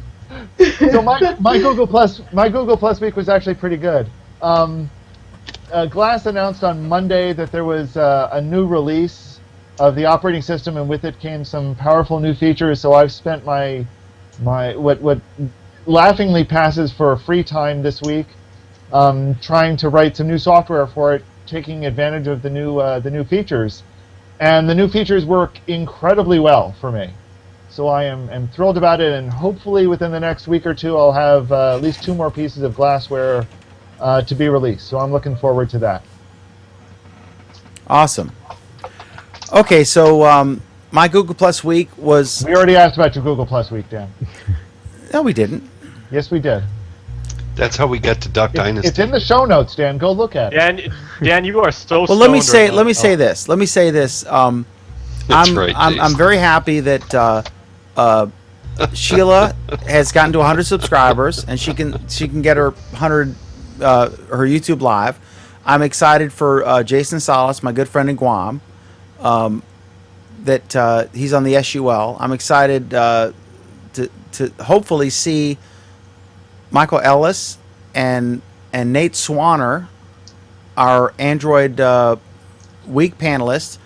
Speaker 5: So my Google Plus week was actually pretty good. Glass announced on Monday that there was a new release of the operating system, and with it came some powerful new features. So I've spent my what laughingly passes for free time this week trying to write some new software for it, taking advantage of the new features. And the new features work incredibly well for me. So I am thrilled about it, and hopefully within the next week or two I'll have at least 2 more pieces of glassware to be released. So I'm looking forward to that.
Speaker 1: Awesome. Okay, so my Google Plus week was.
Speaker 5: We already asked about your Google Plus week, Dan.
Speaker 1: No, we didn't.
Speaker 5: Yes, we did.
Speaker 3: That's how we get to Duck Dynasty.
Speaker 5: It's in the show notes, Dan. Go look at it.
Speaker 11: Dan, you are so.
Speaker 1: Well, let me
Speaker 11: stoned right now.
Speaker 1: say this. Let me say this.
Speaker 3: That's right,
Speaker 1: I'm
Speaker 3: Jason.
Speaker 1: very happy that Sheila has gotten to 100 subscribers, and she can get her 100 her YouTube Live. I'm excited for Jason Salas, my good friend in Guam, that he's on the SUL. I'm excited to hopefully see Michael Ellis and Nate Swanner, our Android week panelists,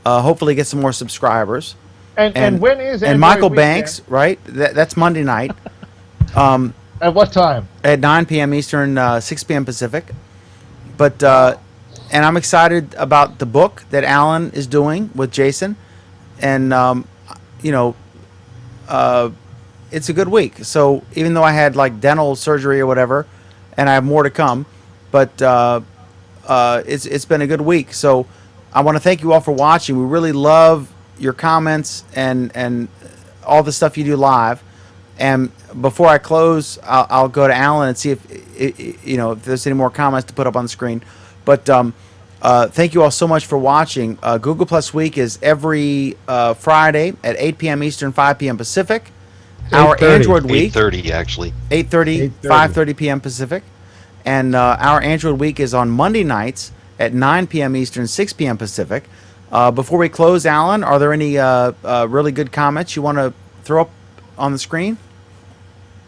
Speaker 1: hopefully get some more subscribers.
Speaker 5: And when is
Speaker 1: and
Speaker 5: Android
Speaker 1: Michael
Speaker 5: Week,
Speaker 1: Banks, right? That's Monday night.
Speaker 5: At what time?
Speaker 1: At 9 p.m. Eastern, 6 p.m. Pacific. But and I'm excited about the book that Alan is doing with Jason, and it's a good week. So even though I had like dental surgery or whatever, and I have more to come, but it's been a good week. So I want to thank you all for watching. We really love your comments and all the stuff you do live. And before I close, I'll go to Alan and see if there's any more comments to put up on the screen. But thank you all so much for watching. Google Plus Week is every Friday at 8 p.m. Eastern, 5 p.m. Pacific. Our
Speaker 8: 8:30.
Speaker 1: Android Week,
Speaker 3: 8:30 actually.
Speaker 1: 8:30, 5:30 p.m. Pacific. And our Android Week is on Monday nights at 9 p.m. Eastern, 6 p.m. Pacific. Before we close, Alan, are there any really good comments you want to throw up on the screen?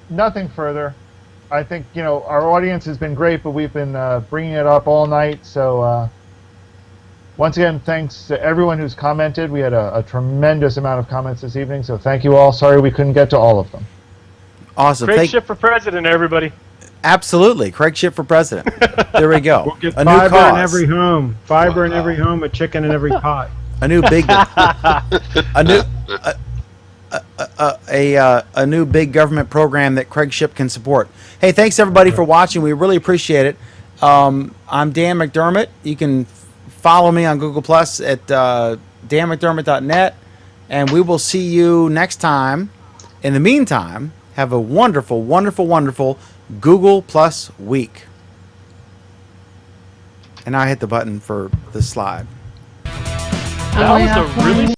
Speaker 5: Nothing further. I think our audience has been great, but we've been bringing it up all night. So once again, thanks to everyone who's commented. We had a tremendous amount of comments this evening, so thank you all. Sorry we couldn't get to all of them.
Speaker 1: Awesome.
Speaker 11: Great ship for president, everybody.
Speaker 1: Absolutely, Craig Ship for president. There we go.
Speaker 8: We'll get
Speaker 1: A new
Speaker 8: fiber in
Speaker 1: cause.
Speaker 8: every home. Fiber in every home. A chicken in every pot.
Speaker 1: A new big, a new big government program that Craig Ship can support. Hey, thanks everybody for watching. We really appreciate it. I'm Dan McDermott. You can follow me on Google Plus at danmcdermott.net, and we will see you next time. In the meantime, have a wonderful, wonderful, wonderful Google Plus week. And now I hit the button for the slide.
Speaker 11: That was a really